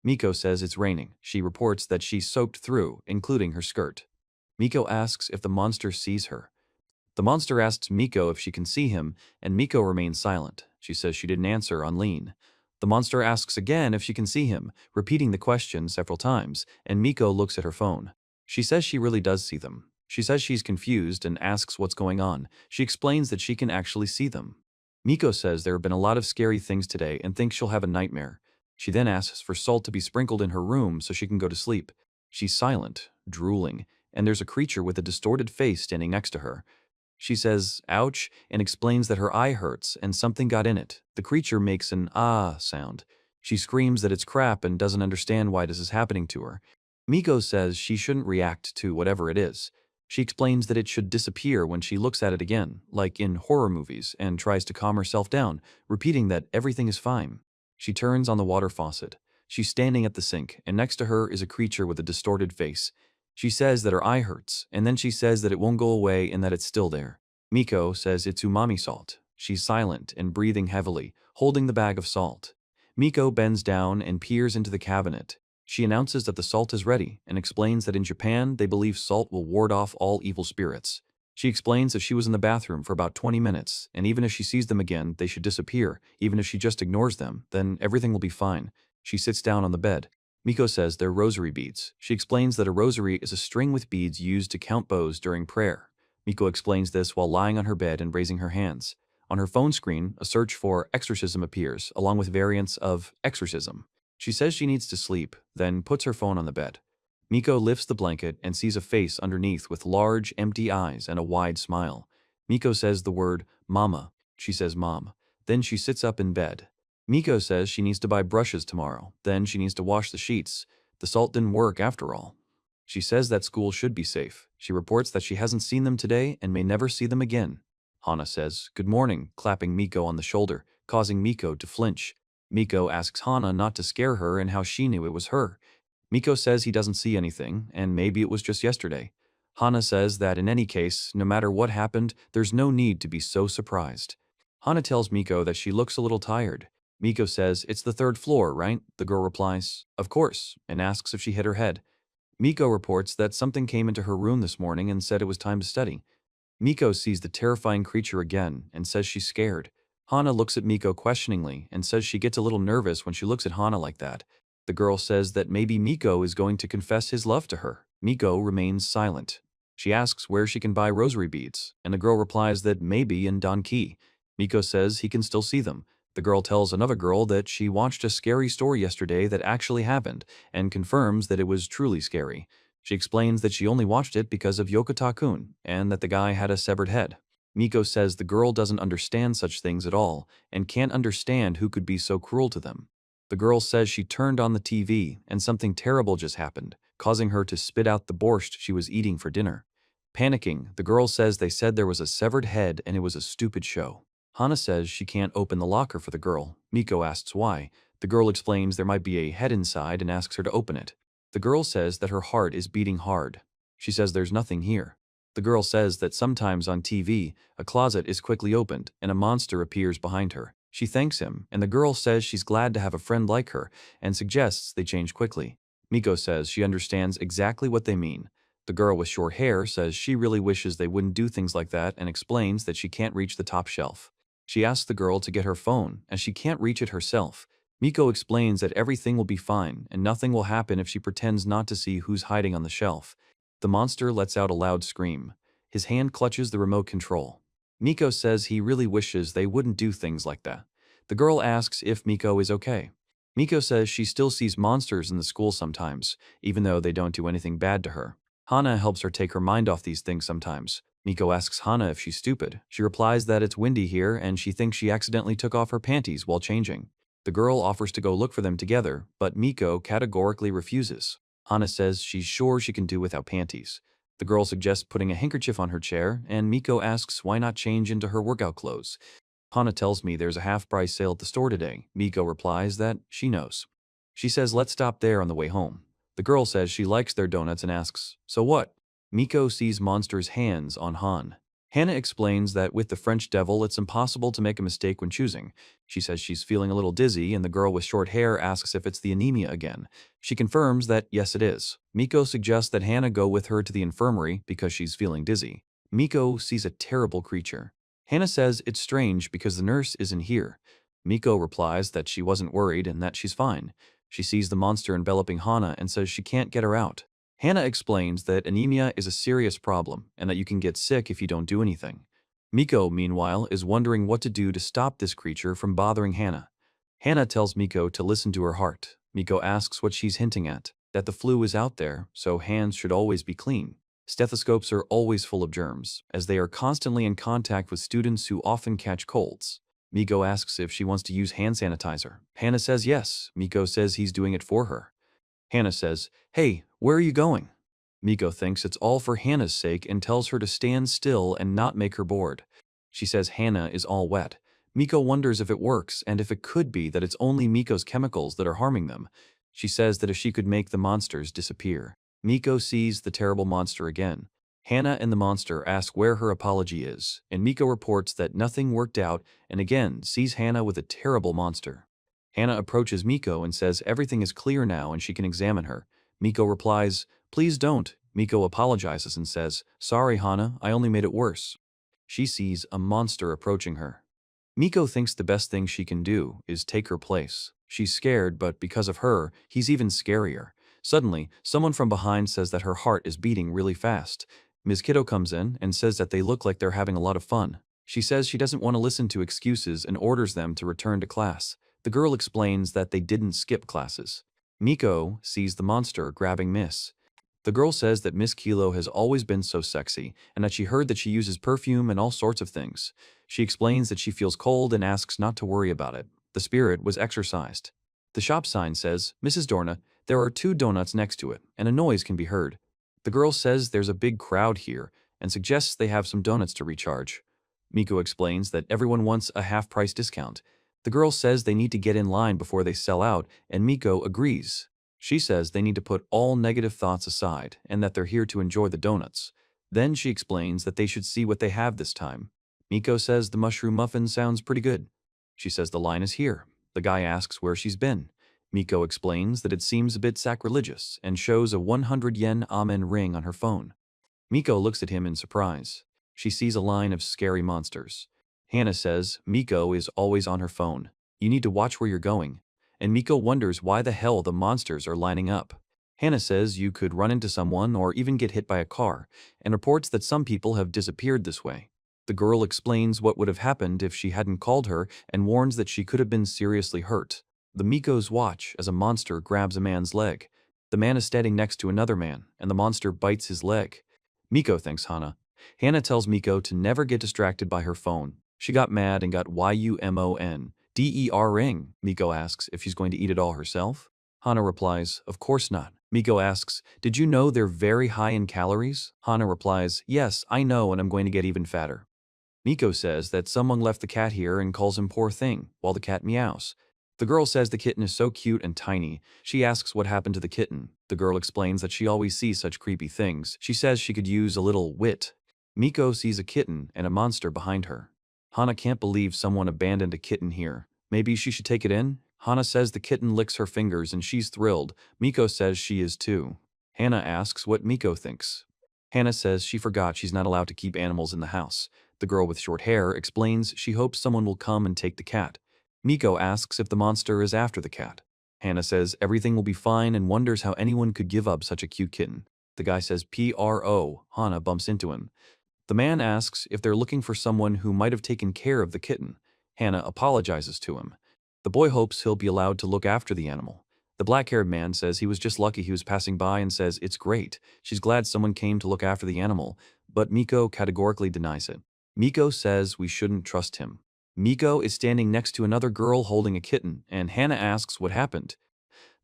Miko says it's raining. She reports that she's soaked through, including her skirt. Miko asks if the monster sees her. The monster asks Miko if she can see him, and Miko remains silent. She says she didn't answer on lean. The monster asks again if she can see him, repeating the question several times, and Miko looks at her phone. She says she really does see them. She says she's confused and asks what's going on. She explains that she can actually see them. Miko says there have been a lot of scary things today and thinks she'll have a nightmare. She then asks for salt to be sprinkled in her room so she can go to sleep. She's silent, drooling, and there's a creature with a distorted face standing next to her. She says, ouch, and explains that her eye hurts and something got in it. The creature makes an ah sound. She screams that it's crap and doesn't understand why this is happening to her. Miko says she shouldn't react to whatever it is. She explains that it should disappear when she looks at it again, like in horror movies, and tries to calm herself down, repeating that everything is fine. She turns on the water faucet. She's standing at the sink, and next to her is a creature with a distorted face. She says that her eye hurts, and then she says that it won't go away and that it's still there. Miko says it's umami salt. She's silent and breathing heavily, holding the bag of salt. Miko bends down and peers into the cabinet. She announces that the salt is ready and explains that in Japan they believe salt will ward off all evil spirits. She explains that she was in the bathroom for about 20 minutes, and even if she sees them again, they should disappear. Even if she just ignores them, then everything will be fine. She sits down on the bed. Miko says they're rosary beads. She explains that a rosary is a string with beads used to count bows during prayer. Miko explains this while lying on her bed and raising her hands. On her phone screen, a search for exorcism appears, along with variants of exorcism. She says she needs to sleep, then puts her phone on the bed. Miko lifts the blanket and sees a face underneath with large, empty eyes and a wide smile. Miko says the word mama. She says mom. Then she sits up in bed. Miko says she needs to buy brushes tomorrow. Then she needs to wash the sheets. The salt didn't work after all. She says that school should be safe. She reports that she hasn't seen them today and may never see them again. Hana says, "Good morning," clapping Miko on the shoulder, causing Miko to flinch. Miko asks Hana not to scare her and how she knew it was her. Miko says he doesn't see anything, and maybe it was just yesterday. Hana says that in any case, no matter what happened, there's no need to be so surprised. Hana tells Miko that she looks a little tired. Miko says, "It's the third floor, right?" The girl replies, "Of course," and asks if she hit her head. Miko reports that something came into her room this morning and said it was time to study. Miko sees the terrifying creature again and says she's scared. Hana looks at Miko questioningly and says she gets a little nervous when she looks at Hana like that. The girl says that maybe Miko is going to confess his love to her. Miko remains silent. She asks where she can buy rosary beads, and the girl replies that maybe in Donki. Miko says he can still see them. The girl tells another girl that she watched a scary story yesterday that actually happened, and confirms that it was truly scary. She explains that she only watched it because of Yokota-kun, and that the guy had a severed head. Miko says the girl doesn't understand such things at all, and can't understand who could be so cruel to them. The girl says she turned on the TV, and something terrible just happened, causing her to spit out the borscht she was eating for dinner. Panicking, the girl says they said there was a severed head and it was a stupid show. Hana says she can't open the locker for the girl. Miko asks why. The girl explains there might be a head inside and asks her to open it. The girl says that her heart is beating hard. She says there's nothing here. The girl says that sometimes on TV, a closet is quickly opened and a monster appears behind her. She thanks him, and the girl says she's glad to have a friend like her and suggests they change quickly. Miko says she understands exactly what they mean. The girl with short hair says she really wishes they wouldn't do things like that and explains that she can't reach the top shelf. She asks the girl to get her phone, as she can't reach it herself. Miko explains that everything will be fine and nothing will happen if she pretends not to see who's hiding on the shelf. The monster lets out a loud scream. His hand clutches the remote control. Miko says he really wishes they wouldn't do things like that. The girl asks if Miko is okay. Miko says she still sees monsters in the school sometimes, even though they don't do anything bad to her. Hana helps her take her mind off these things sometimes. Miko asks Hana if she's stupid. She replies that it's windy here and she thinks she accidentally took off her panties while changing. The girl offers to go look for them together, but Miko categorically refuses. Hana says she's sure she can do without panties. The girl suggests putting a handkerchief on her chair, and Miko asks why not change into her workout clothes. Hana tells me there's a half-price sale at the store today. Miko replies that she knows. She says let's stop there on the way home. The girl says she likes their donuts and asks, "So what?" Miko sees monster's hands on Han. Hannah explains that with the French devil, it's impossible to make a mistake when choosing. She says she's feeling a little dizzy, and the girl with short hair asks if it's the anemia again. She confirms that yes, it is. Miko suggests that Hannah go with her to the infirmary because she's feeling dizzy. Miko sees a terrible creature. Hannah says it's strange because the nurse isn't here. Miko replies that she wasn't worried and that she's fine. She sees the monster enveloping Hannah and says she can't get her out. Hannah explains that anemia is a serious problem and that you can get sick if you don't do anything. Miko, meanwhile, is wondering what to do to stop this creature from bothering Hannah. Hannah tells Miko to listen to her heart. Miko asks what she's hinting at, that the flu is out there, so hands should always be clean. Stethoscopes are always full of germs, as they are constantly in contact with students who often catch colds. Miko asks if she wants to use hand sanitizer. Hannah says yes. Miko says he's doing it for her. Hannah says, "Hey, where are you going?" Miko thinks it's all for Hannah's sake and tells her to stand still and not make her bored. She says Hannah is all wet. Miko wonders if it works and if it could be that it's only Miko's chemicals that are harming them. She says that if she could make the monsters disappear. Miko sees the terrible monster again. Hannah and the monster ask where her apology is, and Miko reports that nothing worked out and again sees Hannah with a terrible monster. Hannah approaches Miko and says everything is clear now and she can examine her. Miko replies, "Please don't." Miko apologizes and says, "Sorry, Hannah, I only made it worse." She sees a monster approaching her. Miko thinks the best thing she can do is take her place. She's scared, but because of her, he's even scarier. Suddenly, someone from behind says that her heart is beating really fast. Ms. Kiddo comes in and says that they look like they're having a lot of fun. She says she doesn't want to listen to excuses and orders them to return to class. The girl explains that they didn't skip classes. Miko sees the monster grabbing Miss. The girl says that Miss Kilo has always been so sexy and that she heard that she uses perfume and all sorts of things. She explains that she feels cold and asks not to worry about it. The spirit was exorcised. The shop sign says, "Mrs. Dorna, there are 2 donuts next to it, and a noise can be heard." The girl says there's a big crowd here and suggests they have some donuts to recharge. Miko explains that everyone wants a half-price discount. The girl says they need to get in line before they sell out, and Miko agrees. She says they need to put all negative thoughts aside and that they're here to enjoy the donuts. Then she explains that they should see what they have this time. Miko says the mushroom muffin sounds pretty good. She says the line is here. The guy asks where she's been. Miko explains that it seems a bit sacrilegious and shows a 100 yen amen ring on her phone. Miko looks at him in surprise. She sees a line of scary monsters. Hannah says Miko is always on her phone. You need to watch where you're going. And Miko wonders why the hell the monsters are lining up. Hannah says you could run into someone or even get hit by a car, and reports that some people have disappeared this way. The girl explains what would have happened if she hadn't called her and warns that she could have been seriously hurt. The Mikos watch as a monster grabs a man's leg. The man is standing next to another man, and the monster bites his leg. Miko thanks Hannah. Hannah tells Miko to never get distracted by her phone. She got mad and got YUMON.DER ring. Miko asks if she's going to eat it all herself. Hannah replies, "Of course not." Miko asks, "Did you know they're very high in calories?" Hannah replies, "Yes, I know, and I'm going to get even fatter." Miko says that someone left the cat here and calls him poor thing, while the cat meows. The girl says the kitten is so cute and tiny. She asks what happened to the kitten. The girl explains that she always sees such creepy things. She says she could use a little wit. Miko sees a kitten and a monster behind her. Hannah can't believe someone abandoned a kitten here. Maybe she should take it in? Hannah says the kitten licks her fingers and she's thrilled. Miko says she is too. Hannah asks what Miko thinks. Hannah says she forgot she's not allowed to keep animals in the house. The girl with short hair explains she hopes someone will come and take the cat. Miko asks if the monster is after the cat. Hannah says everything will be fine and wonders how anyone could give up such a cute kitten. The guy says PRO. Hannah bumps into him. The man asks if they're looking for someone who might have taken care of the kitten. Hannah apologizes to him. The boy hopes he'll be allowed to look after the animal. The black-haired man says he was just lucky he was passing by and says it's great. She's glad someone came to look after the animal, but Miko categorically denies it. Miko says we shouldn't trust him. Miko is standing next to another girl holding a kitten, and Hannah asks what happened.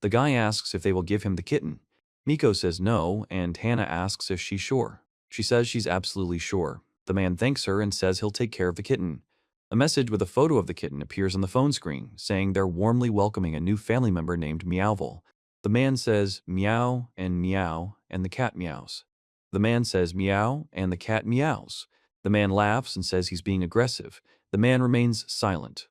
The guy asks if they will give him the kitten. Miko says no, and Hannah asks if she's sure. She says she's absolutely sure. The man thanks her and says he'll take care of the kitten. A message with a photo of the kitten appears on the phone screen, saying they're warmly welcoming a new family member named Meowville. The man says meow, and the cat meows. The man says meow, and the cat meows. The man laughs and says he's being aggressive. The man remains silent.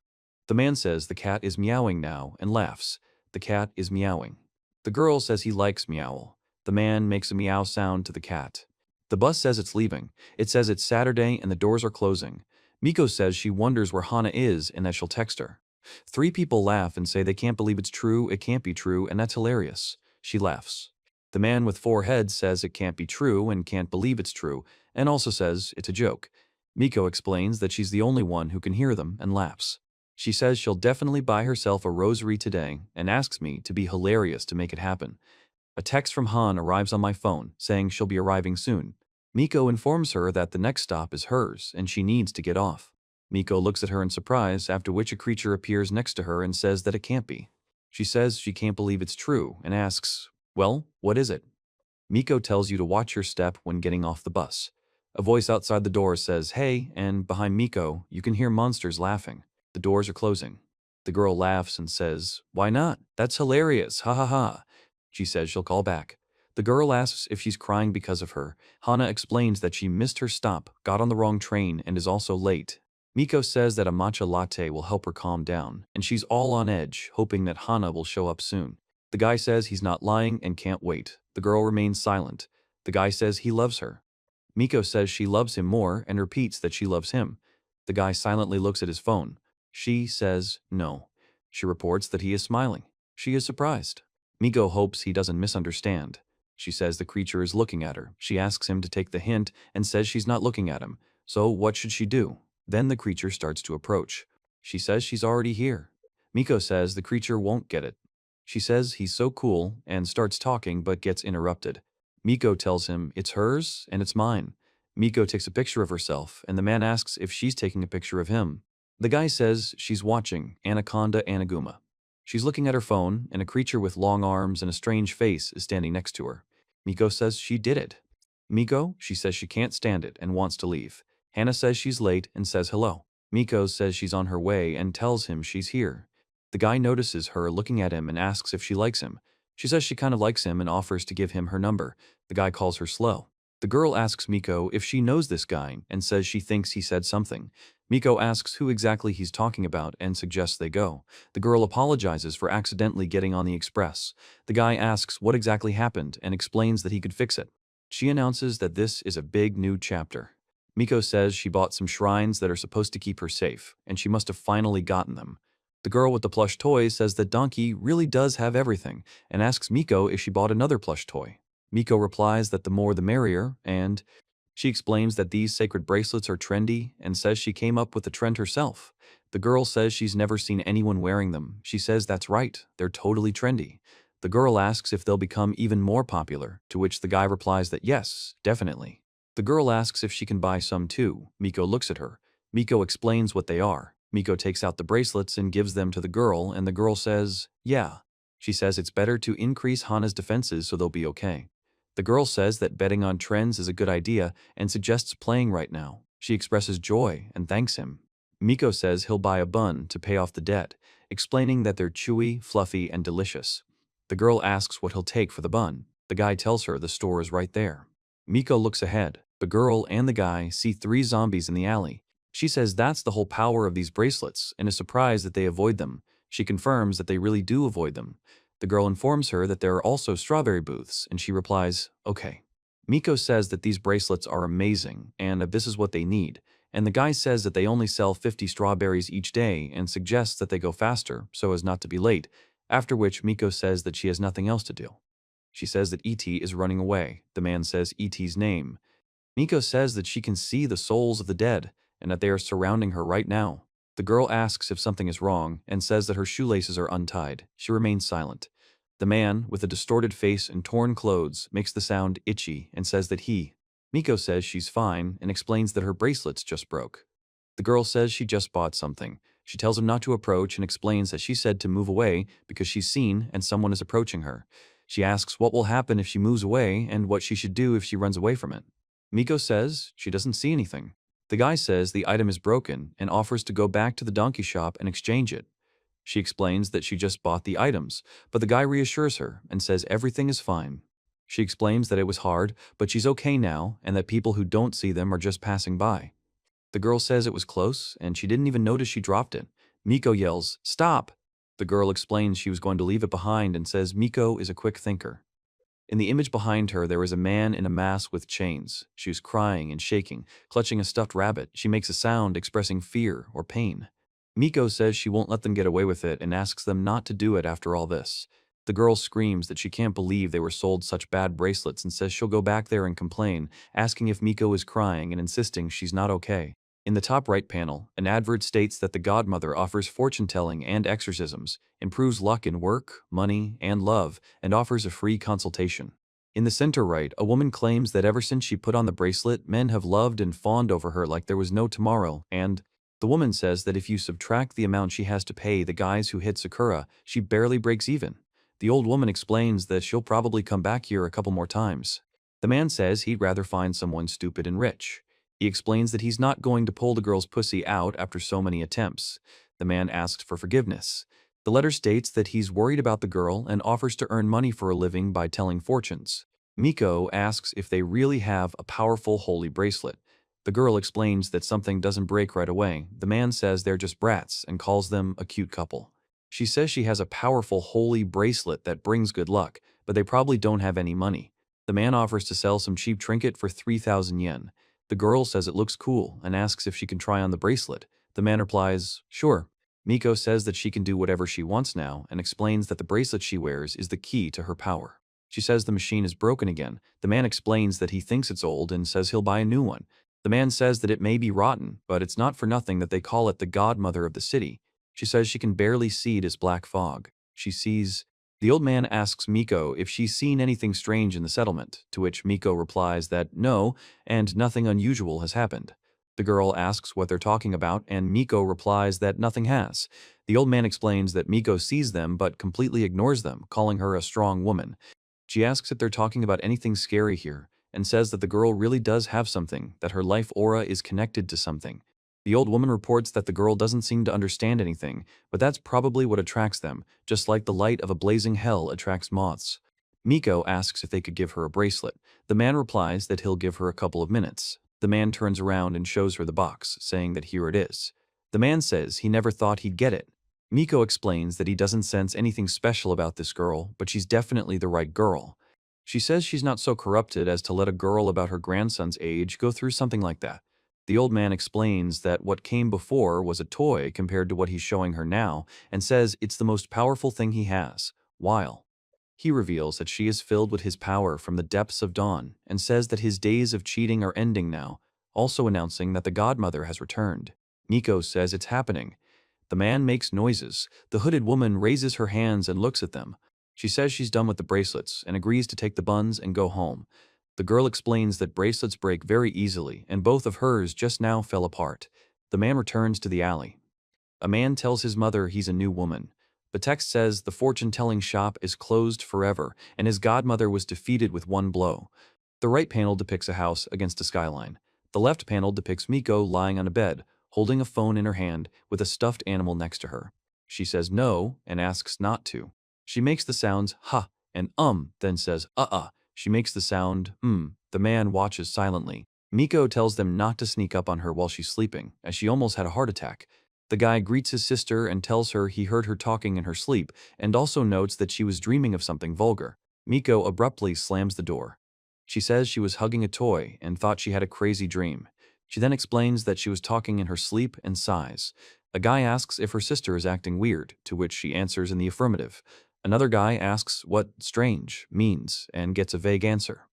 The man says the cat is meowing now and laughs. The cat is meowing. The girl says he likes meow. The man makes a meow sound to the cat. The bus says it's leaving. It says it's Saturday and the doors are closing. Miko says she wonders where Hana is and that she'll text her. 3 people laugh and say they can't believe it's true, it can't be true, and that's hilarious. She laughs. The man with 4 heads says it can't be true and can't believe it's true, and also says it's a joke. Miko explains that she's the only one who can hear them and laughs. She says she'll definitely buy herself a rosary today and asks me to be hilarious to make it happen. A text from Han arrives on my phone saying she'll be arriving soon. Miko informs her that the next stop is hers and she needs to get off. Miko looks at her in surprise, after which a creature appears next to her and says that it can't be. She says she can't believe it's true and asks, "Well, what is it?" Miko tells you to watch your step when getting off the bus. A voice outside the door says, "Hey," and behind Miko, you can hear monsters laughing. The doors are closing. The girl laughs and says, "Why not? That's hilarious, ha ha ha." She says she'll call back. The girl asks if she's crying because of her. Hana explains that she missed her stop, got on the wrong train, and is also late. Miko says that a matcha latte will help her calm down, and she's all on edge, hoping that Hana will show up soon. The guy says he's not lying and can't wait. The girl remains silent. The guy says he loves her. Miko says she loves him more and repeats that she loves him. The guy silently looks at his phone. She says no. She reports that he is smiling. She is surprised. Miko hopes he doesn't misunderstand. She says the creature is looking at her. She asks him to take the hint and says she's not looking at him. So what should she do? Then the creature starts to approach. She says she's already here. Miko says the creature won't get it. She says he's so cool and starts talking but gets interrupted. Miko tells him it's hers and it's mine. Miko takes a picture of herself and the man asks if she's taking a picture of him. The guy says she's watching Anaconda Anaguma. She's looking at her phone and a creature with long arms and a strange face is standing next to her. Miko says she did it. Miko, she says she can't stand it and wants to leave. Hana says she's late and says hello. Miko says she's on her way and tells him she's here. The guy notices her looking at him and asks if she likes him. She says she kind of likes him and offers to give him her number. The guy calls her slow. The girl asks Miko if she knows this guy and says she thinks he said something. Miko asks who exactly he's talking about and suggests they go. The girl apologizes for accidentally getting on the express. The guy asks what exactly happened and explains that he could fix it. She announces that this is a big new chapter. Miko says she bought some shrines that are supposed to keep her safe, and she must have finally gotten them. The girl with the plush toy says that Donkey really does have everything, and asks Miko if she bought another plush toy. Miko replies that the more the merrier, and she explains that these sacred bracelets are trendy and says she came up with the trend herself. The girl says she's never seen anyone wearing them. She says that's right, they're totally trendy. The girl asks if they'll become even more popular, to which the guy replies that yes, definitely. The girl asks if she can buy some too. Miko looks at her. Miko explains what they are. Miko takes out the bracelets and gives them to the girl, and the girl says, yeah. She says it's better to increase Hana's defenses so they'll be okay. The girl says that betting on trends is a good idea and suggests playing right now. She expresses joy and thanks him. Miko says he'll buy a bun to pay off the debt, explaining that they're chewy, fluffy, and delicious. The girl asks what he'll take for the bun. The guy tells her the store is right there. Miko looks ahead. The girl and the guy see 3 zombies in the alley. She says that's the whole power of these bracelets and is surprised that they avoid them. She confirms that they really do avoid them. The girl informs her that there are also strawberry booths, and she replies, okay. Miko says that these bracelets are amazing and that this is what they need, and the guy says that they only sell 50 strawberries each day and suggests that they go faster so as not to be late, after which Miko says that she has nothing else to do. She says that E.T. is running away. The man says E.T.'s name. Miko says that she can see the souls of the dead and that they are surrounding her right now. The girl asks if something is wrong and says that her shoelaces are untied. She remains silent. The man, with a distorted face and torn clothes, makes the sound itchy and says that Miko says she's fine and explains that her bracelets just broke. The girl says she just bought something. She tells him not to approach and explains that she said to move away because she's seen and someone is approaching her. She asks what will happen if she moves away and what she should do if she runs away from it. Miko says she doesn't see anything. The guy says the item is broken and offers to go back to the donkey shop and exchange it. She explains that she just bought the items, but the guy reassures her and says everything is fine. She explains that it was hard, but she's okay now and that people who don't see them are just passing by. The girl says it was close, and she didn't even notice she dropped it. Miko yells, "Stop!" The girl explains she was going to leave it behind and says Miko is a quick thinker. In the image behind her, there is a man in a mask with chains. She was crying and shaking, clutching a stuffed rabbit. She makes a sound expressing fear or pain. Miko says she won't let them get away with it and asks them not to do it after all this. The girl screams that she can't believe they were sold such bad bracelets and says she'll go back there and complain, asking if Miko is crying and insisting she's not okay. In the top right panel, an advert states that the godmother offers fortune-telling and exorcisms, improves luck in work, money, and love, and offers a free consultation. In the center right, a woman claims that ever since she put on the bracelet, men have loved and fawned over her like there was no tomorrow, and the woman says that if you subtract the amount she has to pay the guys who hit Sakura, she barely breaks even. The old woman explains that she'll probably come back here a couple more times. The man says he'd rather find someone stupid and rich. He explains that he's not going to pull the girl's pussy out after so many attempts. The man asks for forgiveness. The letter states that he's worried about the girl and offers to earn money for a living by telling fortunes. Miko asks if they really have a powerful holy bracelet. The girl explains that something doesn't break right away. The man says they're just brats and calls them a cute couple. She says she has a powerful holy bracelet that brings good luck, but they probably don't have any money. The man offers to sell some cheap trinket for 3,000 yen. The girl says it looks cool and asks if she can try on the bracelet. The man replies, "Sure." Miko says that she can do whatever she wants now and explains that the bracelet she wears is the key to her power. She says the machine is broken again. The man explains that he thinks it's old and says he'll buy a new one. The man says that it may be rotten, but it's not for nothing that they call it the godmother of the city. She says she can barely see it as black fog. She sees... The old man asks Miko if she's seen anything strange in the settlement, to which Miko replies that no, and nothing unusual has happened. The girl asks what they're talking about, and Miko replies that nothing has. The old man explains that Miko sees them but completely ignores them, calling her a strong woman. She asks if they're talking about anything scary here, and says that the girl really does have something, that her life aura is connected to something. The old woman reports that the girl doesn't seem to understand anything, but that's probably what attracts them, just like the light of a blazing hell attracts moths. Miko asks if they could give her a bracelet. The man replies that he'll give her a couple of minutes. The man turns around and shows her the box, saying that here it is. The man says he never thought he'd get it. Miko explains that he doesn't sense anything special about this girl, but she's definitely the right girl. She says she's not so corrupted as to let a girl about her grandson's age go through something like that. The old man explains that what came before was a toy compared to what he's showing her now, and says it's the most powerful thing he has, while he reveals that she is filled with his power from the depths of dawn, and says that his days of cheating are ending now, also announcing that the godmother has returned. Miko says it's happening. The man makes noises. The hooded woman raises her hands and looks at them. She says she's done with the bracelets and agrees to take the buns and go home. The girl explains that bracelets break very easily, and both of hers just now fell apart. The man returns to the alley. A man tells his mother he's a new woman. The text says the fortune-telling shop is closed forever, and his godmother was defeated with one blow. The right panel depicts a house against a skyline. The left panel depicts Miko lying on a bed, holding a phone in her hand with a stuffed animal next to her. She says no and asks not to. She makes the sounds ha and then says She makes the sound The man watches silently. Miko tells them not to sneak up on her while she's sleeping, as she almost had a heart attack. The guy greets his sister and tells her he heard her talking in her sleep, and also notes that she was dreaming of something vulgar. Miko abruptly slams the door. She says she was hugging a toy and thought she had a crazy dream. She then explains that she was talking in her sleep and sighs. A guy asks if her sister is acting weird, to which she answers in the affirmative. Another guy asks what strange means and gets a vague answer.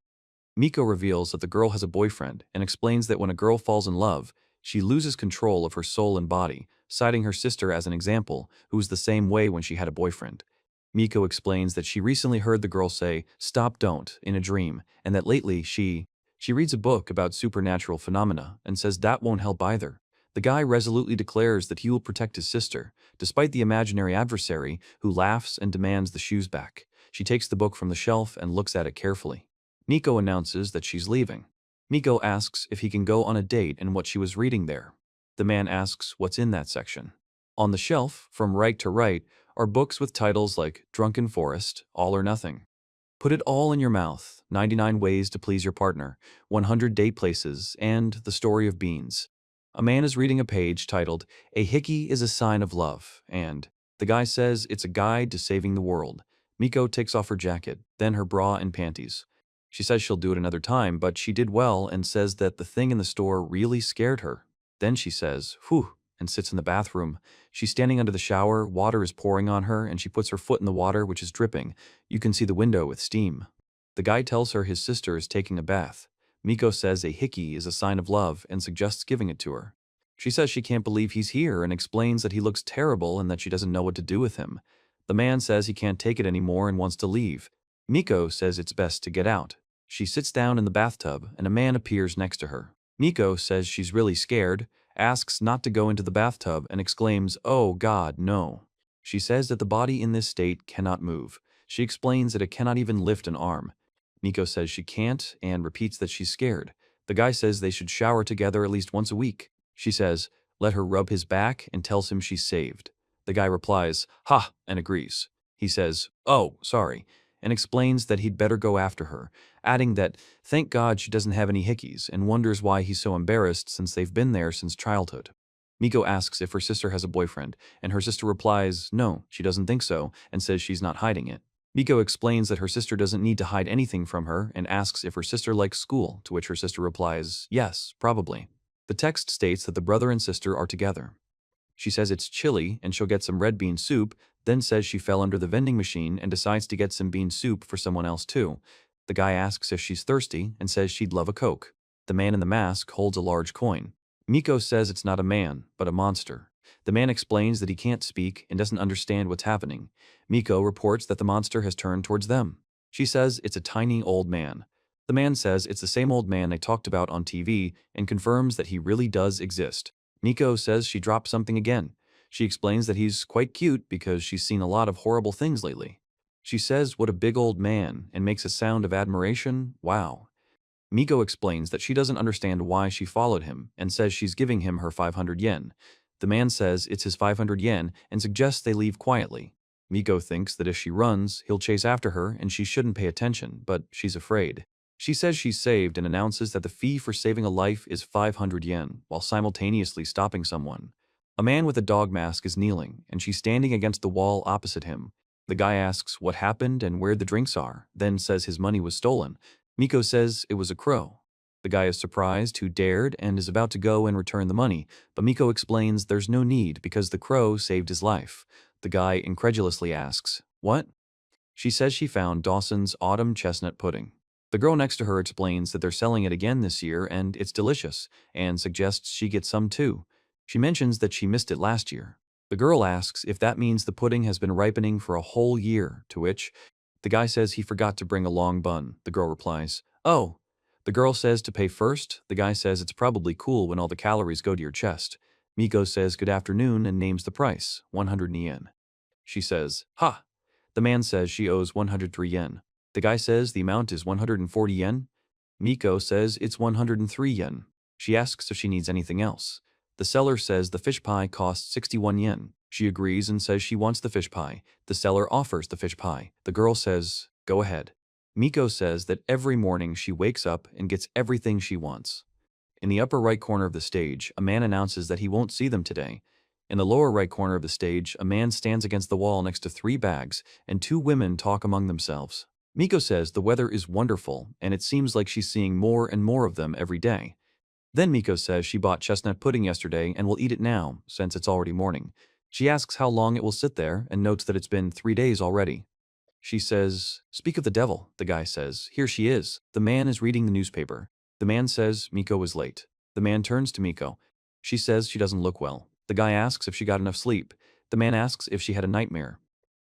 Miko reveals that the girl has a boyfriend and explains that when a girl falls in love, she loses control of her soul and body, citing her sister as an example, who was the same way when she had a boyfriend. Miko explains that she recently heard the girl say, "Stop, don't," in a dream, and that lately she reads a book about supernatural phenomena and says that won't help either. The guy resolutely declares that he will protect his sister, despite the imaginary adversary who laughs and demands the shoes back. She takes the book from the shelf and looks at it carefully. Miko announces that she's leaving. Miko asks if he can go on a date and what she was reading there. The man asks what's in that section. On the shelf, from right to right, are books with titles like Drunken Forest, All or Nothing, Put It All in Your Mouth, 99 Ways to Please Your Partner, 100 Date Places, and The Story of Beans. A man is reading a page titled, "A Hickey is a Sign of Love," and the guy says it's a guide to saving the world. Miko takes off her jacket, then her bra and panties. She says she'll do it another time, but she did well and says that the thing in the store really scared her. Then she says, "Whew," and sits in the bathroom. She's standing under the shower, water is pouring on her, and she puts her foot in the water, which is dripping. You can see the window with steam. The guy tells her his sister is taking a bath. Miko says a hickey is a sign of love and suggests giving it to her. She says she can't believe he's here and explains that he looks terrible and that she doesn't know what to do with him. The man says he can't take it anymore and wants to leave. Miko says it's best to get out. She sits down in the bathtub and a man appears next to her. Miko says she's really scared, asks not to go into the bathtub, and exclaims, "Oh God, no." She says that the body in this state cannot move. She explains that it cannot even lift an arm. Miko says she can't and repeats that she's scared. The guy says they should shower together at least once a week. She says, let her rub his back and tells him she's saved. The guy replies, "Ha," and agrees. He says, "Oh, sorry," and explains that he'd better go after her, adding that thank God she doesn't have any hickeys and wonders why he's so embarrassed since they've been there since childhood. Miko asks if her sister has a boyfriend, and her sister replies no, she doesn't think so, and says she's not hiding it. Miko explains that her sister doesn't need to hide anything from her and asks if her sister likes school, to which her sister replies, yes, probably. The text states that the brother and sister are together. She says it's chilly and she'll get some red bean soup, then says she fell under the vending machine and decides to get some bean soup for someone else too. The guy asks if she's thirsty and says she'd love a Coke. The man in the mask holds a large coin. Miko says it's not a man, but a monster. The man explains that he can't speak and doesn't understand what's happening. Miko reports that the monster has turned towards them. She says it's a tiny old man. The man says it's the same old man they talked about on TV and confirms that he really does exist. Miko says she dropped something again. She explains that he's quite cute because she's seen a lot of horrible things lately. She says what a big old man and makes a sound of admiration. Wow. Miko explains that she doesn't understand why she followed him and says she's giving him her 500 yen. The man says it's his 500 yen and suggests they leave quietly. Miko thinks that if she runs, he'll chase after her and she shouldn't pay attention, but she's afraid. She says she's saved and announces that the fee for saving a life is 500 yen, while simultaneously stopping someone. A man with a dog mask is kneeling, and she's standing against the wall opposite him. The guy asks what happened and where the drinks are, then says his money was stolen. Miko says it was a crow. The guy is surprised who dared and is about to go and return the money, but Miko explains there's no need because the crow saved his life. The guy incredulously asks, "What?" She says she found Dawson's autumn chestnut pudding. The girl next to her explains that they're selling it again this year and it's delicious, and suggests she get some too. She mentions that she missed it last year. The girl asks if that means the pudding has been ripening for a whole year, to which the guy says he forgot to bring a long bun. The girl replies, "Oh." The girl says to pay first. The guy says it's probably cool when all the calories go to your chest. Miko says good afternoon and names the price, 100 yen. She says, "Ha." The man says she owes 103 yen. The guy says the amount is 140 yen. Miko says it's 103 yen. She asks if she needs anything else. The seller says the fish pie costs 61 yen. She agrees and says she wants the fish pie. The seller offers the fish pie. The girl says, "Go ahead." Miko says that every morning she wakes up and gets everything she wants. In the upper right corner of the stage, a man announces that he won't see them today. In the lower right corner of the stage, a man stands against the wall next to 3 bags, and 2 women talk among themselves. Miko says the weather is wonderful, and it seems like she's seeing more and more of them every day. Then Miko says she bought chestnut pudding yesterday and will eat it now, since it's already morning. She asks how long it will sit there, and notes that it's been 3 days already. She says, "Speak of the devil," the guy says. "Here she is." The man is reading the newspaper. The man says Miko is late. The man turns to Miko. She says she doesn't look well. The guy asks if she got enough sleep. The man asks if she had a nightmare.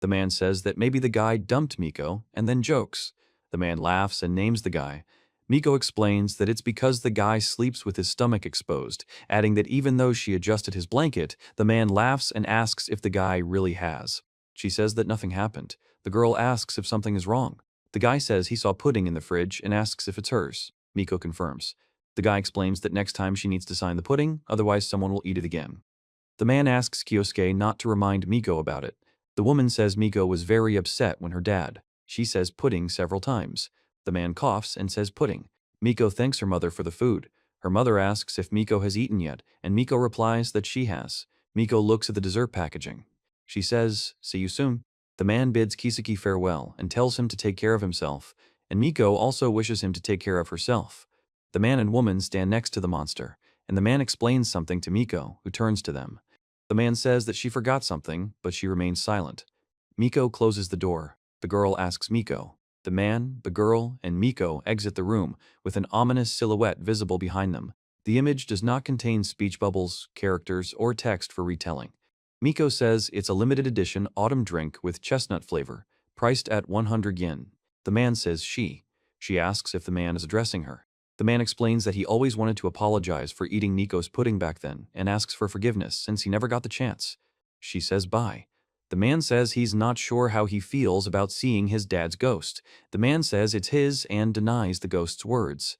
The man says that maybe the guy dumped Miko, and then jokes. The man laughs and names the guy. Miko explains that it's because the guy sleeps with his stomach exposed, adding that even though she adjusted his blanket, the man laughs and asks if the guy really has. She says that nothing happened. The girl asks if something is wrong. The guy says he saw pudding in the fridge and asks if it's hers. Miko confirms. The guy explains that next time she needs to sign the pudding, otherwise someone will eat it again. The man asks Kyosuke not to remind Miko about it. The woman says Miko was very upset when her dad. She says pudding several times. The man coughs and says pudding. Miko thanks her mother for the food. Her mother asks if Miko has eaten yet, and Miko replies that she has. Miko looks at the dessert packaging. She says, "See you soon." The man bids Kiseki farewell and tells him to take care of himself, and Miko also wishes him to take care of herself. The man and woman stand next to the monster, and the man explains something to Miko, who turns to them. The man says that she forgot something, but she remains silent. Miko closes the door. The girl asks Miko. The man, the girl, and Miko exit the room, with an ominous silhouette visible behind them. The image does not contain speech bubbles, characters, or text for retelling. Miko says it's a limited edition autumn drink with chestnut flavor, priced at 100 yen. The man says she. She asks if the man is addressing her. The man explains that he always wanted to apologize for eating Nico's pudding back then and asks for forgiveness since he never got the chance. She says bye. The man says he's not sure how he feels about seeing his dad's ghost. The man says it's his and denies the ghost's words.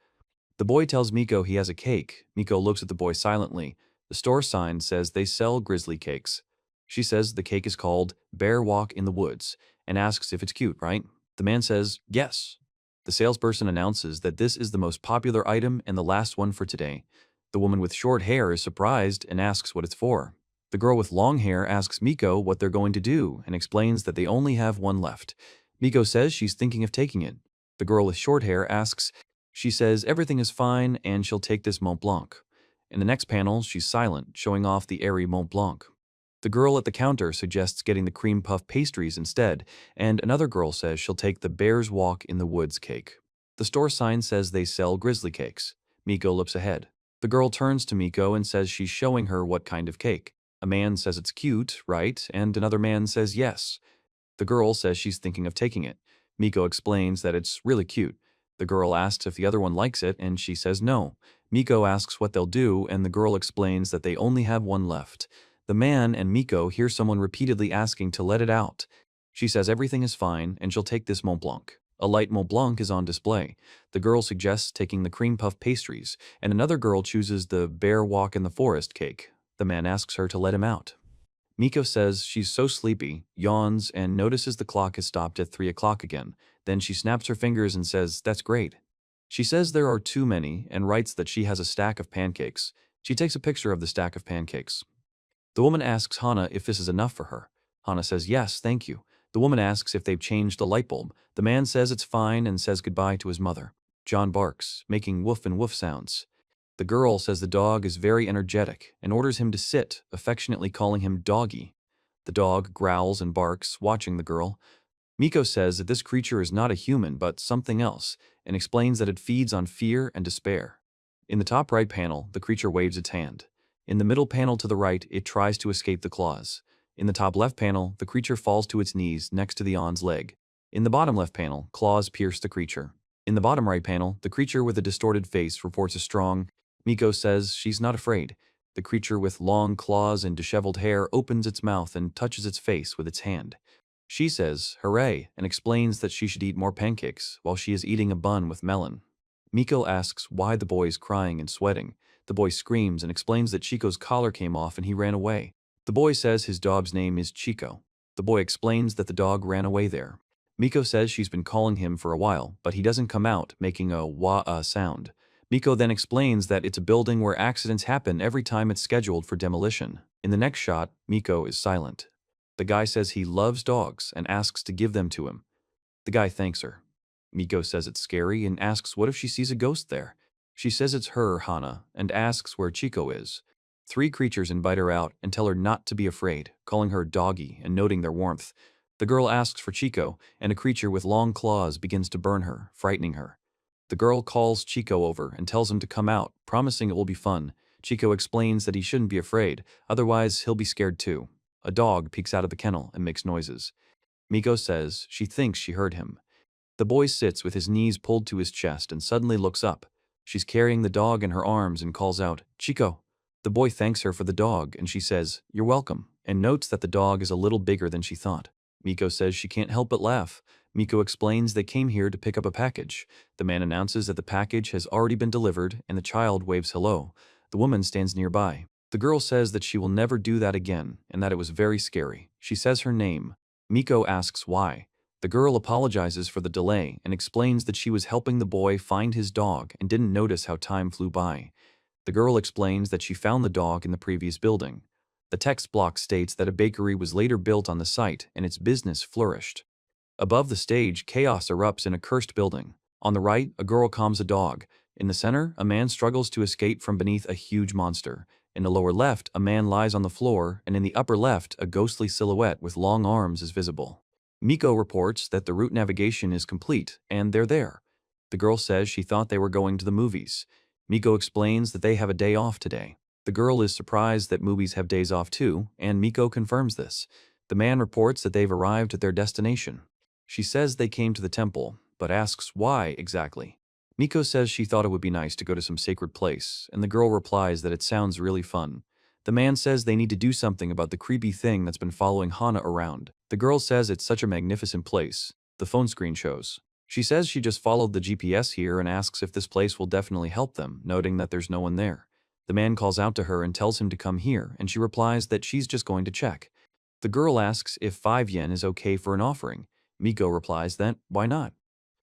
The boy tells Miko he has a cake. Miko looks at the boy silently. The store sign says they sell grizzly cakes. She says the cake is called Bear Walk in the Woods and asks if it's cute, right? The man says yes. The salesperson announces that this is the most popular item and the last one for today. The woman with short hair is surprised and asks what it's for. The girl with long hair asks Miko what they're going to do and explains that they only have one left. Miko says she's thinking of taking it. The girl with short hair asks, she says everything is fine and she'll take this Mont Blanc. In the next panel, she's silent, showing off the airy Mont Blanc. The girl at the counter suggests getting the cream puff pastries instead, and another girl says she'll take the Bear's Walk in the Woods cake. The store sign says they sell grizzly cakes. Miko looks ahead. The girl turns to Miko and says she's showing her what kind of cake. A man says it's cute, right? And another man says yes. The girl says she's thinking of taking it. Miko explains that it's really cute. The girl asks if the other one likes it, and she says no. Miko asks what they'll do, and the girl explains that they only have one left. The man and Miko hear someone repeatedly asking to let it out. She says everything is fine, and she'll take this Mont Blanc. A light Mont Blanc is on display. The girl suggests taking the cream puff pastries, and another girl chooses the Bear Walk in the Forest cake. The man asks her to let him out. Miko says she's so sleepy, yawns, and notices the clock has stopped at 3 o'clock again. Then she snaps her fingers and says, "That's great." She says there are too many and writes that she has a stack of pancakes. She takes a picture of the stack of pancakes. The woman asks Hana if this is enough for her. Hana says, "Yes, thank you." The woman asks if they've changed the light bulb. The man says it's fine and says goodbye to his mother. John barks, making woof and woof sounds. The girl says the dog is very energetic and orders him to sit, affectionately calling him Doggy. The dog growls and barks, watching the girl. Miko says that this creature is not a human but something else, and explains that it feeds on fear and despair. In the top right panel, the creature waves its hand. In the middle panel to the right, it tries to escape the claws. In the top left panel, the creature falls to its knees next to the On's leg. In the bottom left panel, claws pierce the creature. In the bottom right panel, the creature with a distorted face reports a strong. Miko says she's not afraid. The creature with long claws and disheveled hair opens its mouth and touches its face with its hand. She says, "Hooray," and explains that she should eat more pancakes while she is eating a bun with melon. Miko asks why the boy is crying and sweating. The boy screams and explains that Chico's collar came off and he ran away. The boy says his dog's name is Chico. The boy explains that the dog ran away there. Miko says she's been calling him for a while, but he doesn't come out, making a wah-ah sound. Miko then explains that it's a building where accidents happen every time it's scheduled for demolition. In the next shot, Miko is silent. The guy says he loves dogs and asks to give them to him. The guy thanks her. Miko says it's scary and asks what if she sees a ghost there. She says it's her, Hana, and asks where Chico is. 3 creatures invite her out and tell her not to be afraid, calling her Doggy and noting their warmth. The girl asks for Chico, and a creature with long claws begins to burn her, frightening her. The girl calls Chico over and tells him to come out, promising it will be fun. Chico explains that he shouldn't be afraid, otherwise he'll be scared too. A dog peeks out of the kennel and makes noises. Miko says she thinks she heard him. The boy sits with his knees pulled to his chest and suddenly looks up. She's carrying the dog in her arms and calls out, "Chico." The boy thanks her for the dog and she says, "You're welcome," and notes that the dog is a little bigger than she thought. Miko says she can't help but laugh. Miko explains they came here to pick up a package. The man announces that the package has already been delivered and the child waves hello. The woman stands nearby. The girl says that she will never do that again and that it was very scary. She says her name. Miko asks why. The girl apologizes for the delay and explains that she was helping the boy find his dog and didn't notice how time flew by. The girl explains that she found the dog in the previous building. The text block states that a bakery was later built on the site and its business flourished. Above the stage, chaos erupts in a cursed building. On the right, a girl calms a dog. In the center, a man struggles to escape from beneath a huge monster. In the lower left, a man lies on the floor, and in the upper left, a ghostly silhouette with long arms is visible. Miko reports that the route navigation is complete, and they're there. The girl says she thought they were going to the movies. Miko explains that they have a day off today. The girl is surprised that movies have days off too, and Miko confirms this. The man reports that they've arrived at their destination. She says they came to the temple, but asks why exactly. Miko says she thought it would be nice to go to some sacred place, and the girl replies that it sounds really fun. The man says they need to do something about the creepy thing that's been following Hana around. The girl says it's such a magnificent place. The phone screen shows. She says she just followed the GPS here and asks if this place will definitely help them, noting that there's no one there. The man calls out to her and tells him to come here, and she replies that she's just going to check. The girl asks if 5 yen is okay for an offering. Miko replies that, why not?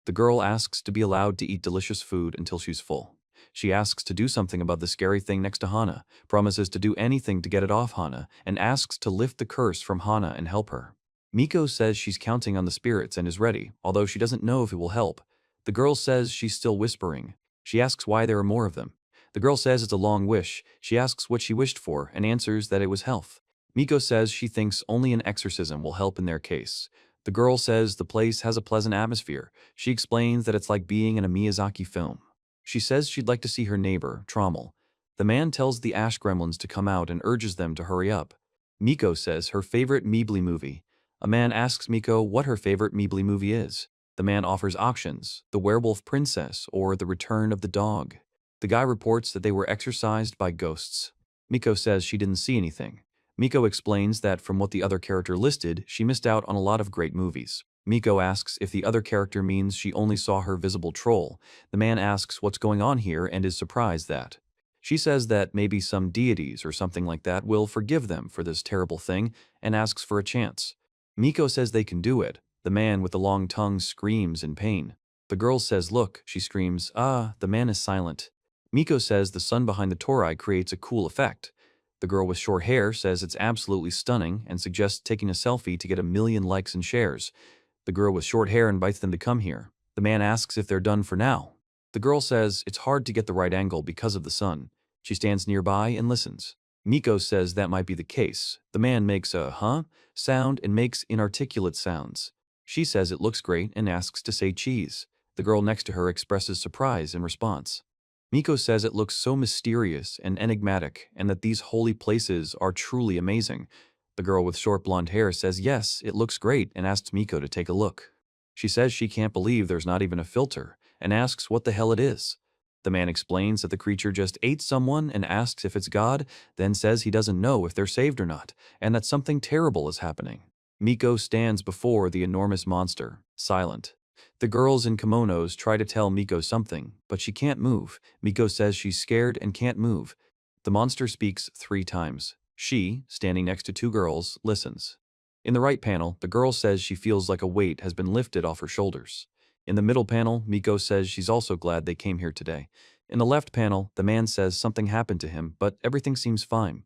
The girl asks to be allowed to eat delicious food until she's full. She asks to do something about the scary thing next to Hana, promises to do anything to get it off Hana, and asks to lift the curse from Hana and help her. Miko says she's counting on the spirits and is ready, although she doesn't know if it will help. The girl says she's still whispering. She asks why there are more of them. The girl says it's a long wish. She asks what she wished for and answers that it was health. Miko says she thinks only an exorcism will help in their case. The girl says the place has a pleasant atmosphere. She explains that it's like being in a Miyazaki film. She says she'd like to see her neighbor, Trommel. The man tells the ash gremlins to come out and urges them to hurry up. Miko says her favorite Meebly movie. A man asks Miko what her favorite Meebly movie is. The man offers options, The Werewolf Princess or The Return of the Dog. The guy reports that they were exorcised by ghosts. Miko says she didn't see anything. Miko explains that from what the other character listed, she missed out on a lot of great movies. Miko asks if the other character means she only saw her visible troll. The man asks what's going on here and is surprised that. She says that maybe some deities or something like that will forgive them for this terrible thing and asks for a chance. Miko says they can do it. The man with the long tongue screams in pain. The girl says look, she screams, the man is silent. Miko says the sun behind the torii creates a cool effect. The girl with short hair says it's absolutely stunning and suggests taking a selfie to get 1 million likes and shares. The girl with short hair invites them to come here. The man asks if they're done for now. The girl says it's hard to get the right angle because of the sun. She stands nearby and listens. Miko says that might be the case. The man makes a huh sound and makes inarticulate sounds. She says it looks great and asks to say cheese. The girl next to her expresses surprise in response. Miko says it looks so mysterious and enigmatic and that these holy places are truly amazing. The girl with short blonde hair says yes, it looks great and asks Miko to take a look. She says she can't believe there's not even a filter and asks what the hell it is. The man explains that the creature just ate someone and asks if it's God, then says he doesn't know if they're saved or not and that something terrible is happening. Miko stands before the enormous monster, silent. The girls in kimonos try to tell Miko something, but she can't move. Miko says she's scared and can't move. The monster speaks 3 times. She, standing next to 2 girls, listens. In the right panel, the girl says she feels like a weight has been lifted off her shoulders. In the middle panel, Miko says she's also glad they came here today. In the left panel, the man says something happened to him, but everything seems fine.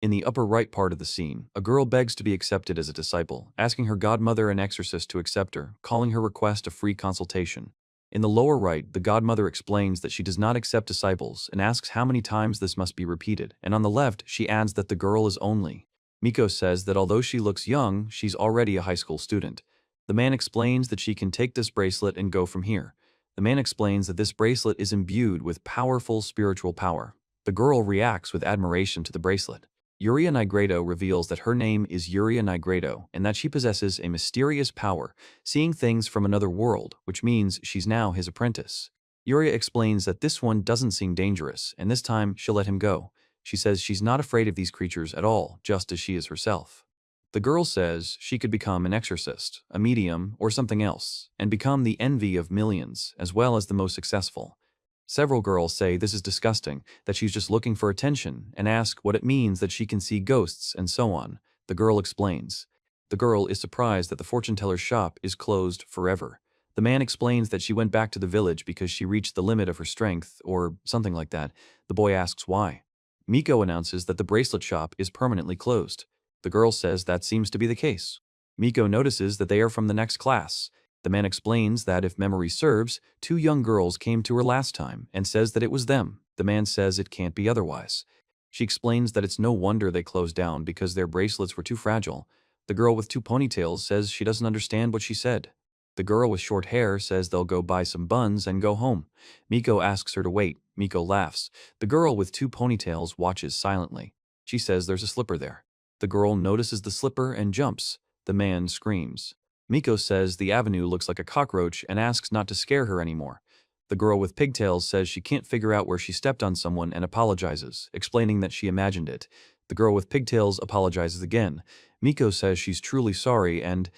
In the upper right part of the scene, a girl begs to be accepted as a disciple, asking her godmother and exorcist to accept her, calling her request a free consultation. In the lower right, the godmother explains that she does not accept disciples and asks how many times this must be repeated, and on the left, she adds that the girl is only. Miko says that although she looks young, she's already a high school student. The man explains that she can take this bracelet and go from here. The man explains that this bracelet is imbued with powerful spiritual power. The girl reacts with admiration to the bracelet. Yuria Nigredo reveals that her name is Yuria Nigredo and that she possesses a mysterious power, seeing things from another world, which means she's now his apprentice. Yuria explains that this one doesn't seem dangerous, and this time she'll let him go. She says she's not afraid of these creatures at all, just as she is herself. The girl says she could become an exorcist, a medium, or something else, and become the envy of millions, as well as the most successful. Several girls say this is disgusting, that she's just looking for attention, and ask what it means that she can see ghosts and so on. The girl explains. The girl is surprised that the fortune teller's shop is closed forever. The man explains that she went back to the village because she reached the limit of her strength, or something like that. The boy asks why. Miko announces that the bracelet shop is permanently closed. The girl says that seems to be the case. Miko notices that they are from the next class. The man explains that if memory serves, 2 young girls came to her last time and says that it was them. The man says it can't be otherwise. She explains that it's no wonder they closed down because their bracelets were too fragile. The girl with 2 ponytails says she doesn't understand what she said. The girl with short hair says they'll go buy some buns and go home. Miko asks her to wait. Miko laughs. The girl with 2 ponytails watches silently. She says there's a slipper there. The girl notices the slipper and jumps. The man screams. Miko says the avenue looks like a cockroach and asks not to scare her anymore. The girl with pigtails says she can't figure out where she stepped on someone and apologizes, explaining that she imagined it. The girl with pigtails apologizes again. Miko says she's truly sorry and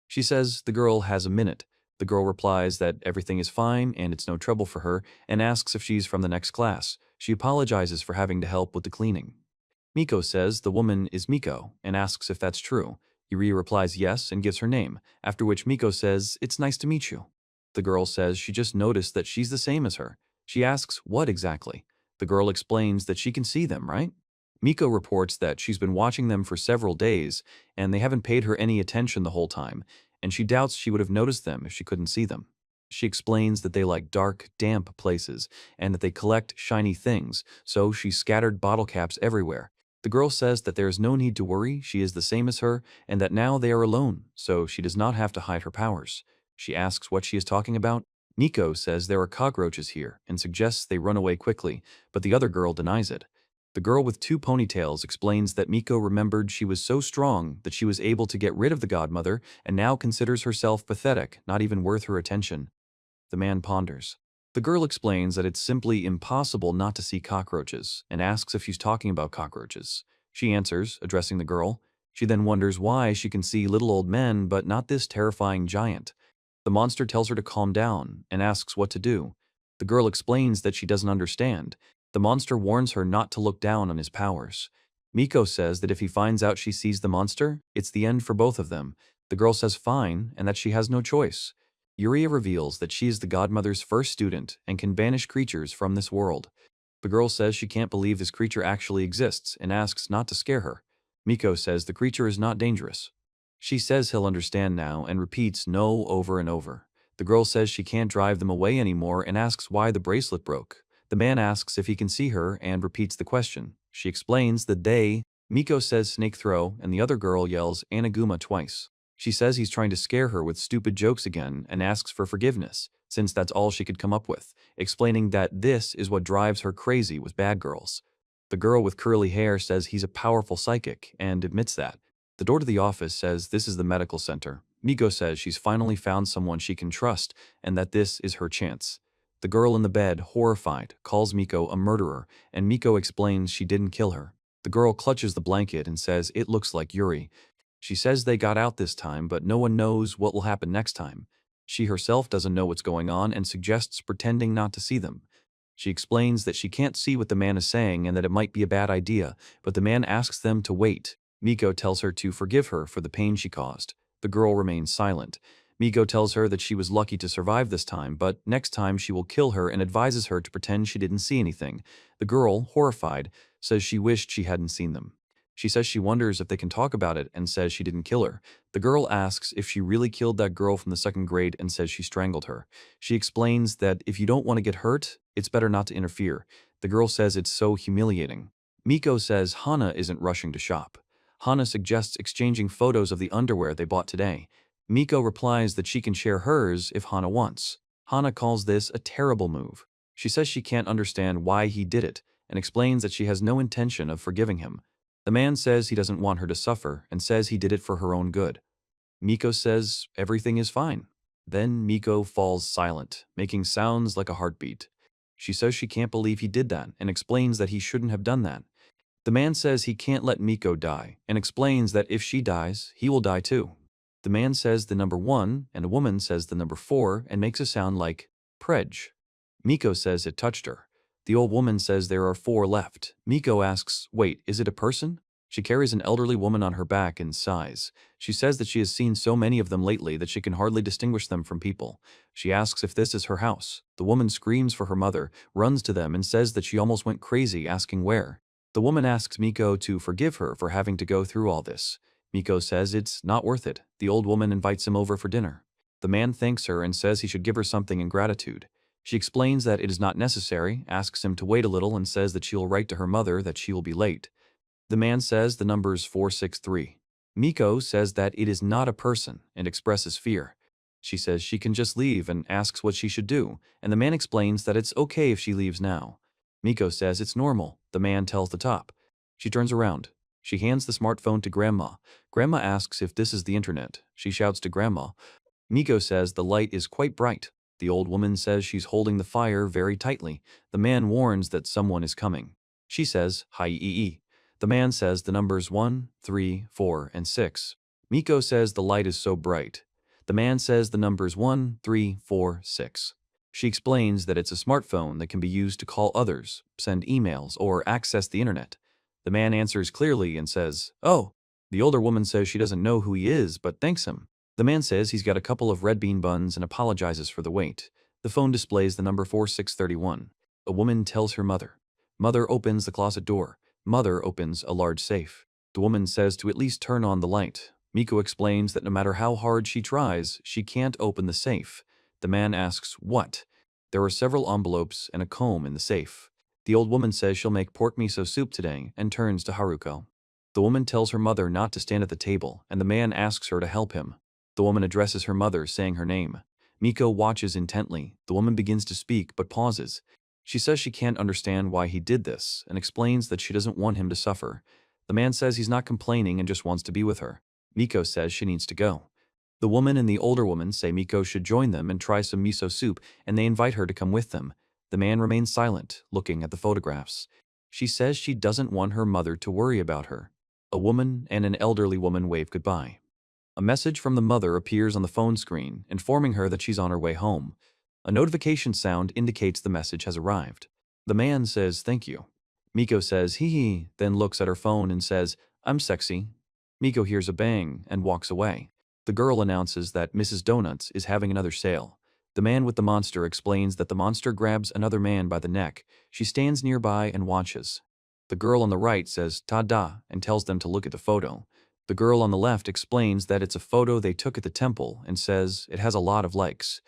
she says the girl has a minute. The girl replies that everything is fine and it's no trouble for her and asks if she's from the next class. She apologizes for having to help with the cleaning. Miko says the woman is Miko and asks if that's true. Yuri replies yes and gives her name, after which Miko says, "It's nice to meet you." The girl says she just noticed that she's the same as her. She asks what exactly. The girl explains that she can see them, right? Miko reports that she's been watching them for several days and they haven't paid her any attention the whole time, and she doubts she would have noticed them if she couldn't see them. She explains that they like dark, damp places and that they collect shiny things, so she scattered bottle caps everywhere. The girl says that there is no need to worry, she is the same as her, and that now they are alone, so she does not have to hide her powers. She asks what she is talking about. Miko says there are cockroaches here and suggests they run away quickly, but the other girl denies it. The girl with 2 ponytails explains that Miko remembered she was so strong that she was able to get rid of the godmother and now considers herself pathetic, not even worth her attention. The man ponders. The girl explains that it's simply impossible not to see cockroaches and asks if she's talking about cockroaches. She answers, addressing the girl. She then wonders why she can see little old men but not this terrifying giant. The monster tells her to calm down and asks what to do. The girl explains that she doesn't understand. The monster warns her not to look down on his powers. Miko says that if he finds out she sees the monster, it's the end for both of them. The girl says fine and that she has no choice. Yuria reveals that she is the godmother's first student and can banish creatures from this world. The girl says she can't believe this creature actually exists and asks not to scare her. Miko says the creature is not dangerous. She says he'll understand now and repeats no over and over. The girl says she can't drive them away anymore and asks why the bracelet broke. The man asks if he can see her and repeats the question. She explains that Miko says snake throw and the other girl yells anaguma twice. She says he's trying to scare her with stupid jokes again and asks for forgiveness, since that's all she could come up with, explaining that this is what drives her crazy with bad girls. The girl with curly hair says he's a powerful psychic and admits that. The door to the office says this is the medical center. Miko says she's finally found someone she can trust and that this is her chance. The girl in the bed, horrified, calls Miko a murderer, and Miko explains she didn't kill her. The girl clutches the blanket and says it looks like Yuri. She says they got out this time, but no one knows what will happen next time. She herself doesn't know what's going on and suggests pretending not to see them. She explains that she can't see what the man is saying and that it might be a bad idea, but the man asks them to wait. Miko tells her to forgive her for the pain she caused. The girl remains silent. Miko tells her that she was lucky to survive this time, but next time she will kill her and advises her to pretend she didn't see anything. The girl, horrified, says she wished she hadn't seen them. She says she wonders if they can talk about it and says she didn't kill her. The girl asks if she really killed that girl from the 2nd grade and says she strangled her. She explains that if you don't want to get hurt, it's better not to interfere. The girl says it's so humiliating. Miko says Hana isn't rushing to shop. Hana suggests exchanging photos of the underwear they bought today. Miko replies that she can share hers if Hana wants. Hana calls this a terrible move. She says she can't understand why he did it and explains that she has no intention of forgiving him. The man says he doesn't want her to suffer and says he did it for her own good. Miko says everything is fine. Then Miko falls silent, making sounds like a heartbeat. She says she can't believe he did that and explains that he shouldn't have done that. The man says he can't let Miko die and explains that if she dies, he will die too. The man says the number 1 and a woman says the number 4 and makes a sound like prej. Miko says it touched her. The old woman says there are 4 left. Miko asks, wait, is it a person? She carries an elderly woman on her back and sighs. She says that she has seen so many of them lately that she can hardly distinguish them from people. She asks if this is her house. The woman screams for her mother, runs to them and says that she almost went crazy asking where. The woman asks Miko to forgive her for having to go through all this. Miko says it's not worth it. The old woman invites him over for dinner. The man thanks her and says he should give her something in gratitude. She explains that it is not necessary, asks him to wait a little and says that she will write to her mother that she will be late. The man says the number is 463. Miko says that it is not a person and expresses fear. She says she can just leave and asks what she should do, and the man explains that it's okay if she leaves now. Miko says it's normal. The man tells the top. She turns around. She hands the smartphone to Grandma. Grandma asks if this is the internet. She shouts to Grandma. Miko says the light is quite bright. The old woman says she's holding the fire very tightly. The man warns that someone is coming. She says, hi-ee-ee. The man says the numbers 1, 3, 4, and 6. Miko says the light is so bright. The man says the numbers 1, 3, 4, 6. She explains that it's a smartphone that can be used to call others, send emails, or access the internet. The man answers clearly and says, oh. The older woman says she doesn't know who he is, but thanks him. The man says he's got a couple of red bean buns and apologizes for the wait. The phone displays the number 4631. A woman tells her mother. Mother opens the closet door. Mother opens a large safe. The woman says to at least turn on the light. Miko explains that no matter how hard she tries, she can't open the safe. The man asks, what? There are several envelopes and a comb in the safe. The old woman says she'll make pork miso soup today and turns to Haruko. The woman tells her mother not to stand at the table, and the man asks her to help him. The woman addresses her mother, saying her name. Miko watches intently. The woman begins to speak, but pauses. She says she can't understand why he did this, and explains that she doesn't want him to suffer. The man says he's not complaining and just wants to be with her. Miko says she needs to go. The woman and the older woman say Miko should join them and try some miso soup, and they invite her to come with them. The man remains silent, looking at the photographs. She says she doesn't want her mother to worry about her. A woman and an elderly woman wave goodbye. A message from the mother appears on the phone screen, informing her that she's on her way home. A notification sound indicates the message has arrived. The man says, thank you. Miko says, hee hee, then looks at her phone and says, I'm sexy. Miko hears a bang and walks away. The girl announces that Mrs. Donuts is having another sale. The man with the monster explains that the monster grabs another man by the neck. She stands nearby and watches. The girl on the right says, ta-da, and tells them to look at the photo. The girl on the left explains that it's a photo they took at the temple and says it has a lot of likes.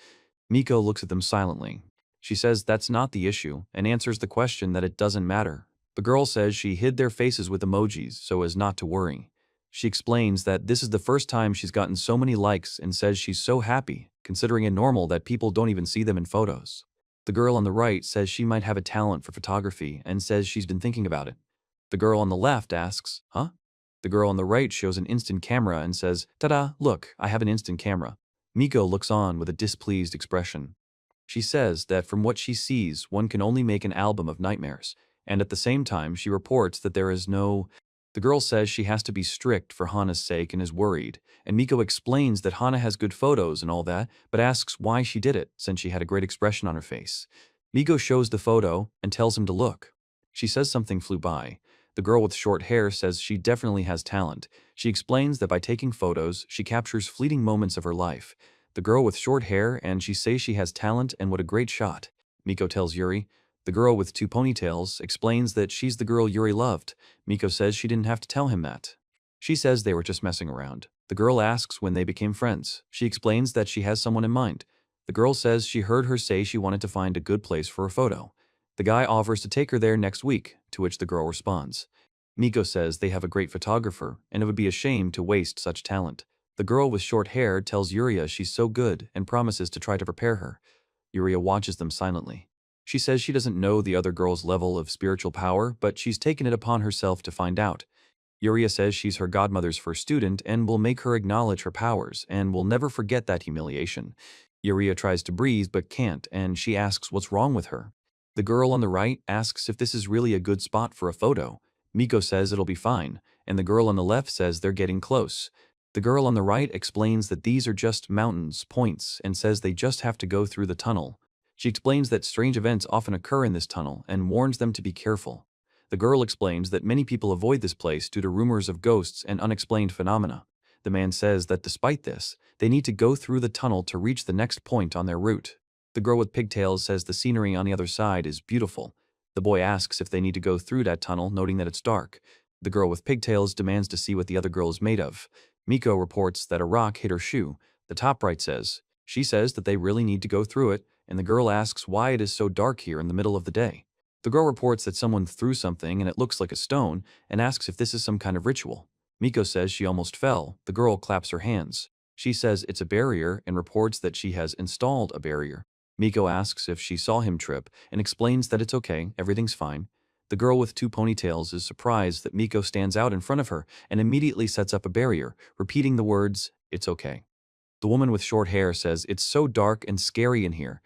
Miko looks at them silently. She says that's not the issue and answers the question that it doesn't matter. The girl says she hid their faces with emojis so as not to worry. She explains that this is the first time she's gotten so many likes and says she's so happy, considering it normal that people don't even see them in photos. The girl on the right says she might have a talent for photography and says she's been thinking about it. The girl on the left asks, huh? The girl on the right shows an instant camera and says, ta-da, look, I have an instant camera. Miko looks on with a displeased expression. She says that from what she sees, one can only make an album of nightmares, and at the same time she reports that there is no... The girl says she has to be strict for Hana's sake and is worried, and Miko explains that Hana has good photos and all that, but asks why she did it, since she had a great expression on her face. Miko shows the photo and tells him to look. She says something flew by. The girl with short hair says she definitely has talent. She explains that by taking photos, she captures fleeting moments of her life. The girl with short hair and she says she has talent and what a great shot. Miko tells Yuri. The girl with two ponytails explains that she's the girl Yuri loved. Miko says she didn't have to tell him that. She says they were just messing around. The girl asks when they became friends. She explains that she has someone in mind. The girl says she heard her say she wanted to find a good place for a photo. The guy offers to take her there next week, to which the girl responds. Miko says they have a great photographer, and it would be a shame to waste such talent. The girl with short hair tells Yuria she's so good and promises to try to prepare her. Yuria watches them silently. She says she doesn't know the other girl's level of spiritual power, but she's taken it upon herself to find out. Yuria says she's her godmother's first student and will make her acknowledge her powers and will never forget that humiliation. Yuria tries to breathe but can't, and she asks what's wrong with her. The girl on the right asks if this is really a good spot for a photo. Miko says it'll be fine, and the girl on the left says they're getting close. The girl on the right explains that these are just mountains, points, and says they just have to go through the tunnel. She explains that strange events often occur in this tunnel and warns them to be careful. The girl explains that many people avoid this place due to rumors of ghosts and unexplained phenomena. The man says that despite this, they need to go through the tunnel to reach the next point on their route. The girl with pigtails says the scenery on the other side is beautiful. The boy asks if they need to go through that tunnel, noting that it's dark. The girl with pigtails demands to see what the other girl is made of. Miko reports that a rock hit her shoe. The top right says, she says that they really need to go through it, and the girl asks why it is so dark here in the middle of the day. The girl reports that someone threw something and it looks like a stone, and asks if this is some kind of ritual. Miko says she almost fell. The girl claps her hands. She says it's a barrier and reports that she has installed a barrier. Miko asks if she saw him trip and explains that it's okay, everything's fine. The girl with two ponytails is surprised that Miko stands out in front of her and immediately sets up a barrier, repeating the words, "It's okay." The woman with short hair says it's so dark and scary in here.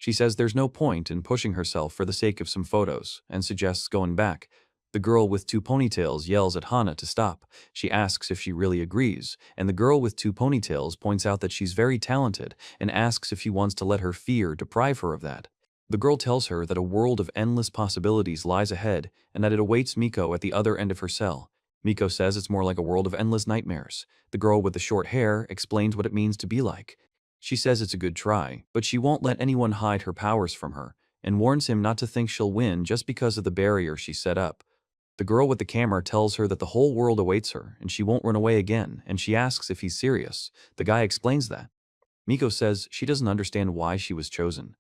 She says there's no point in pushing herself for the sake of some photos and suggests going back. The girl with two ponytails yells at Hana to stop. She asks if she really agrees, and the girl with two ponytails points out that she's very talented and asks if he wants to let her fear deprive her of that. The girl tells her that a world of endless possibilities lies ahead and that it awaits Miko at the other end of her cell. Miko says it's more like a world of endless nightmares. The girl with the short hair explains what it means to be like. She says it's a good try, but she won't let anyone hide her powers from her, and warns him not to think she'll win just because of the barrier she set up. The girl with the camera tells her that the whole world awaits her, and she won't run away again, and she asks if he's serious. The guy explains that. Miko says she doesn't understand why she was chosen.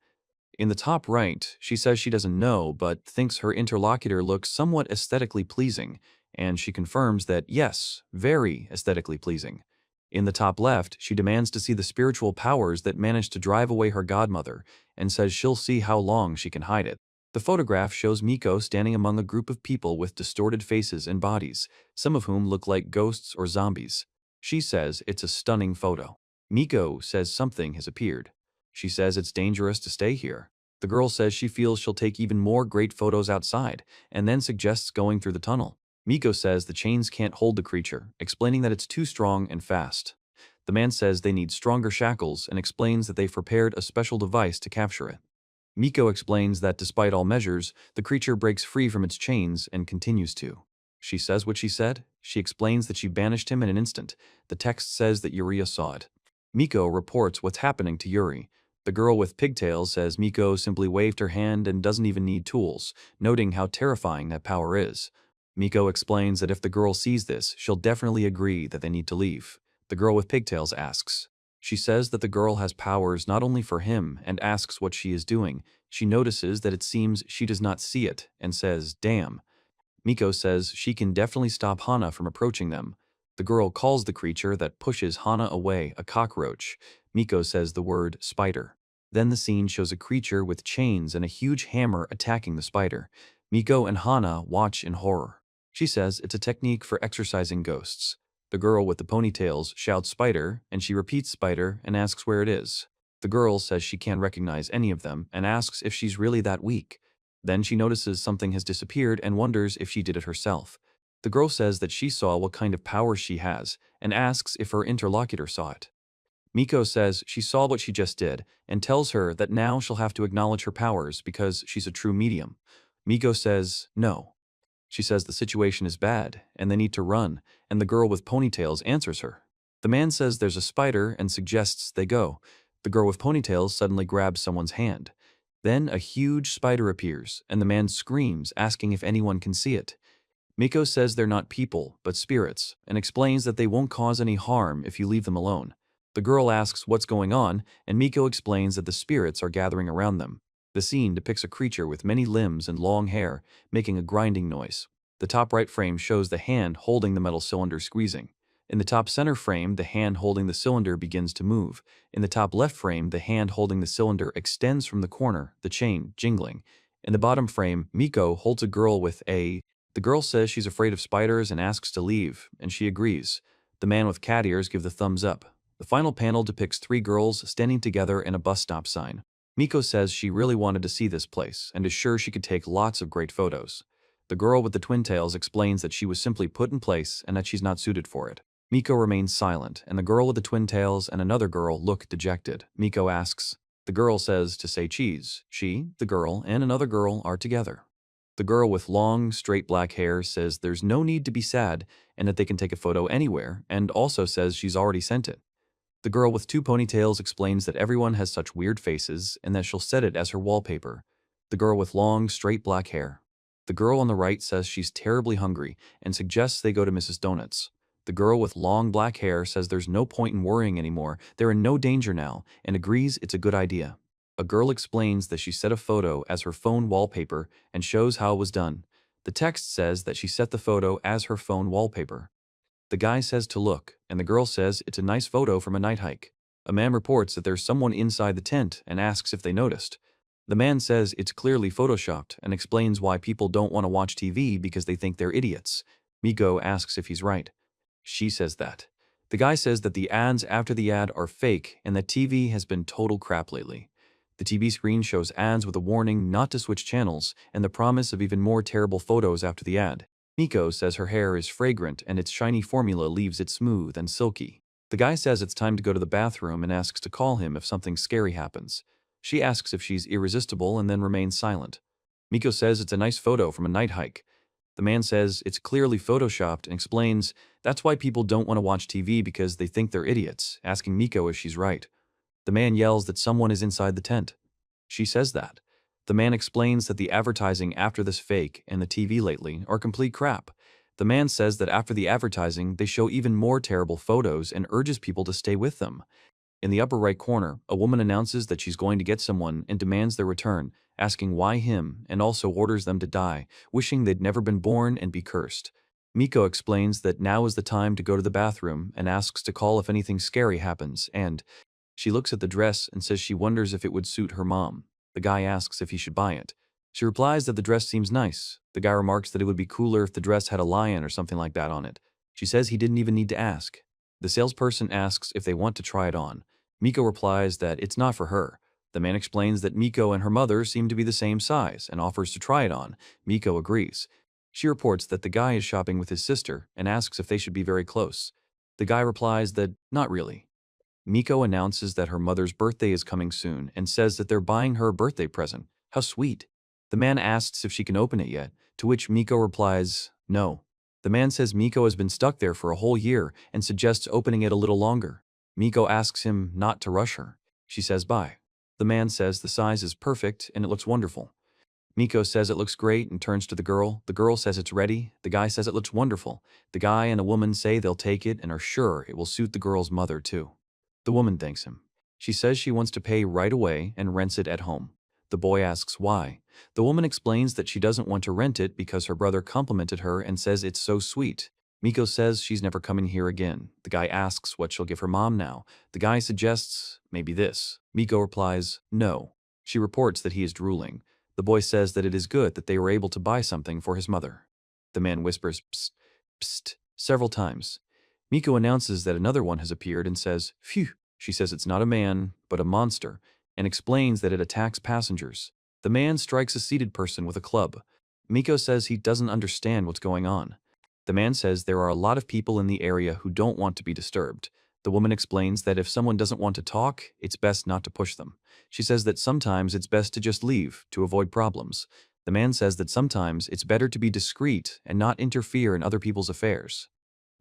In the top right, she says she doesn't know, but thinks her interlocutor looks somewhat aesthetically pleasing, and she confirms that yes, very aesthetically pleasing. In the top left, she demands to see the spiritual powers that managed to drive away her godmother, and says she'll see how long she can hide it. The photograph shows Miko standing among a group of people with distorted faces and bodies, some of whom look like ghosts or zombies. She says it's a stunning photo. Miko says something has appeared. She says it's dangerous to stay here. The girl says she feels she'll take even more great photos outside, and then suggests going through the tunnel. Miko says the chains can't hold the creature, explaining that it's too strong and fast. The man says they need stronger shackles and explains that they've prepared a special device to capture it. Miko explains that despite all measures, the creature breaks free from its chains and continues to. She says what she said. She explains that she banished him in an instant. The text says that Yuri saw it. Miko reports what's happening to Yuri. The girl with pigtails says Miko simply waved her hand and doesn't even need tools, noting how terrifying that power is. Miko explains that if the girl sees this, she'll definitely agree that they need to leave. The girl with pigtails asks. She says that the girl has powers not only for him and asks what she is doing. She notices that it seems she does not see it and says, "Damn." Miko says she can definitely stop Hana from approaching them. The girl calls the creature that pushes Hana away a cockroach. Miko says the word spider. Then the scene shows a creature with chains and a huge hammer attacking the spider. Miko and Hana watch in horror. She says it's a technique for exorcising ghosts. The girl with the ponytails shouts spider, and she repeats spider and asks where it is. The girl says she can't recognize any of them and asks if she's really that weak. Then she notices something has disappeared and wonders if she did it herself. The girl says that she saw what kind of power she has and asks if her interlocutor saw it. Miko says she saw what she just did and tells her that now she'll have to acknowledge her powers because she's a true medium. Miko says no. She says the situation is bad and they need to run, and the girl with ponytails answers her. The man says there's a spider and suggests they go. The girl with ponytails suddenly grabs someone's hand. Then a huge spider appears, and the man screams, asking if anyone can see it. Miko says they're not people, but spirits, and explains that they won't cause any harm if you leave them alone. The girl asks what's going on, and Miko explains that the spirits are gathering around them. The scene depicts a creature with many limbs and long hair, making a grinding noise. The top right frame shows the hand holding the metal cylinder squeezing. In the top center frame, the hand holding the cylinder begins to move. In the top left frame, the hand holding the cylinder extends from the corner, the chain jingling. In the bottom frame, Miko holds a girl with a... The girl says she's afraid of spiders and asks to leave, and she agrees. The man with cat ears gives the thumbs up. The final panel depicts three girls standing together in a bus stop sign. Miko says she really wanted to see this place and is sure she could take lots of great photos. The girl with the twin tails explains that she was simply put in place and that she's not suited for it. Miko remains silent, and the girl with the twin tails and another girl look dejected. Miko asks. The girl says to say cheese. She, the girl, and another girl are together. The girl with long, straight black hair says there's no need to be sad and that they can take a photo anywhere, and also says she's already sent it. The girl with two ponytails explains that everyone has such weird faces and that she'll set it as her wallpaper. The girl with long, straight black hair. The girl on the right says she's terribly hungry and suggests they go to Mrs. Donuts. The girl with long black hair says there's no point in worrying anymore, they're in no danger now, and agrees it's a good idea. A girl explains that she set a photo as her phone wallpaper and shows how it was done. The text says that she set the photo as her phone wallpaper. The guy says to look, and the girl says it's a nice photo from a night hike. A man reports that there's someone inside the tent and asks if they noticed. The man says it's clearly photoshopped and explains why people don't want to watch TV because they think they're idiots. Miko asks if he's right. She says that. The guy says that the ads after the ad are fake and that TV has been total crap lately. The TV screen shows ads with a warning not to switch channels and the promise of even more terrible photos after the ad. Miko says her hair is fragrant and its shiny formula leaves it smooth and silky. The guy says it's time to go to the bathroom and asks to call him if something scary happens. She asks if she's irresistible and then remains silent. Miko says it's a nice photo from a night hike. The man says it's clearly photoshopped and explains that's why people don't want to watch TV because they think they're idiots, asking Miko if she's right. The man yells that someone is inside the tent. She says that. The man explains that the advertising after this fake and the TV lately are complete crap. The man says that after the advertising, they show even more terrible photos and urges people to stay with them. In the upper right corner, a woman announces that she's going to get someone and demands their return, asking why him, and also orders them to die, wishing they'd never been born and be cursed. Miko explains that now is the time to go to the bathroom and asks to call if anything scary happens, and she looks at the dress and says she wonders if it would suit her mom. The guy asks if he should buy it. She replies that the dress seems nice. The guy remarks that it would be cooler if the dress had a lion or something like that on it. She says he didn't even need to ask. The salesperson asks if they want to try it on. Miko replies that it's not for her. The man explains that Miko and her mother seem to be the same size and offers to try it on. Miko agrees. She reports that the guy is shopping with his sister and asks if they should be very close. The guy replies that not really. Miko announces that her mother's birthday is coming soon and says that they're buying her a birthday present. How sweet. The man asks if she can open it yet, to which Miko replies, no. The man says Miko has been stuck there for a whole year and suggests opening it a little longer. Miko asks him not to rush her. She says bye. The man says the size is perfect and it looks wonderful. Miko says it looks great and turns to the girl. The girl says it's ready. The guy says it looks wonderful. The guy and a woman say they'll take it and are sure it will suit the girl's mother too. The woman thanks him. She says she wants to pay right away and rents it at home. The boy asks why. The woman explains that she doesn't want to rent it because her brother complimented her and says it's so sweet. Miko says she's never coming here again. The guy asks what she'll give her mom now. The guy suggests, maybe this. Miko replies, no. She reports that he is drooling. The boy says that it is good that they were able to buy something for his mother. The man whispers, psst, psst, several times. Miko announces that another one has appeared and says, phew. She says it's not a man, but a monster, and explains that it attacks passengers. The man strikes a seated person with a club. Miko says he doesn't understand what's going on. The man says there are a lot of people in the area who don't want to be disturbed. The woman explains that if someone doesn't want to talk, it's best not to push them. She says that sometimes it's best to just leave, to avoid problems. The man says that sometimes it's better to be discreet and not interfere in other people's affairs.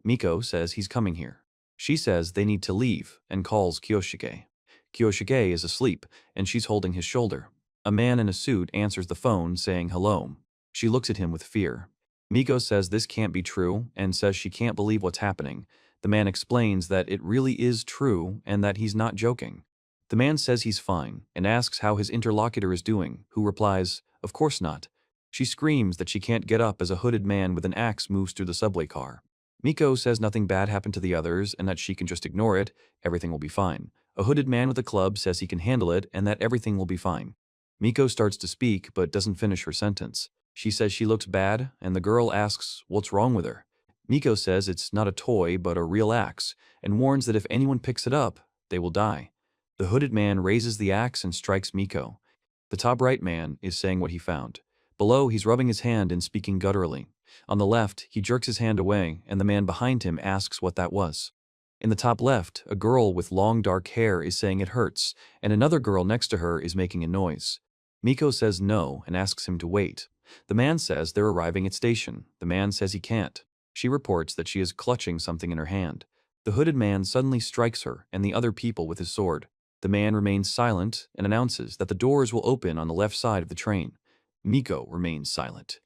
Miko says he's coming here. She says they need to leave and calls Kiyoshige. Kiyoshige is asleep and she's holding his shoulder. A man in a suit answers the phone saying hello. She looks at him with fear. Miko says this can't be true and says she can't believe what's happening. The man explains that it really is true and that he's not joking. The man says he's fine and asks how his interlocutor is doing, who replies, of course not. She screams that she can't get up as a hooded man with an axe moves through the subway car. Miko says nothing bad happened to the others and that she can just ignore it, everything will be fine. A hooded man with a club says he can handle it and that everything will be fine. Miko starts to speak but doesn't finish her sentence. She says she looks bad and the girl asks what's wrong with her. Miko says it's not a toy but a real axe and warns that if anyone picks it up, they will die. The hooded man raises the axe and strikes Miko. The top right man is saying what he found. Below, he's rubbing his hand and speaking gutturally. On the left, he jerks his hand away, and the man behind him asks what that was. In the top left, a girl with long dark hair is saying it hurts, and another girl next to her is making a noise. Miko says no and asks him to wait. The man says they're arriving at station. The man says he can't. She reports that she is clutching something in her hand. The hooded man suddenly strikes her and the other people with his sword. The man remains silent and announces that the doors will open on the left side of the train. Miko remains silent.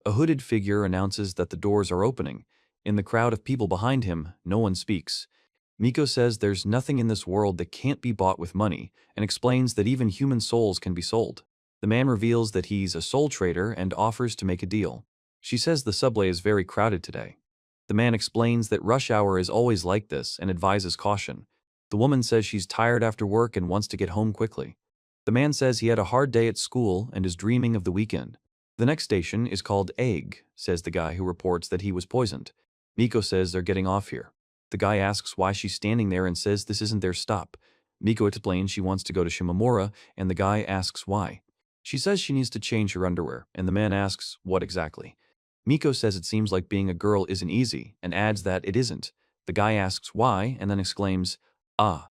A hooded figure announces that the doors are opening. In the crowd of people behind him, no one speaks. Miko says there's nothing in this world that can't be bought with money and explains that even human souls can be sold. The man reveals that he's a soul trader and offers to make a deal. She says the subway is very crowded today. The man explains that rush hour is always like this and advises caution. The woman says she's tired after work and wants to get home quickly. The man says he had a hard day at school and is dreaming of the weekend. The next station is called Egg, says the guy who reports that he was poisoned. Miko says they're getting off here. The guy asks why she's standing there and says this isn't their stop. Miko explains she wants to go to Shimamura, and the guy asks why. She says she needs to change her underwear, and the man asks what exactly. Miko says it seems like being a girl isn't easy, and adds that it isn't. The guy asks why, and then exclaims, ah.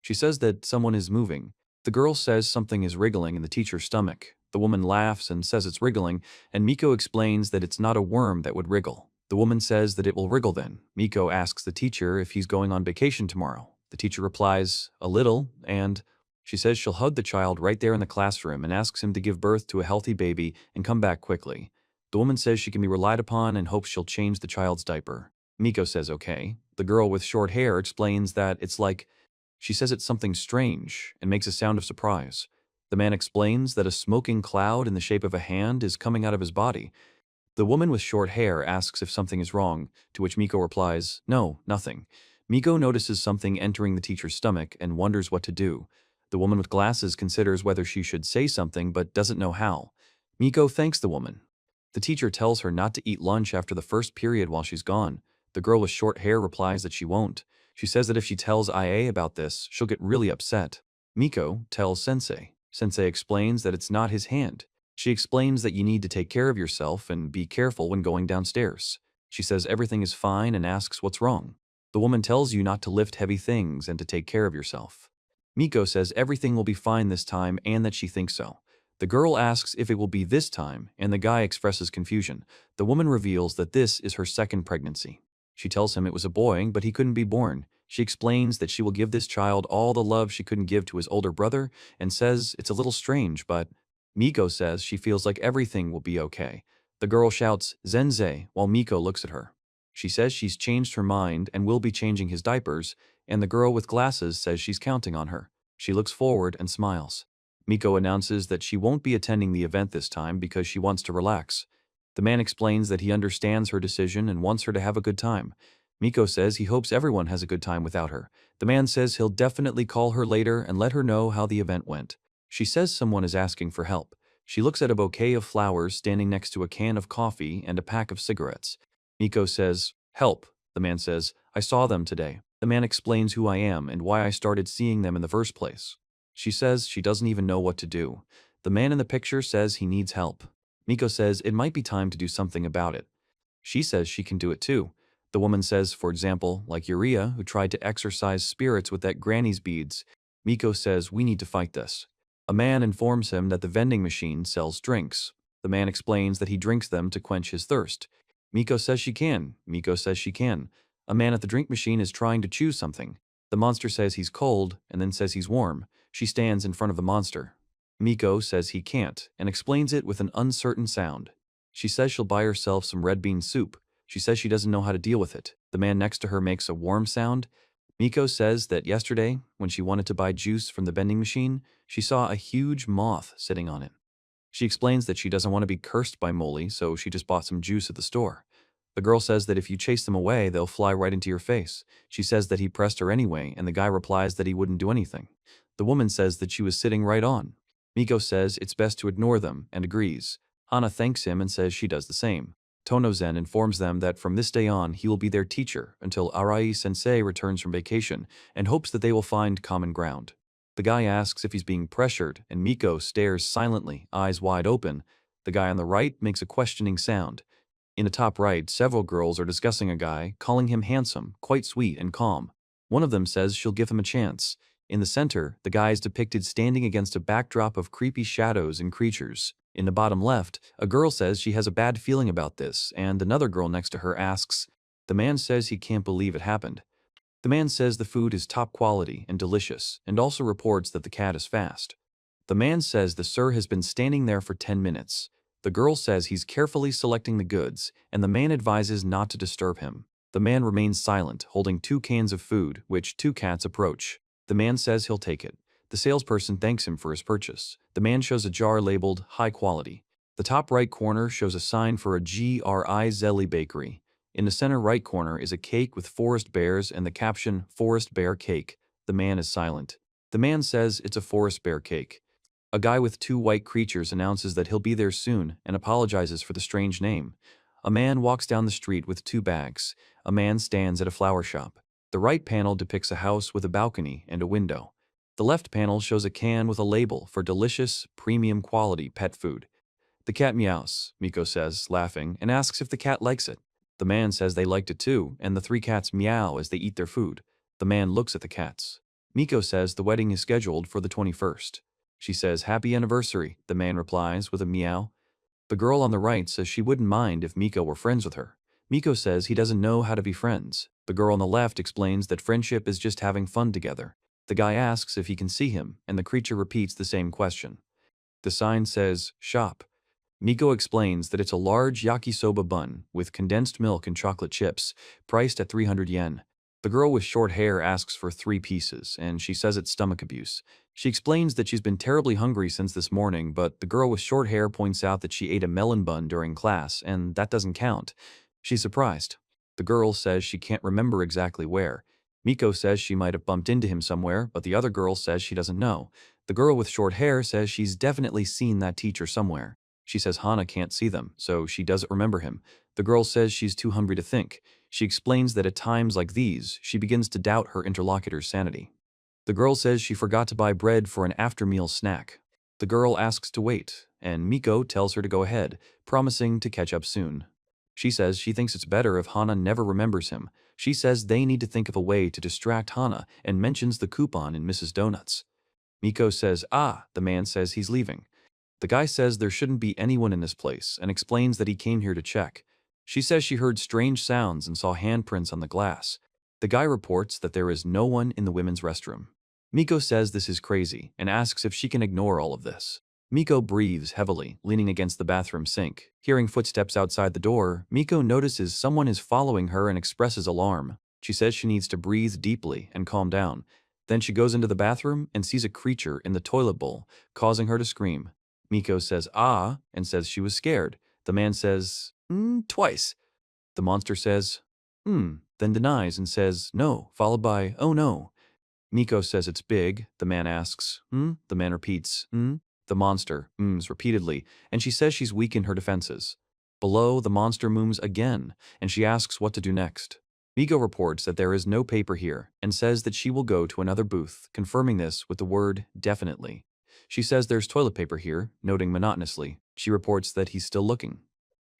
She says that someone is moving. The girl says something is wriggling in the teacher's stomach. The woman laughs and says it's wriggling, and Miko explains that it's not a worm that would wriggle. The woman says that it will wriggle then. Miko asks the teacher if he's going on vacation tomorrow. The teacher replies, a little, and she says she'll hug the child right there in the classroom and asks him to give birth to a healthy baby and come back quickly. The woman says she can be relied upon and hopes she'll change the child's diaper. Miko says okay. The girl with short hair explains that it's like, she says it's something strange and makes a sound of surprise. The man explains that a smoking cloud in the shape of a hand is coming out of his body. The woman with short hair asks if something is wrong, to which Miko replies, no, nothing. Miko notices something entering the teacher's stomach and wonders what to do. The woman with glasses considers whether she should say something but doesn't know how. Miko thanks the woman. The teacher tells her not to eat lunch after the first period while she's gone. The girl with short hair replies that she won't. She says that if she tells IA about this, she'll get really upset. Miko tells Sensei. Sensei explains that it's not his hand. She explains that you need to take care of yourself and be careful when going downstairs. She says everything is fine and asks what's wrong. The woman tells you not to lift heavy things and to take care of yourself. Miko says everything will be fine this time and that she thinks so. The girl asks if it will be this time, and the guy expresses confusion. The woman reveals that this is her second pregnancy. She tells him it was a boy, but he couldn't be born. She explains that she will give this child all the love she couldn't give to his older brother, and says it's a little strange, but Miko says she feels like everything will be okay. The girl shouts, Zenzei, while Miko looks at her. She says she's changed her mind and will be changing his diapers, and the girl with glasses says she's counting on her. She looks forward and smiles. Miko announces that she won't be attending the event this time because she wants to relax. The man explains that he understands her decision and wants her to have a good time. Miko says he hopes everyone has a good time without her. The man says he'll definitely call her later and let her know how the event went. She says someone is asking for help. She looks at a bouquet of flowers standing next to a can of coffee and a pack of cigarettes. Miko says, help. The man says, I saw them today. The man explains who I am and why I started seeing them in the first place. She says she doesn't even know what to do. The man in the picture says he needs help. Miko says it might be time to do something about it. She says she can do it too. The woman says, for example, like Uria, who tried to exorcise spirits with that granny's beads. Miko says we need to fight this. A man informs him that the vending machine sells drinks. The man explains that he drinks them to quench his thirst. Miko says she can. Miko says she can. A man at the drink machine is trying to choose something. The monster says he's cold and then says he's warm. She stands in front of the monster. Miko says he can't and explains it with an uncertain sound. She says she'll buy herself some red bean soup. She says she doesn't know how to deal with it. The man next to her makes a warm sound. Miko says that yesterday, when she wanted to buy juice from the vending machine, she saw a huge moth sitting on it. She explains that she doesn't want to be cursed by Molly, so she just bought some juice at the store. The girl says that if you chase them away, they'll fly right into your face. She says that he pressed her anyway, and the guy replies that he wouldn't do anything. The woman says that she was sitting right on. Miko says it's best to ignore them, and agrees. Hana thanks him and says she does the same. Tonozen informs them that from this day on, he will be their teacher until Arai-sensei returns from vacation, and hopes that they will find common ground. The guy asks if he's being pressured, and Miko stares silently, eyes wide open. The guy on the right makes a questioning sound. In the top right, several girls are discussing a guy, calling him handsome, quite sweet and calm. One of them says she'll give him a chance. In the center, the guy is depicted standing against a backdrop of creepy shadows and creatures. In the bottom left, a girl says she has a bad feeling about this, and another girl next to her asks, "The man says he can't believe it happened." The man says the food is top quality and delicious, and also reports that the cat is fast. The man says the sir has been standing there for 10 minutes. The girl says he's carefully selecting the goods, and the man advises not to disturb him. The man remains silent, holding 2 cans of food, which 2 cats approach. The man says he'll take it. The salesperson thanks him for his purchase. The man shows a jar labeled high quality. The top right corner shows a sign for a GRI Zelly bakery. In the center right corner is a cake with forest bears and the caption, "Forest Bear Cake." The man is silent. The man says it's a forest bear cake. A guy with 2 white creatures announces that he'll be there soon and apologizes for the strange name. A man walks down the street with 2 bags. A man stands at a flower shop. The right panel depicts a house with a balcony and a window. The left panel shows a can with a label for delicious, premium quality pet food. The cat meows, Miko says, laughing, and asks if the cat likes it. The man says they liked it too, and the 3 cats meow as they eat their food. The man looks at the cats. Miko says the wedding is scheduled for the 21st. She says, "Happy anniversary," the man replies with a meow. The girl on the right says she wouldn't mind if Miko were friends with her. Miko says he doesn't know how to be friends. The girl on the left explains that friendship is just having fun together. The guy asks if he can see him, and the creature repeats the same question. The sign says, "Shop." Miko explains that it's a large yakisoba bun with condensed milk and chocolate chips, priced at 300 yen. The girl with short hair asks for 3 pieces, and she says it's stomach abuse. She explains that she's been terribly hungry since this morning, but the girl with short hair points out that she ate a melon bun during class, and that doesn't count. She's surprised. The girl says she can't remember exactly where. Miko says she might have bumped into him somewhere, but the other girl says she doesn't know. The girl with short hair says she's definitely seen that teacher somewhere. She says Hana can't see them, so she doesn't remember him. The girl says she's too hungry to think. She explains that at times like these, she begins to doubt her interlocutor's sanity. The girl says she forgot to buy bread for an after-meal snack. The girl asks to wait, and Miko tells her to go ahead, promising to catch up soon. She says she thinks it's better if Hana never remembers him. She says they need to think of a way to distract Hana and mentions the coupon in Mrs. Donuts. Miko says, the man says he's leaving. The guy says there shouldn't be anyone in this place and explains that he came here to check. She says she heard strange sounds and saw handprints on the glass. The guy reports that there is no one in the women's restroom. Miko says this is crazy and asks if she can ignore all of this. Miko breathes heavily, leaning against the bathroom sink. Hearing footsteps outside the door, Miko notices someone is following her and expresses alarm. She says she needs to breathe deeply and calm down. Then she goes into the bathroom and sees a creature in the toilet bowl, causing her to scream. Miko says, and says she was scared. The man says, twice. The monster says, then denies and says, no, followed by, oh no. Miko says it's big. The man asks, The man repeats, The monster, repeatedly, and she says she's weak in her defenses. Below, the monster mooms again, and she asks what to do next. Miko reports that there is no paper here, and says that she will go to another booth, confirming this with the word definitely. She says there's toilet paper here, noting monotonously. She reports that he's still looking.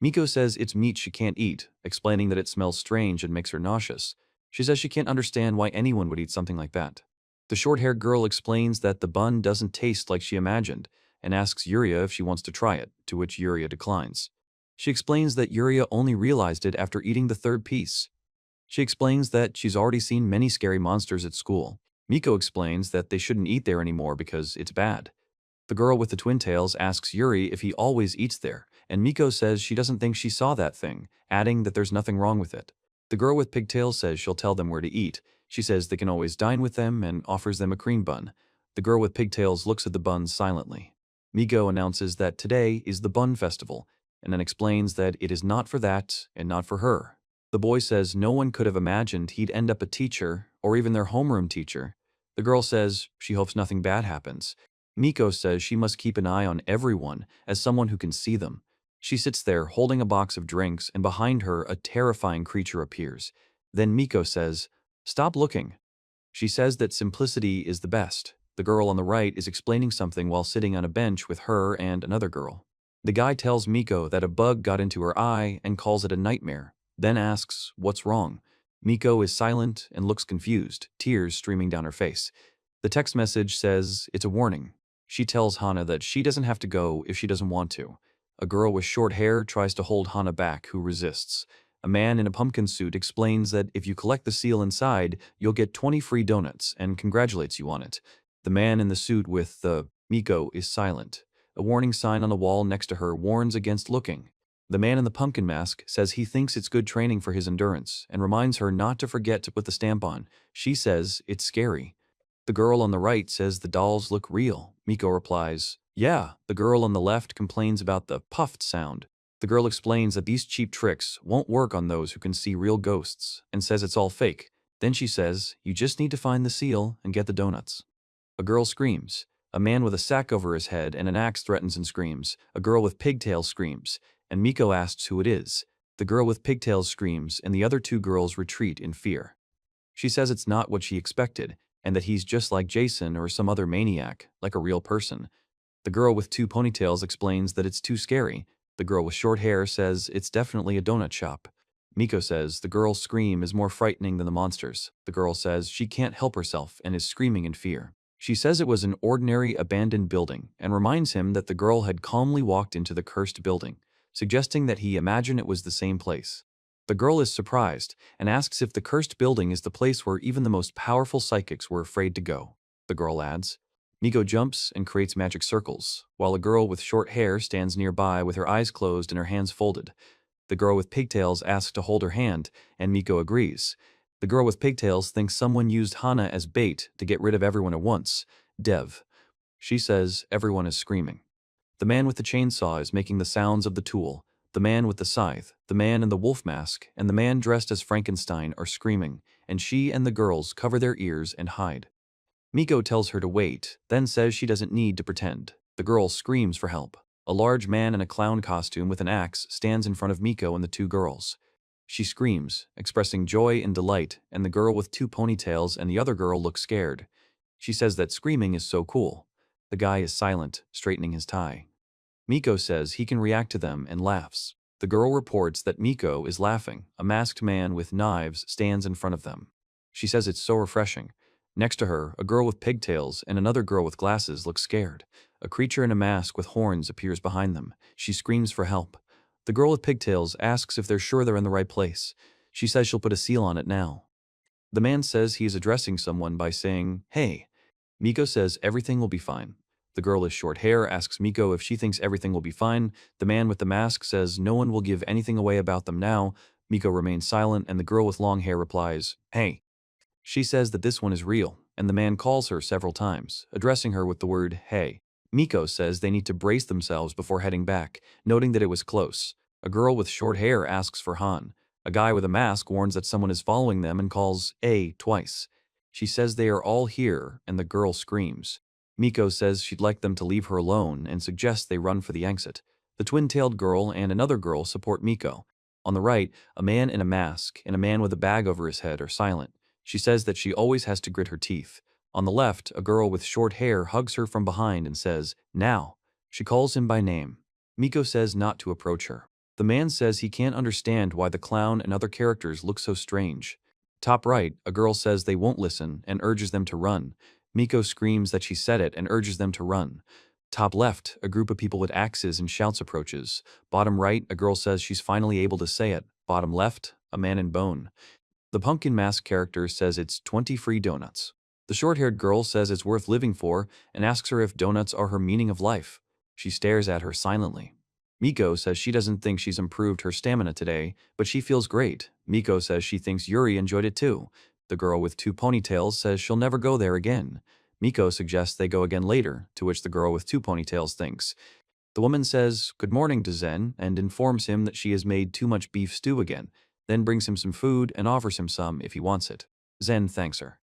Miko says it's meat she can't eat, explaining that it smells strange and makes her nauseous. She says she can't understand why anyone would eat something like that. The short-haired girl explains that the bun doesn't taste like she imagined, and asks Yuria if she wants to try it, to which Yuria declines. She explains that Yuria only realized it after eating the 3rd piece. She explains that she's already seen many scary monsters at school. Miko explains that they shouldn't eat there anymore because it's bad. The girl with the twin tails asks Yuri if he always eats there, and Miko says she doesn't think she saw that thing, adding that there's nothing wrong with it. The girl with pigtails says she'll tell them where to eat. She says they can always dine with them and offers them a cream bun. The girl with pigtails looks at the buns silently. Miko announces that today is the bun festival, and then explains that it is not for that and not for her. The boy says no one could have imagined he'd end up a teacher or even their homeroom teacher. The girl says she hopes nothing bad happens. Miko says she must keep an eye on everyone as someone who can see them. She sits there holding a box of drinks, and behind her a terrifying creature appears. Then Miko says, "Stop looking." She says that simplicity is the best. The girl on the right is explaining something while sitting on a bench with her and another girl. The guy tells Miko that a bug got into her eye and calls it a nightmare, then asks what's wrong. Miko is silent and looks confused, tears streaming down her face. The text message says it's a warning. She tells Hana that she doesn't have to go if she doesn't want to. A girl with short hair tries to hold Hana back, who resists. A man in a pumpkin suit explains that if you collect the seal inside, you'll get 20 free donuts and congratulates you on it. The man in the suit with the Miko is silent. A warning sign on the wall next to her warns against looking. The man in the pumpkin mask says he thinks it's good training for his endurance and reminds her not to forget to put the stamp on. She says it's scary. The girl on the right says the dolls look real. Miko replies, yeah. The girl on the left complains about the puffed sound. The girl explains that these cheap tricks won't work on those who can see real ghosts and says it's all fake. Then she says, you just need to find the seal and get the donuts. A girl screams. A man with a sack over his head and an axe threatens and screams. A girl with pigtails screams, and Miko asks who it is. The girl with pigtails screams, and the other two girls retreat in fear. She says it's not what she expected, and that he's just like Jason or some other maniac, like a real person. The girl with two ponytails explains that it's too scary. The girl with short hair says it's definitely a donut shop. Miko says the girl's scream is more frightening than the monsters. The girl says she can't help herself and is screaming in fear. She says it was an ordinary abandoned building and reminds him that the girl had calmly walked into the cursed building, suggesting that he imagine it was the same place. The girl is surprised and asks if the cursed building is the place where even the most powerful psychics were afraid to go. The girl adds. Miko jumps and creates magic circles, while a girl with short hair stands nearby with her eyes closed and her hands folded. The girl with pigtails asks to hold her hand, and Miko agrees. The girl with pigtails thinks someone used Hana as bait to get rid of everyone at once. Dev. She says everyone is screaming. The man with the chainsaw is making the sounds of the tool. The man with the scythe, the man in the wolf mask, and the man dressed as Frankenstein are screaming, and she and the girls cover their ears and hide. Miko tells her to wait, then says she doesn't need to pretend. The girl screams for help. A large man in a clown costume with an axe stands in front of Miko and the two girls. She screams, expressing joy and delight, and the girl with two ponytails and the other girl look scared. She says that screaming is so cool. The guy is silent, straightening his tie. Miko says he can react to them and laughs. The girl reports that Miko is laughing. A masked man with knives stands in front of them. She says it's so refreshing. Next to her, a girl with pigtails and another girl with glasses look scared. A creature in a mask with horns appears behind them. She screams for help. The girl with pigtails asks if they're sure they're in the right place. She says she'll put a seal on it now. The man says he is addressing someone by saying, hey. Miko says everything will be fine. The girl with short hair asks Miko if she thinks everything will be fine. The man with the mask says no one will give anything away about them now. Miko remains silent, and the girl with long hair replies, hey. She says that this one is real, and the man calls her several times, addressing her with the word, hey. Miko says they need to brace themselves before heading back, noting that it was close. A girl with short hair asks for Han. A guy with a mask warns that someone is following them and calls A twice. She says they are all here, and the girl screams. Miko says she'd like them to leave her alone and suggests they run for the exit. The twin-tailed girl and another girl support Miko. On the right, a man in a mask and a man with a bag over his head are silent. She says that she always has to grit her teeth. On the left, a girl with short hair hugs her from behind and says, now. She calls him by name. Miko says not to approach her. The man says he can't understand why the clown and other characters look so strange. Top right, a girl says they won't listen and urges them to run. Miko screams that she said it and urges them to run. Top left, a group of people with axes and shouts approaches. Bottom right, a girl says she's finally able to say it. Bottom left, a man in bone. The pumpkin mask character says it's 20 free donuts. The short-haired girl says it's worth living for and asks her if donuts are her meaning of life. She stares at her silently. Miko says she doesn't think she's improved her stamina today, but she feels great. Miko says she thinks Yuri enjoyed it too. The girl with two ponytails says she'll never go there again. Miko suggests they go again later, to which the girl with two ponytails thinks. The woman says good morning to Zen and informs him that she has made too much beef stew again, then brings him some food and offers him some if he wants it. Zen thanks her.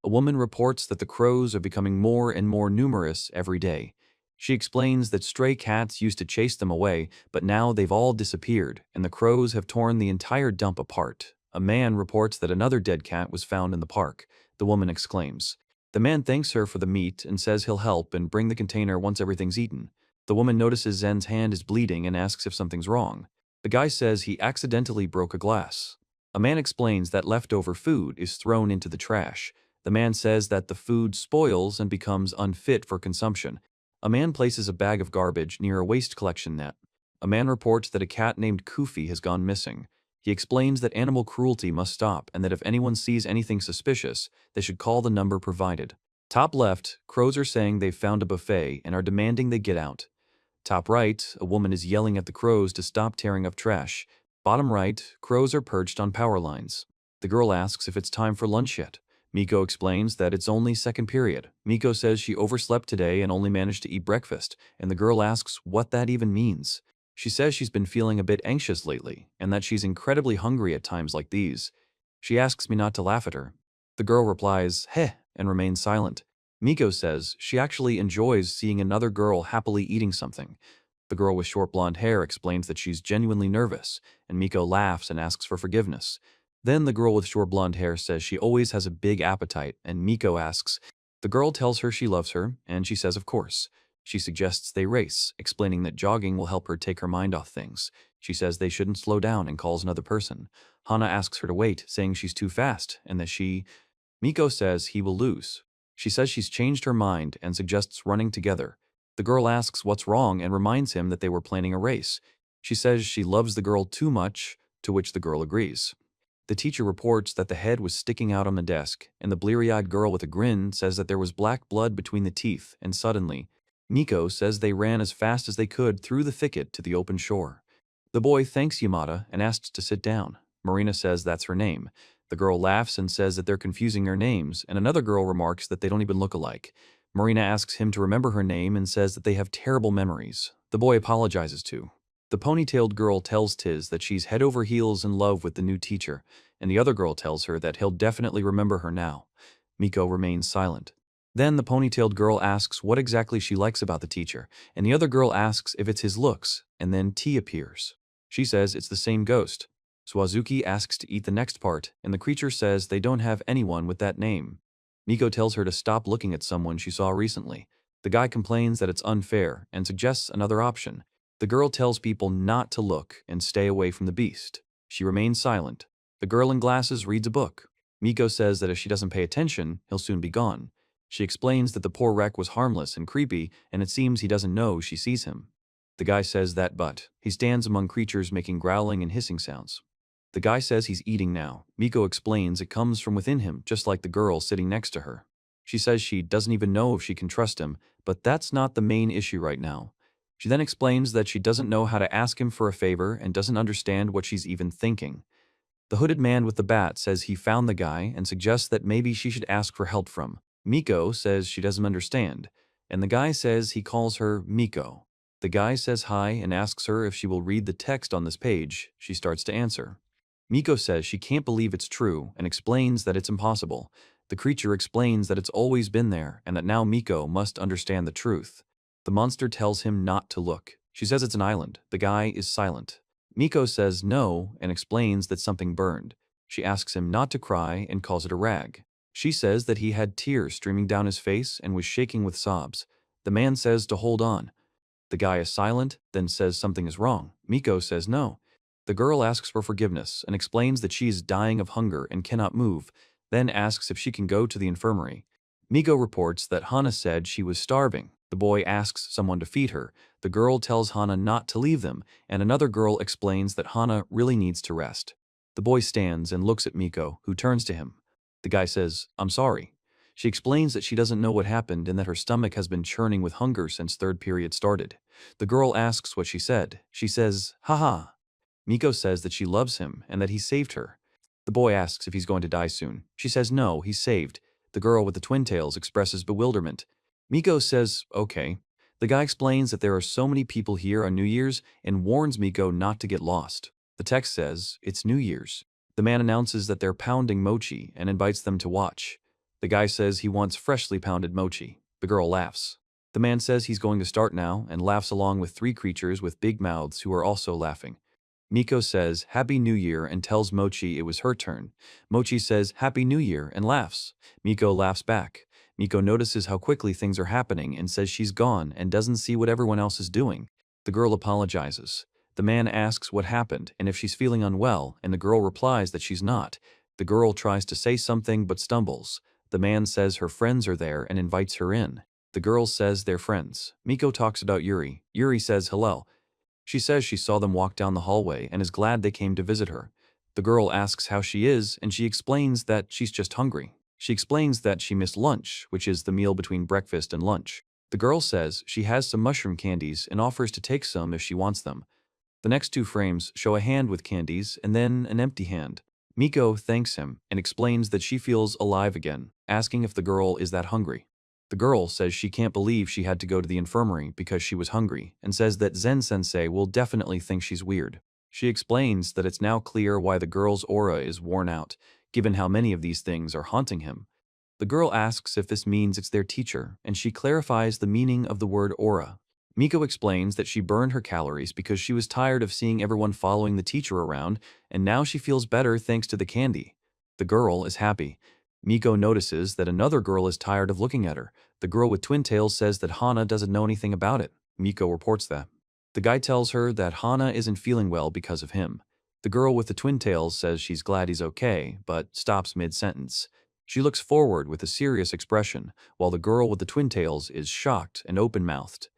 A woman reports that the crows are becoming more and more numerous every day. She explains that stray cats used to chase them away, but now they've all disappeared, and the crows have torn the entire dump apart. A man reports that another dead cat was found in the park. The woman exclaims. The man thanks her for the meat and says he'll help and bring the container once everything's eaten. The woman notices Zen's hand is bleeding and asks if something's wrong. The guy says he accidentally broke a glass. A man explains that leftover food is thrown into the trash. The man says that the food spoils and becomes unfit for consumption. A man places a bag of garbage near a waste collection net. A man reports that a cat named Kufi has gone missing. He explains that animal cruelty must stop and that if anyone sees anything suspicious, they should call the number provided. Top left, crows are saying they've found a buffet and are demanding they get out. Top right, a woman is yelling at the crows to stop tearing up trash. Bottom right, crows are perched on power lines. The girl asks if it's time for lunch yet. Miko explains that it's only second period. Miko says she overslept today and only managed to eat breakfast, and the girl asks what that even means. She says she's been feeling a bit anxious lately, and that she's incredibly hungry at times like these. She asks me not to laugh at her. The girl replies, heh, and remains silent. Miko says she actually enjoys seeing another girl happily eating something. The girl with short blonde hair explains that she's genuinely nervous, and Miko laughs and asks for forgiveness. Then the girl with short blonde hair says she always has a big appetite, and Miko asks. The girl tells her she loves her, and she says of course. She suggests they race, explaining that jogging will help her take her mind off things. She says they shouldn't slow down and calls another person. Hana asks her to wait, saying she's too fast, and that Miko says he will lose. She says she's changed her mind and suggests running together. The girl asks what's wrong and reminds him that they were planning a race. She says she loves the girl too much, to which the girl agrees. The teacher reports that the head was sticking out on the desk, and the bleary-eyed girl with a grin says that there was black blood between the teeth, and suddenly, Miko says they ran as fast as they could through the thicket to the open shore. The boy thanks Yamada and asks to sit down. Marina says that's her name. The girl laughs and says that they're confusing their names, and another girl remarks that they don't even look alike. Marina asks him to remember her name and says that they have terrible memories. The boy apologizes too. The ponytailed girl tells Tiz that she's head over heels in love with the new teacher, and the other girl tells her that he'll definitely remember her now. Miko remains silent. Then the ponytailed girl asks what exactly she likes about the teacher, and the other girl asks if it's his looks, and then T appears. She says it's the same ghost. Swazuki asks to eat the next part, and the creature says they don't have anyone with that name. Miko tells her to stop looking at someone she saw recently. The guy complains that it's unfair and suggests another option. The girl tells people not to look and stay away from the beast. She remains silent. The girl in glasses reads a book. Miko says that if she doesn't pay attention, he'll soon be gone. She explains that the poor wreck was harmless and creepy, and it seems he doesn't know she sees him. The guy says that but he stands among creatures making growling and hissing sounds. The guy says he's eating now. Miko explains it comes from within him, just like the girl sitting next to her. She says she doesn't even know if she can trust him, but that's not the main issue right now. She then explains that she doesn't know how to ask him for a favor and doesn't understand what she's even thinking. The hooded man with the bat says he found the guy and suggests that maybe she should ask for help from. Miko says she doesn't understand, and the guy says he calls her Miko. The guy says hi and asks her if she will read the text on this page. She starts to answer. Miko says she can't believe it's true and explains that it's impossible. The creature explains that it's always been there and that now Miko must understand the truth. The monster tells him not to look. She says it's an island. The guy is silent. Miko says no and explains that something burned. She asks him not to cry and calls it a rag. She says that he had tears streaming down his face and was shaking with sobs. The man says to hold on. The guy is silent, then says something is wrong. Miko says no. The girl asks for forgiveness and explains that she is dying of hunger and cannot move, then asks if she can go to the infirmary. Miko reports that Hana said she was starving. The boy asks someone to feed her. The girl tells Hana not to leave them, and another girl explains that Hana really needs to rest. The boy stands and looks at Miko, who turns to him. The guy says, "I'm sorry." She explains that she doesn't know what happened and that her stomach has been churning with hunger since third period started. The girl asks what she said. She says, "Haha." Miko says that she loves him and that he saved her. The boy asks if he's going to die soon. She says no, he's saved. The girl with the twin tails expresses bewilderment. Miko says, okay. The guy explains that there are so many people here on New Year's and warns Miko not to get lost. The text says, it's New Year's. The man announces that they're pounding mochi and invites them to watch. The guy says he wants freshly pounded mochi. The girl laughs. The man says he's going to start now and laughs along with three creatures with big mouths who are also laughing. Miko says, Happy New Year, and tells Mochi it was her turn. Mochi says, Happy New Year, and laughs. Miko laughs back. Miko notices how quickly things are happening and says she's gone and doesn't see what everyone else is doing. The girl apologizes. The man asks what happened and if she's feeling unwell, and the girl replies that she's not. The girl tries to say something but stumbles. The man says her friends are there and invites her in. The girl says they're friends. Miko talks about Yuri. Yuri says hello. She says she saw them walk down the hallway and is glad they came to visit her. The girl asks how she is, and she explains that she's just hungry. She explains that she missed lunch, which is the meal between breakfast and lunch. The girl says she has some mushroom candies and offers to take some if she wants them. The next two frames show a hand with candies and then an empty hand. Miko thanks him and explains that she feels alive again, asking if the girl is that hungry. The girl says she can't believe she had to go to the infirmary because she was hungry and says that Zen-sensei will definitely think she's weird. She explains that it's now clear why the girl's aura is worn out, given how many of these things are haunting him. The girl asks if this means it's their teacher, and she clarifies the meaning of the word aura. Miko explains that she burned her calories because she was tired of seeing everyone following the teacher around, and now she feels better thanks to the candy. The girl is happy. Miko notices that another girl is tired of looking at her. The girl with twin tails says that Hana doesn't know anything about it. Miko reports that. The guy tells her that Hana isn't feeling well because of him. The girl with the twin tails says she's glad he's okay, but stops mid-sentence. She looks forward with a serious expression, while the girl with the twin tails is shocked and open-mouthed.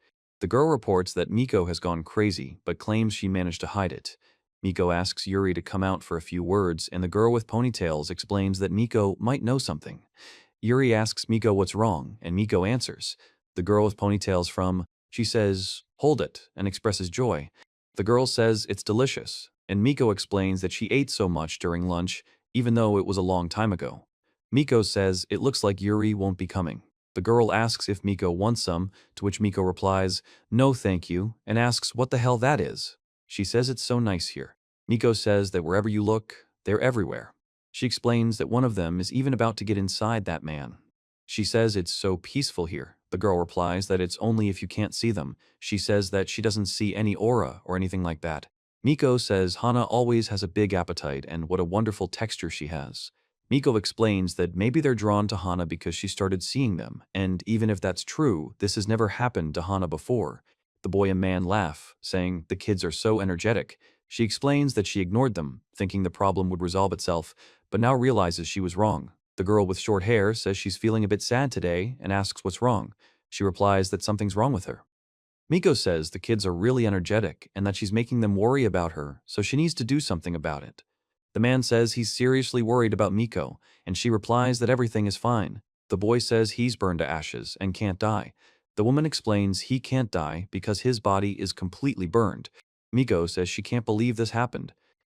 The girl reports that Miko has gone crazy, but claims she managed to hide it. Miko asks Yuri to come out for a few words, and the girl with ponytails explains that Miko might know something. Yuri asks Miko what's wrong, and Miko answers. The girl with ponytails she says, "Hold it," and expresses joy. The girl says it's delicious, and Miko explains that she ate so much during lunch, even though it was a long time ago. Miko says it looks like Yuri won't be coming. The girl asks if Miko wants some, to which Miko replies, "No thank you," and asks what the hell that is. She says it's so nice here. Miko says that wherever you look, they're everywhere. She explains that one of them is even about to get inside that man. She says it's so peaceful here. The girl replies that it's only if you can't see them. She says that she doesn't see any aura or anything like that. Miko says Hana always has a big appetite and what a wonderful texture she has. Miko explains that maybe they're drawn to Hana because she started seeing them, and even if that's true, this has never happened to Hana before. The boy and man laugh, saying the kids are so energetic. She explains that she ignored them, thinking the problem would resolve itself, but now realizes she was wrong. The girl with short hair says she's feeling a bit sad today and asks what's wrong. She replies that something's wrong with her. Miko says the kids are really energetic and that she's making them worry about her, so she needs to do something about it. The man says he's seriously worried about Miko, and she replies that everything is fine. The boy says he's burned to ashes and can't die. The woman explains he can't die because his body is completely burned. Miko says she can't believe this happened.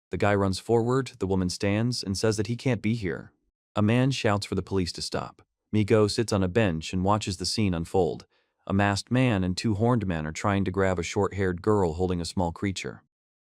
The guy runs forward, the woman stands, and says that he can't be here. A man shouts for the police to stop. Miko sits on a bench and watches the scene unfold. A masked man and two horned men are trying to grab a short-haired girl holding a small creature.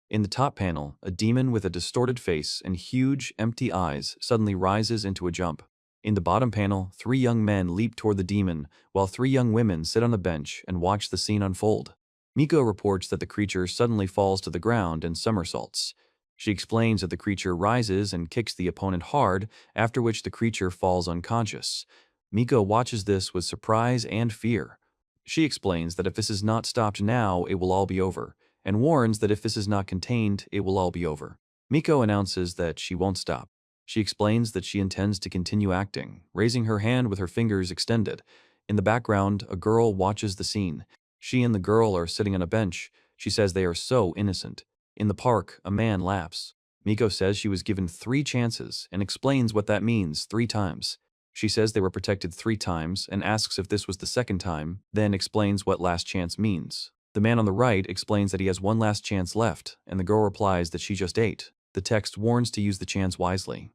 In the top panel, a demon with a distorted face and huge, empty eyes suddenly rises into a jump. In the bottom panel, three young men leap toward the demon, while three young women sit on a bench and watch the scene unfold. Miko reports that the creature suddenly falls to the ground and somersaults. She explains that the creature rises and kicks the opponent hard, after which the creature falls unconscious. Miko watches this with surprise and fear. She explains that if this is not stopped now, it will all be over, and warns that if this is not contained, it will all be over. Miko announces that she won't stop. She explains that she intends to continue acting, raising her hand with her fingers extended. In the background, a girl watches the scene. She and the girl are sitting on a bench. She says they are so innocent. In the park, a man laughs. Miko says she was given 3 chances and explains what that means 3 times. She says they were protected 3 times and asks if this was the second time, then explains what last chance means. The man on the right explains that he has one last chance left, and the girl replies that she just ate. The text warns to use the chance wisely.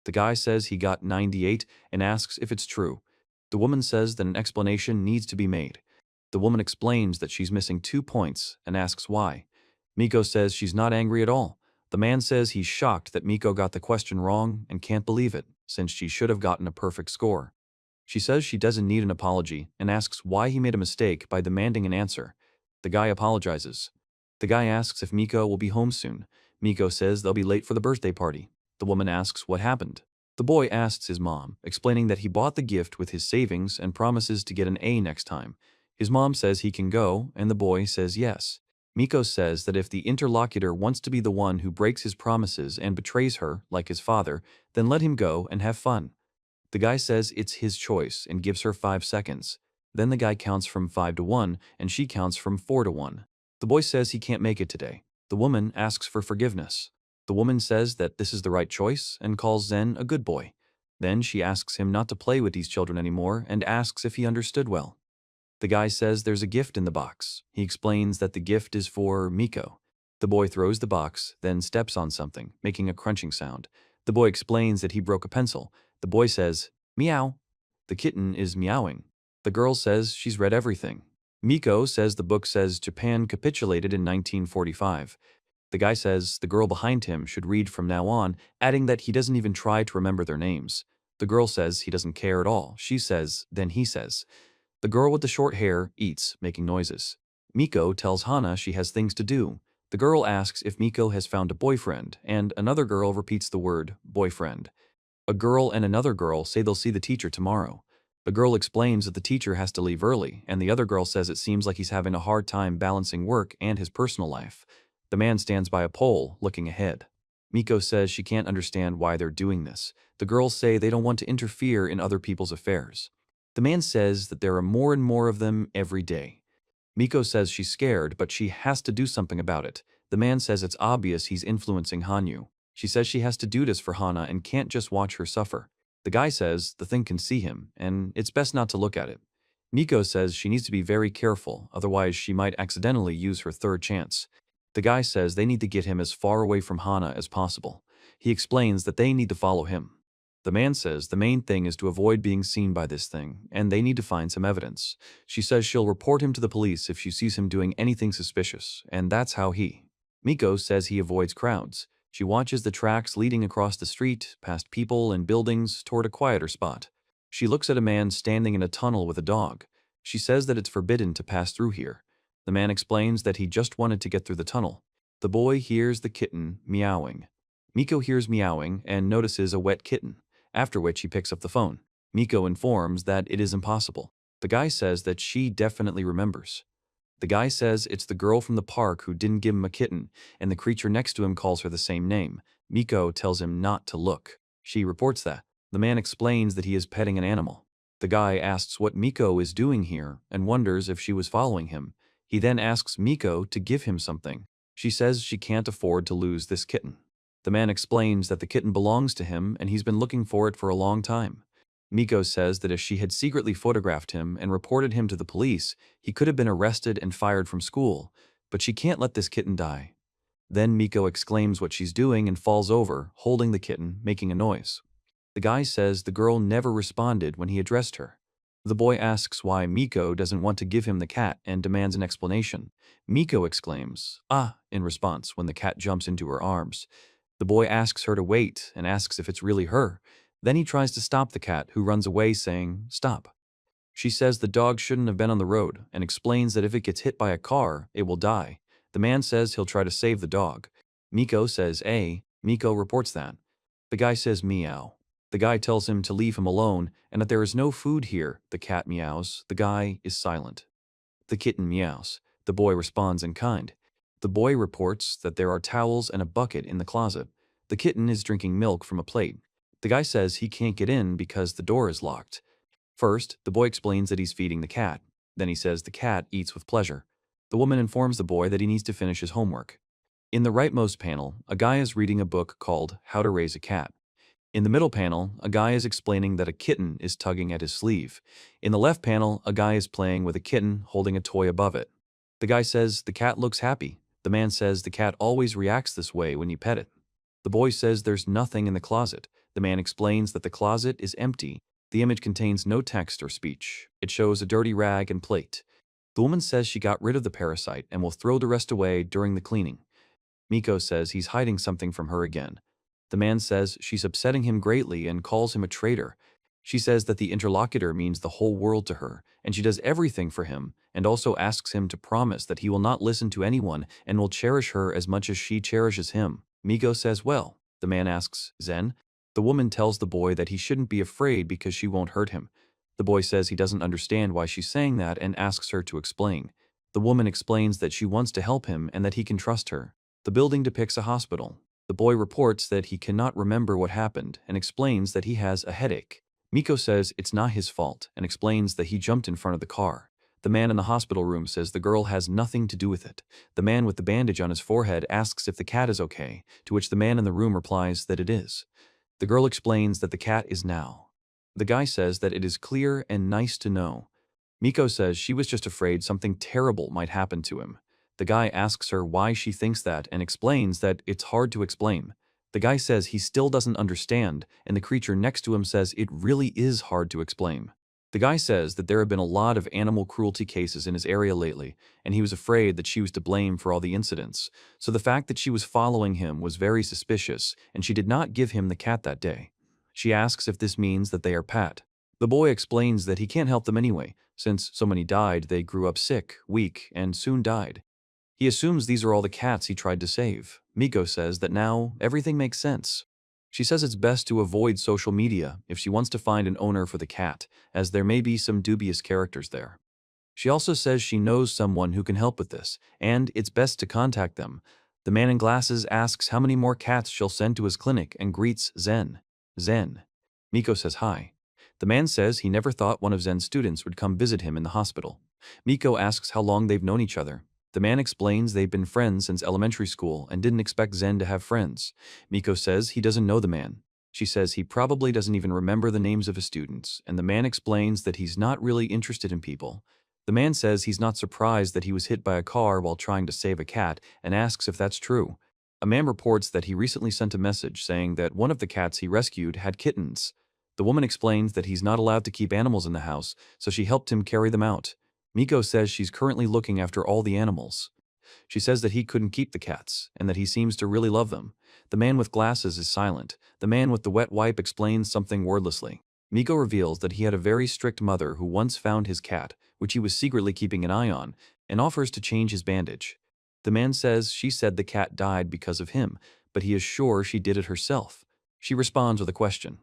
The guy says he got 98 and asks if it's true. The woman says that an explanation needs to be made. The woman explains that she's missing 2 points and asks why. Miko says she's not angry at all. The man says he's shocked that Miko got the question wrong and can't believe it, since she should have gotten a perfect score. She says she doesn't need an apology and asks why he made a mistake by demanding an answer. The guy apologizes. The guy asks if Miko will be home soon. Miko says they'll be late for the birthday party. The woman asks what happened. The boy asks his mom, explaining that he bought the gift with his savings and promises to get an A next time. His mom says he can go, and the boy says yes. Miko says that if the interlocutor wants to be the one who breaks his promises and betrays her, like his father, then let him go and have fun. The guy says it's his choice and gives her 5 seconds. Then the guy counts from 5 to 1 and she counts from 4 to 1. The boy says he can't make it today. The woman asks for forgiveness. The woman says that this is the right choice and calls Zen a good boy. Then she asks him not to play with these children anymore and asks if he understood well. The guy says there's a gift in the box. He explains that the gift is for Miko. The boy throws the box, then steps on something, making a crunching sound. The boy explains that he broke a pencil. The boy says, "Meow." The kitten is meowing. The girl says she's read everything. Miko says the book says Japan capitulated in 1945. The guy says the girl behind him should read from now on, adding that he doesn't even try to remember their names. The girl says he doesn't care at all. She says, then he says. The girl with the short hair eats, making noises. Miko tells Hana she has things to do. The girl asks if Miko has found a boyfriend, and another girl repeats the word boyfriend. A girl and another girl say they'll see the teacher tomorrow. The girl explains that the teacher has to leave early, and the other girl says it seems like he's having a hard time balancing work and his personal life. The man stands by a pole, looking ahead. Miko says she can't understand why they're doing this. The girls say they don't want to interfere in other people's affairs. The man says that there are more and more of them every day. Miko says she's scared, but she has to do something about it. The man says it's obvious he's influencing Hanyu. She says she has to do this for Hana and can't just watch her suffer. The guy says the thing can see him, and it's best not to look at it. Miko says she needs to be very careful, otherwise she might accidentally use her third chance. The guy says they need to get him as far away from Hana as possible. He explains that they need to follow him. The man says the main thing is to avoid being seen by this thing, and they need to find some evidence. She says she'll report him to the police if she sees him doing anything suspicious, and that's how Miko says he avoids crowds. She watches the tracks leading across the street, past people and buildings, toward a quieter spot. She looks at a man standing in a tunnel with a dog. She says that it's forbidden to pass through here. The man explains that he just wanted to get through the tunnel. The boy hears the kitten meowing. Miko hears meowing and notices a wet kitten, after which he picks up the phone. Miko informs that it is impossible. The guy says that she definitely remembers. The guy says it's the girl from the park who didn't give him a kitten, and the creature next to him calls her the same name. Miko tells him not to look. She reports that. The man explains that he is petting an animal. The guy asks what Miko is doing here and wonders if she was following him. He then asks Miko to give him something. She says she can't afford to lose this kitten. The man explains that the kitten belongs to him and he's been looking for it for a long time. Miko says that if she had secretly photographed him and reported him to the police, he could have been arrested and fired from school, but she can't let this kitten die. Then Miko exclaims what she's doing and falls over, holding the kitten, making a noise. The guy says the girl never responded when he addressed her. The boy asks why Miko doesn't want to give him the cat and demands an explanation. Miko exclaims, "Ah," in response when the cat jumps into her arms. The boy asks her to wait and asks if it's really her. Then he tries to stop the cat, who runs away saying, "Stop." She says the dog shouldn't have been on the road and explains that if it gets hit by a car, it will die. The man says he'll try to save the dog. Miko says, "Eh." Miko reports that. The guy says, "Meow." The guy tells him to leave him alone and that there is no food here. The cat meows. The guy is silent. The kitten meows. The boy responds in kind. The boy reports that there are towels and a bucket in the closet. The kitten is drinking milk from a plate. The guy says he can't get in because the door is locked. First, the boy explains that he's feeding the cat. Then he says the cat eats with pleasure. The woman informs the boy that he needs to finish his homework. In the rightmost panel, a guy is reading a book called How to Raise a Cat. In the middle panel, a guy is explaining that a kitten is tugging at his sleeve. In the left panel, a guy is playing with a kitten holding a toy above it. The guy says the cat looks happy. The man says the cat always reacts this way when you pet it. The boy says there's nothing in the closet. The man explains that the closet is empty. The image contains no text or speech. It shows a dirty rag and plate. The woman says she got rid of the parasite and will throw the rest away during the cleaning. Miko says he's hiding something from her again. The man says she's upsetting him greatly and calls him a traitor. She says that the interlocutor means the whole world to her, and she does everything for him, and also asks him to promise that he will not listen to anyone and will cherish her as much as she cherishes him. Miko says, "Well." The man asks, "Zen?" The woman tells the boy that he shouldn't be afraid because she won't hurt him. The boy says he doesn't understand why she's saying that and asks her to explain. The woman explains that she wants to help him and that he can trust her. The building depicts a hospital. The boy reports that he cannot remember what happened and explains that he has a headache. Miko says it's not his fault and explains that he jumped in front of the car. The man in the hospital room says the girl has nothing to do with it. The man with the bandage on his forehead asks if the cat is okay, to which the man in the room replies that it is. The girl explains that the cat is now. The guy says that it is clear and nice to know. Miko says she was just afraid something terrible might happen to him. The guy asks her why she thinks that and explains that it's hard to explain. The guy says he still doesn't understand, and the creature next to him says it really is hard to explain. The guy says that there have been a lot of animal cruelty cases in his area lately, and he was afraid that she was to blame for all the incidents. So the fact that she was following him was very suspicious, and she did not give him the cat that day. She asks if this means that they are pet. The boy explains that he can't help them anyway, since so many died they grew up sick, weak, and soon died. He assumes these are all the cats he tried to save. Miko says that now everything makes sense. She says it's best to avoid social media if she wants to find an owner for the cat, as there may be some dubious characters there. She also says she knows someone who can help with this, and it's best to contact them. The man in glasses asks how many more cats she'll send to his clinic and greets Zen. Zen. Miko says hi. The man says he never thought one of Zen's students would come visit him in the hospital. Miko asks how long they've known each other. The man explains they've been friends since elementary school and didn't expect Zen to have friends. Miko says he doesn't know the man. She says he probably doesn't even remember the names of his students, and the man explains that he's not really interested in people. The man says he's not surprised that he was hit by a car while trying to save a cat and asks if that's true. A man reports that he recently sent a message saying that one of the cats he rescued had kittens. The woman explains that he's not allowed to keep animals in the house, so she helped him carry them out. Miko says she's currently looking after all the animals. She says that he couldn't keep the cats, and that he seems to really love them. The man with glasses is silent. The man with the wet wipe explains something wordlessly. Miko reveals that he had a very strict mother who once found his cat, which he was secretly keeping an eye on, and offers to change his bandage. The man says she said the cat died because of him, but he is sure she did it herself. She responds with a question.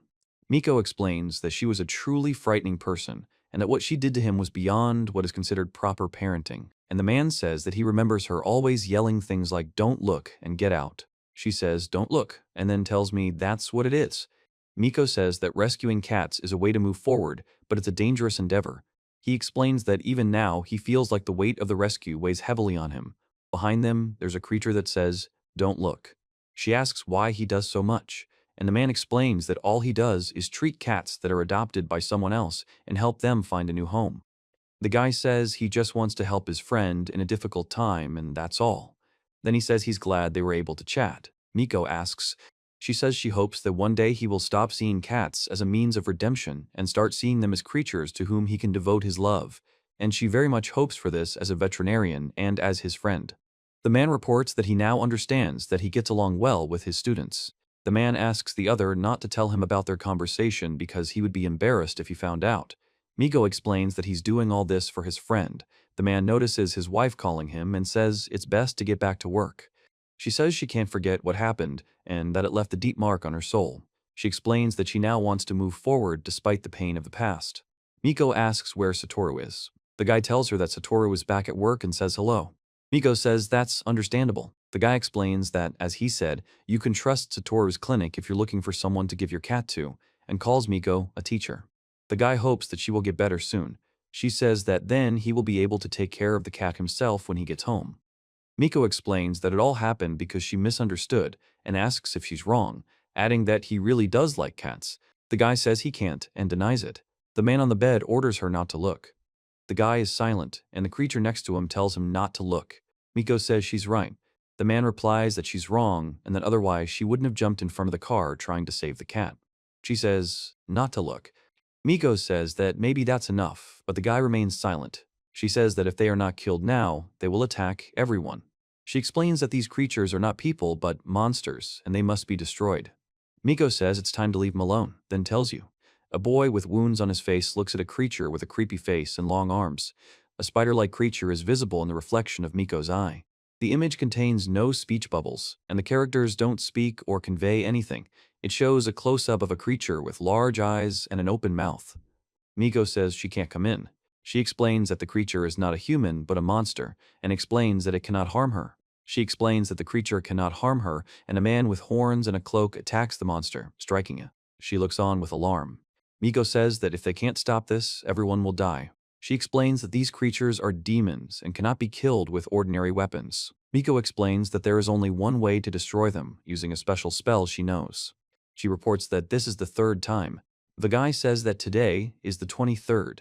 Miko explains that she was a truly frightening person, and that what she did to him was beyond what is considered proper parenting. And the man says that he remembers her always yelling things like, "Don't look," and "Get out." She says, "Don't look," and then tells me that's what it is. Miko says that rescuing cats is a way to move forward, but it's a dangerous endeavor. He explains that even now he feels like the weight of the rescue weighs heavily on him. Behind them, there's a creature that says, "Don't look." She asks why he does so much, and the man explains that all he does is treat cats that are adopted by someone else and help them find a new home. The guy says he just wants to help his friend in a difficult time, and that's all. Then he says he's glad they were able to chat. Miko asks. She says she hopes that one day he will stop seeing cats as a means of redemption and start seeing them as creatures to whom he can devote his love, and she very much hopes for this as a veterinarian and as his friend. The man reports that he now understands that he gets along well with his students. The man asks the other not to tell him about their conversation because he would be embarrassed if he found out. Miko explains that he's doing all this for his friend. The man notices his wife calling him and says it's best to get back to work. She says she can't forget what happened and that it left a deep mark on her soul. She explains that she now wants to move forward despite the pain of the past. Miko asks where Satoru is. The guy tells her that Satoru is back at work and says hello. Miko says that's understandable. The guy explains that, as he said, you can trust Satoru's clinic if you're looking for someone to give your cat to, and calls Miko a teacher. The guy hopes that she will get better soon. She says that then he will be able to take care of the cat himself when he gets home. Miko explains that it all happened because she misunderstood and asks if she's wrong, adding that he really does like cats. The guy says he can't and denies it. The man on the bed orders her not to look. The guy is silent, and the creature next to him tells him not to look. Miko says she's right. The man replies that she's wrong and that otherwise she wouldn't have jumped in front of the car trying to save the cat. She says not to look. Miko says that maybe that's enough, but the guy remains silent. She says that if they are not killed now, they will attack everyone. She explains that these creatures are not people but monsters, and they must be destroyed. Miko says it's time to leave them alone, then tells you. A boy with wounds on his face looks at a creature with a creepy face and long arms. A spider-like creature is visible in the reflection of Miko's eye. The image contains no speech bubbles, and the characters don't speak or convey anything. It shows a close-up of a creature with large eyes and an open mouth. Miko says she can't come in. She explains that the creature is not a human but a monster, and explains that it cannot harm her. She explains that the creature cannot harm her, and a man with horns and a cloak attacks the monster, striking it. She looks on with alarm. Miko says that if they can't stop this, everyone will die. She explains that these creatures are demons and cannot be killed with ordinary weapons. Miko explains that there is only one way to destroy them, using a special spell she knows. She reports that this is the third time. The guy says that today is the 23rd.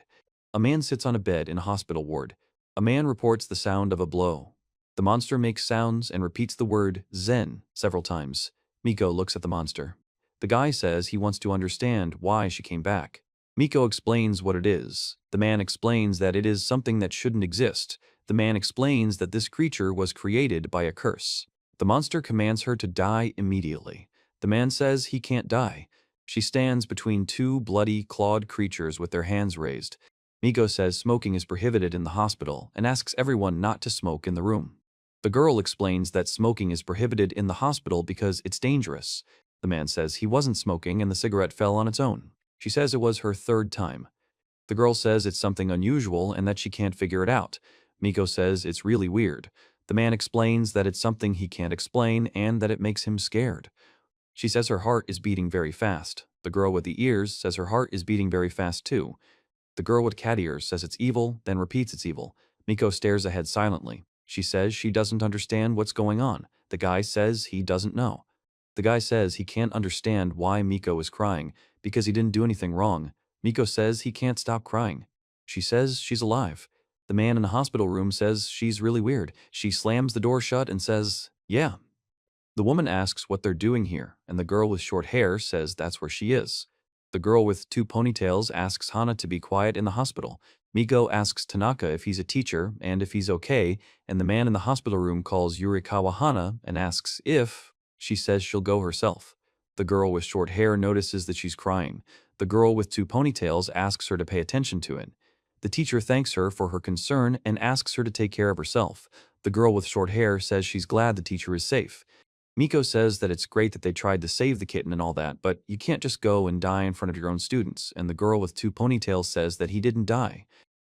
A man sits on a bed in a hospital ward. A man reports the sound of a blow. The monster makes sounds and repeats the word Zen several times. Miko looks at the monster. The guy says he wants to understand why she came back. Miko explains what it is. The man explains that it is something that shouldn't exist. The man explains that this creature was created by a curse. The monster commands her to die immediately. The man says he can't die. She stands between two bloody, clawed creatures with their hands raised. Miko says smoking is prohibited in the hospital and asks everyone not to smoke in the room. The girl explains that smoking is prohibited in the hospital because it's dangerous. The man says he wasn't smoking and the cigarette fell on its own. She says it was her third time. The girl says it's something unusual and that she can't figure it out. Miko says it's really weird. The man explains that it's something he can't explain and that it makes him scared. She says her heart is beating very fast. The girl with the ears says her heart is beating very fast too. The girl with cat ears says it's evil, then repeats it's evil. Miko stares ahead silently. She says she doesn't understand what's going on. The guy says he doesn't know. The guy says he can't understand why Miko is crying, because he didn't do anything wrong. Miko says he can't stop crying. She says she's alive. The man in the hospital room says she's really weird. She slams the door shut and says, "Yeah." The woman asks what they're doing here, and the girl with short hair says that's where she is. The girl with two ponytails asks Hana to be quiet in the hospital. Miko asks Tanaka if he's a teacher and if he's okay, and the man in the hospital room calls Yurikawa Hana and asks if she says she'll go herself. The girl with short hair notices that she's crying. The girl with two ponytails asks her to pay attention to it. The teacher thanks her for her concern and asks her to take care of herself. The girl with short hair says she's glad the teacher is safe. Miko says that it's great that they tried to save the kitten and all that, but you can't just go and die in front of your own students, and the girl with two ponytails says that he didn't die.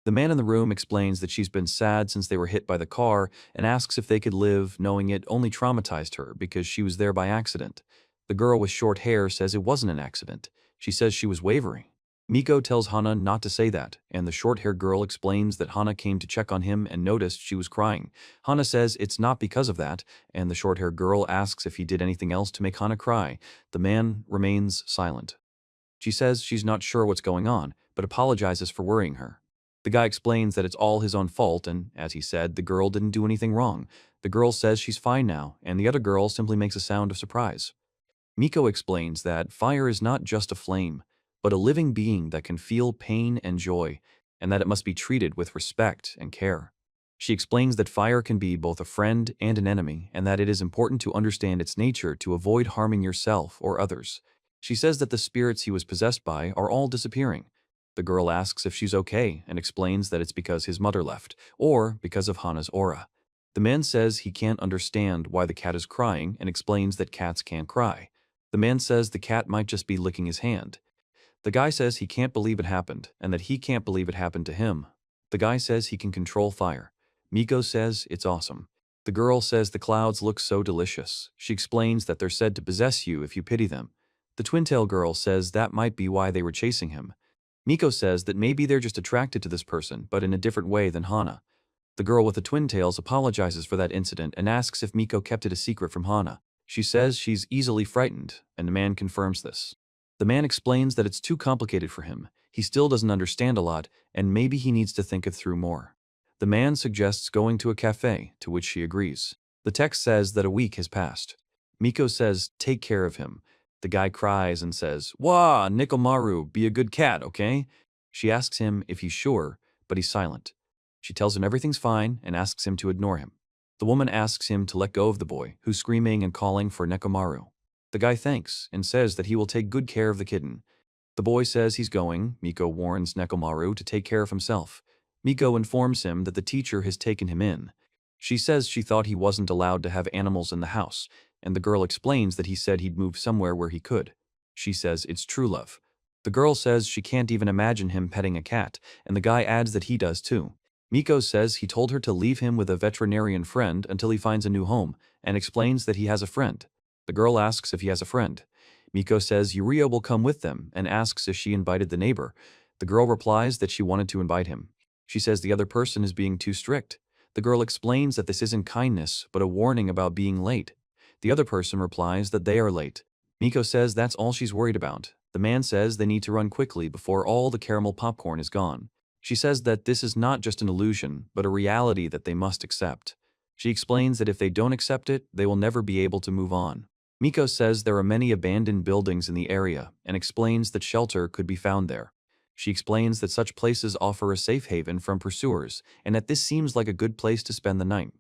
The man in the room explains that she's been sad since they were hit by the car and asks if they could live knowing it only traumatized her because she was there by accident. The girl with short hair says it wasn't an accident. She says she was wavering. Miko tells Hana not to say that, and the short-haired girl explains that Hana came to check on him and noticed she was crying. Hana says it's not because of that, and the short-haired girl asks if he did anything else to make Hana cry. The man remains silent. She says she's not sure what's going on, but apologizes for worrying her. The guy explains that it's all his own fault, and, as he said, the girl didn't do anything wrong. The girl says she's fine now, and the other girl simply makes a sound of surprise. Miko explains that fire is not just a flame, but a living being that can feel pain and joy, and that it must be treated with respect and care. She explains that fire can be both a friend and an enemy, and that it is important to understand its nature to avoid harming yourself or others. She says that the spirits he was possessed by are all disappearing. The girl asks if she's okay and explains that it's because his mother left, or because of Hana's aura. The man says he can't understand why the cat is crying and explains that cats can't cry. The man says the cat might just be licking his hand. The guy says he can't believe it happened, and that he can't believe it happened to him. The guy says he can control fire. Miko says it's awesome. The girl says the clouds look so delicious. She explains that they're said to possess you if you pity them. The twin-tail girl says that might be why they were chasing him. Miko says that maybe they're just attracted to this person, but in a different way than Hana. The girl with the twin tails apologizes for that incident and asks if Miko kept it a secret from Hana. She says she's easily frightened, and the man confirms this. The man explains that it's too complicated for him. He still doesn't understand a lot, and maybe he needs to think it through more. The man suggests going to a cafe, to which she agrees. The text says that a week has passed. Miko says, "Take care of him." The guy cries and says, "Wah, Nikomaru, be a good cat, okay?" She asks him if he's sure, but he's silent. She tells him everything's fine and asks him to ignore him. The woman asks him to let go of the boy, who's screaming and calling for Nekomaru. The guy thanks and says that he will take good care of the kitten. The boy says he's going. Miko warns Nekomaru to take care of himself. Miko informs him that the teacher has taken him in. She says she thought he wasn't allowed to have animals in the house, and the girl explains that he said he'd move somewhere where he could. She says it's true love. The girl says she can't even imagine him petting a cat, and the guy adds that he does too. Miko says he told her to leave him with a veterinarian friend until he finds a new home, and explains that he has a friend. The girl asks if he has a friend. Miko says Yuria will come with them and asks if she invited the neighbor. The girl replies that she wanted to invite him. She says the other person is being too strict. The girl explains that this isn't kindness, but a warning about being late. The other person replies that they are late. Miko says that's all she's worried about. The man says they need to run quickly before all the caramel popcorn is gone. She says that this is not just an illusion, but a reality that they must accept. She explains that if they don't accept it, they will never be able to move on. Miko says there are many abandoned buildings in the area and explains that shelter could be found there. She explains that such places offer a safe haven from pursuers and that this seems like a good place to spend the night.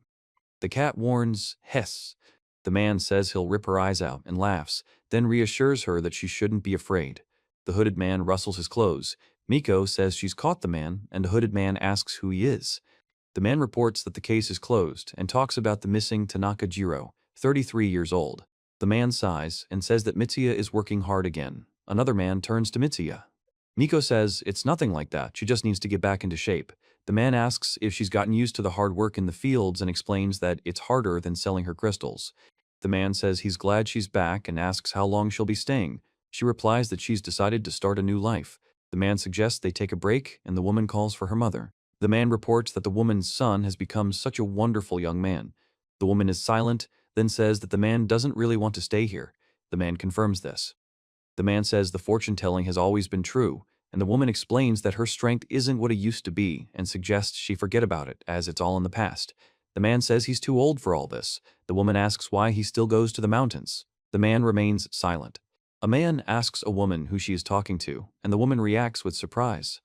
The cat warns, Hess. The man says he'll rip her eyes out and laughs, then reassures her that she shouldn't be afraid. The hooded man rustles his clothes. Miko says she's caught the man, and the hooded man asks who he is. The man reports that the case is closed and talks about the missing Tanaka Jiro, 33 years old. The man sighs and says that Mitsuya is working hard again. Another man turns to Mitsuya. Miko says it's nothing like that, she just needs to get back into shape. The man asks if she's gotten used to the hard work in the fields and explains that it's harder than selling her crystals. The man says he's glad she's back and asks how long she'll be staying. She replies that she's decided to start a new life. The man suggests they take a break and the woman calls for her mother. The man reports that the woman's son has become such a wonderful young man. The woman is silent, then says that the man doesn't really want to stay here. The man confirms this. The man says the fortune-telling has always been true, and the woman explains that her strength isn't what it used to be and suggests she forget about it, as it's all in the past. The man says he's too old for all this. The woman asks why he still goes to the mountains. The man remains silent. A man asks a woman who she is talking to, and the woman reacts with surprise.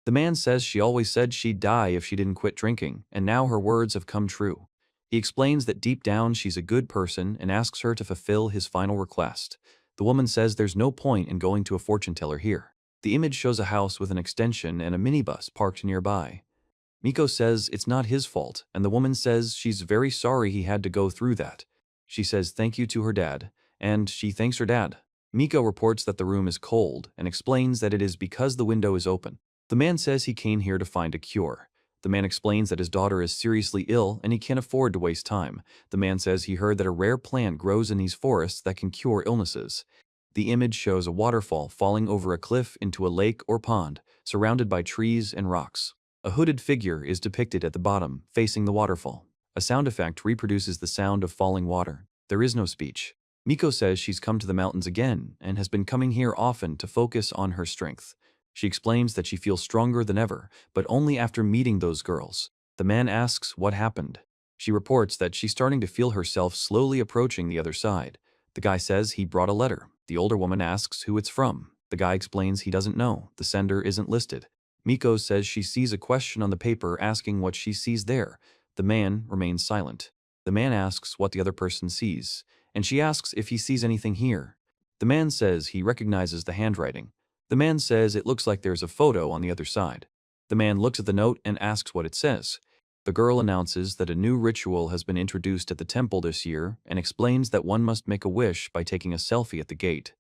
The man says she always said she'd die if she didn't quit drinking, and now her words have come true. He explains that deep down she's a good person and asks her to fulfill his final request. The woman says there's no point in going to a fortune teller here. The image shows a house with an extension and a minibus parked nearby. Miko says it's not his fault, and the woman says she's very sorry he had to go through that. She says thank you to her dad, and she thanks her dad. Miko reports that the room is cold and explains that it is because the window is open. The man says he came here to find a cure. The man explains that his daughter is seriously ill and he can't afford to waste time. The man says he heard that a rare plant grows in these forests that can cure illnesses. The image shows a waterfall falling over a cliff into a lake or pond, surrounded by trees and rocks. A hooded figure is depicted at the bottom, facing the waterfall. A sound effect reproduces the sound of falling water. There is no speech. Miko says she's come to the mountains again and has been coming here often to focus on her strength. She explains that she feels stronger than ever, but only after meeting those girls. The man asks what happened. She reports that she's starting to feel herself slowly approaching the other side. The guy says he brought a letter. The older woman asks who it's from. The guy explains he doesn't know. The sender isn't listed. Miko says she sees a question on the paper asking what she sees there. The man remains silent. The man asks what the other person sees, and she asks if he sees anything here. The man says he recognizes the handwriting. The man says it looks like there's a photo on the other side. The man looks at the note and asks what it says. The girl announces that a new ritual has been introduced at the temple this year and explains that one must make a wish by taking a selfie at the gate.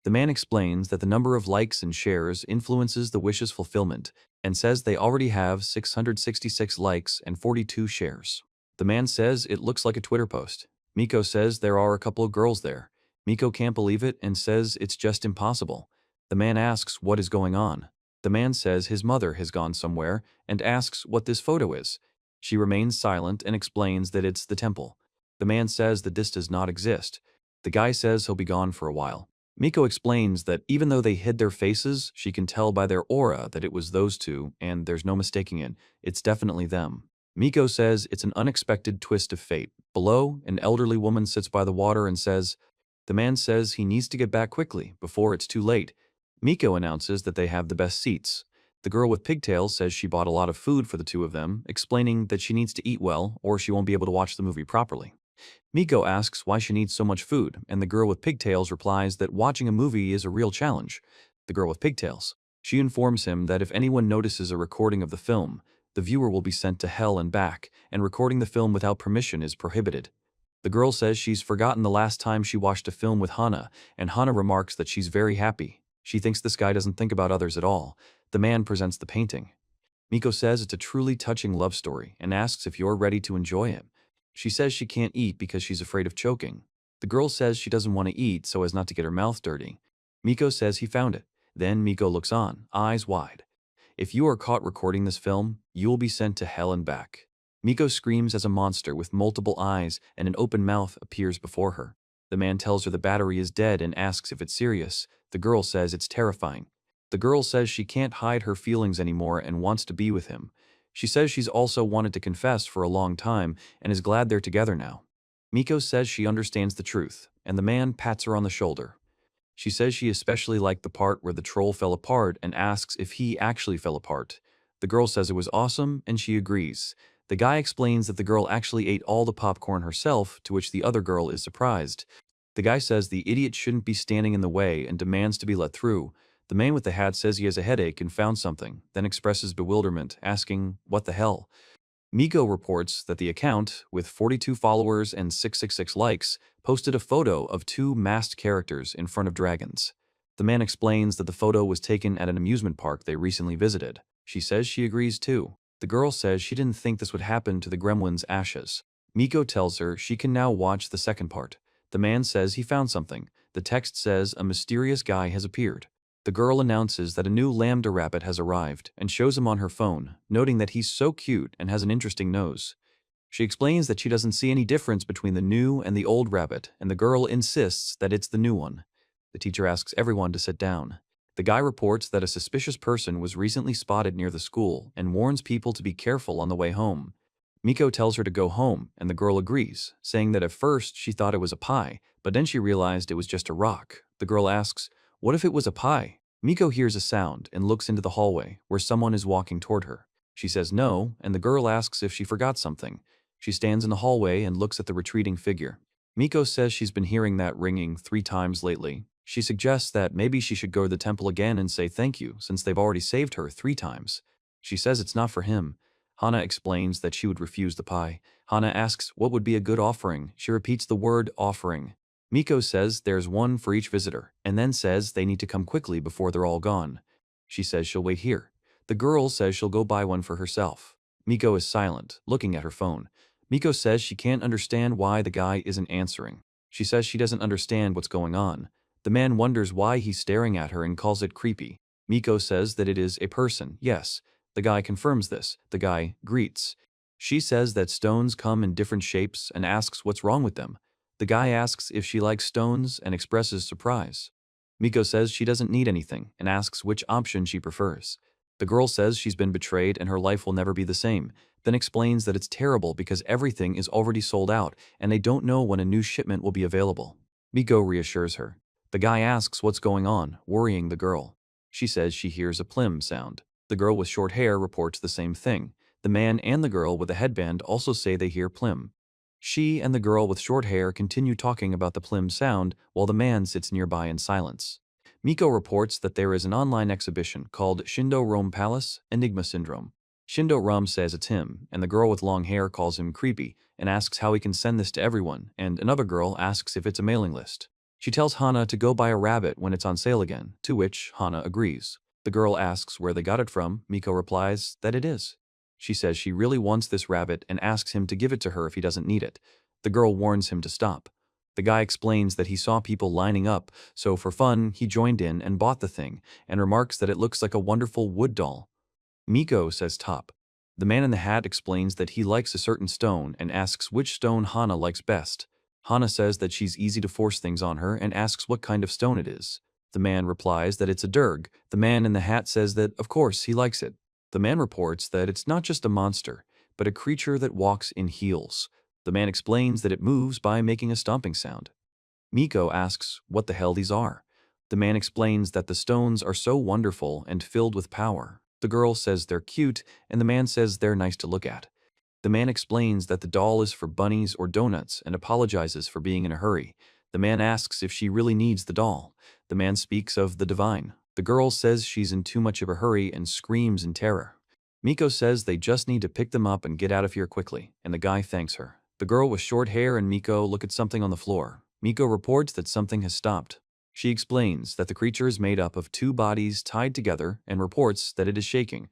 The man explains that the number of likes and shares influences the wish's fulfillment and says they already have 666 likes and 42 shares. The man says it looks like a Twitter post. Miko says there are a couple of girls there. Miko can't believe it and says it's just impossible. The man asks what is going on. The man says his mother has gone somewhere and asks what this photo is. She remains silent and explains that it's the temple. The man says that this does not exist. The guy says he'll be gone for a while. Miko explains that even though they hid their faces, she can tell by their aura that it was those two and there's no mistaking it. It's definitely them. Miko says it's an unexpected twist of fate. Below, an elderly woman sits by the water and says, the man says he needs to get back quickly before it's too late. Miko announces that they have the best seats. The girl with pigtails says she bought a lot of food for the two of them, explaining that she needs to eat well or she won't be able to watch the movie properly. Miko asks why she needs so much food, and the girl with pigtails replies that watching a movie is a real challenge. The girl with pigtails. She informs him that if anyone notices a recording of the film, the viewer will be sent to hell and back, and recording the film without permission is prohibited. The girl says she's forgotten the last time she watched a film with Hana, and Hana remarks that she's very happy. She thinks this guy doesn't think about others at all. The man presents the painting. Miko says it's a truly touching love story and asks if you're ready to enjoy it. She says she can't eat because she's afraid of choking. The girl says she doesn't want to eat so as not to get her mouth dirty. Miko says he found it. Then Miko looks on, eyes wide. If you are caught recording this film, you will be sent to hell and back. Miko screams as a monster with multiple eyes and an open mouth appears before her. The man tells her the battery is dead and asks if it's serious. The girl says it's terrifying. The girl says she can't hide her feelings anymore and wants to be with him. She says she's also wanted to confess for a long time and is glad they're together now. Miko says she understands the truth, and the man pats her on the shoulder. She says she especially liked the part where the troll fell apart and asks if he actually fell apart. The girl says it was awesome, and she agrees. The guy explains that the girl actually ate all the popcorn herself, to which the other girl is surprised. The guy says the idiot shouldn't be standing in the way and demands to be let through. The man with the hat says he has a headache and found something, then expresses bewilderment, asking, "What the hell?" Miko reports that the account, with 42 followers and 666 likes, posted a photo of two masked characters in front of dragons. The man explains that the photo was taken at an amusement park they recently visited. She says she agrees too. The girl says she didn't think this would happen to the gremlin's ashes. Miko tells her she can now watch the second part. The man says he found something. The text says a mysterious guy has appeared. The girl announces that a new lambda rabbit has arrived and shows him on her phone, noting that he's so cute and has an interesting nose. She explains that she doesn't see any difference between the new and the old rabbit, and the girl insists that it's the new one. The teacher asks everyone to sit down. The guy reports that a suspicious person was recently spotted near the school and warns people to be careful on the way home. Miko tells her to go home, and the girl agrees, saying that at first she thought it was a pie, but then she realized it was just a rock. The girl asks, "What if it was a pie?" Miko hears a sound and looks into the hallway, where someone is walking toward her. She says no, and the girl asks if she forgot something. She stands in the hallway and looks at the retreating figure. Miko says she's been hearing that ringing 3 times lately. She suggests that maybe she should go to the temple again and say thank you, since they've already saved her 3 times. She says it's not for him. Hana explains that she would refuse the pie. Hana asks what would be a good offering. She repeats the word offering. Miko says there's one for each visitor, and then says they need to come quickly before they're all gone. She says she'll wait here. The girl says she'll go buy one for herself. Miko is silent, looking at her phone. Miko says she can't understand why the guy isn't answering. She says she doesn't understand what's going on. The man wonders why he's staring at her and calls it creepy. Miko says that it is a person, yes. The guy confirms this. The guy greets. She says that stones come in different shapes and asks what's wrong with them. The guy asks if she likes stones and expresses surprise. Miko says she doesn't need anything and asks which option she prefers. The girl says she's been betrayed and her life will never be the same, then explains that it's terrible because everything is already sold out and they don't know when a new shipment will be available. Miko reassures her. The guy asks what's going on, worrying the girl. She says she hears a plim sound. The girl with short hair reports the same thing. The man and the girl with a headband also say they hear plim. She and the girl with short hair continue talking about the plim sound while the man sits nearby in silence. Miko reports that there is an online exhibition called Shindo Rome Palace Enigma Syndrome. Shindo Rum says it's him, and the girl with long hair calls him creepy and asks how he can send this to everyone, and another girl asks if it's a mailing list. She tells Hana to go buy a rabbit when it's on sale again, to which Hana agrees. The girl asks where they got it from. Miko replies that it is. She says she really wants this rabbit and asks him to give it to her if he doesn't need it. The girl warns him to stop. The guy explains that he saw people lining up, so for fun, he joined in and bought the thing, and remarks that it looks like a wonderful wood doll. Miko says top. The man in the hat explains that he likes a certain stone and asks which stone Hana likes best. Hana says that she's easy to force things on her and asks what kind of stone it is. The man replies that it's a durg. The man in the hat says that, of course, he likes it. The man reports that it's not just a monster, but a creature that walks in heels. The man explains that it moves by making a stomping sound. Miko asks what the hell these are. The man explains that the stones are so wonderful and filled with power. The girl says they're cute, and the man says they're nice to look at. The man explains that the doll is for bunnies or donuts and apologizes for being in a hurry. The man asks if she really needs the doll. The man speaks of the divine. The girl says she's in too much of a hurry and screams in terror. Miko says they just need to pick them up and get out of here quickly, and the guy thanks her. The girl with short hair and Miko look at something on the floor. Miko reports that something has stopped. She explains that the creature is made up of 2 bodies tied together and reports that it is shaking.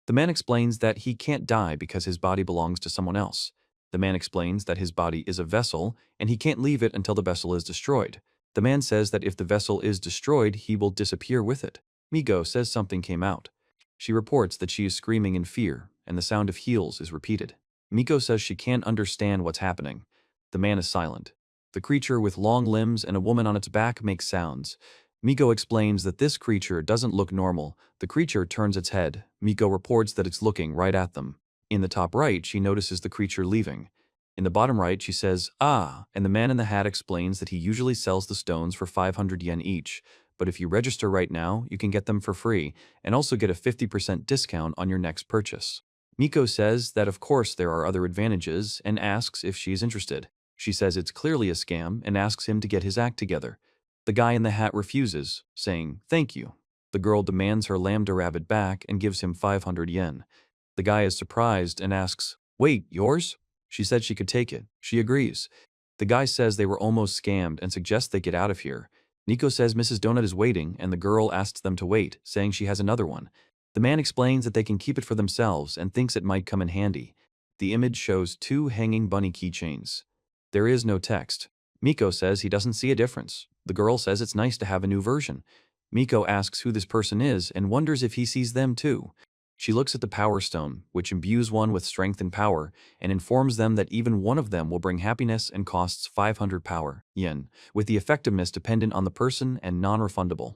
The man explains that he can't die because his body belongs to someone else. The man explains that his body is a vessel, and he can't leave it until the vessel is destroyed. The man says that if the vessel is destroyed, he will disappear with it. Miko says something came out. She reports that she is screaming in fear, and the sound of heels is repeated. Miko says she can't understand what's happening. The man is silent. The creature with long limbs and a woman on its back makes sounds. Miko explains that this creature doesn't look normal. The creature turns its head. Miko reports that it's looking right at them. In the top right, she notices the creature leaving. In the bottom right, she says, "Ah," and the man in the hat explains that he usually sells the stones for 500 yen each, but if you register right now, you can get them for free, and also get a 50% discount on your next purchase. Miko says that of course there are other advantages, and asks if she's interested. She says it's clearly a scam, and asks him to get his act together. The guy in the hat refuses, saying, "Thank you." The girl demands her lambda rabbit back and gives him 500 yen. The guy is surprised and asks, "Wait, yours?" She said she could take it. She agrees. The guy says they were almost scammed and suggests they get out of here. Nico says Mrs. Donut is waiting, and the girl asks them to wait, saying she has another one. The man explains that they can keep it for themselves and thinks it might come in handy. The image shows 2 hanging bunny keychains. There is no text. Miko says he doesn't see a difference. The girl says it's nice to have a new version. Miko asks who this person is and wonders if he sees them too. She looks at the Power Stone, which imbues one with strength and power, and informs them that even one of them will bring happiness and costs 500 power yen, with the effectiveness dependent on the person and non-refundable.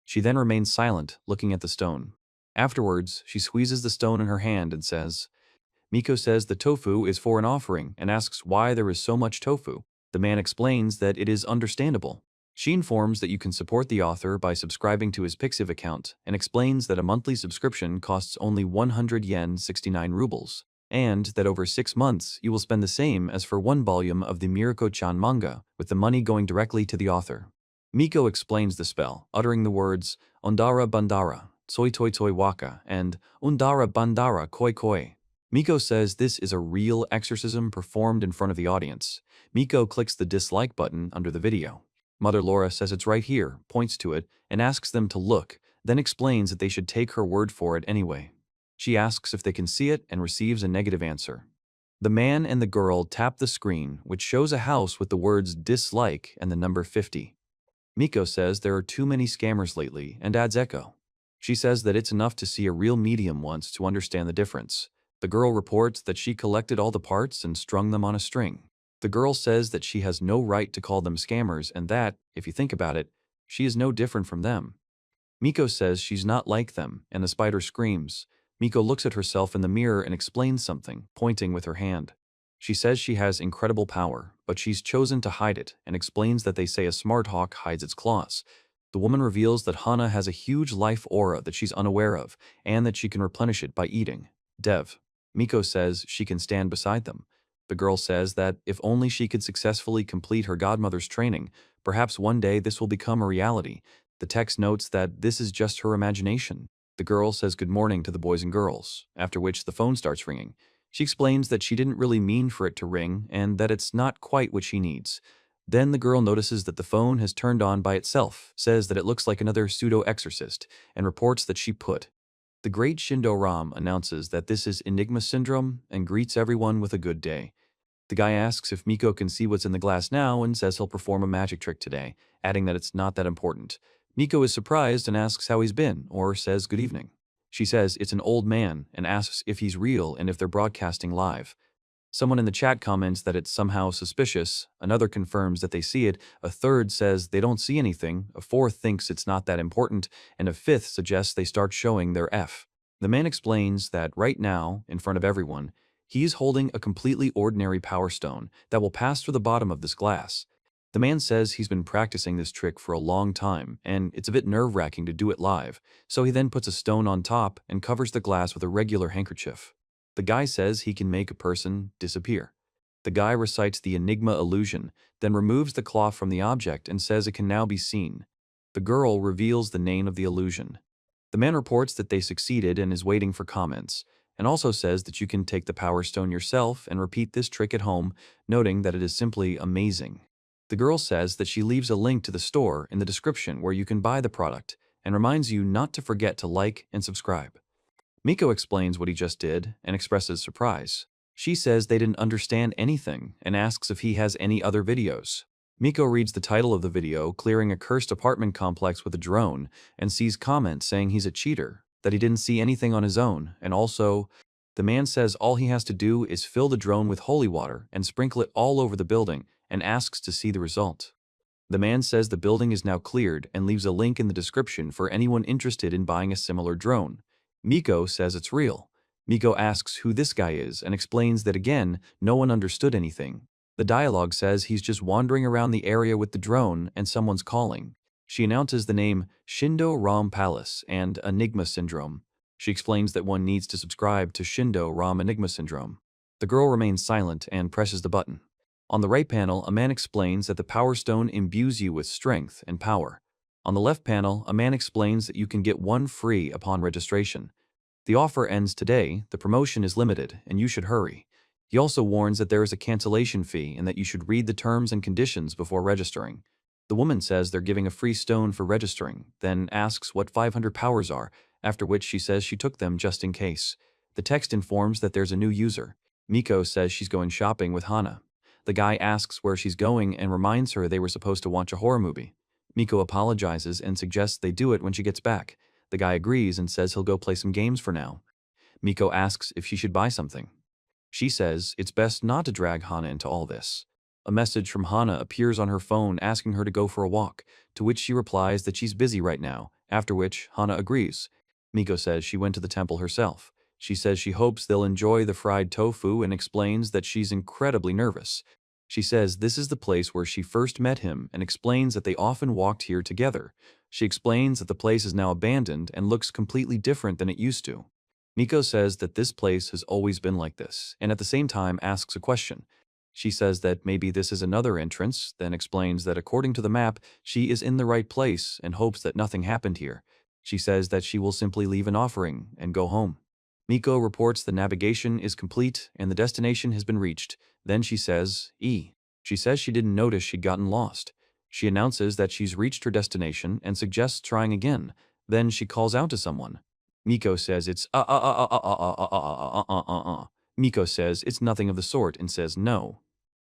She then remains silent, looking at the stone. Afterwards, she squeezes the stone in her hand and says, Miko says the tofu is for an offering and asks why there is so much tofu. The man explains that it is understandable. She informs that you can support the author by subscribing to his Pixiv account and explains that a monthly subscription costs only 100 yen 69 rubles, and that over 6 months you will spend the same as for 1 volume of the Mirako-chan manga, with the money going directly to the author. Miko explains the spell, uttering the words Ondara Bandara, Tsoi Toi Toi Waka, and Undara Bandara Koi Koi. Miko says this is a real exorcism performed in front of the audience. Miko clicks the dislike button under the video. Mother Laura says it's right here, points to it, and asks them to look, then explains that they should take her word for it anyway. She asks if they can see it and receives a negative answer. The man and the girl tap the screen, which shows a house with the words dislike and the number 50. Miko says there are too many scammers lately and adds echo. She says that it's enough to see a real medium once to understand the difference. The girl reports that she collected all the parts and strung them on a string. The girl says that she has no right to call them scammers and that, if you think about it, she is no different from them. Miko says she's not like them, and the spider screams. Miko looks at herself in the mirror and explains something, pointing with her hand. She says she has incredible power, but she's chosen to hide it and explains that they say a smart hawk hides its claws. The woman reveals that Hana has a huge life aura that she's unaware of, and that she can replenish it by eating. Dev. Miko says she can stand beside them. The girl says that if only she could successfully complete her godmother's training, perhaps one day this will become a reality. The text notes that this is just her imagination. The girl says good morning to the boys and girls, after which the phone starts ringing. She explains that she didn't really mean for it to ring and that it's not quite what she needs. Then the girl notices that the phone has turned on by itself, says that it looks like another pseudo-exorcist, and reports that she put. The great Shindo Ram announces that this is Enigma Syndrome and greets everyone with a good day. The guy asks if Miko can see what's in the glass now and says he'll perform a magic trick today, adding that it's not that important. Miko is surprised and asks how he's been, or says good evening. She says it's an old man and asks if he's real and if they're broadcasting live. Someone in the chat comments that it's somehow suspicious, another confirms that they see it, a third says they don't see anything, a fourth thinks it's not that important, and a fifth suggests they start showing their F. The man explains that right now, in front of everyone, he's holding a completely ordinary power stone that will pass through the bottom of this glass. The man says he's been practicing this trick for a long time, and it's a bit nerve-wracking to do it live, so he then puts a stone on top and covers the glass with a regular handkerchief. The guy says he can make a person disappear. The guy recites the Enigma illusion, then removes the cloth from the object and says it can now be seen. The girl reveals the name of the illusion. The man reports that they succeeded and is waiting for comments, and also says that you can take the Power Stone yourself and repeat this trick at home, noting that it is simply amazing. The girl says that she leaves a link to the store in the description where you can buy the product, and reminds you not to forget to like and subscribe. Miko explains what he just did and expresses surprise. She says they didn't understand anything and asks if he has any other videos. Miko reads the title of the video, clearing a cursed apartment complex with a drone, and sees comments saying he's a cheater, that he didn't see anything on his own, and also, the man says all he has to do is fill the drone with holy water and sprinkle it all over the building, and asks to see the result. The man says the building is now cleared and leaves a link in the description for anyone interested in buying a similar drone. Miko says it's real. Miko asks who this guy is and explains that again, no one understood anything. The dialogue says he's just wandering around the area with the drone and someone's calling. She announces the name Shindo Ram Palace and Enigma Syndrome. She explains that one needs to subscribe to Shindo Ram Enigma Syndrome. The girl remains silent and presses the button. On the right panel, a man explains that the Power Stone imbues you with strength and power. On the left panel, a man explains that you can get one free upon registration. The offer ends today, the promotion is limited, and you should hurry. He also warns that there is a cancellation fee and that you should read the terms and conditions before registering. The woman says they're giving a free stone for registering, then asks what 500 powers are, after which she says she took them just in case. The text informs that there's a new user. Miko says she's going shopping with Hana. The guy asks where she's going and reminds her they were supposed to watch a horror movie. Miko apologizes and suggests they do it when she gets back. The guy agrees and says he'll go play some games for now. Miko asks if she should buy something. She says it's best not to drag Hana into all this. A message from Hana appears on her phone asking her to go for a walk, to which she replies that she's busy right now, after which Hana agrees. Miko says she went to the temple herself. She says she hopes they'll enjoy the fried tofu and explains that she's incredibly nervous. She says this is the place where she first met him and explains that they often walked here together. She explains that the place is now abandoned and looks completely different than it used to. Miko says that this place has always been like this, and at the same time asks a question. She says that maybe this is another entrance, then explains that according to the map, she is in the right place and hopes that nothing happened here. She says that she will simply leave an offering and go home. Miko reports the navigation is complete and the destination has been reached. Then she says, She says she didn't notice she'd gotten lost. She announces that she's reached her destination and suggests trying again. Then she calls out to someone. Miko says it's Miko says it's nothing of the sort and says no.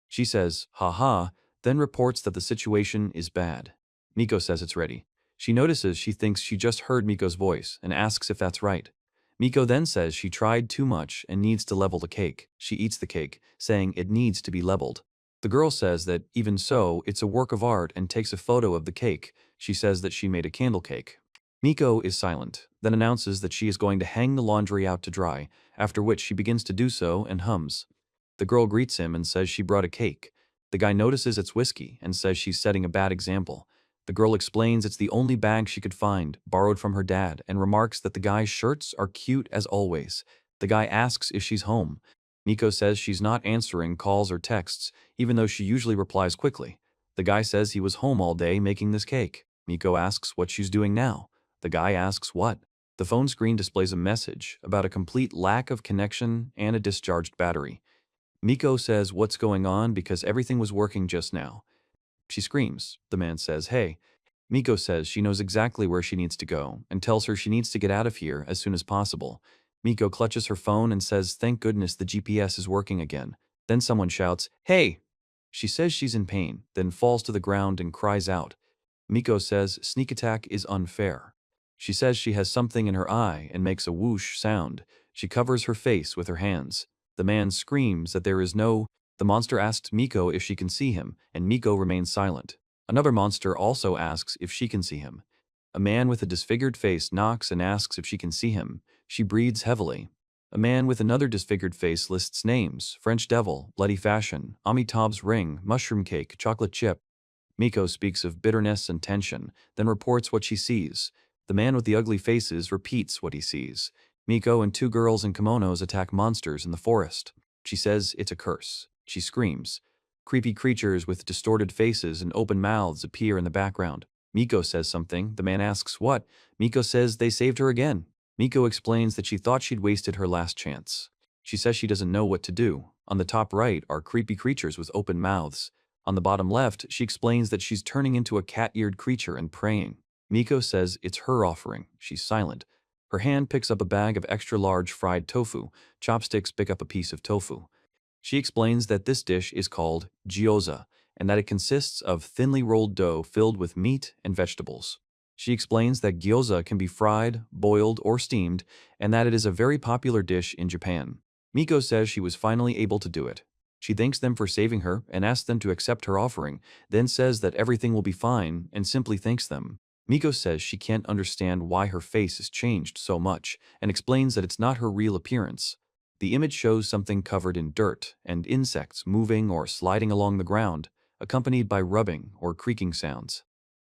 She says, haha, then reports that the situation is bad. Miko says it's ready. She notices she thinks she just heard Miko's voice and asks if that's right. Miko then says she tried too much and needs to level the cake. She eats the cake, saying it needs to be leveled. The girl says that, even so, it's a work of art and takes a photo of the cake. She says that she made a candle cake. Miko is silent, then announces that she is going to hang the laundry out to dry, after which she begins to do so and hums. The girl greets him and says she brought a cake. The guy notices it's whiskey and says she's setting a bad example. The girl explains it's the only bag she could find, borrowed from her dad, and remarks that the guy's shirts are cute as always. The guy asks if she's home. Miko says she's not answering calls or texts, even though she usually replies quickly. The guy says he was home all day making this cake. Miko asks what she's doing now. The guy asks what. The phone screen displays a message about a complete lack of connection and a discharged battery. Miko says what's going on because everything was working just now. She screams. The man says, hey. Miko says she knows exactly where she needs to go and tells her she needs to get out of here as soon as possible. Miko clutches her phone and says thank goodness the GPS is working again. Then someone shouts, hey! She says she's in pain, then falls to the ground and cries out. Miko says sneak attack is unfair. She says she has something in her eye and makes a whoosh sound. She covers her face with her hands. The man screams that there is no. The monster asks Miko if she can see him, and Miko remains silent. Another monster also asks if she can see him. A man with a disfigured face knocks and asks if she can see him. She breathes heavily. A man with another disfigured face lists names: French Devil, Bloody Fashion, Amitabh's Ring, Mushroom Cake, Chocolate Chip. Miko speaks of bitterness and tension, then reports what she sees. The man with the ugly faces repeats what he sees. Miko and two girls in kimonos attack monsters in the forest. She says it's a curse. She screams. Creepy creatures with distorted faces and open mouths appear in the background. Miko says something. The man asks what. Miko says they saved her again. Miko explains that she thought she'd wasted her last chance. She says she doesn't know what to do. On the top right are creepy creatures with open mouths. On the bottom left, she explains that she's turning into a cat-eared creature and praying. Miko says it's her offering. She's silent. Her hand picks up a bag of extra-large fried tofu. Chopsticks pick up a piece of tofu. She explains that this dish is called gyoza and that it consists of thinly rolled dough filled with meat and vegetables. She explains that gyoza can be fried, boiled, or steamed, and that it is a very popular dish in Japan. Miko says she was finally able to do it. She thanks them for saving her and asks them to accept her offering, then says that everything will be fine and simply thanks them. Miko says she can't understand why her face has changed so much and explains that it's not her real appearance. The image shows something covered in dirt and insects moving or sliding along the ground, accompanied by rubbing or creaking sounds.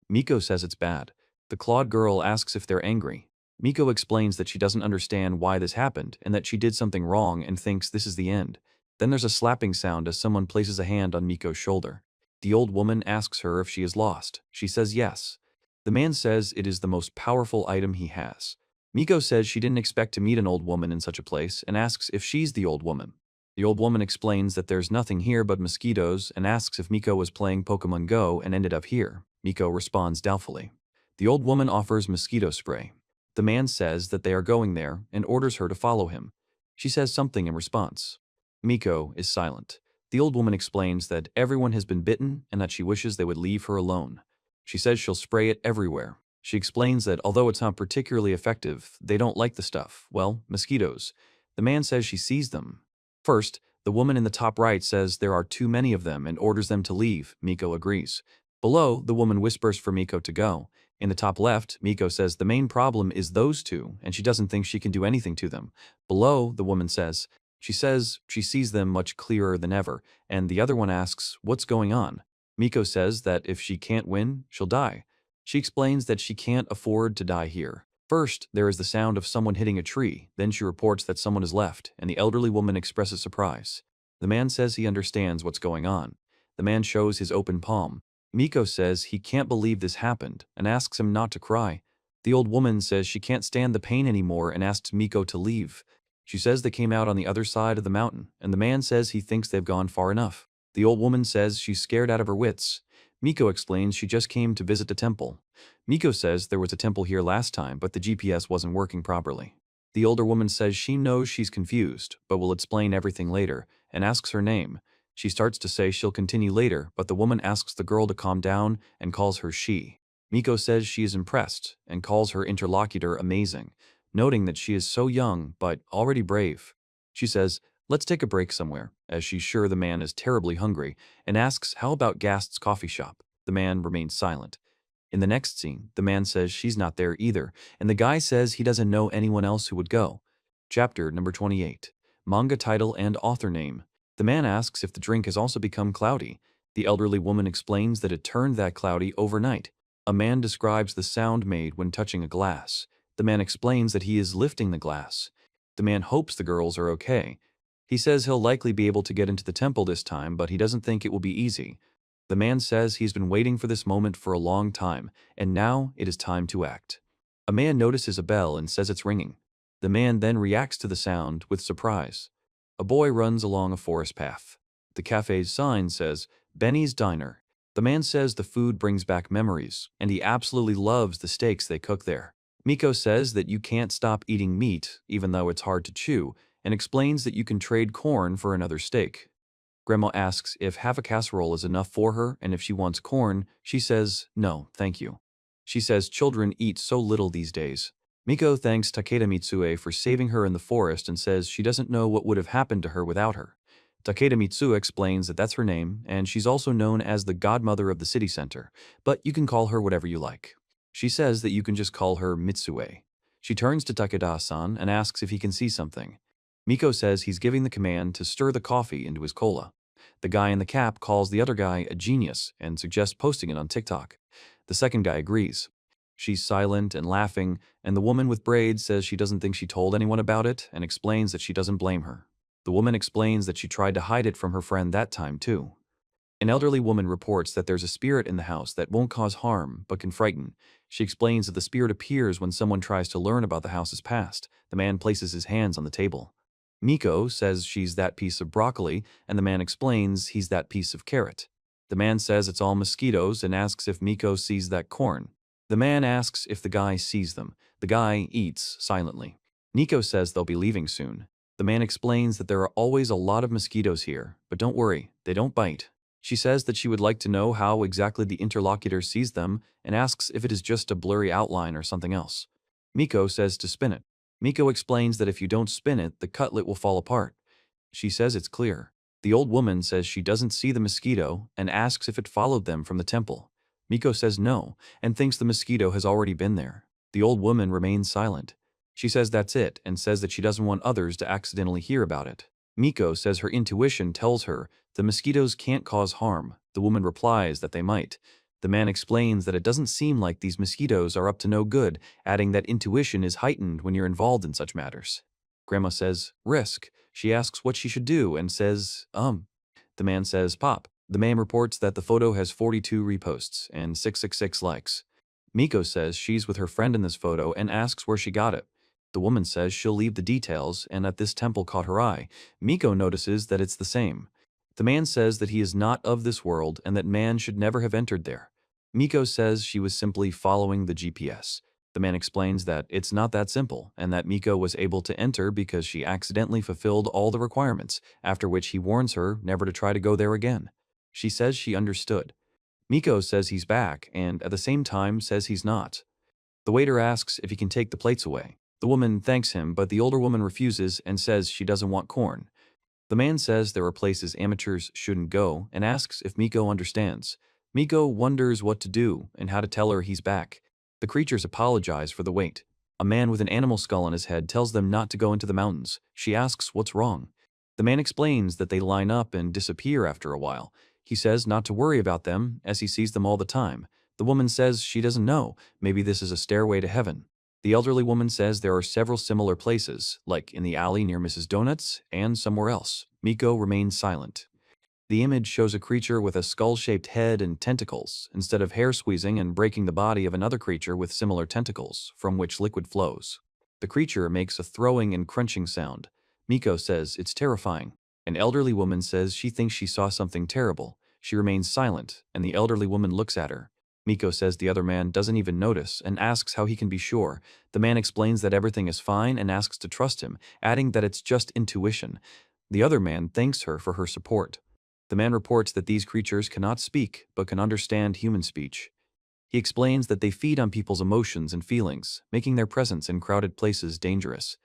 Miko says it's bad. The clawed girl asks if they're angry. Miko explains that she doesn't understand why this happened and that she did something wrong and thinks this is the end. Then there's a slapping sound as someone places a hand on Miko's shoulder. The old woman asks her if she is lost. She says yes. The man says it is the most powerful item he has. Miko says she didn't expect to meet an old woman in such a place and asks if she's the old woman. The old woman explains that there's nothing here but mosquitoes and asks if Miko was playing Pokemon Go and ended up here. Miko responds doubtfully. The old woman offers mosquito spray. The man says that they are going there and orders her to follow him. She says something in response. Miko is silent. The old woman explains that everyone has been bitten and that she wishes they would leave her alone. She says she'll spray it everywhere. She explains that although it's not particularly effective, they don't like the stuff. Well, mosquitoes. The man says she sees them. First, the woman in the top right says there are too many of them and orders them to leave. Miko agrees. Below, the woman whispers for Miko to go. In the top left, Miko says the main problem is those two, and she doesn't think she can do anything to them. Below, the woman says she sees them much clearer than ever, and the other one asks, what's going on? Miko says that if she can't win, she'll die. She explains that she can't afford to die here. First, there is the sound of someone hitting a tree, then she reports that someone has left, and the elderly woman expresses surprise. The man says he understands what's going on. The man shows his open palm. Miko says he can't believe this happened and asks him not to cry. The old woman says she can't stand the pain anymore and asks Miko to leave. She says they came out on the other side of the mountain, and the man says he thinks they've gone far enough. The old woman says she's scared out of her wits. Miko explains she just came to visit a temple. Miko says there was a temple here last time, but the GPS wasn't working properly. The older woman says she knows she's confused, but will explain everything later, and asks her name. She starts to say she'll continue later, but the woman asks the girl to calm down and calls her she. Miko says she is impressed and calls her interlocutor amazing, noting that she is so young but already brave. She says, let's take a break somewhere, as she's sure the man is terribly hungry, and asks how about Gast's coffee shop. The man remains silent. In the next scene, the man says she's not there either, and the guy says he doesn't know anyone else who would go. Chapter number 28. Manga title and author name. The man asks if the drink has also become cloudy. The elderly woman explains that it turned that cloudy overnight. A man describes the sound made when touching a glass. The man explains that he is lifting the glass. The man hopes the girls are okay. He says he'll likely be able to get into the temple this time, but he doesn't think it will be easy. The man says he's been waiting for this moment for a long time, and now it is time to act. A man notices a bell and says it's ringing. The man then reacts to the sound with surprise. A boy runs along a forest path. The cafe's sign says, Benny's Diner. The man says the food brings back memories, and he absolutely loves the steaks they cook there. Miko says that you can't stop eating meat, even though it's hard to chew, and explains that you can trade corn for another steak. Grandma asks if half a casserole is enough for her, and if she wants corn, she says, no, thank you. She says children eat so little these days. Miko thanks Takeda Mitsue for saving her in the forest and says she doesn't know what would have happened to her without her. Takeda Mitsue explains that that's her name, and she's also known as the godmother of the city center, but you can call her whatever you like. She says that you can just call her Mitsue. She turns to Takeda-san and asks if he can see something. Miko says he's giving the command to stir the coffee into his cola. The guy in the cap calls the other guy a genius and suggests posting it on TikTok. The second guy agrees. She's silent and laughing, and the woman with braids says she doesn't think she told anyone about it and explains that she doesn't blame her. The woman explains that she tried to hide it from her friend that time too. An elderly woman reports that there's a spirit in the house that won't cause harm but can frighten. She explains that the spirit appears when someone tries to learn about the house's past. The man places his hands on the table. Miko says she's that piece of broccoli, and the man explains he's that piece of carrot. The man says it's all mosquitoes and asks if Miko sees that corn. The man asks if the guy sees them. The guy eats silently. Miko says they'll be leaving soon. The man explains that there are always a lot of mosquitoes here, but don't worry, they don't bite. She says that she would like to know how exactly the interlocutor sees them and asks if it is just a blurry outline or something else. Miko says to spin it. Miko explains that if you don't spin it, the cutlet will fall apart. She says it's clear. The old woman says she doesn't see the mosquito and asks if it followed them from the temple. Miko says no and thinks the mosquito has already been there. The old woman remains silent. She says that's it and says that she doesn't want others to accidentally hear about it. Miko says her intuition tells her the mosquitoes can't cause harm. The woman replies that they might. The man explains that it doesn't seem like these mosquitoes are up to no good, adding that intuition is heightened when you're involved in such matters. Grandma says, risk. She asks what she should do and says, The man says, pop. The man reports that the photo has 42 reposts and 666 likes. Miko says she's with her friend in this photo and asks where she got it. The woman says she'll leave the details and that this temple caught her eye. Miko notices that it's the same. The man says that he is not of this world and that man should never have entered there. Miko says she was simply following the GPS. The man explains that it's not that simple and that Miko was able to enter because she accidentally fulfilled all the requirements, after which he warns her never to try to go there again. She says she understood. Miko says he's back and at the same time says he's not. The waiter asks if he can take the plates away. The woman thanks him, but the older woman refuses and says she doesn't want corn. The man says there are places amateurs shouldn't go and asks if Miko understands. Miko wonders what to do and how to tell her he's back. The creatures apologize for the wait. A man with an animal skull on his head tells them not to go into the mountains. She asks what's wrong. The man explains that they line up and disappear after a while. He says not to worry about them as he sees them all the time. The woman says she doesn't know. Maybe this is a stairway to heaven. The elderly woman says there are several similar places, like in the alley near Mrs. Donuts and somewhere else. Miko remains silent. The image shows a creature with a skull-shaped head and tentacles, instead of hair squeezing and breaking the body of another creature with similar tentacles, from which liquid flows. The creature makes a throwing and crunching sound. Miko says it's terrifying. An elderly woman says she thinks she saw something terrible. She remains silent, and the elderly woman looks at her. Miko says the other man doesn't even notice and asks how he can be sure. The man explains that everything is fine and asks to trust him, adding that it's just intuition. The other man thanks her for her support. The man reports that these creatures cannot speak but can understand human speech. He explains that they feed on people's emotions and feelings, making their presence in crowded places dangerous.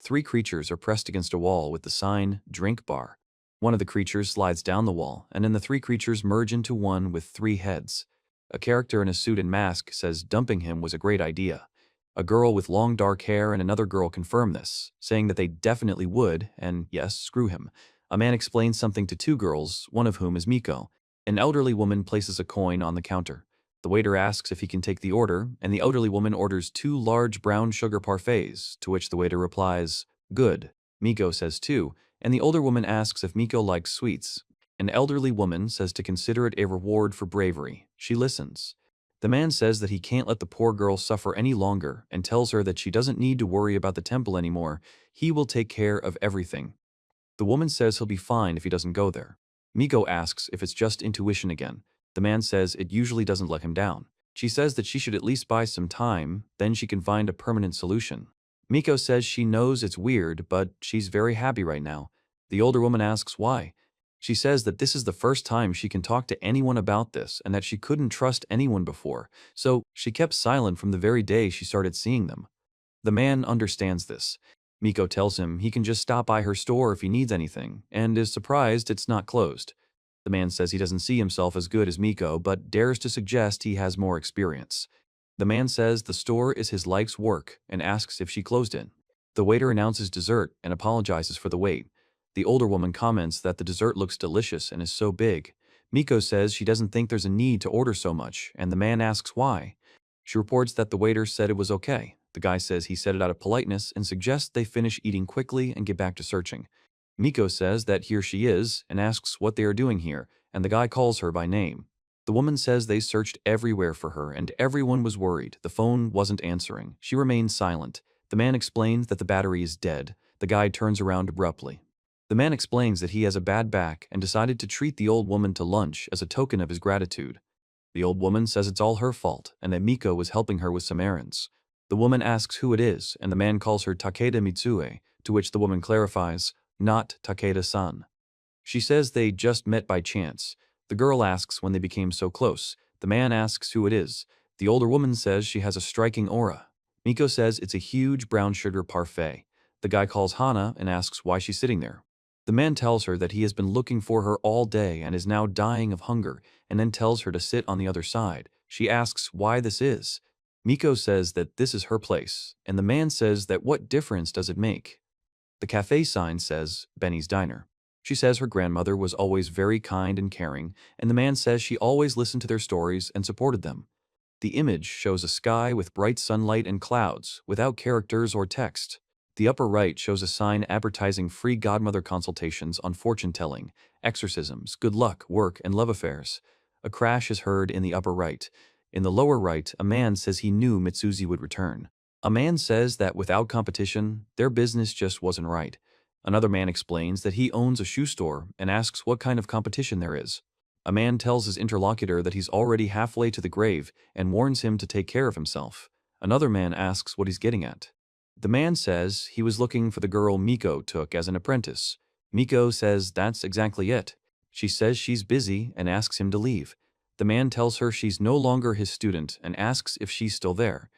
3 creatures are pressed against a wall with the sign, Drink Bar. One of the creatures slides down the wall, and then the 3 creatures merge into one with 3 heads. A character in a suit and mask says dumping him was a great idea. A girl with long dark hair and another girl confirm this, saying that they definitely would, and yes, screw him. A man explains something to 2 girls, one of whom is Miko. An elderly woman places a coin on the counter. The waiter asks if he can take the order, and the elderly woman orders 2 large brown sugar parfaits, to which the waiter replies, good. Miko says 2, and the older woman asks if Miko likes sweets. An elderly woman says to consider it a reward for bravery. She listens. The man says that he can't let the poor girl suffer any longer and tells her that she doesn't need to worry about the temple anymore. He will take care of everything. The woman says he'll be fine if he doesn't go there. Miko asks if it's just intuition again. The man says it usually doesn't let him down. She says that she should at least buy some time, then she can find a permanent solution. Miko says she knows it's weird, but she's very happy right now. The older woman asks why. She says that this is the first time she can talk to anyone about this and that she couldn't trust anyone before, so she kept silent from the very day she started seeing them. The man understands this. Miko tells him he can just stop by her store if he needs anything, and is surprised it's not closed. The man says he doesn't see himself as good as Miko, but dares to suggest he has more experience. The man says the store is his life's work and asks if she closed it. The waiter announces dessert and apologizes for the wait. The older woman comments that the dessert looks delicious and is so big. Miko says she doesn't think there's a need to order so much, and the man asks why. She reports that the waiter said it was okay. The guy says he said it out of politeness and suggests they finish eating quickly and get back to searching. Miko says that here she is and asks what they are doing here, and the guy calls her by name. The woman says they searched everywhere for her and everyone was worried. The phone wasn't answering. She remains silent. The man explains that the battery is dead. The guy turns around abruptly. The man explains that he has a bad back and decided to treat the old woman to lunch as a token of his gratitude. The old woman says it's all her fault and that Miko was helping her with some errands. The woman asks who it is, and the man calls her Takeda Mitsue. to which the woman clarifies, not Takeda-san. She says they just met by chance. The girl asks when they became so close. The man asks who it is. The older woman says she has a striking aura. Miko says it's a huge brown sugar parfait. The guy calls Hana and asks why she's sitting there. The man tells her that he has been looking for her all day and is now dying of hunger, and then tells her to sit on the other side. She asks why this is. Miko says that this is her place, and the man says that what difference does it make? The cafe sign says Benny's Diner. She says her grandmother was always very kind and caring, and the man says she always listened to their stories and supported them. The image shows a sky with bright sunlight and clouds, without characters or text. The upper right shows a sign advertising free godmother consultations on fortune-telling, exorcisms, good luck, work, and love affairs. A crash is heard in the upper right. In the lower right, a man says he knew Mitsuzi would return. A man says that without competition, their business just wasn't right. Another man explains that he owns a shoe store and asks what kind of competition there is. A man tells his interlocutor that he's already halfway to the grave and warns him to take care of himself. Another man asks what he's getting at. The man says he was looking for the girl Miko took as an apprentice. Miko says that's exactly it. She says she's busy and asks him to leave. The man tells her she's no longer his student and asks if she's still there.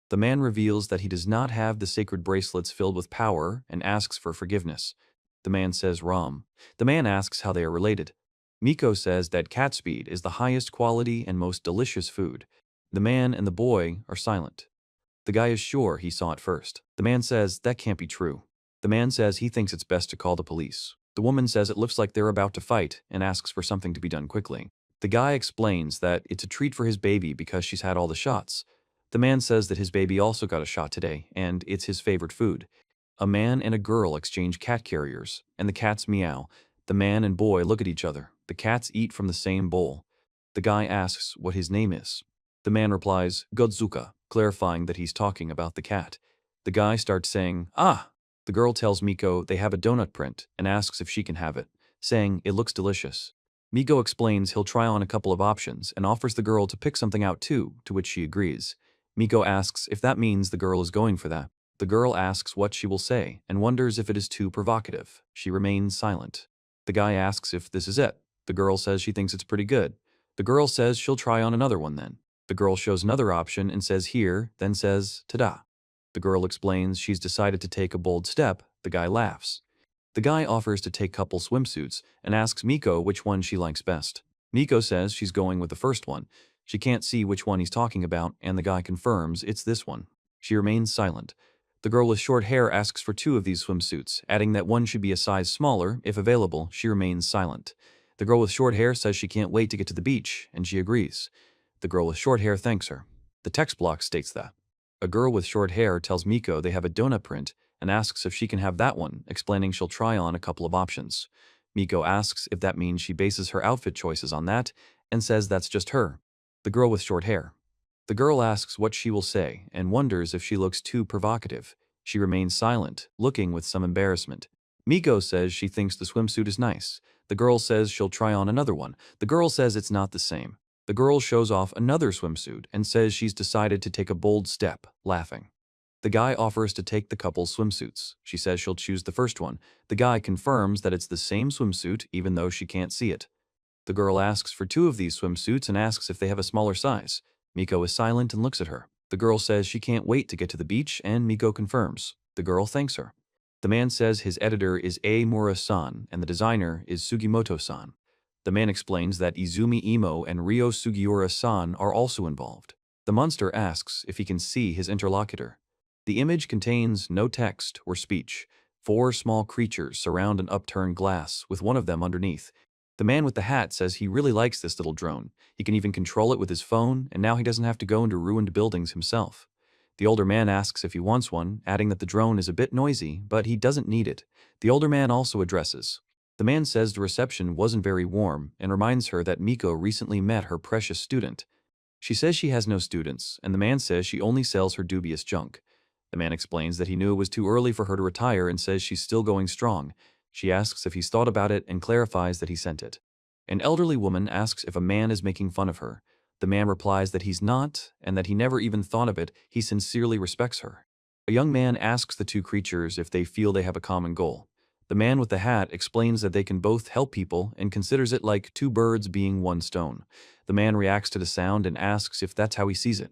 The man reveals that he does not have the sacred bracelets filled with power and asks for forgiveness. The man says Ram. The man asks how they are related. Miko says that cat speed is the highest quality and most delicious food. The man and the boy are silent. The guy is sure he saw it first. The man says that can't be true. The man says he thinks it's best to call the police. The woman says it looks like they're about to fight and asks for something to be done quickly. The guy explains that it's a treat for his baby because she's had all the shots. The man says that his baby also got a shot today, and it's his favorite food. A man and a girl exchange cat carriers, and the cats meow. The man and boy look at each other. The cats eat from the same bowl. The guy asks what his name is. The man replies, Godzuka, clarifying that he's talking about the cat. The guy starts saying, ah! The girl tells Miko they have a donut print and asks if she can have it, saying it looks delicious. Miko explains he'll try on a couple of options and offers the girl to pick something out too, to which she agrees. Miko asks if that means the girl is going for that. The girl asks what she will say and wonders if it is too provocative. She remains silent. The guy asks if this is it. The girl says she thinks it's pretty good. The girl says she'll try on another one then. The girl shows another option and says here, then says, ta-da. The girl explains she's decided to take a bold step. The guy laughs. The guy offers to take couple swimsuits and asks Miko which one she likes best. Miko says she's going with the first one. She can't see which one he's talking about, and the guy confirms it's this one. She remains silent. The girl with short hair asks for 2 of these swimsuits, adding that one should be a size smaller, if available. She remains silent. The girl with short hair says she can't wait to get to the beach, and she agrees. The girl with short hair thanks her. The text block states that. A girl with short hair tells Miko they have a donut print and asks if she can have that one, explaining she'll try on a couple of options. Miko asks if that means she bases her outfit choices on that, and says that's just her. The girl with short hair. The girl asks what she will say and wonders if she looks too provocative. She remains silent, looking with some embarrassment. Miko says she thinks the swimsuit is nice. The girl says she'll try on another one. The girl says it's not the same. The girl shows off another swimsuit and says she's decided to take a bold step, laughing. The guy offers to take the couple's swimsuits. She says she'll choose the first one. The guy confirms that it's the same swimsuit even though she can't see it. The girl asks for 2 of these swimsuits and asks if they have a smaller size. Miko is silent and looks at her. The girl says she can't wait to get to the beach, and Miko confirms. The girl thanks her. The man says his editor is A. Mura-san and the designer is Sugimoto-san. The man explains that Izumi Imo and Ryo Sugiura-san are also involved. The monster asks if he can see his interlocutor. The image contains no text or speech. 4 small creatures surround an upturned glass, with one of them underneath. The man with the hat says he really likes this little drone. He can even control it with his phone, and now he doesn't have to go into ruined buildings himself. The older man asks if he wants one, adding that the drone is a bit noisy, but he doesn't need it. The older man also addresses. The man says the reception wasn't very warm and reminds her that Miko recently met her precious student. She says she has no students, and the man says she only sells her dubious junk. The man explains that he knew it was too early for her to retire and says she's still going strong. She asks if he's thought about it and clarifies that he sent it. An elderly woman asks if a man is making fun of her. The man replies that he's not and that he never even thought of it. He sincerely respects her. A young man asks the two creatures if they feel they have a common goal. The man with the hat explains that they can both help people and considers it like two birds being one stone. The man reacts to the sound and asks if that's how he sees it.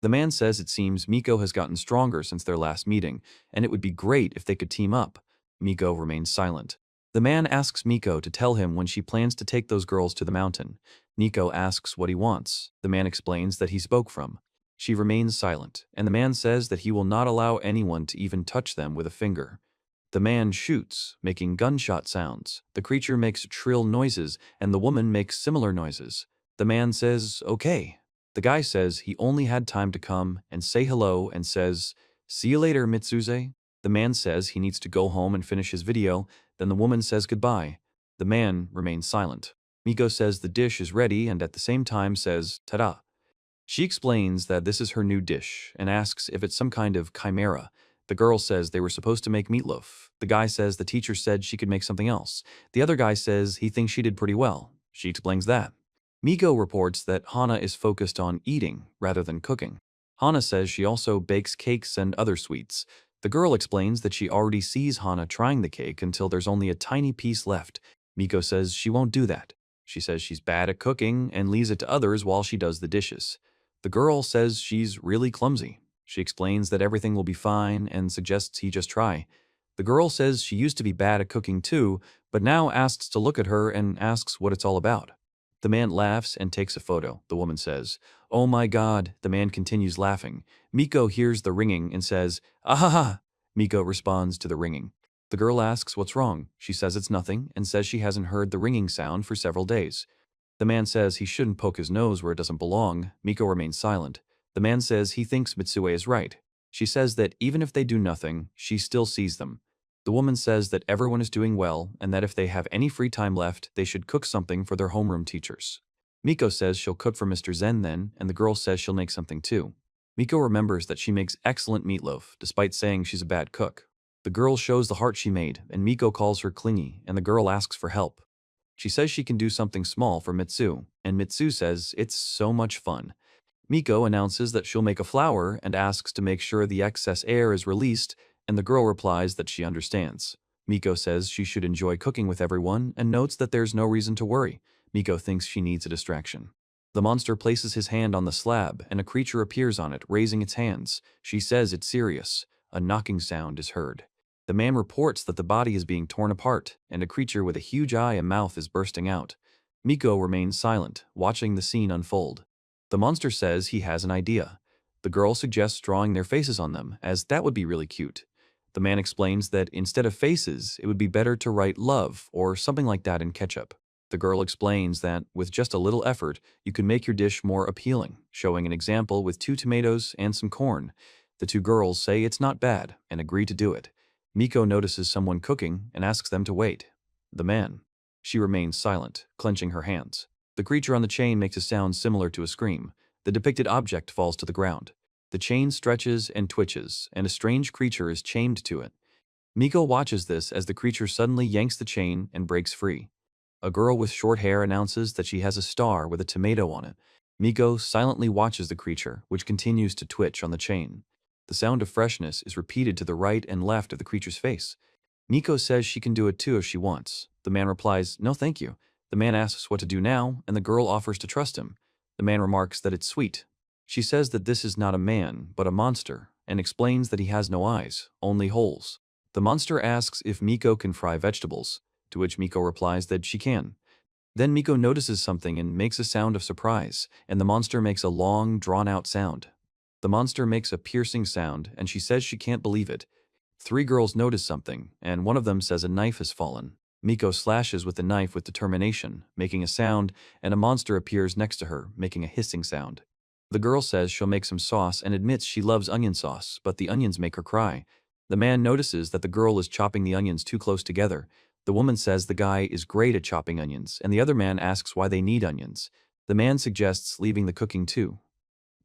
The man says it seems Miko has gotten stronger since their last meeting, and it would be great if they could team up. Miko remains silent. The man asks Miko to tell him when she plans to take those girls to the mountain. Miko asks what he wants. The man explains that he spoke from. She remains silent, and the man says that he will not allow anyone to even touch them with a finger. The man shoots, making gunshot sounds. The creature makes shrill noises, and the woman makes similar noises. The man says, okay. The guy says he only had time to come and say hello and says, see you later, Mitsuze. The man says he needs to go home and finish his video, then the woman says goodbye. The man remains silent. Miko says the dish is ready and at the same time says, ta-da. She explains that this is her new dish and asks if it's some kind of chimera. The girl says they were supposed to make meatloaf. The guy says the teacher said she could make something else. The other guy says he thinks she did pretty well. She explains that. Miko reports that Hana is focused on eating rather than cooking. Hana says she also bakes cakes and other sweets. The girl explains that she already sees Hana trying the cake until there's only a tiny piece left. Miko says she won't do that. She says she's bad at cooking and leaves it to others while she does the dishes. The girl says she's really clumsy. She explains that everything will be fine and suggests he just try. The girl says she used to be bad at cooking too, but now asks to look at her and asks what it's all about. The man laughs and takes a photo. The woman says, oh my god. The man continues laughing. Miko hears the ringing and says, ahaha. Miko responds to the ringing. The girl asks what's wrong. She says it's nothing and says she hasn't heard the ringing sound for several days. The man says he shouldn't poke his nose where it doesn't belong. Miko remains silent. The man says he thinks Mitsue is right. She says that even if they do nothing, she still sees them. The woman says that everyone is doing well and that if they have any free time left, they should cook something for their homeroom teachers. Miko says she'll cook for Mr. Zen then, and the girl says she'll make something too. Miko remembers that she makes excellent meatloaf, despite saying she's a bad cook. The girl shows the heart she made, and Miko calls her clingy, and the girl asks for help. She says she can do something small for Mitsu, and Mitsu says it's so much fun. Miko announces that she'll make a flower and asks to make sure the excess air is released, and the girl replies that she understands. Miko says she should enjoy cooking with everyone and notes that there's no reason to worry. Miko thinks she needs a distraction. The monster places his hand on the slab, and a creature appears on it, raising its hands. She says it's serious. A knocking sound is heard. The man reports that the body is being torn apart, and a creature with a huge eye and mouth is bursting out. Miko remains silent, watching the scene unfold. The monster says he has an idea. The girl suggests drawing their faces on them, as that would be really cute. The man explains that instead of faces, it would be better to write love or something like that in ketchup. The girl explains that, with just a little effort, you can make your dish more appealing, showing an example with 2 tomatoes and some corn. The 2 girls say it's not bad and agree to do it. Miko notices someone cooking and asks them to wait. The man. She remains silent, clenching her hands. The creature on the chain makes a sound similar to a scream. The depicted object falls to the ground. The chain stretches and twitches, and a strange creature is chained to it. Miko watches this as the creature suddenly yanks the chain and breaks free. A girl with short hair announces that she has a star with a tomato on it. Miko silently watches the creature, which continues to twitch on the chain. The sound of freshness is repeated to the right and left of the creature's face. Miko says she can do it too if she wants. The man replies, no thank you. The man asks what to do now, and the girl offers to trust him. The man remarks that it's sweet. She says that this is not a man, but a monster, and explains that he has no eyes, only holes. The monster asks if Miko can fry vegetables, to which Miko replies that she can. Then Miko notices something and makes a sound of surprise, and the monster makes a long, drawn-out sound. The monster makes a piercing sound, and she says she can't believe it. 3 girls notice something, and one of them says a knife has fallen. Miko slashes with the knife with determination, making a sound, and a monster appears next to her, making a hissing sound. The girl says she'll make some sauce and admits she loves onion sauce, but the onions make her cry. The man notices that the girl is chopping the onions too close together. The woman says the guy is great at chopping onions, and the other man asks why they need onions. The man suggests leaving the cooking too.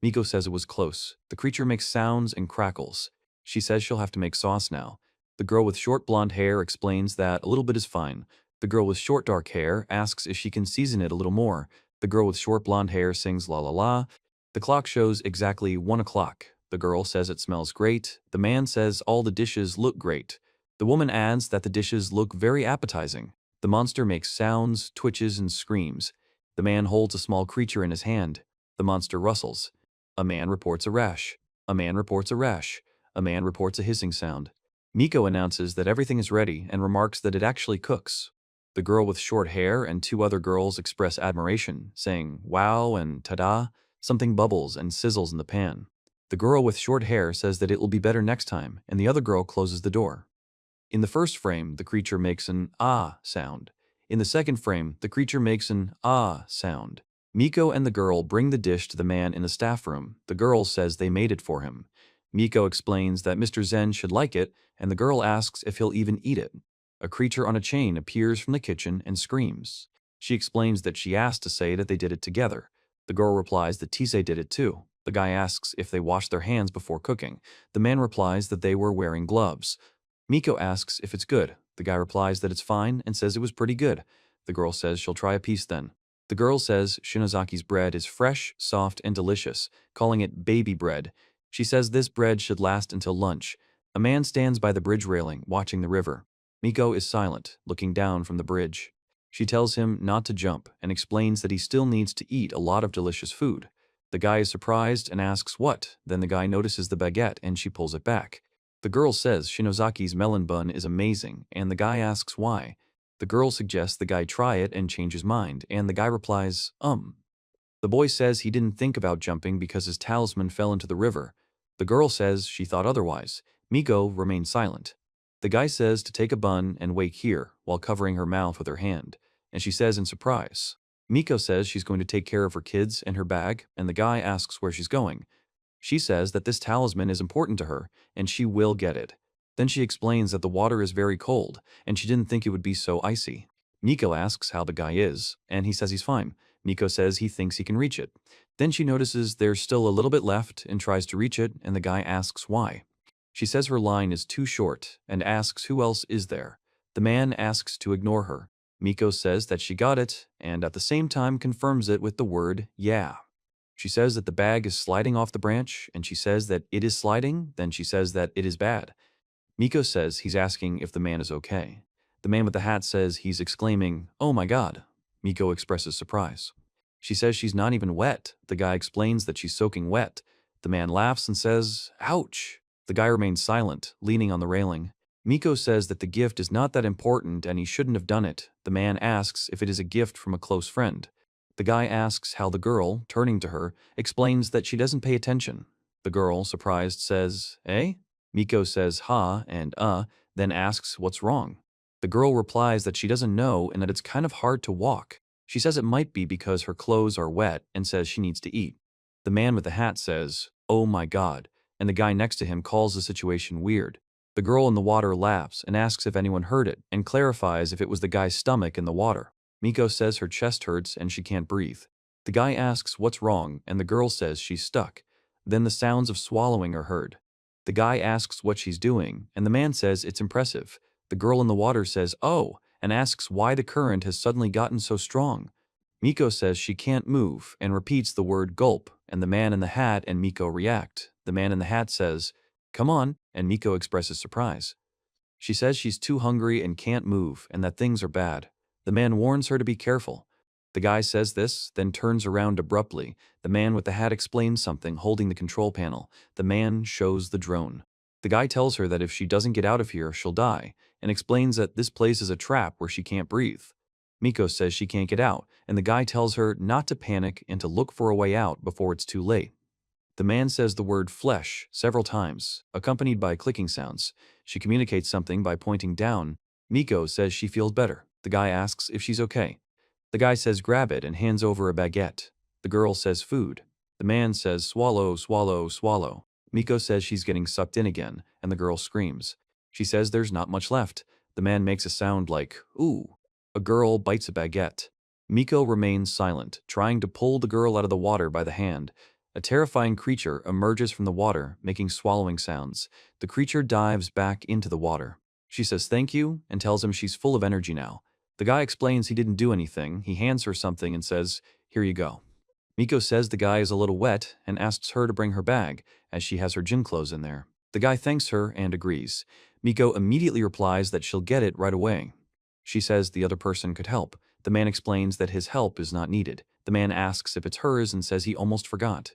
Miko says it was close. The creature makes sounds and crackles. She says she'll have to make sauce now. The girl with short blonde hair explains that a little bit is fine. The girl with short dark hair asks if she can season it a little more. The girl with short blonde hair sings la la la. The clock shows exactly 1 o'clock. The girl says it smells great. The man says all the dishes look great. The woman adds that the dishes look very appetizing. The monster makes sounds, twitches, and screams. The man holds a small creature in his hand. The monster rustles. A man reports a rash. A man reports a rash. A man reports a hissing sound. Miko announces that everything is ready and remarks that it actually cooks. The girl with short hair and two other girls express admiration, saying, "Wow" and "Ta-da." Something bubbles and sizzles in the pan. The girl with short hair says that it will be better next time, and the other girl closes the door. In the first frame, the creature makes an "ah" sound. In the second frame, the creature makes an "ah" sound. Miko and the girl bring the dish to the man in the staff room. The girl says they made it for him. Miko explains that Mr. Zen should like it, and the girl asks if he'll even eat it. A creature on a chain appears from the kitchen and screams. She explains that she asked to say that they did it together. The girl replies that Tise did it too. The guy asks if they washed their hands before cooking. The man replies that they were wearing gloves. Miko asks if it's good. The guy replies that it's fine and says it was pretty good. The girl says she'll try a piece then. The girl says Shinozaki's bread is fresh, soft, and delicious, calling it baby bread. She says this bread should last until lunch. A man stands by the bridge railing, watching the river. Miko is silent, looking down from the bridge. She tells him not to jump and explains that he still needs to eat a lot of delicious food. The guy is surprised and asks what. Then the guy notices the baguette and she pulls it back. The girl says Shinozaki's melon bun is amazing, and the guy asks why. The girl suggests the guy try it and change his mind, and the guy replies, The boy says he didn't think about jumping because his talisman fell into the river. The girl says she thought otherwise. Miko remains silent. The guy says to take a bun and wait here, while covering her mouth with her hand, and she says in surprise. Miko says she's going to take care of her kids and her bag, and the guy asks where she's going. She says that this talisman is important to her, and she will get it. Then she explains that the water is very cold, and she didn't think it would be so icy. Miko asks how the guy is, and he says he's fine. Miko says he thinks he can reach it. Then she notices there's still a little bit left and tries to reach it, and the guy asks why. She says her line is too short, and asks who else is there. The man asks to ignore her. Miko says that she got it, and at the same time confirms it with the word, yeah. She says that the bag is sliding off the branch, and she says that it is sliding, then she says that it is bad. Miko says he's asking if the man is okay. The man with the hat says he's exclaiming, "Oh my god." Miko expresses surprise. She says she's not even wet. The guy explains that she's soaking wet. The man laughs and says, "Ouch." The guy remains silent, leaning on the railing. Miko says that the gift is not that important and he shouldn't have done it. The man asks if it is a gift from a close friend. The guy asks how the girl, turning to her, explains that she doesn't pay attention. The girl, surprised, says, "Eh?" Miko says ha and then asks what's wrong. The girl replies that she doesn't know and that it's kind of hard to walk. She says it might be because her clothes are wet and says she needs to eat. The man with the hat says, "Oh my god," and the guy next to him calls the situation weird. The girl in the water laughs and asks if anyone heard it and clarifies if it was the guy's stomach in the water. Miko says her chest hurts and she can't breathe. The guy asks what's wrong and the girl says she's stuck. Then the sounds of swallowing are heard. The guy asks what she's doing and the man says it's impressive. The girl in the water says, "Oh," and asks why the current has suddenly gotten so strong. Miko says she can't move and repeats the word gulp, and the man in the hat and Miko react. The man in the hat says, "Come on," and Miko expresses surprise. She says she's too hungry and can't move and that things are bad. The man warns her to be careful. The guy says this, then turns around abruptly. The man with the hat explains something, holding the control panel. The man shows the drone. The guy tells her that if she doesn't get out of here, she'll die, and explains that this place is a trap where she can't breathe. Miko says she can't get out, and the guy tells her not to panic and to look for a way out before it's too late. The man says the word flesh several times, accompanied by clicking sounds. She communicates something by pointing down. Miko says she feels better. The guy asks if she's okay. The guy says grab it and hands over a baguette. The girl says food. The man says swallow, swallow, swallow. Miko says she's getting sucked in again, and the girl screams. She says there's not much left. The man makes a sound like, ooh. A girl bites a baguette. Miko remains silent, trying to pull the girl out of the water by the hand. A terrifying creature emerges from the water, making swallowing sounds. The creature dives back into the water. She says thank you and tells him she's full of energy now. The guy explains he didn't do anything. He hands her something and says, "Here you go." Miko says the guy is a little wet and asks her to bring her bag, as she has her gym clothes in there. The guy thanks her and agrees. Miko immediately replies that she'll get it right away. She says the other person could help. The man explains that his help is not needed. The man asks if it's hers and says he almost forgot.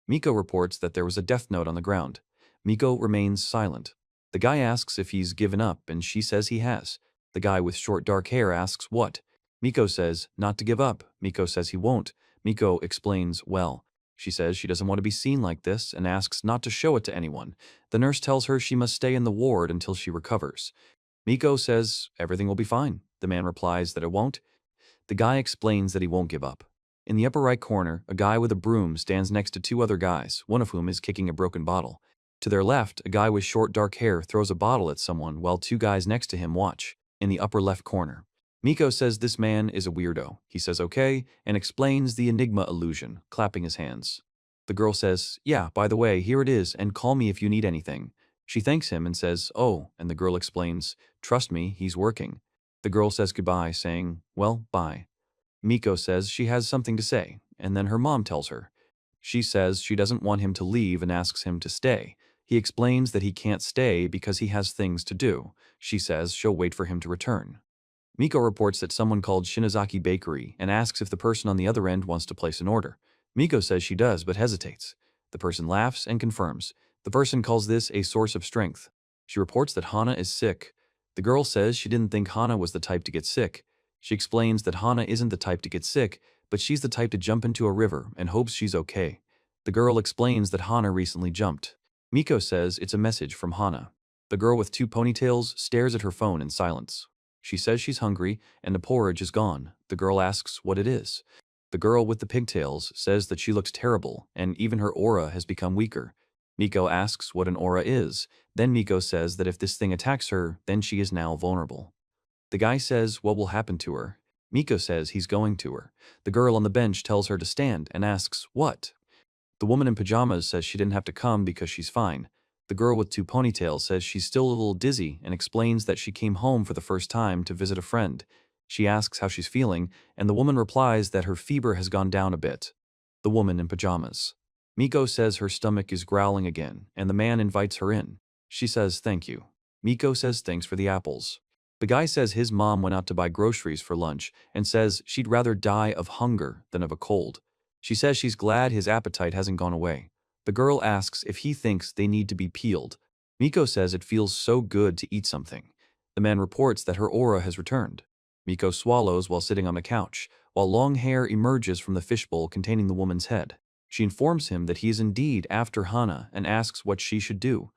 Miko reports that there was a death note on the ground. Miko remains silent. The guy asks if he's given up and she says he has. The guy with short dark hair asks what. Miko says not to give up. Miko says he won't. Miko explains well. She says she doesn't want to be seen like this and asks not to show it to anyone. The nurse tells her she must stay in the ward until she recovers. Miko says everything will be fine. The man replies that it won't. The guy explains that he won't give up. In the upper right corner, a guy with a broom stands next to two other guys, one of whom is kicking a broken bottle. To their left, a guy with short dark hair throws a bottle at someone while two guys next to him watch. In the upper left corner, Miko says this man is a weirdo. He says okay and explains the enigma illusion, clapping his hands. The girl says, yeah, by the way, here it is and call me if you need anything. She thanks him and says, oh, and the girl explains, trust me, he's working. The girl says goodbye, saying, well, bye. Miko says she has something to say, and then her mom tells her. She says she doesn't want him to leave and asks him to stay. He explains that he can't stay because he has things to do. She says she'll wait for him to return. Miko reports that someone called Shinozaki Bakery and asks if the person on the other end wants to place an order. Miko says she does but hesitates. The person laughs and confirms. The person calls this a source of strength. She reports that Hana is sick. The girl says she didn't think Hana was the type to get sick. She explains that Hana isn't the type to get sick, but she's the type to jump into a river and hopes she's okay. The girl explains that Hana recently jumped. Miko says it's a message from Hana. The girl with two ponytails stares at her phone in silence. She says she's hungry and the porridge is gone. The girl asks what it is. The girl with the pigtails says that she looks terrible and even her aura has become weaker. Miko asks what an aura is. Then Miko says that if this thing attacks her, then she is now vulnerable. The guy says what will happen to her. Miko says he's going to her. The girl on the bench tells her to stand and asks, what? The woman in pajamas says she didn't have to come because she's fine. The girl with two ponytails says she's still a little dizzy and explains that she came home for the first time to visit a friend. She asks how she's feeling, and the woman replies that her fever has gone down a bit. The woman in pajamas. Miko says her stomach is growling again, and the man invites her in. She says thank you. Miko says thanks for the apples. The guy says his mom went out to buy groceries for lunch and says she'd rather die of hunger than of a cold. She says she's glad his appetite hasn't gone away. The girl asks if he thinks they need to be peeled. Miko says it feels so good to eat something. The man reports that her aura has returned. Miko swallows while sitting on the couch, while long hair emerges from the fishbowl containing the woman's head. She informs him that he is indeed after Hana and asks what she should do.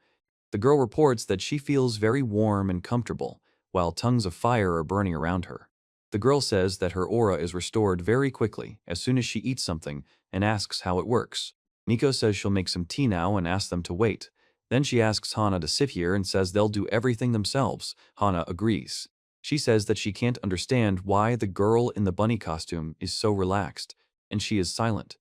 The girl reports that she feels very warm and comfortable, while tongues of fire are burning around her. The girl says that her aura is restored very quickly as soon as she eats something and asks how it works. Miko says she'll make some tea now and asks them to wait. Then she asks Hana to sit here and says they'll do everything themselves. Hana agrees. She says that she can't understand why the girl in the bunny costume is so relaxed, and she is silent.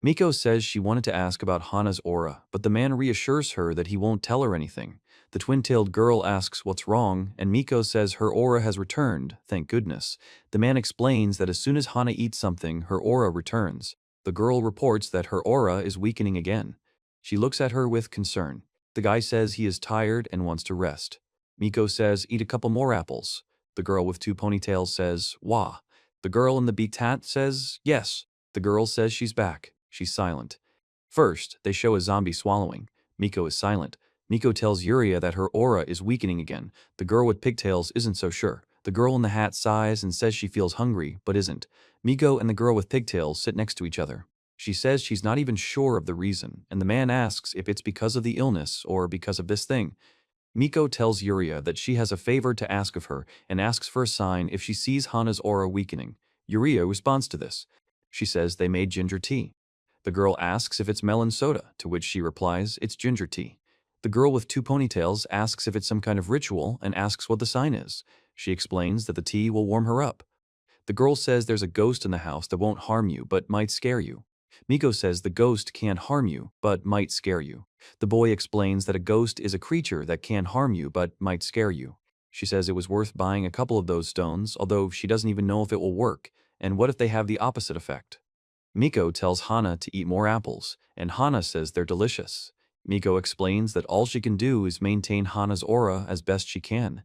Miko says she wanted to ask about Hana's aura, but the man reassures her that he won't tell her anything. The twin-tailed girl asks what's wrong, and Miko says her aura has returned, thank goodness. The man explains that as soon as Hana eats something, her aura returns. The girl reports that her aura is weakening again. She looks at her with concern. The guy says he is tired and wants to rest. Miko says eat a couple more apples. The girl with two ponytails says, wah. The girl in the beaked hat says, yes. The girl says she's back. She's silent. First, they show a zombie swallowing. Miko is silent. Miko tells Yuria that her aura is weakening again. The girl with pigtails isn't so sure. The girl in the hat sighs and says she feels hungry, but isn't. Miko and the girl with pigtails sit next to each other. She says she's not even sure of the reason, and the man asks if it's because of the illness or because of this thing. Miko tells Yuria that she has a favor to ask of her and asks for a sign if she sees Hana's aura weakening. Yuria responds to this. She says they made ginger tea. The girl asks if it's melon soda, to which she replies it's ginger tea. The girl with two ponytails asks if it's some kind of ritual and asks what the sign is. She explains that the tea will warm her up. The girl says there's a ghost in the house that won't harm you but might scare you. Miko says the ghost can't harm you but might scare you. The boy explains that a ghost is a creature that can't harm you but might scare you. She says it was worth buying a couple of those stones, although she doesn't even know if it will work, and what if they have the opposite effect. Miko tells Hana to eat more apples, and Hana says they're delicious. Miko explains that all she can do is maintain Hana's aura as best she can.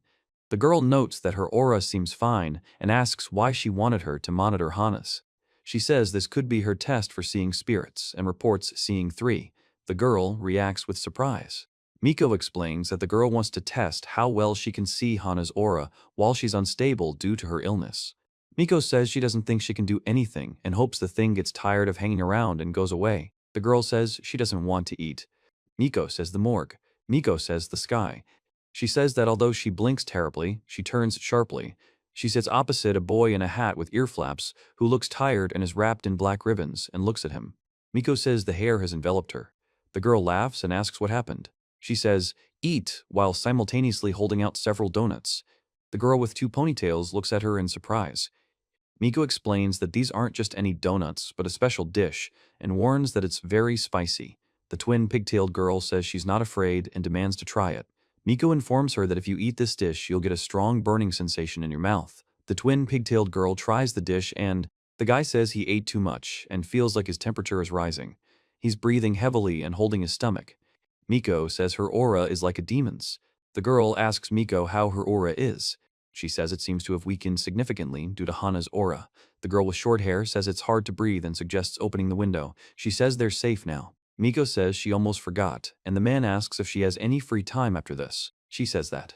The girl notes that her aura seems fine and asks why she wanted her to monitor Hana's. She says this could be her test for seeing spirits and reports seeing 3. The girl reacts with surprise. Miko explains that the girl wants to test how well she can see Hana's aura while she's unstable due to her illness. Miko says she doesn't think she can do anything and hopes the thing gets tired of hanging around and goes away. The girl says she doesn't want to eat. Miko says the morgue. Miko says the sky. She says that although she blinks terribly, she turns sharply. She sits opposite a boy in a hat with ear flaps who looks tired and is wrapped in black ribbons and looks at him. Miko says the hair has enveloped her. The girl laughs and asks what happened. She says, "Eat," while simultaneously holding out several donuts. The girl with 2 ponytails looks at her in surprise. Miko explains that these aren't just any donuts, but a special dish, and warns that it's very spicy. The twin pigtailed girl says she's not afraid and demands to try it. Miko informs her that if you eat this dish, you'll get a strong burning sensation in your mouth. The twin pigtailed girl tries the dish and the guy says he ate too much and feels like his temperature is rising. He's breathing heavily and holding his stomach. Miko says her aura is like a demon's. The girl asks Miko how her aura is. She says it seems to have weakened significantly due to Hana's aura. The girl with short hair says it's hard to breathe and suggests opening the window. She says they're safe now. Miko says she almost forgot, and the man asks if she has any free time after this. She says that.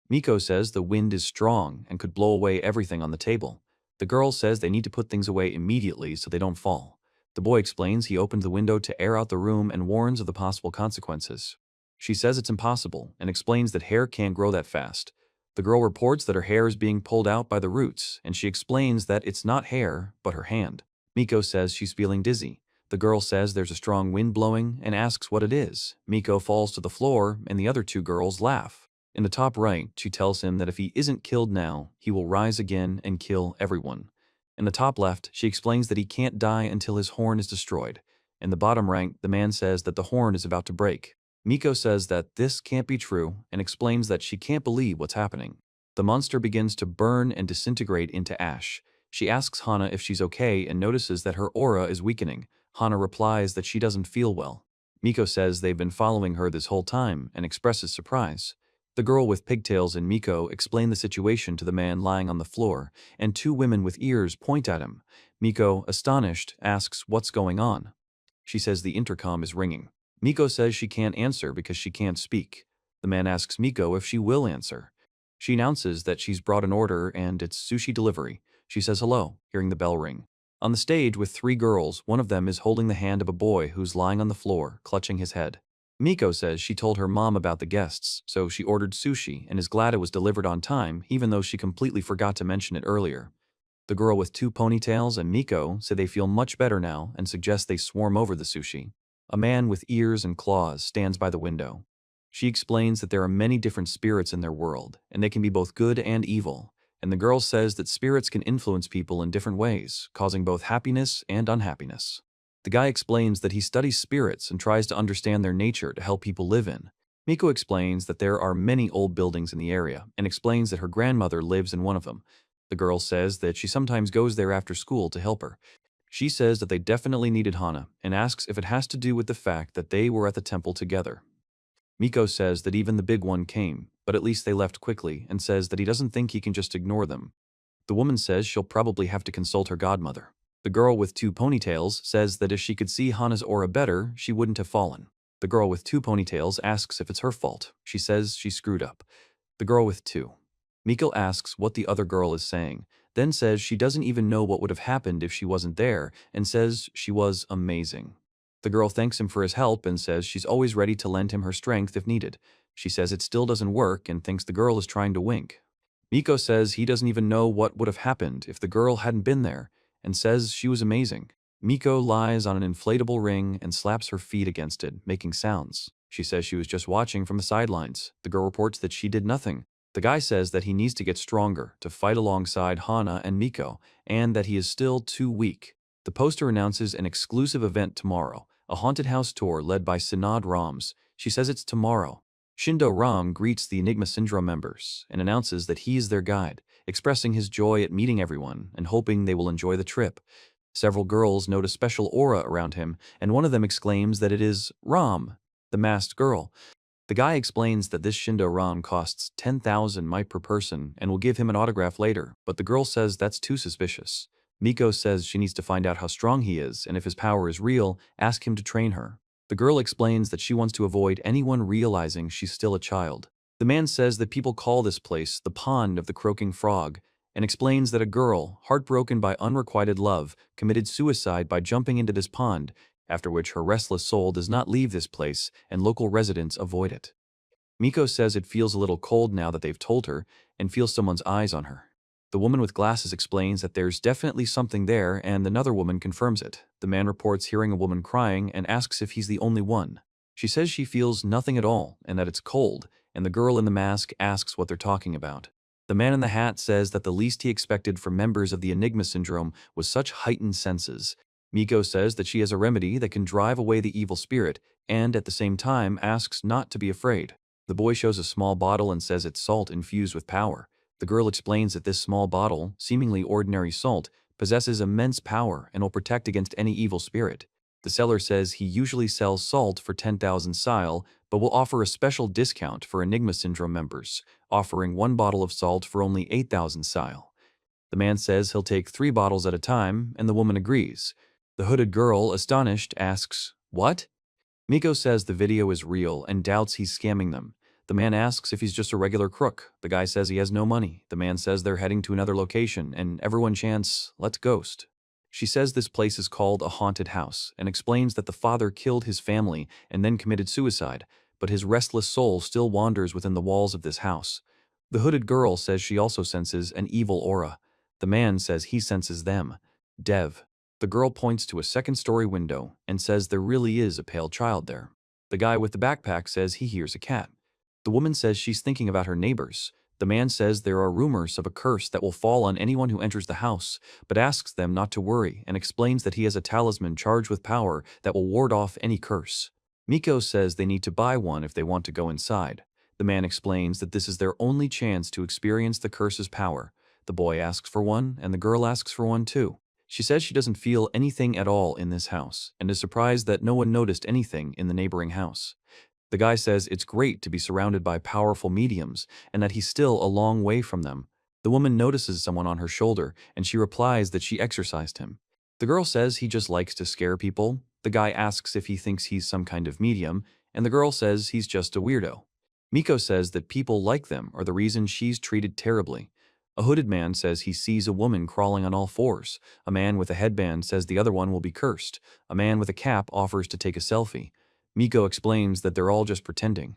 Miko says the wind is strong and could blow away everything on the table. The girl says they need to put things away immediately so they don't fall. The boy explains he opened the window to air out the room and warns of the possible consequences. She says it's impossible and explains that hair can't grow that fast. The girl reports that her hair is being pulled out by the roots, and she explains that it's not hair, but her hand. Miko says she's feeling dizzy. The girl says there's a strong wind blowing and asks what it is. Miko falls to the floor, and the other 2 girls laugh. In the top right, she tells him that if he isn't killed now, he will rise again and kill everyone. In the top left, she explains that he can't die until his horn is destroyed. In the bottom right, the man says that the horn is about to break. Miko says that this can't be true and explains that she can't believe what's happening. The monster begins to burn and disintegrate into ash. She asks Hana if she's okay and notices that her aura is weakening. Hana replies that she doesn't feel well. Miko says they've been following her this whole time and expresses surprise. The girl with pigtails and Miko explain the situation to the man lying on the floor, and 2 women with ears point at him. Miko, astonished, asks what's going on. She says the intercom is ringing. Miko says she can't answer because she can't speak. The man asks Miko if she will answer. She announces that she's brought an order and it's sushi delivery. She says hello, hearing the bell ring. On the stage with 3 girls, one of them is holding the hand of a boy who's lying on the floor, clutching his head. Miko says she told her mom about the guests, so she ordered sushi and is glad it was delivered on time, even though she completely forgot to mention it earlier. The girl with 2 ponytails and Miko say they feel much better now and suggest they swarm over the sushi. A man with ears and claws stands by the window. She explains that there are many different spirits in their world, and they can be both good and evil. And the girl says that spirits can influence people in different ways, causing both happiness and unhappiness. The guy explains that he studies spirits and tries to understand their nature to help people live in. Miko explains that there are many old buildings in the area and explains that her grandmother lives in one of them. The girl says that she sometimes goes there after school to help her. She says that they definitely needed Hana and asks if it has to do with the fact that they were at the temple together. Miko says that even the big one came, but at least they left quickly, and says that he doesn't think he can just ignore them. The woman says she'll probably have to consult her godmother. The girl with 2 ponytails says that if she could see Hana's aura better, she wouldn't have fallen. The girl with 2 ponytails asks if it's her fault. She says she screwed up. The girl with 2. Miko asks what the other girl is saying, then says she doesn't even know what would have happened if she wasn't there, and says she was amazing. The girl thanks him for his help and says she's always ready to lend him her strength if needed. She says it still doesn't work and thinks the girl is trying to wink. Miko says he doesn't even know what would have happened if the girl hadn't been there, and says she was amazing. Miko lies on an inflatable ring and slaps her feet against it, making sounds. She says she was just watching from the sidelines. The girl reports that she did nothing. The guy says that he needs to get stronger to fight alongside Hana and Miko, and that he is still too weak. The poster announces an exclusive event tomorrow, a haunted house tour led by Sinad Rams. She says it's tomorrow. Shindo Ram greets the Enigma Syndrome members and announces that he is their guide, expressing his joy at meeting everyone and hoping they will enjoy the trip. Several girls note a special aura around him, and one of them exclaims that it is Ram. the masked girl. The guy explains that this Shindo Ran costs 10,000 might per person and will give him an autograph later, but the girl says that's too suspicious. Miko says she needs to find out how strong he is, and if his power is real, ask him to train her. The girl explains that she wants to avoid anyone realizing she's still a child. The man says that people call this place the Pond of the Croaking Frog, and explains that a girl, heartbroken by unrequited love, committed suicide by jumping into this pond, after which her restless soul does not leave this place and local residents avoid it. Miko says it feels a little cold now that they've told her, and feels someone's eyes on her. The woman with glasses explains that there's definitely something there, and another woman confirms it. The man reports hearing a woman crying and asks if he's the only one. She says she feels nothing at all and that it's cold, and the girl in the mask asks what they're talking about. The man in the hat says that the least he expected from members of the Enigma syndrome was such heightened senses. Miko says that she has a remedy that can drive away the evil spirit, and at the same time asks not to be afraid. The boy shows a small bottle and says it's salt infused with power. The girl explains that this small bottle, seemingly ordinary salt, possesses immense power and will protect against any evil spirit. The seller says he usually sells salt for 10,000 sile, but will offer a special discount for Enigma Syndrome members, offering one bottle of salt for only 8,000 sile. The man says he'll take 3 bottles at a time, and the woman agrees. The hooded girl, astonished, asks, "What?" Miko says the video is real and doubts he's scamming them. The man asks if he's just a regular crook. The guy says he has no money. The man says they're heading to another location, and everyone chants, "Let's ghost." She says this place is called a haunted house, and explains that the father killed his family and then committed suicide, but his restless soul still wanders within the walls of this house. The hooded girl says she also senses an evil aura. The man says he senses them. Dev. The girl points to a second-story window and says there really is a pale child there. The guy with the backpack says he hears a cat. The woman says she's thinking about her neighbors. The man says there are rumors of a curse that will fall on anyone who enters the house, but asks them not to worry and explains that he has a talisman charged with power that will ward off any curse. Miko says they need to buy one if they want to go inside. The man explains that this is their only chance to experience the curse's power. The boy asks for one, and the girl asks for one too. She says she doesn't feel anything at all in this house, and is surprised that no one noticed anything in the neighboring house. The guy says it's great to be surrounded by powerful mediums, and that he's still a long way from them. The woman notices someone on her shoulder, and she replies that she exorcised him. The girl says he just likes to scare people. The guy asks if he thinks he's some kind of medium, and the girl says he's just a weirdo. Miko says that people like them are the reason she's treated terribly. A hooded man says he sees a woman crawling on all fours. A man with a headband says the other one will be cursed. A man with a cap offers to take a selfie. Miko explains that they're all just pretending.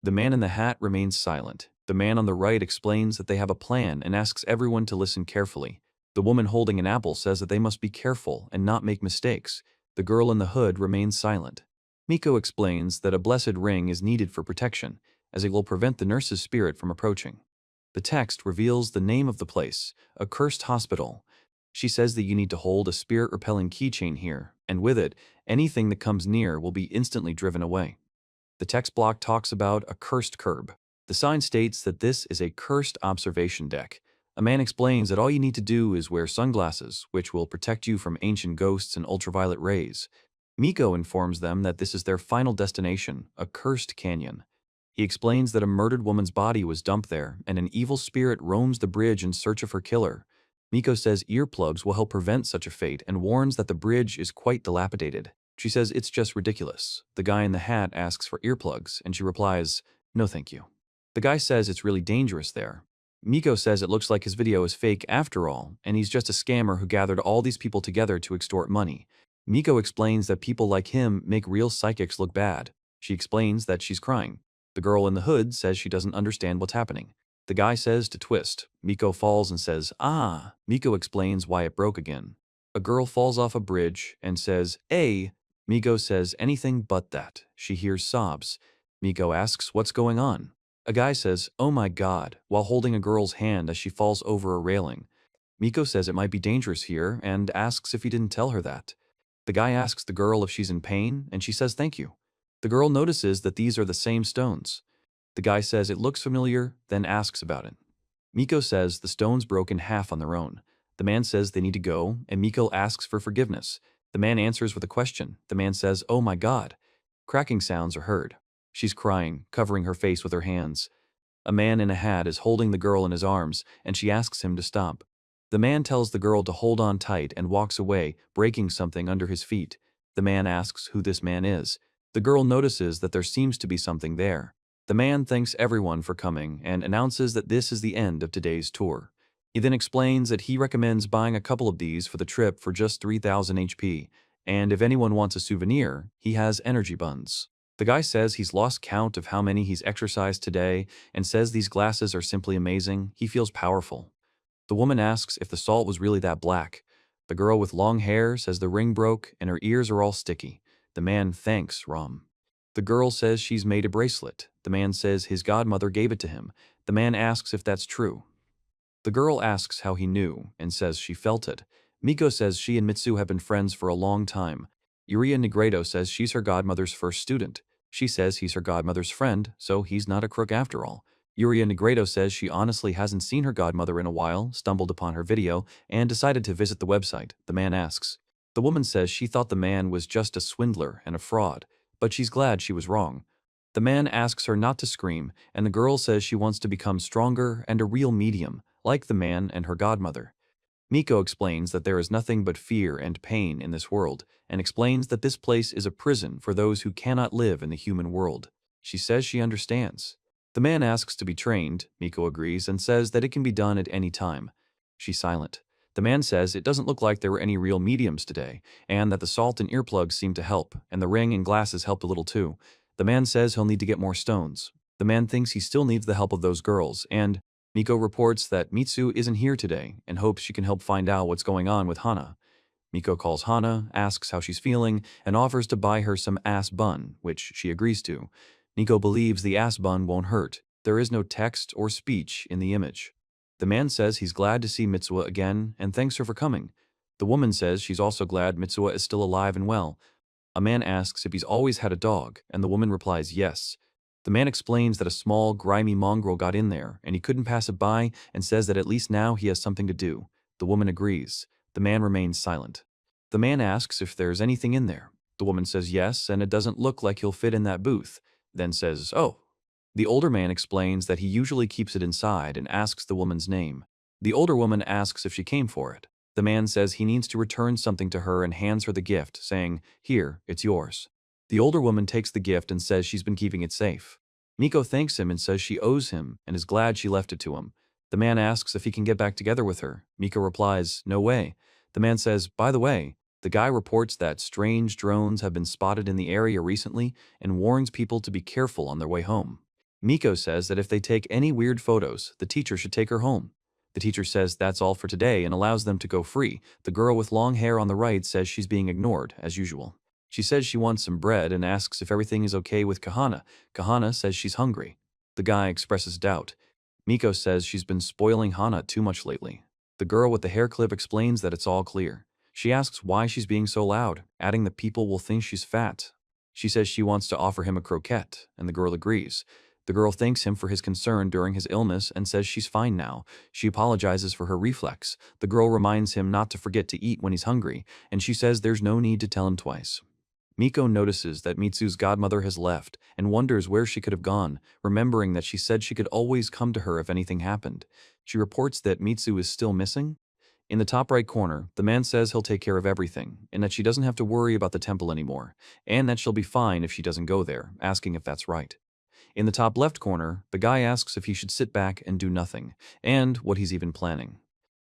The man in the hat remains silent. The man on the right explains that they have a plan and asks everyone to listen carefully. The woman holding an apple says that they must be careful and not make mistakes. The girl in the hood remains silent. Miko explains that a blessed ring is needed for protection, as it will prevent the nurse's spirit from approaching. The text reveals the name of the place, a cursed hospital. She says that you need to hold a spirit-repelling keychain here, and with it, anything that comes near will be instantly driven away. The text block talks about a cursed curb. The sign states that this is a cursed observation deck. A man explains that all you need to do is wear sunglasses, which will protect you from ancient ghosts and ultraviolet rays. Miko informs them that this is their final destination, a cursed canyon. He explains that a murdered woman's body was dumped there, and an evil spirit roams the bridge in search of her killer. Miko says earplugs will help prevent such a fate and warns that the bridge is quite dilapidated. She says it's just ridiculous. The guy in the hat asks for earplugs, and she replies, "No thank you." The guy says it's really dangerous there. Miko says it looks like his video is fake after all, and he's just a scammer who gathered all these people together to extort money. Miko explains that people like him make real psychics look bad. She explains that she's crying. The girl in the hood says she doesn't understand what's happening. The guy says to twist. Miko falls and says, "Ah." Miko explains why it broke again. A girl falls off a bridge and says, "Ay." Miko says anything but that. She hears sobs. Miko asks what's going on. A guy says, "Oh my god," while holding a girl's hand as she falls over a railing. Miko says it might be dangerous here and asks if he didn't tell her that. The guy asks the girl if she's in pain, and she says thank you. The girl notices that these are the same stones. The guy says it looks familiar, then asks about it. Miko says the stones broke in half on their own. The man says they need to go, and Miko asks for forgiveness. The man answers with a question. The man says, "Oh my god." Cracking sounds are heard. She's crying, covering her face with her hands. A man in a hat is holding the girl in his arms, and she asks him to stop. The man tells the girl to hold on tight and walks away, breaking something under his feet. The man asks who this man is. The girl notices that there seems to be something there. The man thanks everyone for coming and announces that this is the end of today's tour. He then explains that he recommends buying a couple of these for the trip for just 3,000 HP, and if anyone wants a souvenir, he has energy buns. The guy says he's lost count of how many he's exercised today and says these glasses are simply amazing. He feels powerful. The woman asks if the salt was really that black. The girl with long hair says the ring broke and her ears are all sticky. The man thanks Ram. The girl says she's made a bracelet. The man says his godmother gave it to him. The man asks if that's true. The girl asks how he knew and says she felt it. Miko says she and Mitsu have been friends for a long time. Yuria Negredo says she's her godmother's first student. She says he's her godmother's friend, so he's not a crook after all. Yuria Negredo says she honestly hasn't seen her godmother in a while, stumbled upon her video, and decided to visit the website. The man asks. The woman says she thought the man was just a swindler and a fraud, but she's glad she was wrong. The man asks her not to scream, and the girl says she wants to become stronger and a real medium, like the man and her godmother. Miko explains that there is nothing but fear and pain in this world, and explains that this place is a prison for those who cannot live in the human world. She says she understands. The man asks to be trained. Miko agrees and says that it can be done at any time. She's silent. The man says it doesn't look like there were any real mediums today, and that the salt and earplugs seem to help, and the ring and glasses helped a little too. The man says he'll need to get more stones. The man thinks he still needs the help of those girls, and Miko reports that Mitsu isn't here today and hopes she can help find out what's going on with Hana. Miko calls Hana, asks how she's feeling, and offers to buy her some ass bun, which she agrees to. Miko believes the ass bun won't hurt. There is no text or speech in the image. The man says he's glad to see Mitsuha again and thanks her for coming. The woman says she's also glad Mitsuha is still alive and well. A man asks if he's always had a dog, and the woman replies yes. The man explains that a small, grimy mongrel got in there, and he couldn't pass it by, and says that at least now he has something to do. The woman agrees. The man remains silent. The man asks if there's anything in there. The woman says yes, and it doesn't look like he'll fit in that booth. Then says, oh. The older man explains that he usually keeps it inside and asks the woman's name. The older woman asks if she came for it. The man says he needs to return something to her and hands her the gift, saying, here, it's yours. The older woman takes the gift and says she's been keeping it safe. Miko thanks him and says she owes him and is glad she left it to him. The man asks if he can get back together with her. Miko replies, no way. The man says, by the way, the guy reports that strange drones have been spotted in the area recently and warns people to be careful on their way home. Miko says that if they take any weird photos, the teacher should take her home. The teacher says that's all for today and allows them to go free. The girl with long hair on the right says she's being ignored, as usual. She says she wants some bread and asks if everything is okay with Kahana. Kahana says she's hungry. The guy expresses doubt. Miko says she's been spoiling Hana too much lately. The girl with the hair clip explains that it's all clear. She asks why she's being so loud, adding that people will think she's fat. She says she wants to offer him a croquette, and the girl agrees. The girl thanks him for his concern during his illness and says she's fine now. She apologizes for her reflex. The girl reminds him not to forget to eat when he's hungry, and she says there's no need to tell him twice. Miko notices that Mitsu's godmother has left and wonders where she could have gone, remembering that she said she could always come to her if anything happened. She reports that Mitsu is still missing. In the top right corner, the man says he'll take care of everything, and that she doesn't have to worry about the temple anymore, and that she'll be fine if she doesn't go there, asking if that's right. In the top left corner, the guy asks if he should sit back and do nothing, and what he's even planning.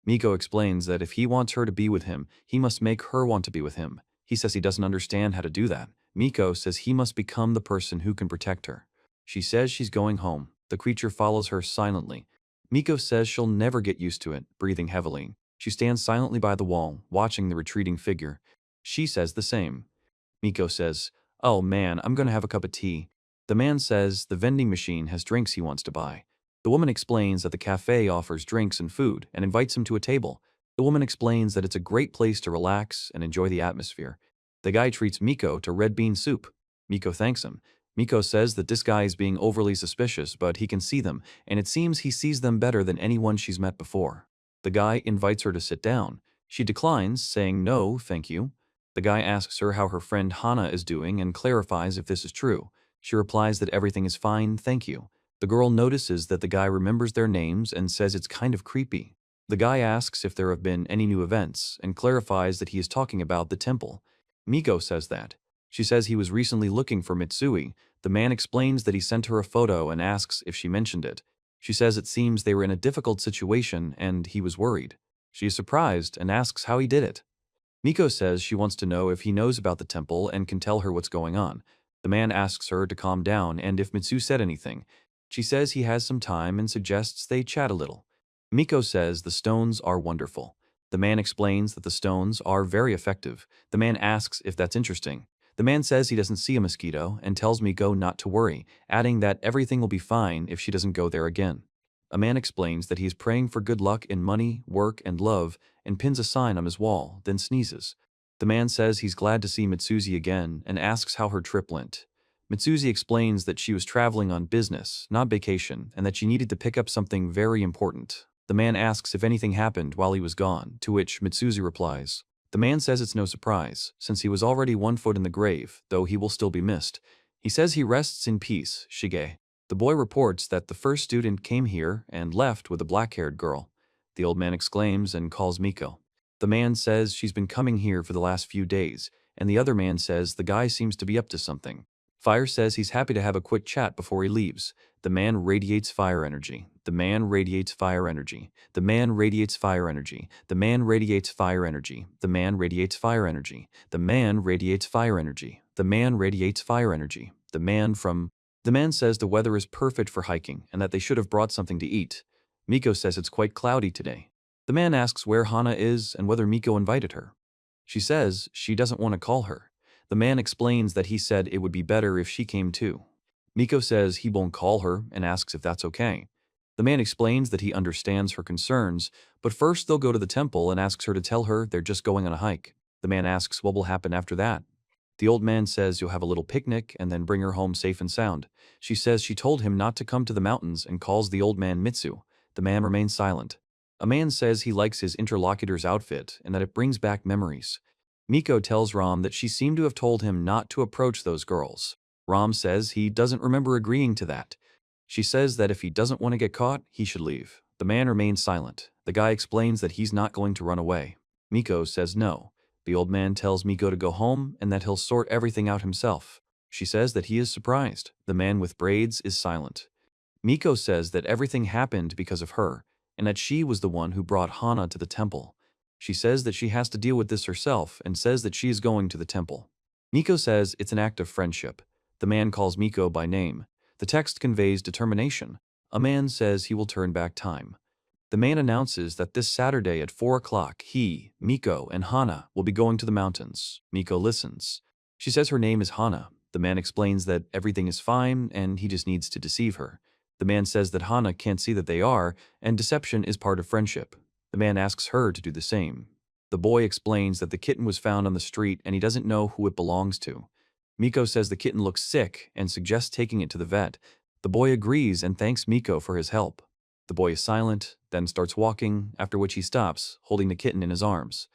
Miko explains that if he wants her to be with him, he must make her want to be with him. He says he doesn't understand how to do that. Miko says he must become the person who can protect her. She says she's going home. The creature follows her silently. Miko says she'll never get used to it, breathing heavily. She stands silently by the wall, watching the retreating figure. She says the same. Miko says, oh man, I'm gonna have a cup of tea. The man says the vending machine has drinks he wants to buy. The woman explains that the cafe offers drinks and food and invites him to a table. The woman explains that it's a great place to relax and enjoy the atmosphere. The guy treats Miko to red bean soup. Miko thanks him. Miko says that this guy is being overly suspicious, but he can see them, and it seems he sees them better than anyone she's met before. The guy invites her to sit down. She declines, saying no, thank you. The guy asks her how her friend Hana is doing and clarifies if this is true. She replies that everything is fine, thank you. The girl notices that the guy remembers their names and says it's kind of creepy. The guy asks if there have been any new events and clarifies that he is talking about the temple. Miko says that. She says he was recently looking for Mitsui. The man explains that he sent her a photo and asks if she mentioned it. She says it seems they were in a difficult situation and he was worried. She is surprised and asks how he did it. Miko says she wants to know if he knows about the temple and can tell her what's going on. The man asks her to calm down and if Mitsu said anything. She says he has some time and suggests they chat a little. Miko says the stones are wonderful. The man explains that the stones are very effective. The man asks if that's interesting. The man says he doesn't see a mosquito and tells Miko not to worry, adding that everything will be fine if she doesn't go there again. A man explains that he is praying for good luck in money, work, and love, and pins a sign on his wall, then sneezes. The man says he's glad to see Mitsuzi again and asks how her trip went. Mitsuzi explains that she was traveling on business, not vacation, and that she needed to pick up something very important. The man asks if anything happened while he was gone, to which Mitsuzi replies. The man says it's no surprise, since he was already 1 foot in the grave, though he will still be missed. He says he rests in peace, Shige. The boy reports that the first student came here and left with a black-haired girl. The old man exclaims and calls Miko. The man says she's been coming here for the last few days, and the other man says the guy seems to be up to something. Fire says he's happy to have a quick chat before he leaves. The man radiates fire energy. The man radiates fire energy. The man radiates fire energy. The man radiates fire energy. The man radiates fire energy. The man radiates fire energy. The man radiates fire energy. The man says the weather is perfect for hiking and that they should have brought something to eat. Miko says it's quite cloudy today. The man asks where Hana is and whether Miko invited her. She says she doesn't want to call her. The man explains that he said it would be better if she came too. Miko says he won't call her and asks if that's okay. The man explains that he understands her concerns, but first they'll go to the temple and asks her to tell her they're just going on a hike. The man asks what will happen after that. The old man says you'll have a little picnic and then bring her home safe and sound. She says she told him not to come to the mountains and calls the old man Mitsu. The man remains silent. A man says he likes his interlocutor's outfit and that it brings back memories. Miko tells Ram that she seemed to have told him not to approach those girls. Ram says he doesn't remember agreeing to that. She says that if he doesn't want to get caught, he should leave. The man remains silent. The guy explains that he's not going to run away. Miko says no. The old man tells Miko to go home and that he'll sort everything out himself. She says that he is surprised. The man with braids is silent. Miko says that everything happened because of her, and that she was the one who brought Hana to the temple. She says that she has to deal with this herself and says that she is going to the temple. Miko says it's an act of friendship. The man calls Miko by name. The text conveys determination. A man says he will turn back time. The man announces that this Saturday at 4 o'clock, he, Miko, and Hana will be going to the mountains. Miko listens. She says her name is Hana. The man explains that everything is fine and he just needs to deceive her. The man says that Hana can't see that they are, and deception is part of friendship. The man asks her to do the same. The boy explains that the kitten was found on the street and he doesn't know who it belongs to. Miko says the kitten looks sick and suggests taking it to the vet. The boy agrees and thanks Miko for his help. The boy is silent, then starts walking, after which he stops, holding the kitten in his arms.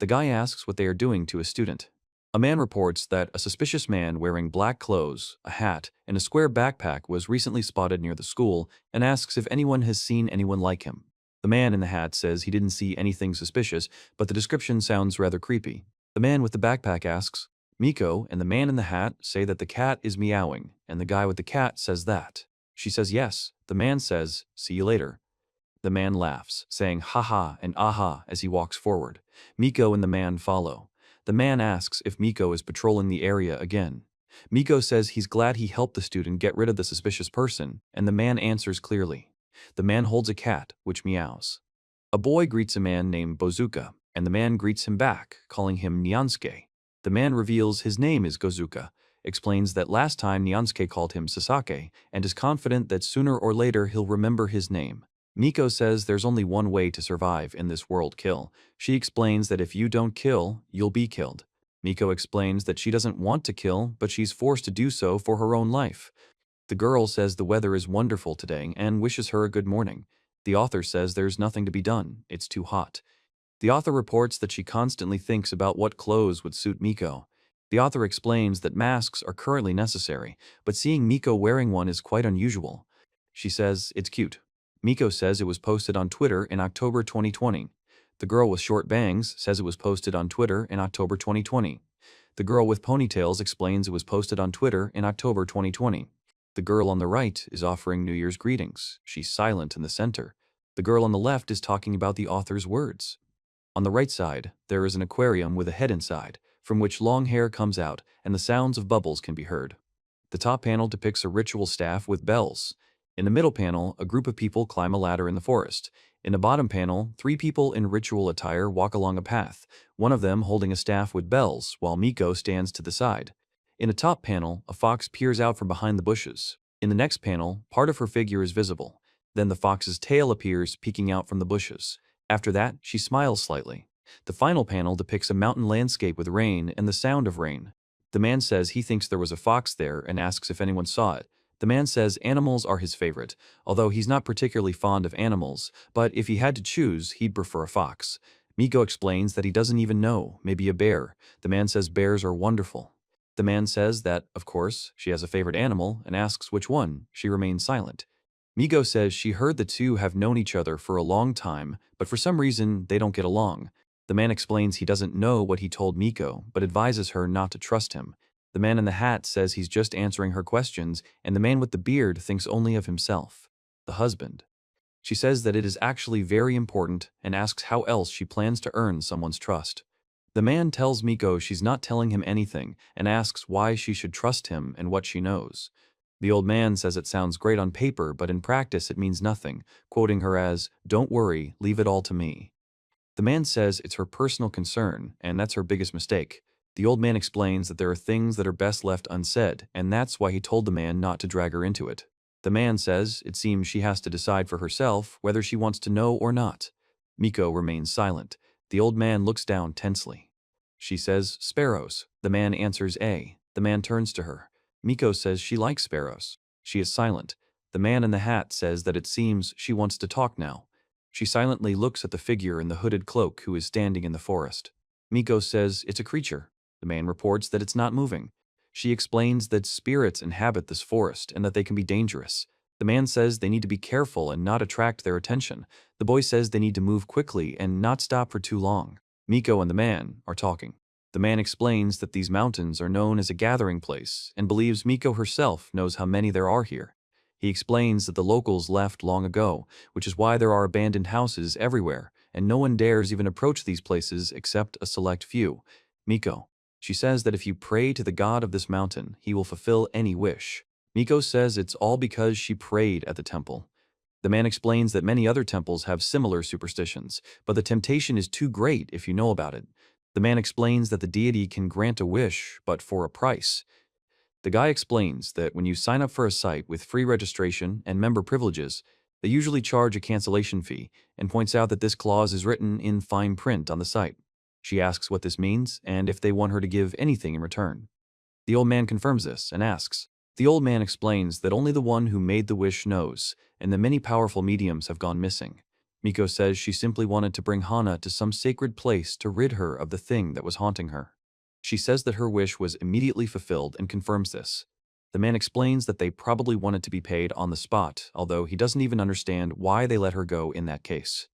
The guy asks what they are doing to a student. A man reports that a suspicious man wearing black clothes, a hat, and a square backpack was recently spotted near the school and asks if anyone has seen anyone like him. The man in the hat says he didn't see anything suspicious, but the description sounds rather creepy. The man with the backpack asks, Miko and the man in the hat say that the cat is meowing, and the guy with the cat says that. She says yes. The man says, see you later. The man laughs, saying haha and aha as he walks forward. Miko and the man follow. The man asks if Miko is patrolling the area again. Miko says he's glad he helped the student get rid of the suspicious person, and the man answers clearly. The man holds a cat, which meows. A boy greets a man named Bozuka, and the man greets him back, calling him Nyansuke. The man reveals his name is Gozuka, explains that last time Nyansuke called him Sasake, and is confident that sooner or later he'll remember his name. Miko says there's only one way to survive in this world, kill. She explains that if you don't kill, you'll be killed. Miko explains that she doesn't want to kill, but she's forced to do so for her own life. The girl says the weather is wonderful today and wishes her a good morning. The author says there's nothing to be done, it's too hot. The author reports that she constantly thinks about what clothes would suit Miko. The author explains that masks are currently necessary, but seeing Miko wearing one is quite unusual. She says it's cute. Miko says it was posted on Twitter in October 2020. The girl with short bangs says it was posted on Twitter in October 2020. The girl with ponytails explains it was posted on Twitter in October 2020. The girl on the right is offering New Year's greetings. She's silent in the center. The girl on the left is talking about the author's words. On the right side, there is an aquarium with a head inside, from which long hair comes out and the sounds of bubbles can be heard. The top panel depicts a ritual staff with bells. In the middle panel, a group of people climb a ladder in the forest. In the bottom panel, 3 people in ritual attire walk along a path, one of them holding a staff with bells, while Miko stands to the side. In the top panel, a fox peers out from behind the bushes. In the next panel, part of her figure is visible. Then the fox's tail appears peeking out from the bushes. After that, she smiles slightly. The final panel depicts a mountain landscape with rain and the sound of rain. The man says he thinks there was a fox there and asks if anyone saw it. The man says animals are his favorite, although he's not particularly fond of animals, but if he had to choose, he'd prefer a fox. Miko explains that he doesn't even know, maybe a bear. The man says bears are wonderful. The man says that, of course, she has a favorite animal and asks which one. She remains silent. Miko says she heard the two have known each other for a long time, but for some reason they don't get along. The man explains he doesn't know what he told Miko, but advises her not to trust him. The man in the hat says he's just answering her questions, and the man with the beard thinks only of himself. The husband. She says that it is actually very important and asks how else she plans to earn someone's trust. The man tells Miko she's not telling him anything and asks why she should trust him and what she knows. The old man says it sounds great on paper, but in practice it means nothing, quoting her as, "Don't worry, leave it all to me." The man says it's her personal concern, and that's her biggest mistake. The old man explains that there are things that are best left unsaid, and that's why he told the man not to drag her into it. The man says it seems she has to decide for herself whether she wants to know or not. Miko remains silent. The old man looks down tensely. She says, "Sparrows." The man answers A. The man turns to her. Miko says she likes sparrows. She is silent. The man in the hat says that it seems she wants to talk now. She silently looks at the figure in the hooded cloak who is standing in the forest. Miko says it's a creature. The man reports that it's not moving. She explains that spirits inhabit this forest and that they can be dangerous. The man says they need to be careful and not attract their attention. The boy says they need to move quickly and not stop for too long. Miko and the man are talking. The man explains that these mountains are known as a gathering place and believes Miko herself knows how many there are here. He explains that the locals left long ago, which is why there are abandoned houses everywhere, and no one dares even approach these places except a select few. Miko. She says that if you pray to the god of this mountain, he will fulfill any wish. Miko says it's all because she prayed at the temple. The man explains that many other temples have similar superstitions, but the temptation is too great if you know about it. The man explains that the deity can grant a wish, but for a price. The guy explains that when you sign up for a site with free registration and member privileges, they usually charge a cancellation fee, and points out that this clause is written in fine print on the site. She asks what this means and if they want her to give anything in return. The old man confirms this and asks. The old man explains that only the one who made the wish knows, and that many powerful mediums have gone missing. Miko says she simply wanted to bring Hana to some sacred place to rid her of the thing that was haunting her. She says that her wish was immediately fulfilled and confirms this. The man explains that they probably wanted to be paid on the spot, although he doesn't even understand why they let her go in that case.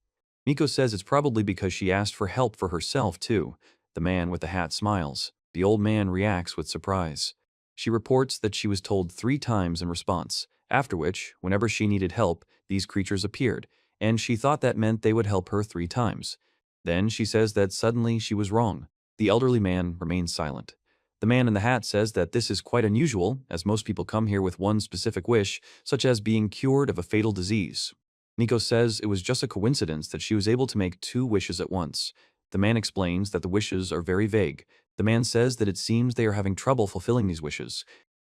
Miko says it's probably because she asked for help for herself too. The man with the hat smiles. The old man reacts with surprise. She reports that she was told 3 times in response, after which, whenever she needed help, these creatures appeared, and she thought that meant they would help her 3 times. Then she says that suddenly she was wrong. The elderly man remains silent. The man in the hat says that this is quite unusual, as most people come here with one specific wish, such as being cured of a fatal disease. Miko says it was just a coincidence that she was able to make 2 wishes at once. The man explains that the wishes are very vague. The man says that it seems they are having trouble fulfilling these wishes.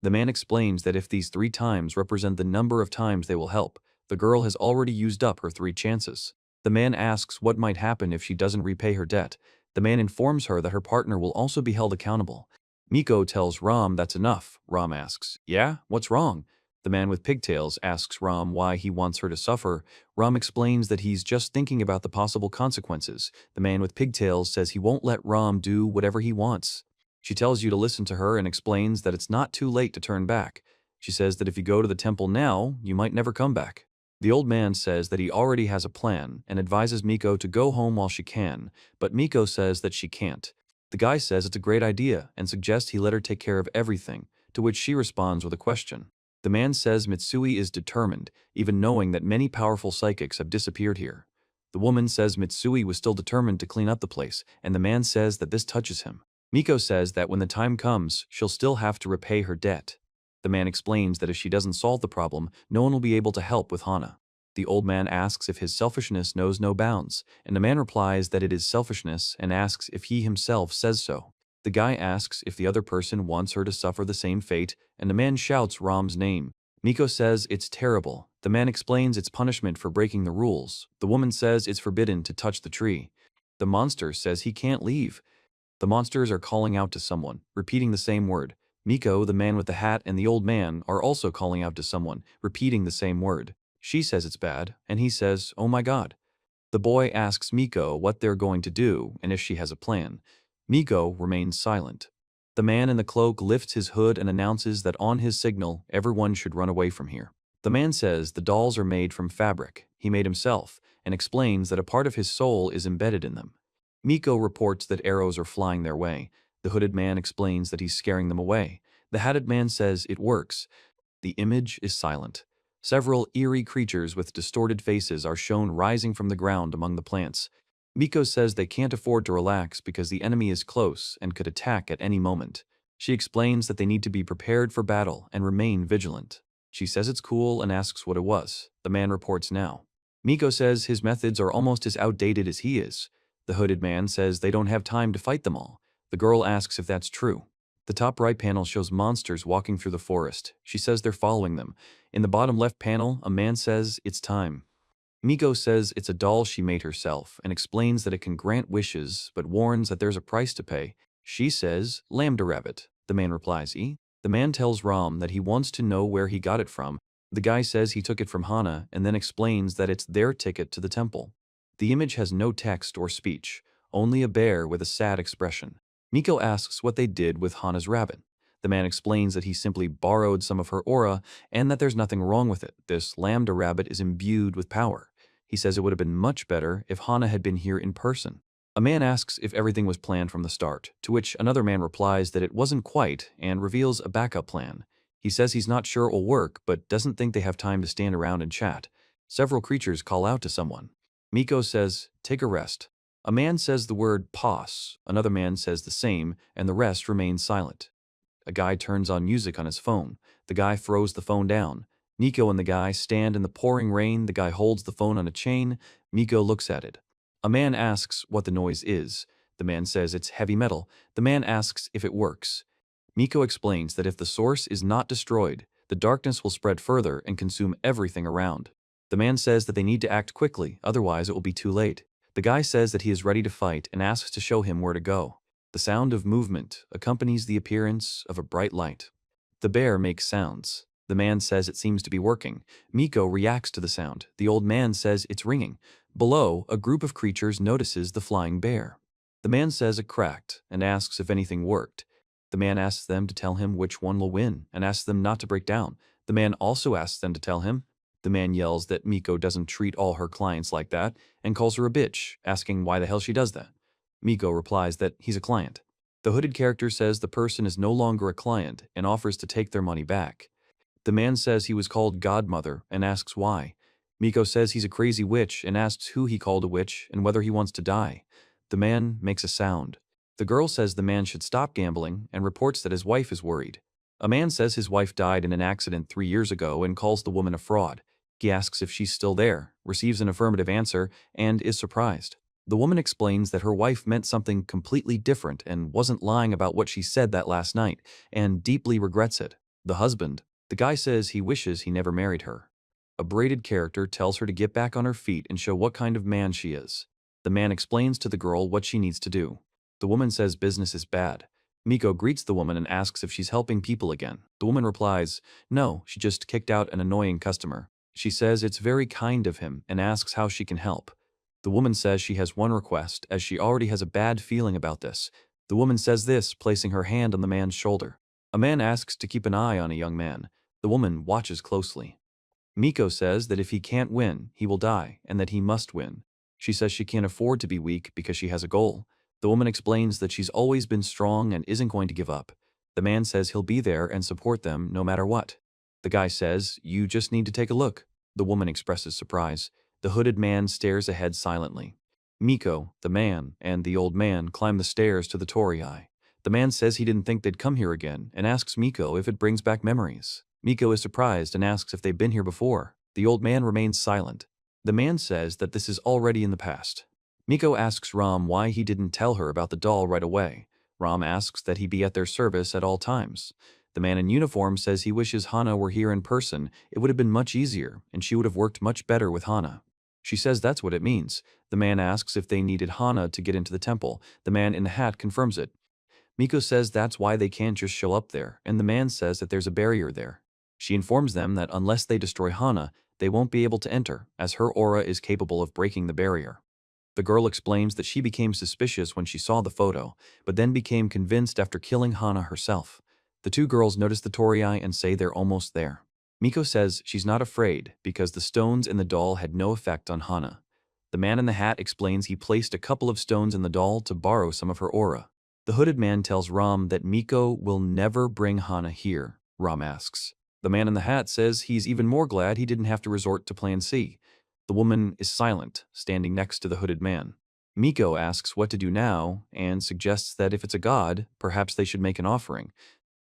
The man explains that if these 3 times represent the number of times they will help, the girl has already used up her 3 chances. The man asks what might happen if she doesn't repay her debt. The man informs her that her partner will also be held accountable. Miko tells Ram that's enough. Ram asks, "Yeah? What's wrong?" The man with pigtails asks Ram why he wants her to suffer. Ram explains that he's just thinking about the possible consequences. The man with pigtails says he won't let Ram do whatever he wants. She tells you to listen to her and explains that it's not too late to turn back. She says that if you go to the temple now, you might never come back. The old man says that he already has a plan and advises Miko to go home while she can, but Miko says that she can't. The guy says it's a great idea and suggests he let her take care of everything, to which she responds with a question. The man says Mitsui is determined, even knowing that many powerful psychics have disappeared here. The woman says Mitsui was still determined to clean up the place, and the man says that this touches him. Miko says that when the time comes, she'll still have to repay her debt. The man explains that if she doesn't solve the problem, no one will be able to help with Hana. The old man asks if his selfishness knows no bounds, and the man replies that it is selfishness and asks if he himself says so. The guy asks if the other person wants her to suffer the same fate, and the man shouts Ram's name. Miko says it's terrible. The man explains it's punishment for breaking the rules. The woman says it's forbidden to touch the tree. The monster says he can't leave. The monsters are calling out to someone, repeating the same word. Miko, the man with the hat, and the old man are also calling out to someone, repeating the same word. She says it's bad, and he says, "Oh my God." The boy asks Miko what they're going to do and if she has a plan. Miko remains silent. The man in the cloak lifts his hood and announces that on his signal, everyone should run away from here. The man says the dolls are made from fabric he made himself and explains that a part of his soul is embedded in them. Miko reports that arrows are flying their way. The hooded man explains that he's scaring them away. The hatted man says it works. The image is silent. Several eerie creatures with distorted faces are shown rising from the ground among the plants. Miko says they can't afford to relax because the enemy is close and could attack at any moment. She explains that they need to be prepared for battle and remain vigilant. She says it's cool and asks what it was. The man reports now. Miko says his methods are almost as outdated as he is. The hooded man says they don't have time to fight them all. The girl asks if that's true. The top right panel shows monsters walking through the forest. She says they're following them. In the bottom left panel, a man says it's time. Miko says it's a doll she made herself and explains that it can grant wishes but warns that there's a price to pay. She says, "Lambda rabbit." The man replies, "E?" The man tells Ram that he wants to know where he got it from. The guy says he took it from Hana and then explains that it's their ticket to the temple. The image has no text or speech, only a bear with a sad expression. Miko asks what they did with Hana's rabbit. The man explains that he simply borrowed some of her aura and that there's nothing wrong with it. This lambda rabbit is imbued with power. He says it would have been much better if Hana had been here in person. A man asks if everything was planned from the start, to which another man replies that it wasn't quite and reveals a backup plan. He says he's not sure it will work, but doesn't think they have time to stand around and chat. Several creatures call out to someone. Miko says, "Take a rest." A man says the word pause, another man says the same, and the rest remain silent. A guy turns on music on his phone. The guy throws the phone down. Miko and the guy stand in the pouring rain. The guy holds the phone on a chain. Miko looks at it. A man asks what the noise is. The man says it's heavy metal. The man asks if it works. Miko explains that if the source is not destroyed, the darkness will spread further and consume everything around. The man says that they need to act quickly, otherwise it will be too late. The guy says that he is ready to fight and asks to show him where to go. The sound of movement accompanies the appearance of a bright light. The bear makes sounds. The man says it seems to be working. Miko reacts to the sound. The old man says it's ringing. Below, a group of creatures notices the flying bear. The man says it cracked and asks if anything worked. The man asks them to tell him which one will win and asks them not to break down. The man also asks them to tell him. The man yells that Miko doesn't treat all her clients like that and calls her a bitch, asking why the hell she does that. Miko replies that he's a client. The hooded character says the person is no longer a client and offers to take their money back. The man says he was called Godmother and asks why. Miko says he's a crazy witch and asks who he called a witch and whether he wants to die. The man makes a sound. The girl says the man should stop gambling and reports that his wife is worried. A man says his wife died in an accident 3 years ago and calls the woman a fraud. He asks if she's still there, receives an affirmative answer, and is surprised. The woman explains that her wife meant something completely different and wasn't lying about what she said that last night, and deeply regrets it. The husband, the guy says he wishes he never married her. A braided character tells her to get back on her feet and show what kind of man she is. The man explains to the girl what she needs to do. The woman says business is bad. Miko greets the woman and asks if she's helping people again. The woman replies, no, she just kicked out an annoying customer. She says it's very kind of him and asks how she can help. The woman says she has one request, as she already has a bad feeling about this. The woman says this, placing her hand on the man's shoulder. A man asks to keep an eye on a young man. The woman watches closely. Miko says that if he can't win, he will die, and that he must win. She says she can't afford to be weak because she has a goal. The woman explains that she's always been strong and isn't going to give up. The man says he'll be there and support them no matter what. The guy says, you just need to take a look. The woman expresses surprise. The hooded man stares ahead silently. Miko, the man, and the old man climb the stairs to the torii. The man says he didn't think they'd come here again and asks Miko if it brings back memories. Miko is surprised and asks if they've been here before. The old man remains silent. The man says that this is already in the past. Miko asks Ram why he didn't tell her about the doll right away. Ram asks that he be at their service at all times. The man in uniform says he wishes Hana were here in person. It would have been much easier, and she would have worked much better with Hana. She says that's what it means. The man asks if they needed Hana to get into the temple. The man in the hat confirms it. Miko says that's why they can't just show up there, and the man says that there's a barrier there. She informs them that unless they destroy Hana, they won't be able to enter, as her aura is capable of breaking the barrier. The girl explains that she became suspicious when she saw the photo, but then became convinced after killing Hana herself. The two girls notice the torii and say they're almost there. Miko says she's not afraid because the stones in the doll had no effect on Hana. The man in the hat explains he placed a couple of stones in the doll to borrow some of her aura. The hooded man tells Ram that Miko will never bring Hana here. Ram asks. The man in the hat says he's even more glad he didn't have to resort to Plan C. The woman is silent, standing next to the hooded man. Miko asks what to do now and suggests that if it's a god, perhaps they should make an offering.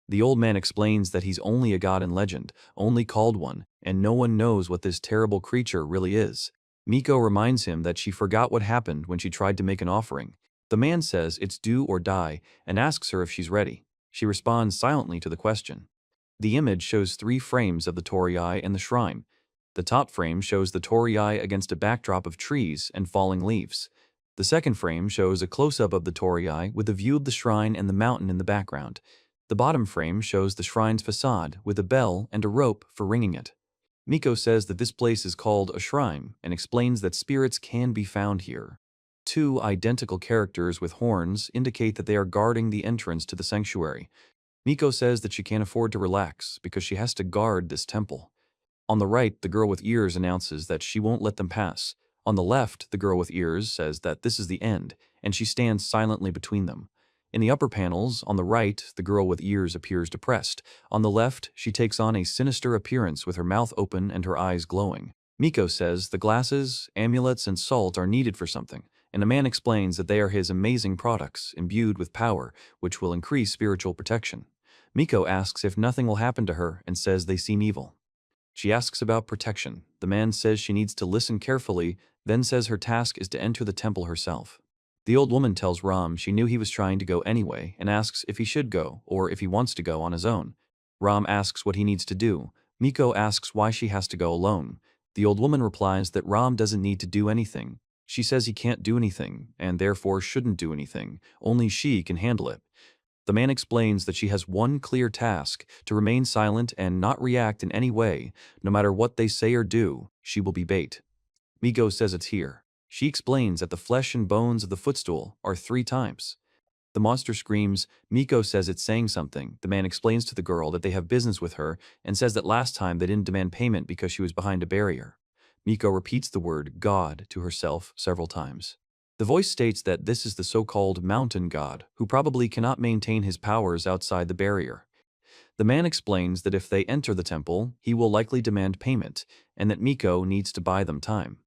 The old man explains that he's only a god in legend, only called one, and no one knows what this terrible creature really is. Miko reminds him that she forgot what happened when she tried to make an offering. The man says it's do or die and asks her if she's ready. She responds silently to the question. The image shows 3 frames of the torii and the shrine. The top frame shows the torii against a backdrop of trees and falling leaves. The second frame shows a close-up of the torii with a view of the shrine and the mountain in the background. The bottom frame shows the shrine's facade with a bell and a rope for ringing it. Miko says that this place is called a shrine and explains that spirits can be found here. 2 identical characters with horns indicate that they are guarding the entrance to the sanctuary. Miko says that she can't afford to relax because she has to guard this temple. On the right, the girl with ears announces that she won't let them pass. On the left, the girl with ears says that this is the end, and she stands silently between them. In the upper panels, on the right, the girl with ears appears depressed. On the left, she takes on a sinister appearance with her mouth open and her eyes glowing. Miko says the glasses, amulets, and salt are needed for something, and a man explains that they are his amazing products, imbued with power, which will increase spiritual protection. Miko asks if nothing will happen to her and says they seem evil. She asks about protection. The man says she needs to listen carefully, then says her task is to enter the temple herself. The old woman tells Ram she knew he was trying to go anyway and asks if he should go or if he wants to go on his own. Ram asks what he needs to do. Miko asks why she has to go alone. The old woman replies that Ram doesn't need to do anything. She says he can't do anything and therefore shouldn't do anything. Only she can handle it. The man explains that she has one clear task, to remain silent and not react in any way. No matter what they say or do, she will be bait. Miko says it's here. She explains that the flesh and bones of the footstool are 3 times. The monster screams. Miko says it's saying something. The man explains to the girl that they have business with her and says that last time they didn't demand payment because she was behind a barrier. Miko repeats the word God to herself several times. The voice states that this is the so-called mountain god, who probably cannot maintain his powers outside the barrier. The man explains that if they enter the temple, he will likely demand payment, and that Miko needs to buy them time.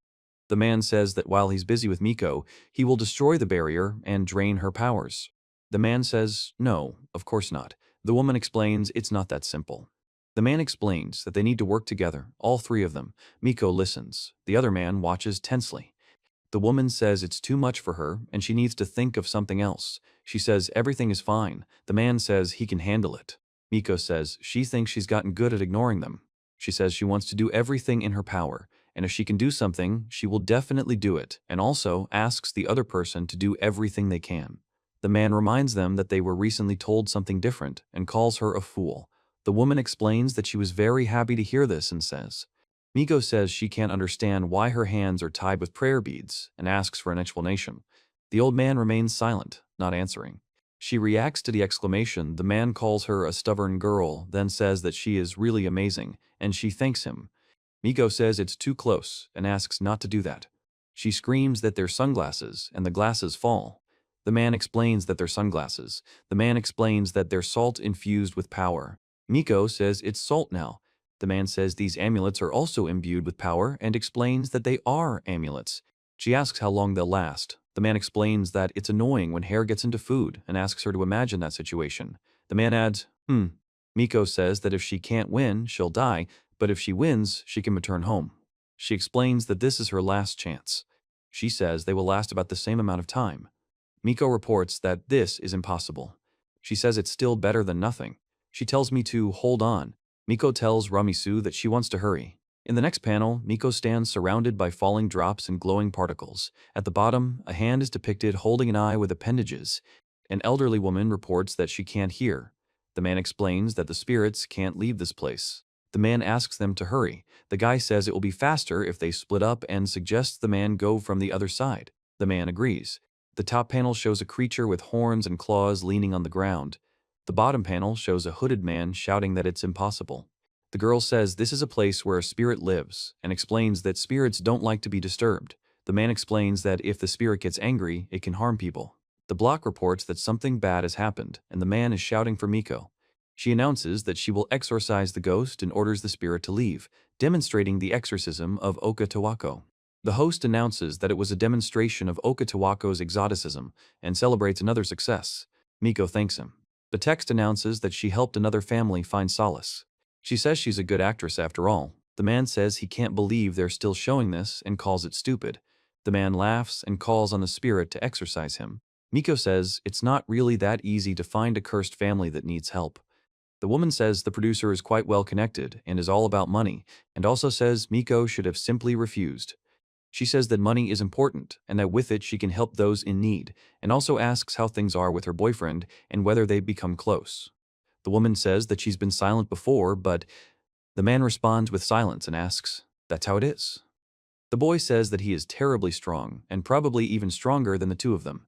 The man says that while he's busy with Miko, he will destroy the barrier and drain her powers. The man says, no, of course not. The woman explains it's not that simple. The man explains that they need to work together, all 3 of them. Miko listens. The other man watches tensely. The woman says it's too much for her and she needs to think of something else. She says everything is fine. The man says he can handle it. Miko says she thinks she's gotten good at ignoring them. She says she wants to do everything in her power, and if she can do something, she will definitely do it, and also asks the other person to do everything they can. The man reminds them that they were recently told something different and calls her a fool. The woman explains that she was very happy to hear this and says, Miko says she can't understand why her hands are tied with prayer beads and asks for an explanation. The old man remains silent, not answering. She reacts to the exclamation. The man calls her a stubborn girl, then says that she is really amazing, and she thanks him. Miko says it's too close and asks not to do that. She screams that they're sunglasses, and the glasses fall. The man explains that they're sunglasses. The man explains that they're salt infused with power. Miko says it's salt now. The man says these amulets are also imbued with power and explains that they are amulets. She asks how long they'll last. The man explains that it's annoying when hair gets into food and asks her to imagine that situation. The man adds, Miko says that if she can't win, she'll die, but if she wins, she can return home. She explains that this is her last chance. She says they will last about the same amount of time. Miko reports that this is impossible. She says it's still better than nothing. She tells me to hold on. Miko tells Ramisu that she wants to hurry. In the next panel, Miko stands surrounded by falling drops and glowing particles. At the bottom, a hand is depicted holding an eye with appendages. An elderly woman reports that she can't hear. The man explains that the spirits can't leave this place. The man asks them to hurry. The guy says it will be faster if they split up and suggests the man go from the other side. The man agrees. The top panel shows a creature with horns and claws leaning on the ground. The bottom panel shows a hooded man shouting that it's impossible. The girl says this is a place where a spirit lives and explains that spirits don't like to be disturbed. The man explains that if the spirit gets angry, it can harm people. The block reports that something bad has happened and the man is shouting for Miko. She announces that she will exorcise the ghost and orders the spirit to leave, demonstrating the exorcism of Oka Tawako. The host announces that it was a demonstration of Oka Tawako's exoticism and celebrates another success. Miko thanks him. The text announces that she helped another family find solace. She says she's a good actress after all. The man says he can't believe they're still showing this and calls it stupid. The man laughs and calls on the spirit to exorcise him. Miko says it's not really that easy to find a cursed family that needs help. The woman says the producer is quite well connected and is all about money, and also says Miko should have simply refused. She says that money is important and that with it she can help those in need, and also asks how things are with her boyfriend and whether they've become close. The woman says that she's been silent before, but the man responds with silence and asks, "That's how it is." The boy says that he is terribly strong and probably even stronger than the two of them.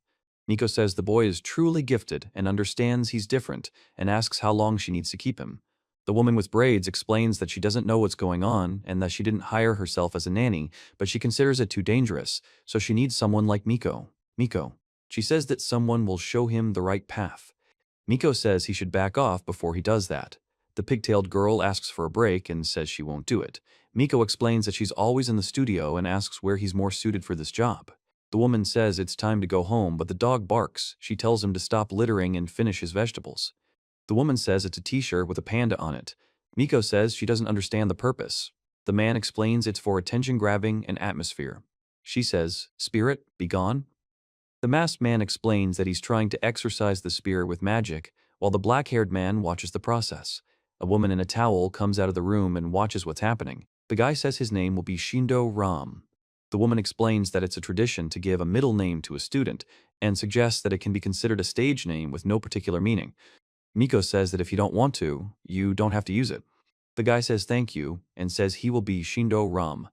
Miko says the boy is truly gifted and understands he's different and asks how long she needs to keep him. The woman with braids explains that she doesn't know what's going on and that she didn't hire herself as a nanny, but she considers it too dangerous, so she needs someone like Miko. She says that someone will show him the right path. Miko says he should back off before he does that. The pigtailed girl asks for a break and says she won't do it. Miko explains that she's always in the studio and asks where he's more suited for this job. The woman says it's time to go home, but the dog barks. She tells him to stop littering and finish his vegetables. The woman says it's a t-shirt with a panda on it. Miko says she doesn't understand the purpose. The man explains it's for attention-grabbing and atmosphere. She says, "Spirit, be gone." The masked man explains that he's trying to exorcise the spirit with magic, while the black-haired man watches the process. A woman in a towel comes out of the room and watches what's happening. The guy says his name will be Shindo Ram. The woman explains that it's a tradition to give a middle name to a student and suggests that it can be considered a stage name with no particular meaning. Miko says that if you don't want to, you don't have to use it. The guy says thank you and says he will be Shindo Ram.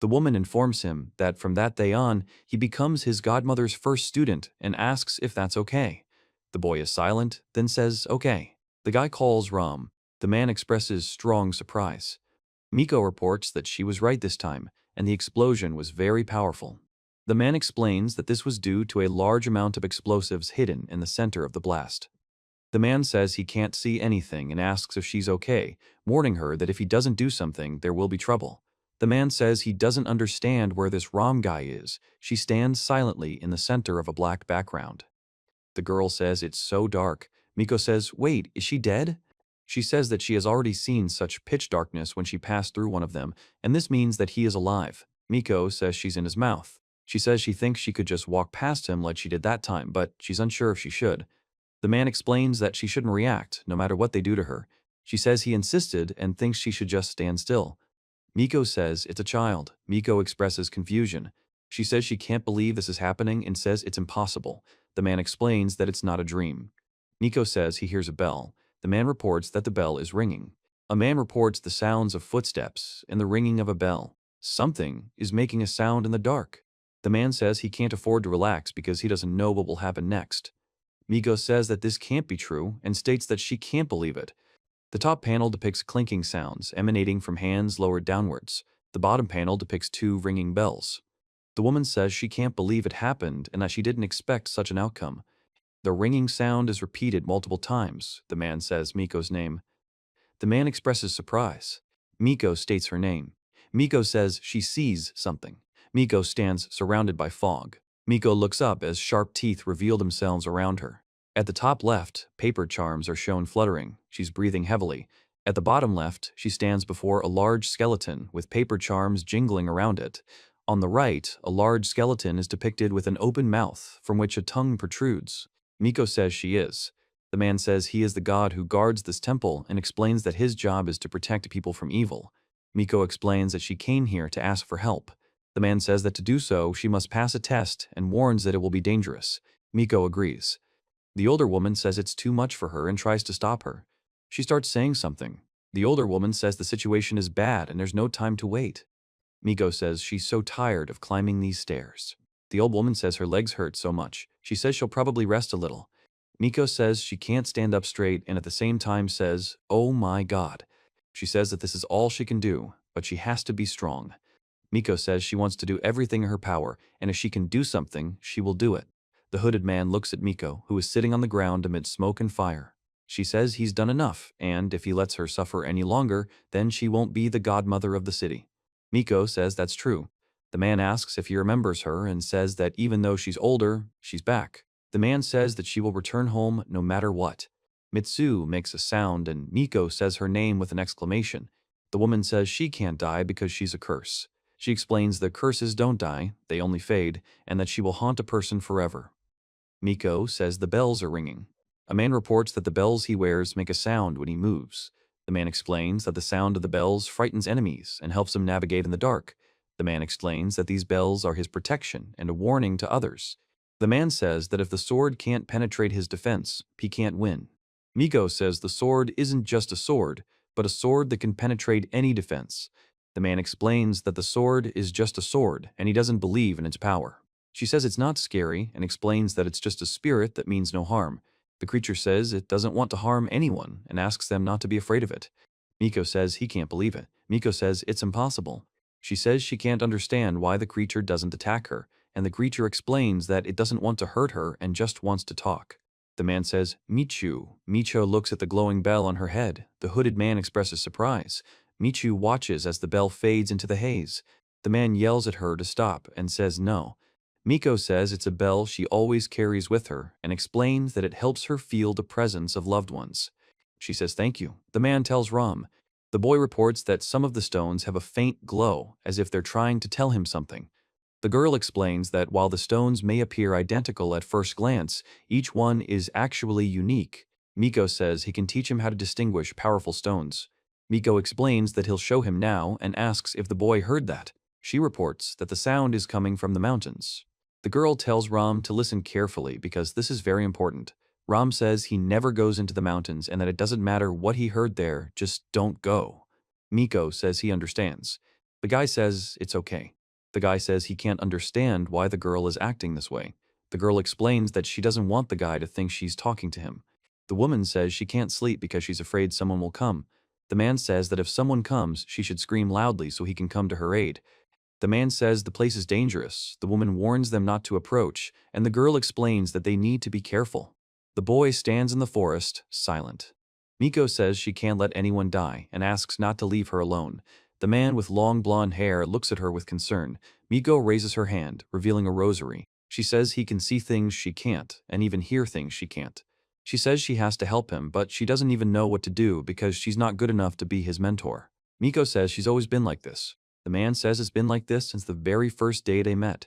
The woman informs him that from that day on, he becomes his godmother's first student and asks if that's okay. The boy is silent, then says okay. The guy calls Ram. The man expresses strong surprise. Miko reports that she was right this time, and the explosion was very powerful. The man explains that this was due to a large amount of explosives hidden in the center of the blast. The man says he can't see anything and asks if she's okay, warning her that if he doesn't do something, there will be trouble. The man says he doesn't understand where this Ram guy is. She stands silently in the center of a black background. The girl says it's so dark. Miko says, "Wait, is she dead?" She says that she has already seen such pitch darkness when she passed through one of them, and this means that he is alive. Miko says she's in his mouth. She says she thinks she could just walk past him like she did that time, but she's unsure if she should. The man explains that she shouldn't react, no matter what they do to her. She says he insisted and thinks she should just stand still. Miko says it's a child. Miko expresses confusion. She says she can't believe this is happening and says it's impossible. The man explains that it's not a dream. Miko says he hears a bell. The man reports that the bell is ringing. A man reports the sounds of footsteps and the ringing of a bell. Something is making a sound in the dark. The man says he can't afford to relax because he doesn't know what will happen next. Miko says that this can't be true and states that she can't believe it. The top panel depicts clinking sounds emanating from hands lowered downwards. The bottom panel depicts two ringing bells. The woman says she can't believe it happened and that she didn't expect such an outcome. The ringing sound is repeated multiple times. The man says Miko's name. The man expresses surprise. Miko states her name. Miko says she sees something. Miko stands surrounded by fog. Miko looks up as sharp teeth reveal themselves around her. At the top left, paper charms are shown fluttering. She's breathing heavily. At the bottom left, she stands before a large skeleton with paper charms jingling around it. On the right, a large skeleton is depicted with an open mouth from which a tongue protrudes. Miko says she is. The man says he is the god who guards this temple and explains that his job is to protect people from evil. Miko explains that she came here to ask for help. The man says that to do so, she must pass a test and warns that it will be dangerous. Miko agrees. The older woman says it's too much for her and tries to stop her. She starts saying something. The older woman says the situation is bad and there's no time to wait. Miko says she's so tired of climbing these stairs. The old woman says her legs hurt so much. She says she'll probably rest a little. Miko says she can't stand up straight and at the same time says, "Oh my God." She says that this is all she can do, but she has to be strong. Miko says she wants to do everything in her power, and if she can do something, she will do it. The hooded man looks at Miko, who is sitting on the ground amid smoke and fire. She says he's done enough, and if he lets her suffer any longer, then she won't be the godmother of the city. Miko says that's true. The man asks if he remembers her and says that even though she's older, she's back. The man says that she will return home no matter what. Mitsu makes a sound and Miko says her name with an exclamation. The woman says she can't die because she's a curse. She explains that curses don't die, they only fade, and that she will haunt a person forever. Miko says the bells are ringing. A man reports that the bells he wears make a sound when he moves. The man explains that the sound of the bells frightens enemies and helps him navigate in the dark. The man explains that these bells are his protection and a warning to others. The man says that if the sword can't penetrate his defense, he can't win. Miko says the sword isn't just a sword, but a sword that can penetrate any defense. The man explains that the sword is just a sword and he doesn't believe in its power. She says it's not scary and explains that it's just a spirit that means no harm. The creature says it doesn't want to harm anyone and asks them not to be afraid of it. Miko says he can't believe it. Miko says it's impossible. She says she can't understand why the creature doesn't attack her, and the creature explains that it doesn't want to hurt her and just wants to talk. The man says, "Michu." Micho looks at the glowing bell on her head. The hooded man expresses surprise. Michu watches as the bell fades into the haze. The man yells at her to stop and says no. Miko says it's a bell she always carries with her and explains that it helps her feel the presence of loved ones. She says thank you. The man tells Ram. The boy reports that some of the stones have a faint glow, as if they're trying to tell him something. The girl explains that while the stones may appear identical at first glance, each one is actually unique. Miko says he can teach him how to distinguish powerful stones. Miko explains that he'll show him now and asks if the boy heard that. She reports that the sound is coming from the mountains. The girl tells Ram to listen carefully because this is very important. Ram says he never goes into the mountains and that it doesn't matter what he heard there, just don't go. Miko says he understands. The guy says it's okay. The guy says he can't understand why the girl is acting this way. The girl explains that she doesn't want the guy to think she's talking to him. The woman says she can't sleep because she's afraid someone will come. The man says that if someone comes, she should scream loudly so he can come to her aid. The man says the place is dangerous. The woman warns them not to approach, and the girl explains that they need to be careful. The boy stands in the forest, silent. Miko says she can't let anyone die and asks not to leave her alone. The man with long blonde hair looks at her with concern. Miko raises her hand, revealing a rosary. She says he can see things she can't, and even hear things she can't. She says she has to help him, but she doesn't even know what to do because she's not good enough to be his mentor. Miko says she's always been like this. The man says it's been like this since the very first day they met.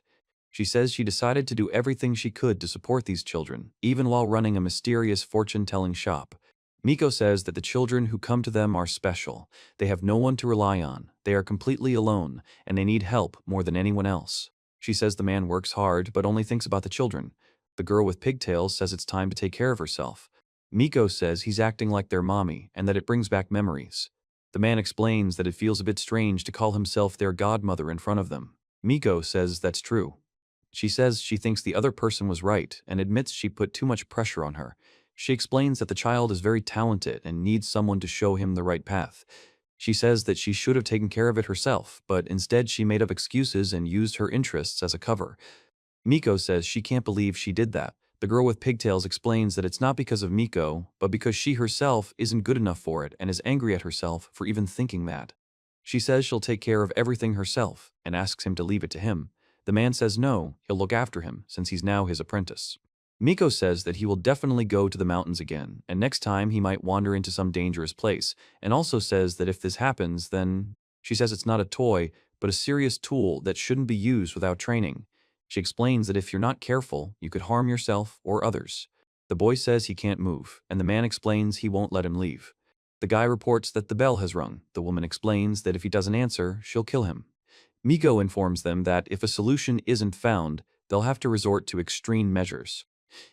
She says she decided to do everything she could to support these children, even while running a mysterious fortune-telling shop. Miko says that the children who come to them are special. They have no one to rely on. They are completely alone, and they need help more than anyone else. She says the man works hard but only thinks about the children. The girl with pigtails says it's time to take care of herself. Miko says he's acting like their mommy and that it brings back memories. The man explains that it feels a bit strange to call himself their godmother in front of them. Miko says that's true. She says she thinks the other person was right and admits she put too much pressure on her. She explains that the child is very talented and needs someone to show him the right path. She says that she should have taken care of it herself, but instead she made up excuses and used her interests as a cover. Miko says she can't believe she did that. The girl with pigtails explains that it's not because of Miko, but because she herself isn't good enough for it and is angry at herself for even thinking that. She says she'll take care of everything herself and asks him to leave it to him. The man says no, he'll look after him since he's now his apprentice. Miko says that he will definitely go to the mountains again, and next time he might wander into some dangerous place, and also says that if this happens, then… She says it's not a toy, but a serious tool that shouldn't be used without training. She explains that if you're not careful, you could harm yourself or others. The boy says he can't move, and the man explains he won't let him leave. The guy reports that the bell has rung. The woman explains that if he doesn't answer, she'll kill him. Miko informs them that if a solution isn't found, they'll have to resort to extreme measures.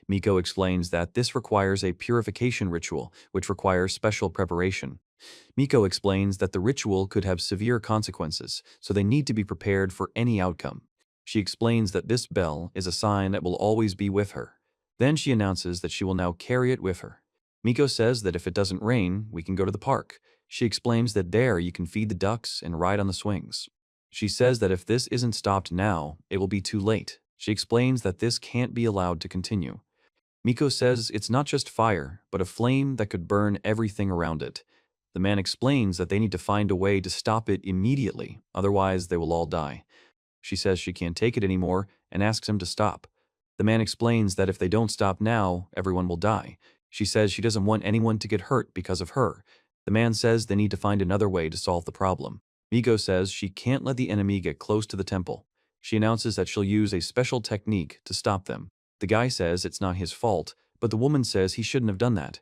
Miko explains that this requires a purification ritual, which requires special preparation. Miko explains that the ritual could have severe consequences, so they need to be prepared for any outcome. She explains that this bell is a sign that will always be with her. Then she announces that she will now carry it with her. Miko says that if it doesn't rain, we can go to the park. She explains that there you can feed the ducks and ride on the swings. She says that if this isn't stopped now, it will be too late. She explains that this can't be allowed to continue. Miko says it's not just fire, but a flame that could burn everything around it. The man explains that they need to find a way to stop it immediately, otherwise they will all die. She says she can't take it anymore and asks him to stop. The man explains that if they don't stop now, everyone will die. She says she doesn't want anyone to get hurt because of her. The man says they need to find another way to solve the problem. Miko says she can't let the enemy get close to the temple. She announces that she'll use a special technique to stop them. The guy says it's not his fault, but the woman says he shouldn't have done that.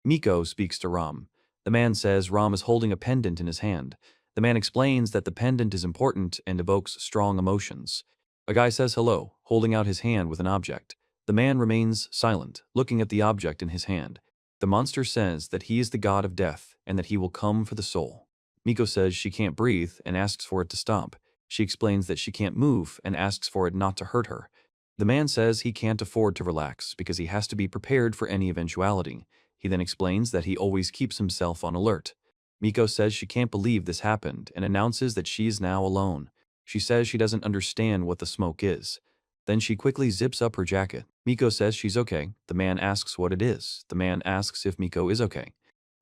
Miko speaks to Ram. The man says Ram is holding a pendant in his hand. The man explains that the pendant is important and evokes strong emotions. A guy says hello, holding out his hand with an object. The man remains silent, looking at the object in his hand. The monster says that he is the god of death and that he will come for the soul. Miko says she can't breathe and asks for it to stop. She explains that she can't move and asks for it not to hurt her. The man says he can't afford to relax because he has to be prepared for any eventuality. He then explains that he always keeps himself on alert. Miko says she can't believe this happened and announces that she is now alone. She says she doesn't understand what the smoke is. Then she quickly zips up her jacket. Miko says she's okay. The man asks what it is. The man asks if Miko is okay.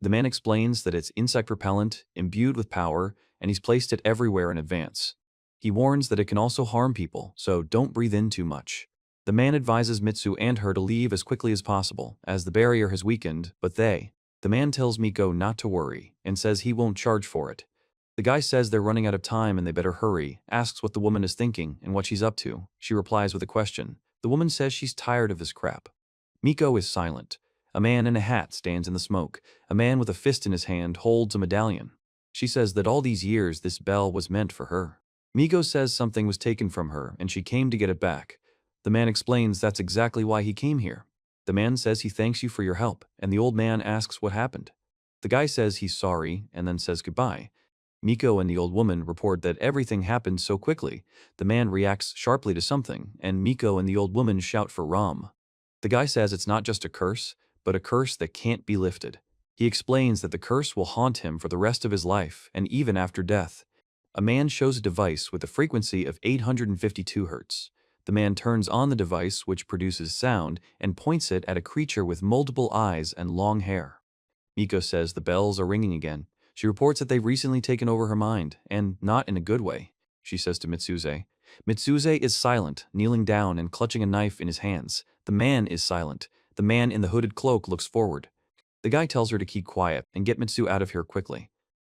The man explains that it's insect repellent, imbued with power, and he's placed it everywhere in advance. He warns that it can also harm people, so don't breathe in too much. The man advises Mitsu and her to leave as quickly as possible, as the barrier has weakened, but the man tells Miko not to worry, and says he won't charge for it. The guy says they're running out of time and they better hurry, asks what the woman is thinking and what she's up to. She replies with a question. The woman says she's tired of this crap. Miko is silent. A man in a hat stands in the smoke. A man with a fist in his hand holds a medallion. She says that all these years this bell was meant for her. Miko says something was taken from her and she came to get it back. The man explains that's exactly why he came here. The man says he thanks you for your help, and the old man asks what happened. The guy says he's sorry and then says goodbye. Miko and the old woman report that everything happened so quickly. The man reacts sharply to something, and Miko and the old woman shout for Ram. The guy says it's not just a curse, but a curse that can't be lifted. He explains that the curse will haunt him for the rest of his life and even after death. A man shows a device with a frequency of 852 Hz. The man turns on the device, which produces sound, and points it at a creature with multiple eyes and long hair. Miko says the bells are ringing again. She reports that they've recently taken over her mind, and not in a good way. She says to Mitsuze. Mitsuze is silent, kneeling down and clutching a knife in his hands. The man is silent. The man in the hooded cloak looks forward. The guy tells her to keep quiet and get Mitsu out of here quickly.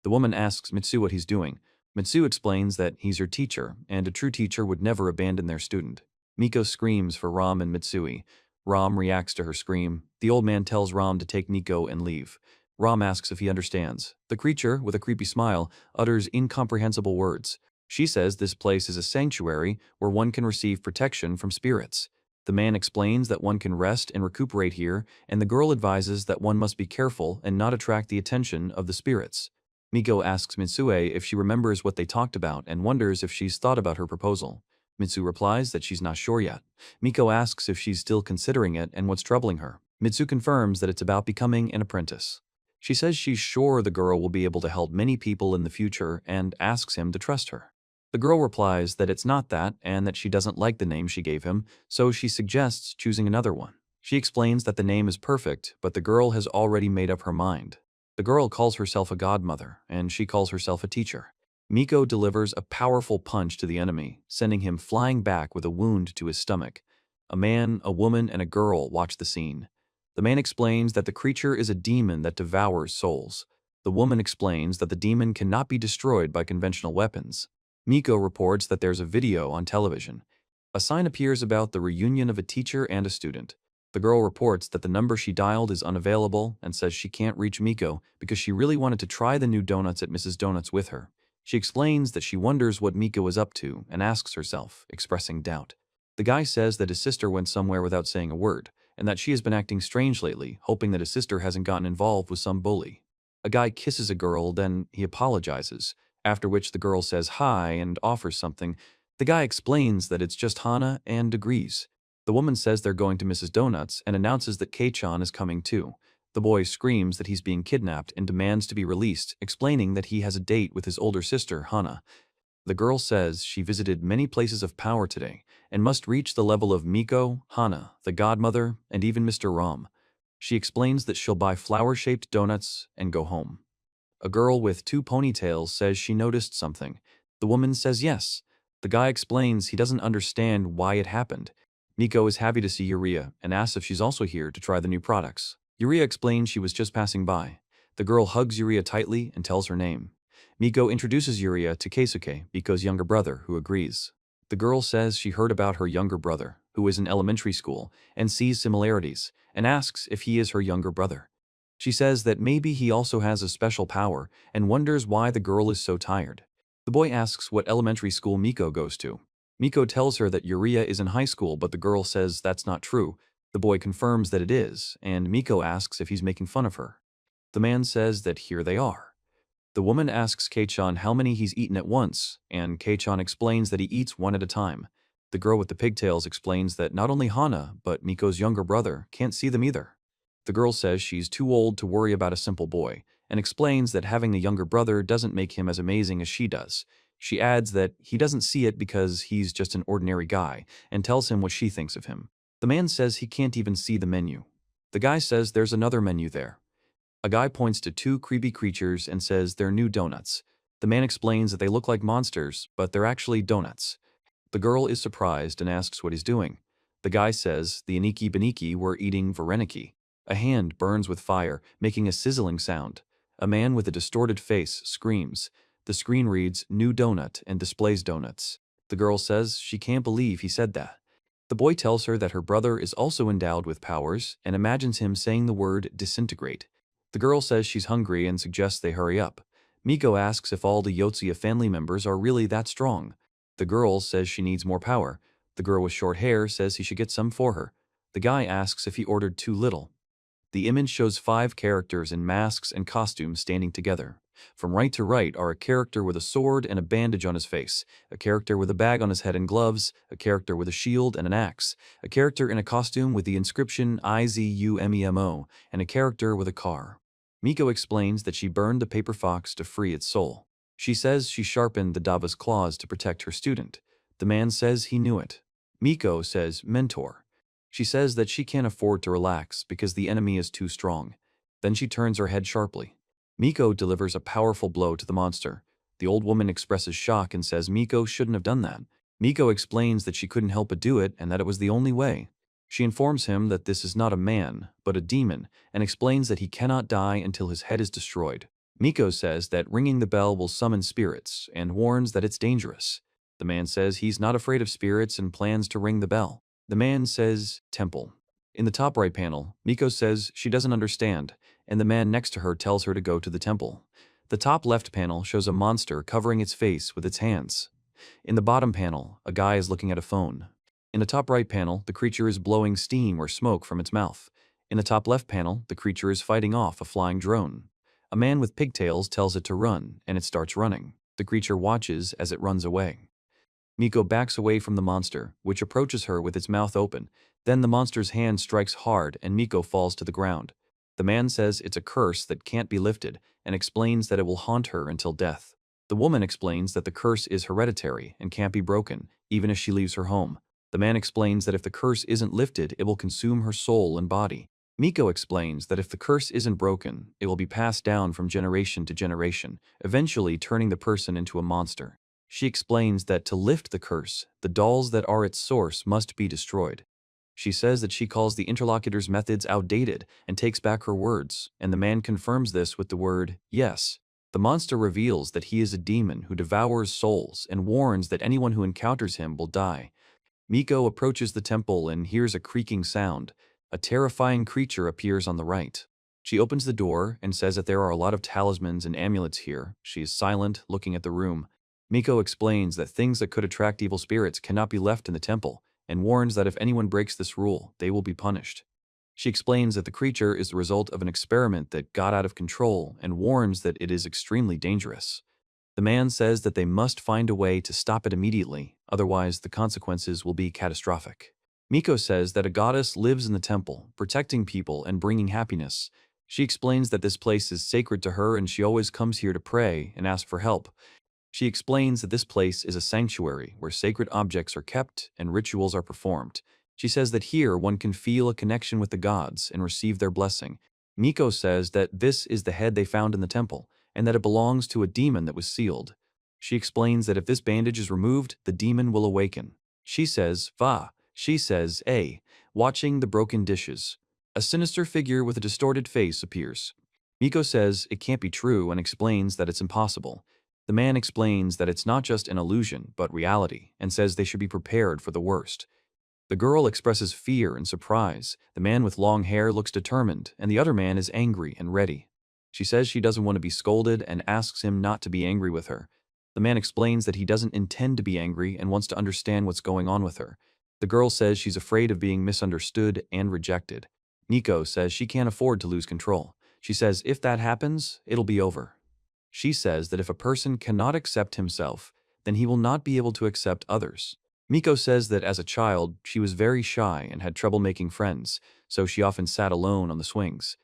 The woman asks Mitsu what he's doing. Mitsu explains that he's her teacher, and a true teacher would never abandon their student. Miko screams for Ram and Mitsui. Ram reacts to her scream. The old man tells Ram to take Miko and leave. Ram asks if he understands. The creature, with a creepy smile, utters incomprehensible words. She says this place is a sanctuary where one can receive protection from spirits. The man explains that one can rest and recuperate here, and the girl advises that one must be careful and not attract the attention of the spirits. Miko asks Mitsue if she remembers what they talked about and wonders if she's thought about her proposal. Mitsu replies that she's not sure yet. Miko asks if she's still considering it and what's troubling her. Mitsu confirms that it's about becoming an apprentice. She says she's sure the girl will be able to help many people in the future and asks him to trust her. The girl replies that it's not that and that she doesn't like the name she gave him, so she suggests choosing another one. She explains that the name is perfect, but the girl has already made up her mind. The girl calls herself a godmother, and she calls herself a teacher. Miko delivers a powerful punch to the enemy, sending him flying back with a wound to his stomach. A man, a woman, and a girl watch the scene. The man explains that the creature is a demon that devours souls. The woman explains that the demon cannot be destroyed by conventional weapons. Miko reports that there's a video on television. A sign appears about the reunion of a teacher and a student. The girl reports that the number she dialed is unavailable and says she can't reach Miko because she really wanted to try the new donuts at Mrs. Donuts with her. She explains that she wonders what Miko is up to and asks herself, expressing doubt. The guy says that his sister went somewhere without saying a word, and that she has been acting strange lately, hoping that his sister hasn't gotten involved with some bully. A guy kisses a girl, then he apologizes, after which the girl says hi and offers something. The guy explains that it's just Hana and agrees. The woman says they're going to Mrs. Donuts and announces that Kei-chan is coming too. The boy screams that he's being kidnapped and demands to be released, explaining that he has a date with his older sister, Hana. The girl says she visited many places of power today and must reach the level of Miko, Hana, the godmother, and even Mr. Ram. She explains that she'll buy flower-shaped donuts and go home. A girl with 2 ponytails says she noticed something. The woman says yes. The guy explains he doesn't understand why it happened. Miko is happy to see Yuria and asks if she's also here to try the new products. Yuria explains she was just passing by. The girl hugs Yuria tightly and tells her name. Miko introduces Yuria to Keisuke, Miko's younger brother, who agrees. The girl says she heard about her younger brother, who is in elementary school, and sees similarities, and asks if he is her younger brother. She says that maybe he also has a special power and wonders why the girl is so tired. The boy asks what elementary school Miko goes to. Miko tells her that Yuria is in high school, but the girl says that's not true. The boy confirms that it is, and Miko asks if he's making fun of her. The man says that here they are. The woman asks Kei-chan how many he's eaten at once, and Kei-chan explains that he eats one at a time. The girl with the pigtails explains that not only Hana, but Miko's younger brother can't see them either. The girl says she's too old to worry about a simple boy, and explains that having a younger brother doesn't make him as amazing as she does. She adds that he doesn't see it because he's just an ordinary guy, and tells him what she thinks of him. The man says he can't even see the menu. The guy says there's another menu there. A guy points to 2 creepy creatures and says they're new donuts. The man explains that they look like monsters, but they're actually donuts. The girl is surprised and asks what he's doing. The guy says the Aniki were eating Vareniki. A hand burns with fire, making a sizzling sound. A man with a distorted face screams. The screen reads, "New donut," and displays donuts. The girl says she can't believe he said that. The boy tells her that her brother is also endowed with powers and imagines him saying the word disintegrate. The girl says she's hungry and suggests they hurry up. Miko asks if all the Yotsuya family members are really that strong. The girl says she needs more power. The girl with short hair says he should get some for her. The guy asks if he ordered too little. The image shows 5 characters in masks and costumes standing together. From right to right are a character with a sword and a bandage on his face, a character with a bag on his head and gloves, a character with a shield and an axe, a character in a costume with the inscription IZUMEMO, and a character with a car. Miko explains that she burned the paper fox to free its soul. She says she sharpened the Dava's claws to protect her student. The man says he knew it. Miko says mentor. She says that she can't afford to relax because the enemy is too strong. Then she turns her head sharply. Miko delivers a powerful blow to the monster. The old woman expresses shock and says Miko shouldn't have done that. Miko explains that she couldn't help but do it and that it was the only way. She informs him that this is not a man, but a demon, and explains that he cannot die until his head is destroyed. Miko says that ringing the bell will summon spirits, and warns that it's dangerous. The man says he's not afraid of spirits and plans to ring the bell. The man says, temple. In the top right panel, Miko says she doesn't understand, and the man next to her tells her to go to the temple. The top left panel shows a monster covering its face with its hands. In the bottom panel, a guy is looking at a phone. In the top right panel, the creature is blowing steam or smoke from its mouth. In the top left panel, the creature is fighting off a flying drone. A man with pigtails tells it to run, and it starts running. The creature watches as it runs away. Miko backs away from the monster, which approaches her with its mouth open. Then the monster's hand strikes hard and Miko falls to the ground. The man says it's a curse that can't be lifted and explains that it will haunt her until death. The woman explains that the curse is hereditary and can't be broken, even if she leaves her home. The man explains that if the curse isn't lifted, it will consume her soul and body. Miko explains that if the curse isn't broken, it will be passed down from generation to generation, eventually turning the person into a monster. She explains that to lift the curse, the dolls that are its source must be destroyed. She says that she calls the interlocutor's methods outdated and takes back her words, and the man confirms this with the word, yes. The monster reveals that he is a demon who devours souls and warns that anyone who encounters him will die. Miko approaches the temple and hears a creaking sound. A terrifying creature appears on the right. She opens the door and says that there are a lot of talismans and amulets here. She is silent, looking at the room. Miko explains that things that could attract evil spirits cannot be left in the temple, and warns that if anyone breaks this rule, they will be punished. She explains that the creature is the result of an experiment that got out of control and warns that it is extremely dangerous. The man says that they must find a way to stop it immediately, otherwise the consequences will be catastrophic. Miko says that a goddess lives in the temple, protecting people and bringing happiness. She explains that this place is sacred to her and she always comes here to pray and ask for help. She explains that this place is a sanctuary where sacred objects are kept and rituals are performed. She says that here one can feel a connection with the gods and receive their blessing. Miko says that this is the head they found in the temple, and that it belongs to a demon that was sealed. She explains that if this bandage is removed, the demon will awaken. She says, Va. She says, A. Watching the broken dishes. A sinister figure with a distorted face appears. Miko says it can't be true and explains that it's impossible. The man explains that it's not just an illusion, but reality, and says they should be prepared for the worst. The girl expresses fear and surprise. The man with long hair looks determined, and the other man is angry and ready. She says she doesn't want to be scolded and asks him not to be angry with her. The man explains that he doesn't intend to be angry and wants to understand what's going on with her. The girl says she's afraid of being misunderstood and rejected. Miko says she can't afford to lose control. She says if that happens, it'll be over. She says that if a person cannot accept himself, then he will not be able to accept others. Miko says that as a child, she was very shy and had trouble making friends, so she often sat alone on the swings.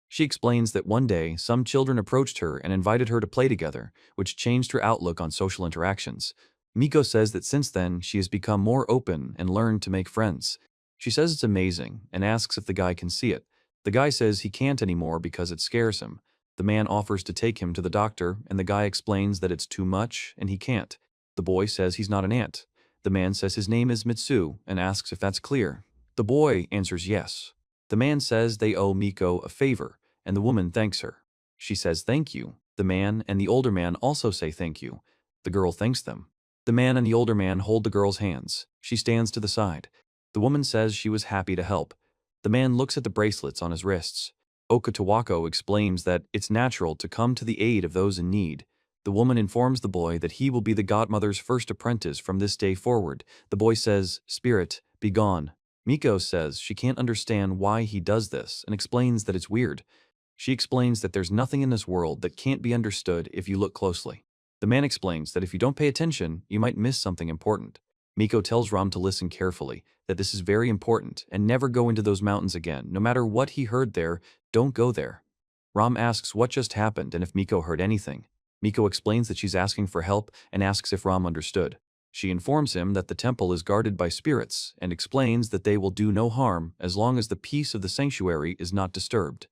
She explains that one day, some children approached her and invited her to play together, which changed her outlook on social interactions. Miko says that since then, she has become more open and learned to make friends. She says it's amazing and asks if the guy can see it. The guy says he can't anymore because it scares him. The man offers to take him to the doctor, and the guy explains that it's too much and he can't. The boy says he's not an ant. The man says his name is Mitsu and asks if that's clear. The boy answers yes. The man says they owe Miko a favor, and the woman thanks her. She says thank you. The man and the older man also say thank you. The girl thanks them. The man and the older man hold the girl's hands. She stands to the side. The woman says she was happy to help. The man looks at the bracelets on his wrists. Okatawako explains that it's natural to come to the aid of those in need. The woman informs the boy that he will be the godmother's first apprentice from this day forward. The boy says, "Spirit, be gone." Miko says she can't understand why he does this and explains that it's weird. She explains that there's nothing in this world that can't be understood if you look closely. The man explains that if you don't pay attention, you might miss something important. Miko tells Ram to listen carefully, that this is very important, and never go into those mountains again. No matter what he heard there, don't go there. Ram asks what just happened and if Miko heard anything. Miko explains that she's asking for help and asks if Ram understood. She informs him that the temple is guarded by spirits and explains that they will do no harm as long as the peace of the sanctuary is not disturbed.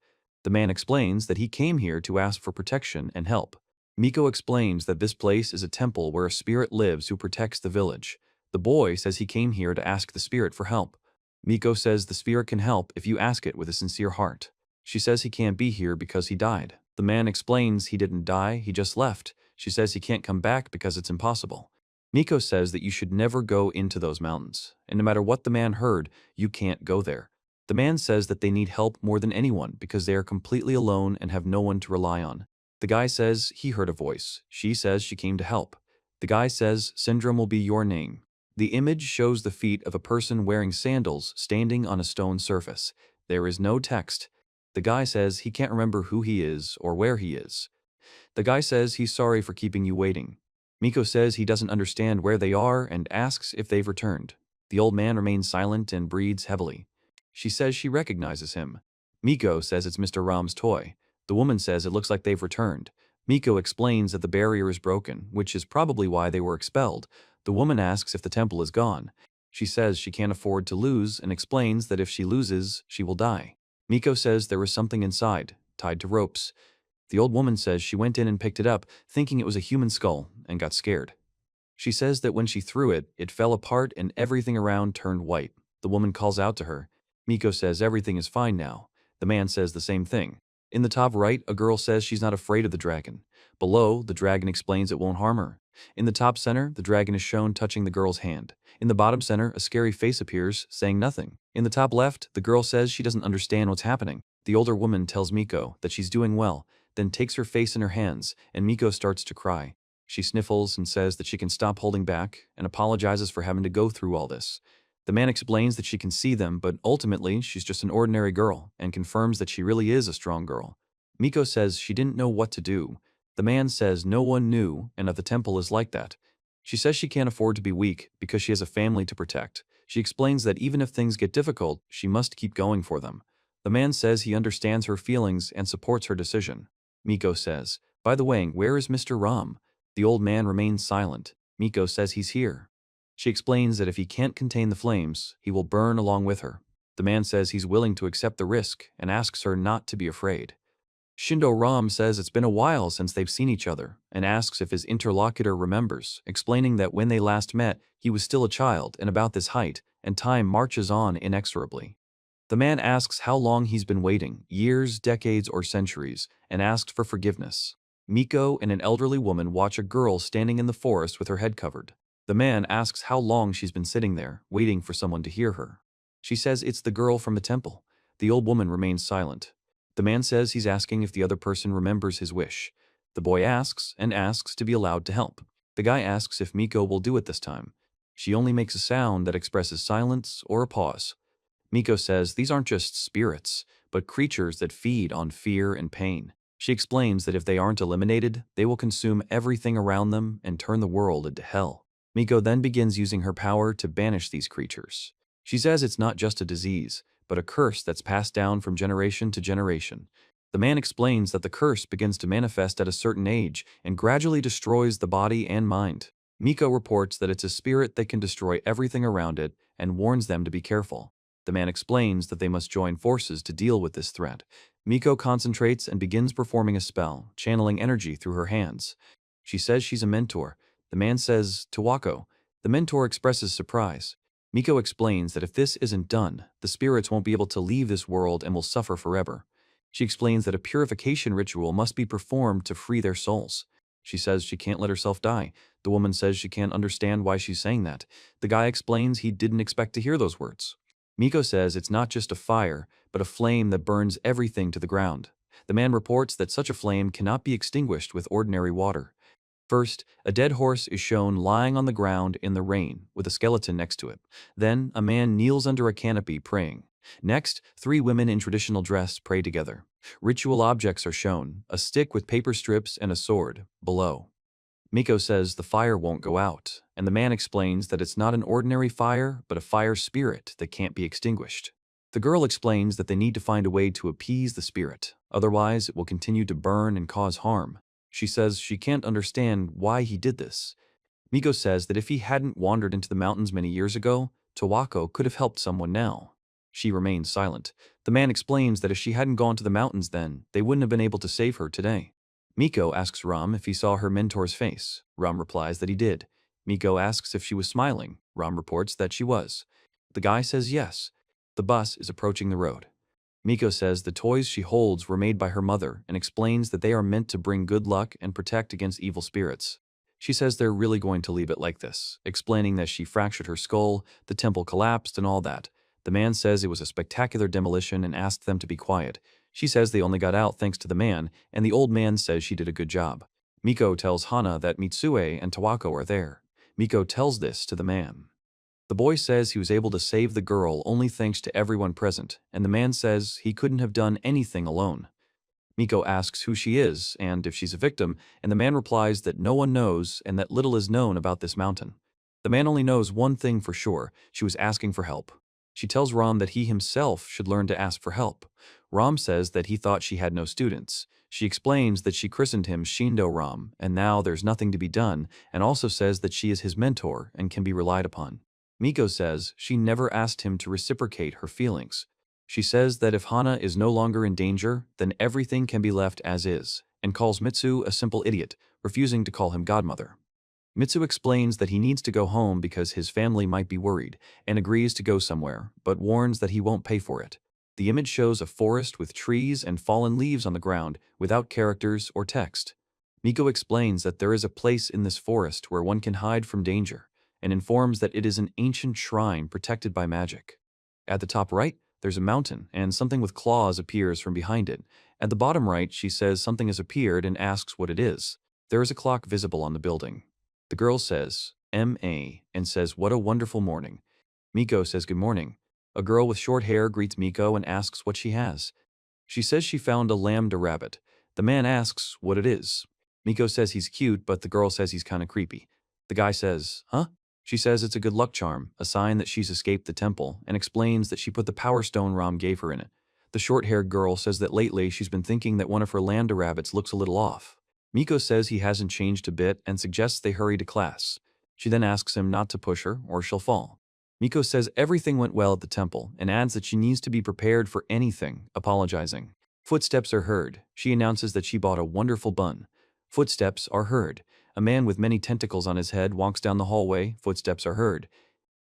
The man explains that he came here to ask for protection and help. Miko explains that this place is a temple where a spirit lives who protects the village. The boy says he came here to ask the spirit for help. Miko says the spirit can help if you ask it with a sincere heart. She says he can't be here because he died. The man explains he didn't die, he just left. She says he can't come back because it's impossible. Miko says that you should never go into those mountains, and no matter what the man heard, you can't go there. The man says that they need help more than anyone because they are completely alone and have no one to rely on. The guy says he heard a voice. She says she came to help. The The guy says, "Syndrome will be your name." The image shows the feet of a person wearing sandals standing on a stone surface. There is no text. The guy says he can't remember who he is or where he is. The guy says he's sorry for keeping you waiting. Miko says he doesn't understand where they are and asks if they've returned. The old man remains silent and breathes heavily. She says she recognizes him. Miko says it's Mr. Ram's toy. The woman says it looks like they've returned. Miko explains that the barrier is broken, which is probably why they were expelled. The woman asks if the temple is gone. She says she can't afford to lose and explains that if she loses, she will die. Miko says there was something inside, tied to ropes. The old woman says she went in and picked it up, thinking it was a human skull, and got scared. She says that when she threw it, it fell apart and everything around turned white. The woman calls out to her. Miko says everything is fine now. The man says the same thing. In the top right, a girl says she's not afraid of the dragon. Below, the dragon explains it won't harm her. In the top center, the dragon is shown touching the girl's hand. In the bottom center, a scary face appears, saying nothing. In the top left, the girl says she doesn't understand what's happening. The older woman tells Miko that she's doing well, then takes her face in her hands, and Miko starts to cry. She sniffles and says that she can stop holding back, and apologizes for having to go through all this. The man explains that she can see them, but ultimately she's just an ordinary girl, and confirms that she really is a strong girl. Miko says she didn't know what to do. The man says no one knew, and that the temple is like that. She says she can't afford to be weak, because she has a family to protect. She explains that even if things get difficult, she must keep going for them. The man says he understands her feelings and supports her decision. Miko says, "By the way, where is Mr. Ram?" The old man remains silent. Miko says he's here. She explains that if he can't contain the flames, he will burn along with her. The man says he's willing to accept the risk and asks her not to be afraid. Shindo Ram says it's been a while since they've seen each other and asks if his interlocutor remembers, explaining that when they last met, he was still a child and about this height, and time marches on inexorably. The man asks how long he's been waiting, years, decades, or centuries, and asks for forgiveness. Miko and an elderly woman watch a girl standing in the forest with her head covered. The man asks how long she's been sitting there, waiting for someone to hear her. She says it's the girl from the temple. The old woman remains silent. The man says he's asking if the other person remembers his wish. The boy asks and asks to be allowed to help. The guy asks if Miko will do it this time. She only makes a sound that expresses silence or a pause. Miko says these aren't just spirits, but creatures that feed on fear and pain. She explains that if they aren't eliminated, they will consume everything around them and turn the world into hell. Miko then begins using her power to banish these creatures. She says it's not just a disease, but a curse that's passed down from generation to generation. The man explains that the curse begins to manifest at a certain age and gradually destroys the body and mind. Miko reports that it's a spirit that can destroy everything around it and warns them to be careful. The man explains that they must join forces to deal with this threat. Miko concentrates and begins performing a spell, channeling energy through her hands. She says she's a mentor. The man says, "Tawako." The mentor expresses surprise. Miko explains that if this isn't done, the spirits won't be able to leave this world and will suffer forever. She explains that a purification ritual must be performed to free their souls. She says she can't let herself die. The woman says she can't understand why she's saying that. The guy explains he didn't expect to hear those words. Miko says it's not just a fire, but a flame that burns everything to the ground. The man reports that such a flame cannot be extinguished with ordinary water. First, a dead horse is shown lying on the ground in the rain, with a skeleton next to it. Then, a man kneels under a canopy praying. Next, 3 women in traditional dress pray together. Ritual objects are shown, a stick with paper strips and a sword, below. Miko says the fire won't go out, and the man explains that it's not an ordinary fire, but a fire spirit that can't be extinguished. The girl explains that they need to find a way to appease the spirit, otherwise it will continue to burn and cause harm. She says she can't understand why he did this. Miko says that if he hadn't wandered into the mountains many years ago, Tawako could have helped someone now. She remains silent. The man explains that if she hadn't gone to the mountains then, they wouldn't have been able to save her today. Miko asks Ram if he saw her mentor's face. Ram replies that he did. Miko asks if she was smiling. Ram reports that she was. The guy says yes. The bus is approaching the road. Miko says the toys she holds were made by her mother and explains that they are meant to bring good luck and protect against evil spirits. She says they're really going to leave it like this, explaining that she fractured her skull, the temple collapsed, and all that. The man says it was a spectacular demolition and asked them to be quiet. She says they only got out thanks to the man, and the old man says she did a good job. Miko tells Hana that Mitsue and Tawako are there. Miko tells this to the man. The boy says he was able to save the girl only thanks to everyone present, and the man says he couldn't have done anything alone. Miko asks who she is and if she's a victim, and the man replies that no one knows and that little is known about this mountain. The man only knows one thing for sure: she was asking for help. She tells Ram that he himself should learn to ask for help. Ram says that he thought she had no students. She explains that she christened him Shindo Ram, and now there's nothing to be done, and also says that she is his mentor and can be relied upon. Miko says she never asked him to reciprocate her feelings. She says that if Hana is no longer in danger, then everything can be left as is, and calls Mitsu a simple idiot, refusing to call him godmother. Mitsu explains that he needs to go home because his family might be worried, and agrees to go somewhere, but warns that he won't pay for it. The image shows a forest with trees and fallen leaves on the ground, without characters or text. Miko explains that there is a place in this forest where one can hide from danger, and informs that it is an ancient shrine protected by magic. At the top right, there's a mountain, and something with claws appears from behind it. At the bottom right, she says something has appeared and asks what it is. There is a clock visible on the building. The girl says, M.A., and says, "What a wonderful morning." Miko says, "Good morning." A girl with short hair greets Miko and asks what she has. She says she found a lambda rabbit. The man asks what it is. Miko says he's cute, but the girl says he's kinda creepy. The guy says, "Huh?" She says it's a good luck charm, a sign that she's escaped the temple, and explains that she put the power stone Ram gave her in it. The short-haired girl says that lately she's been thinking that one of her lambda rabbits looks a little off. Miko says he hasn't changed a bit and suggests they hurry to class. She then asks him not to push her or she'll fall. Miko says everything went well at the temple and adds that she needs to be prepared for anything, apologizing. Footsteps are heard. She announces that she bought a wonderful bun. Footsteps are heard. A man with many tentacles on his head walks down the hallway. Footsteps are heard.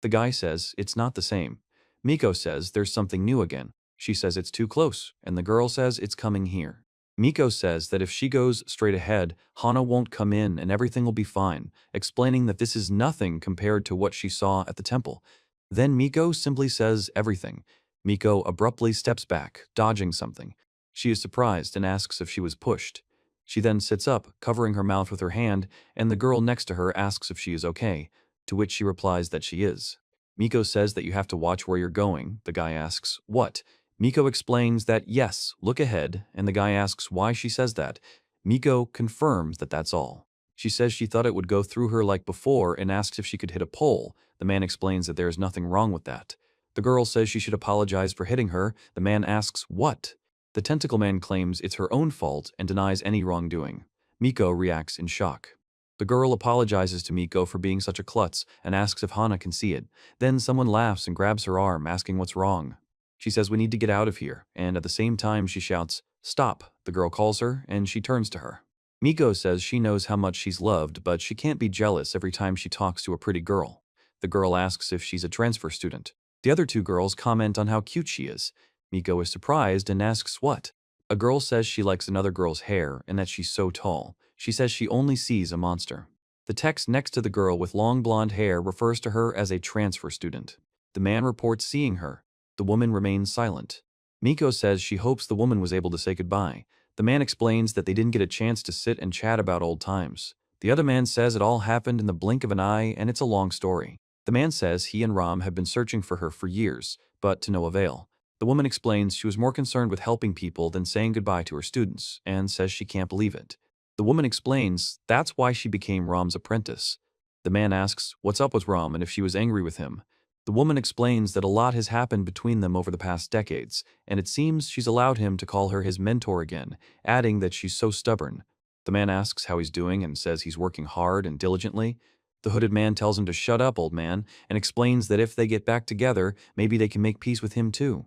The guy says it's not the same. Miko says there's something new again. She says it's too close, and the girl says it's coming here. Miko says that if she goes straight ahead, Hana won't come in and everything will be fine, explaining that this is nothing compared to what she saw at the temple. Then Miko simply says everything. Miko abruptly steps back, dodging something. She is surprised and asks if she was pushed. She then sits up, covering her mouth with her hand, and the girl next to her asks if she is okay, to which she replies that she is. Miko says that you have to watch where you're going. The guy asks, "What?" Miko explains that yes, look ahead, and the guy asks why she says that. Miko confirms that that's all. She says she thought it would go through her like before and asks if she could hit a pole. The man explains that there is nothing wrong with that. The girl says she should apologize for hitting her. The man asks what? The tentacle man claims it's her own fault and denies any wrongdoing. Miko reacts in shock. The girl apologizes to Miko for being such a klutz and asks if Hana can see it. Then someone laughs and grabs her arm, asking what's wrong. She says we need to get out of here, and at the same time she shouts, "Stop." The girl calls her, and she turns to her. Miko says she knows how much she's loved, but she can't be jealous every time she talks to a pretty girl. The girl asks if she's a transfer student. The other two girls comment on how cute she is. Miko is surprised and asks what. A girl says she likes another girl's hair and that she's so tall. She says she only sees a monster. The text next to the girl with long blonde hair refers to her as a transfer student. The man reports seeing her. The woman remains silent. Miko says she hopes the woman was able to say goodbye. The man explains that they didn't get a chance to sit and chat about old times. The other man says it all happened in the blink of an eye and it's a long story. The man says he and Ram have been searching for her for years, but to no avail. The woman explains she was more concerned with helping people than saying goodbye to her students, and says she can't believe it. The woman explains that's why she became Ram's apprentice. The man asks what's up with Ram and if she was angry with him. The woman explains that a lot has happened between them over the past decades, and it seems she's allowed him to call her his mentor again, adding that she's so stubborn. The man asks how he's doing and says he's working hard and diligently. The hooded man tells him to shut up, old man, and explains that if they get back together, maybe they can make peace with him too.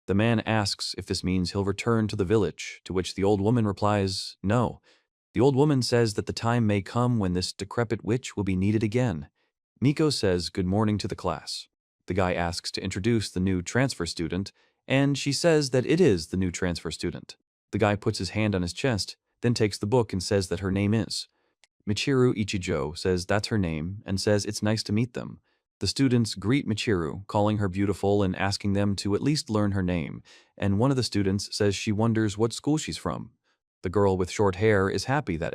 The man asks if this means he'll return to the village, to which the old woman replies, no. The old woman says that the time may come when this decrepit witch will be needed again. Miko says good morning to the class. The guy asks to introduce the new transfer student, and she says that it is the new transfer student. The guy puts his hand on his chest, then takes the book and says that her name is. Michiru Ichijo says that's her name and says it's nice to meet them. The students greet Michiru, calling her beautiful and asking them to at least learn her name, and one of the students says she wonders what school she's from. The girl with short hair is happy that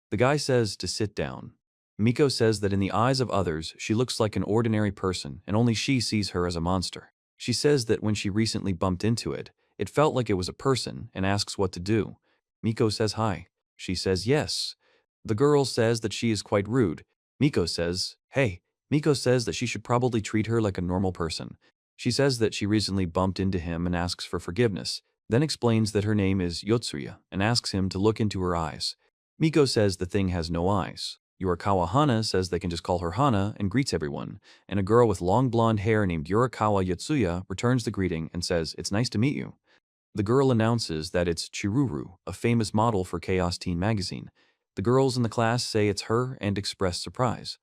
The guy says to sit down. Miko says that in the eyes of others, she looks like an ordinary person and only she sees her as a monster. She says that when she recently bumped into it, it felt like it was a person and asks what to do. Miko says hi. She says yes. The girl says that she is quite rude. Miko says, hey. Miko says that she should probably treat her like a normal person. She says that she recently bumped into him and asks for forgiveness, then explains that her name is Yotsuya and asks him to look into her eyes. Miko says the thing has no eyes. Yurikawa Hana says they can just call her Hana and greets everyone, and a girl with long blonde hair named Yurikawa Yotsuya returns the greeting and says, it's nice to meet you. The girl announces that it's Chiruru, a famous model for Chaos Teen magazine. The girls in the class say it's her and express surprise.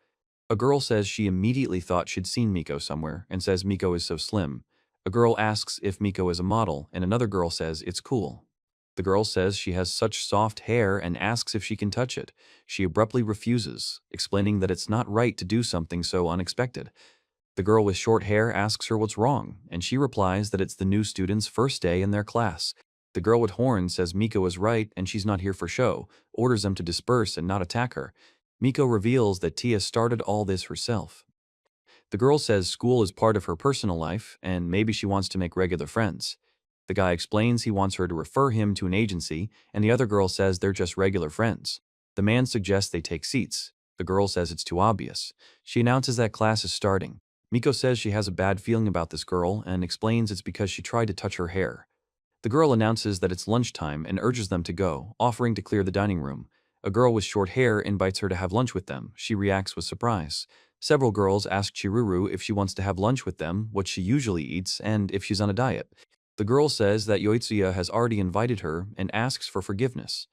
A girl says she immediately thought she'd seen Miko somewhere and says Miko is so slim. A girl asks if Miko is a model, and another girl says it's cool. The girl says she has such soft hair and asks if she can touch it. She abruptly refuses, explaining that it's not right to do something so unexpected. The girl with short hair asks her what's wrong, and she replies that it's the new student's first day in their class. The girl with horns says Miko is right and she's not here for show, orders them to disperse and not attack her. Miko reveals that Tia started all this herself. The girl says school is part of her personal life and maybe she wants to make regular friends. The guy explains he wants her to refer him to an agency, and the other girl says they're just regular friends. The man suggests they take seats. The girl says it's too obvious. She announces that class is starting. Miko says she has a bad feeling about this girl and explains it's because she tried to touch her hair. The girl announces that it's lunchtime and urges them to go, offering to clear the dining room. A girl with short hair invites her to have lunch with them. She reacts with surprise. Several girls ask Chiruru if she wants to have lunch with them, what she usually eats, and if she's on a diet. The girl says that Yotsuya has already invited her and asks for forgiveness.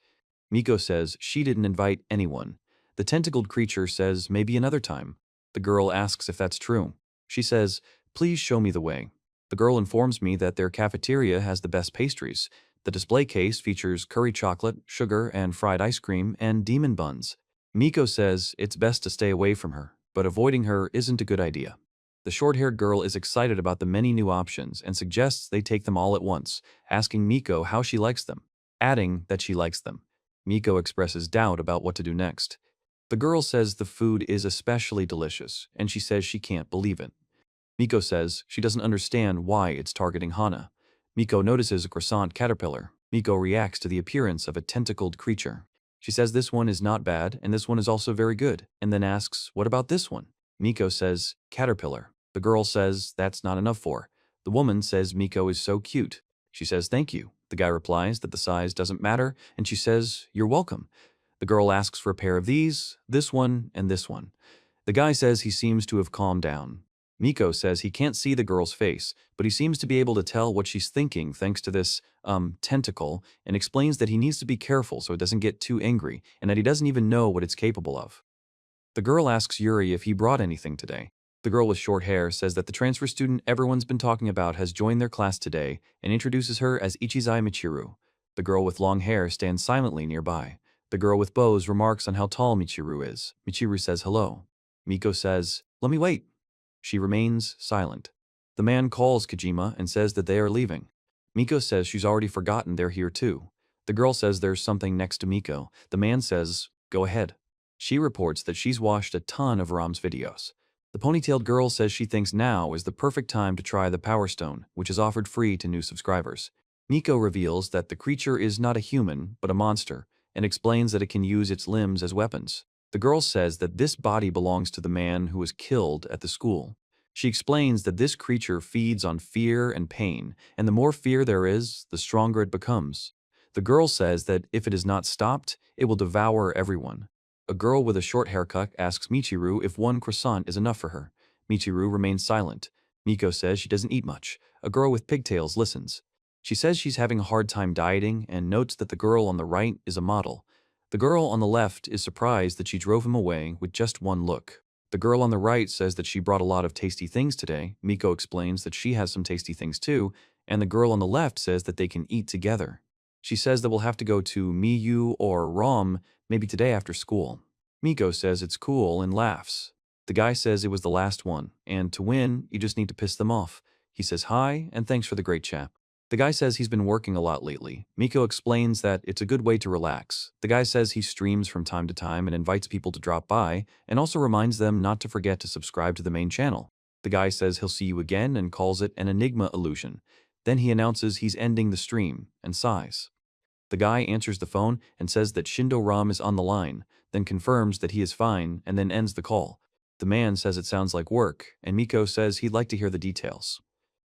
Miko says she didn't invite anyone. The tentacled creature says maybe another time. The girl asks if that's true. She says, please show me the way. The girl informs me that their cafeteria has the best pastries. The display case features curry chocolate, sugar, and fried ice cream, and demon buns. Miko says it's best to stay away from her, but avoiding her isn't a good idea. The short-haired girl is excited about the many new options and suggests they take them all at once, asking Miko how she likes them, adding that she likes them. Miko expresses doubt about what to do next. The girl says the food is especially delicious, and she says she can't believe it. Miko says she doesn't understand why it's targeting Hana. Miko notices a croissant caterpillar. Miko reacts to the appearance of a tentacled creature. She says this one is not bad, and this one is also very good, and then asks, what about this one? Miko says, caterpillar. The girl says that's not enough for. The woman says Miko is so cute. She says thank you. The guy replies that the size doesn't matter, and she says, you're welcome. The girl asks for a pair of these, this one, and this one. The guy says he seems to have calmed down. Miko says he can't see the girl's face, but he seems to be able to tell what she's thinking thanks to this, tentacle, and explains that he needs to be careful so it doesn't get too angry, and that he doesn't even know what it's capable of. The girl asks Yuri if he brought anything today. The girl with short hair says that the transfer student everyone's been talking about has joined their class today and introduces her as Ichizai Michiru. The girl with long hair stands silently nearby. The girl with bows remarks on how tall Michiru is. Michiru says hello. Miko says, let me wait. She remains silent. The man calls Kojima and says that they are leaving. Miko says she's already forgotten they're here too. The girl says there's something next to Miko. The man says, go ahead. She reports that she's watched a ton of Ram's videos. The ponytailed girl says she thinks now is the perfect time to try the Power Stone, which is offered free to new subscribers. Miko reveals that the creature is not a human, but a monster, and explains that it can use its limbs as weapons. The girl says that this body belongs to the man who was killed at the school. She explains that this creature feeds on fear and pain, and the more fear there is, the stronger it becomes. The girl says that if it is not stopped, it will devour everyone. A girl with a short haircut asks Michiru if one croissant is enough for her. Michiru remains silent. Miko says she doesn't eat much. A girl with pigtails listens. She says she's having a hard time dieting and notes that the girl on the right is a model. The girl on the left is surprised that she drove him away with just one look. The girl on the right says that she brought a lot of tasty things today. Miko explains that she has some tasty things too, and the girl on the left says that they can eat together. She says that we'll have to go to Miyu or Rom maybe today after school. Miko says it's cool and laughs. The guy says it was the last one, and to win, you just need to piss them off. He says hi and thanks for the great chat. The guy says he's been working a lot lately. Miko explains that it's a good way to relax. The guy says he streams from time to time and invites people to drop by, and also reminds them not to forget to subscribe to the main channel. The guy says he'll see you again and calls it an enigma illusion. Then he announces he's ending the stream, and sighs. The guy answers the phone and says that Shindo Ram is on the line, then confirms that he is fine and then ends the call. The man says it sounds like work, and Miko says he'd like to hear the details.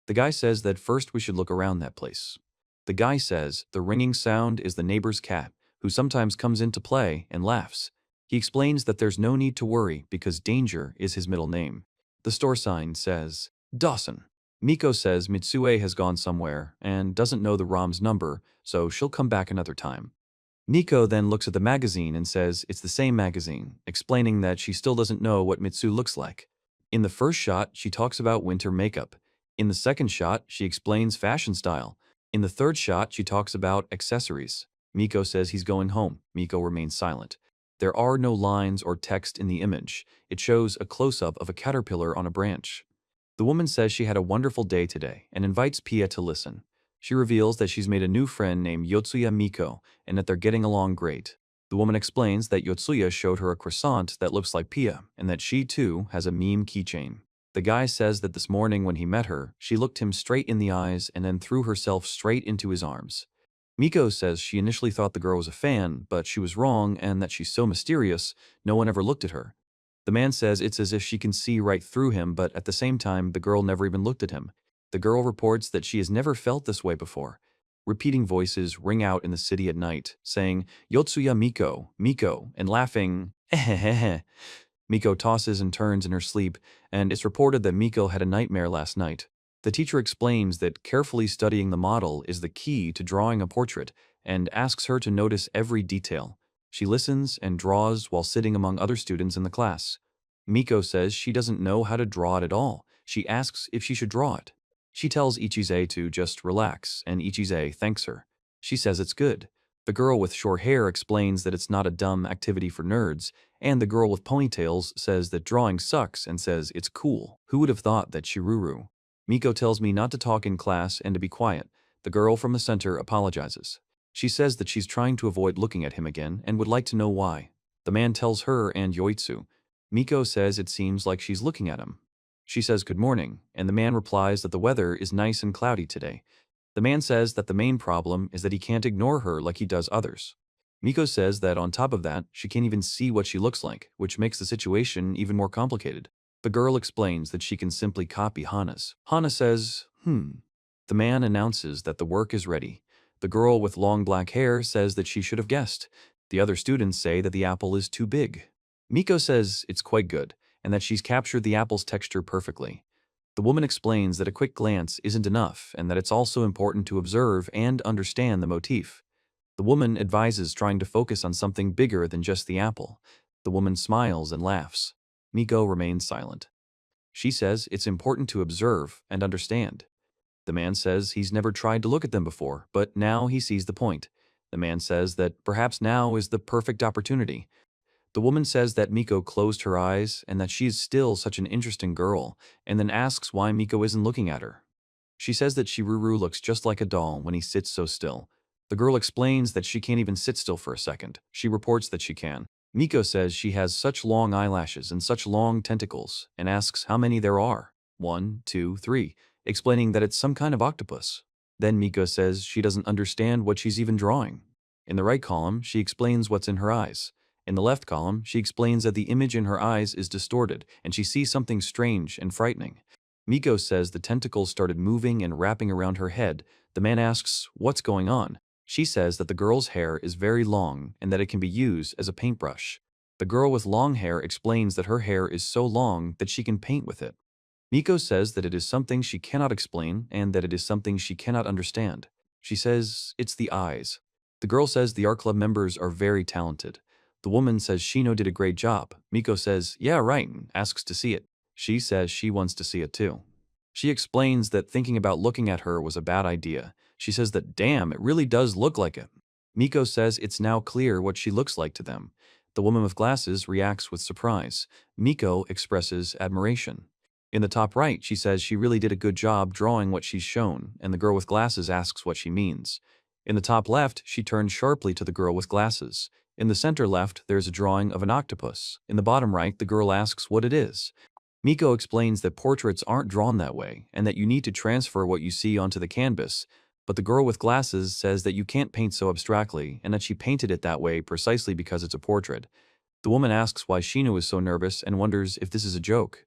The guy says that first we should look around that place. The guy says the ringing sound is the neighbor's cat, who sometimes comes into play and laughs. He explains that there's no need to worry because Danger is his middle name. The store sign says, Dawson. Miko says Mitsue has gone somewhere and doesn't know the Ram's number, so she'll come back another time. Miko then looks at the magazine and says it's the same magazine, explaining that she still doesn't know what Mitsu looks like. In the first shot, she talks about winter makeup. In the second shot, she explains fashion style. In the third shot, she talks about accessories. Miko says he's going home. Miko remains silent. There are no lines or text in the image. It shows a close-up of a caterpillar on a branch. The woman says she had a wonderful day today and invites Pia to listen. She reveals that she's made a new friend named Yotsuya Miko and that they're getting along great. The woman explains that Yotsuya showed her a croissant that looks like Pia and that she too has a meme keychain. The guy says that this morning when he met her, she looked him straight in the eyes and then threw herself straight into his arms. Miko says she initially thought the girl was a fan, but she was wrong and that she's so mysterious, no one ever looked at her. The man says it's as if she can see right through him, but at the same time, the girl never even looked at him. The girl reports that she has never felt this way before. Repeating voices ring out in the city at night, saying, Yotsuya Miko, Miko, and laughing, ehehehe. Miko tosses and turns in her sleep, and it's reported that Miko had a nightmare last night. The teacher explains that carefully studying the model is the key to drawing a portrait, and asks her to notice every detail. She listens and draws while sitting among other students in the class. Miko says she doesn't know how to draw it at all. She asks if she should draw it. She tells Ichize to just relax, and Ichize thanks her. She says it's good. The girl with short hair explains that it's not a dumb activity for nerds, and the girl with ponytails says that drawing sucks and says it's cool. Who would have thought that Shiruru? Miko tells me not to talk in class and to be quiet. The girl from the center apologizes. She says that she's trying to avoid looking at him again and would like to know why. The man tells her and Yoitsu. Miko says it seems like she's looking at him. She says good morning, and the man replies that the weather is nice and cloudy today. The man says that the main problem is that he can't ignore her like he does others. Miko says that on top of that, she can't even see what she looks like, which makes the situation even more complicated. The girl explains that she can simply copy Hana's. Hana says, The man announces that the work is ready. The girl with long black hair says that she should have guessed. The other students say that the apple is too big. Miko says it's quite good, and that she's captured the apple's texture perfectly. The woman explains that a quick glance isn't enough, and that it's also important to observe and understand the motif. The woman advises trying to focus on something bigger than just the apple. The woman smiles and laughs. Miko remains silent. She says it's important to observe and understand. The man says he's never tried to look at them before, but now he sees the point. The man says that perhaps now is the perfect opportunity. The woman says that Miko closed her eyes and that she is still such an interesting girl, and then asks why Miko isn't looking at her. She says that Shiruru looks just like a doll when he sits so still. The girl explains that she can't even sit still for a second. She reports that she can. Miko says she has such long eyelashes and such long tentacles, and asks how many there are. 1, 2, 3, explaining that it's some kind of octopus. Then Miko says she doesn't understand what she's even drawing. In the right column, she explains what's in her eyes. In the left column, she explains that the image in her eyes is distorted, and she sees something strange and frightening. Miko says the tentacles started moving and wrapping around her head. The man asks, what's going on? She says that the girl's hair is very long and that it can be used as a paintbrush. The girl with long hair explains that her hair is so long that she can paint with it. Miko says that it is something she cannot explain and that it is something she cannot understand. She says it's the eyes. The girl says the art club members are very talented. The woman says Shino did a great job. Miko says, yeah, right, and asks to see it. She says she wants to see it too. She explains that thinking about looking at her was a bad idea. She says that, damn, it really does look like it. Miko says it's now clear what she looks like to them. The woman with glasses reacts with surprise. Miko expresses admiration. In the top right, she says she really did a good job drawing what she's shown, and the girl with glasses asks what she means. In the top left, she turns sharply to the girl with glasses. In the center left, there's a drawing of an octopus. In the bottom right, the girl asks what it is. Miko explains that portraits aren't drawn that way, and that you need to transfer what you see onto the canvas, but the girl with glasses says that you can't paint so abstractly, and that she painted it that way precisely because it's a portrait. The woman asks why Shino is so nervous and wonders if this is a joke.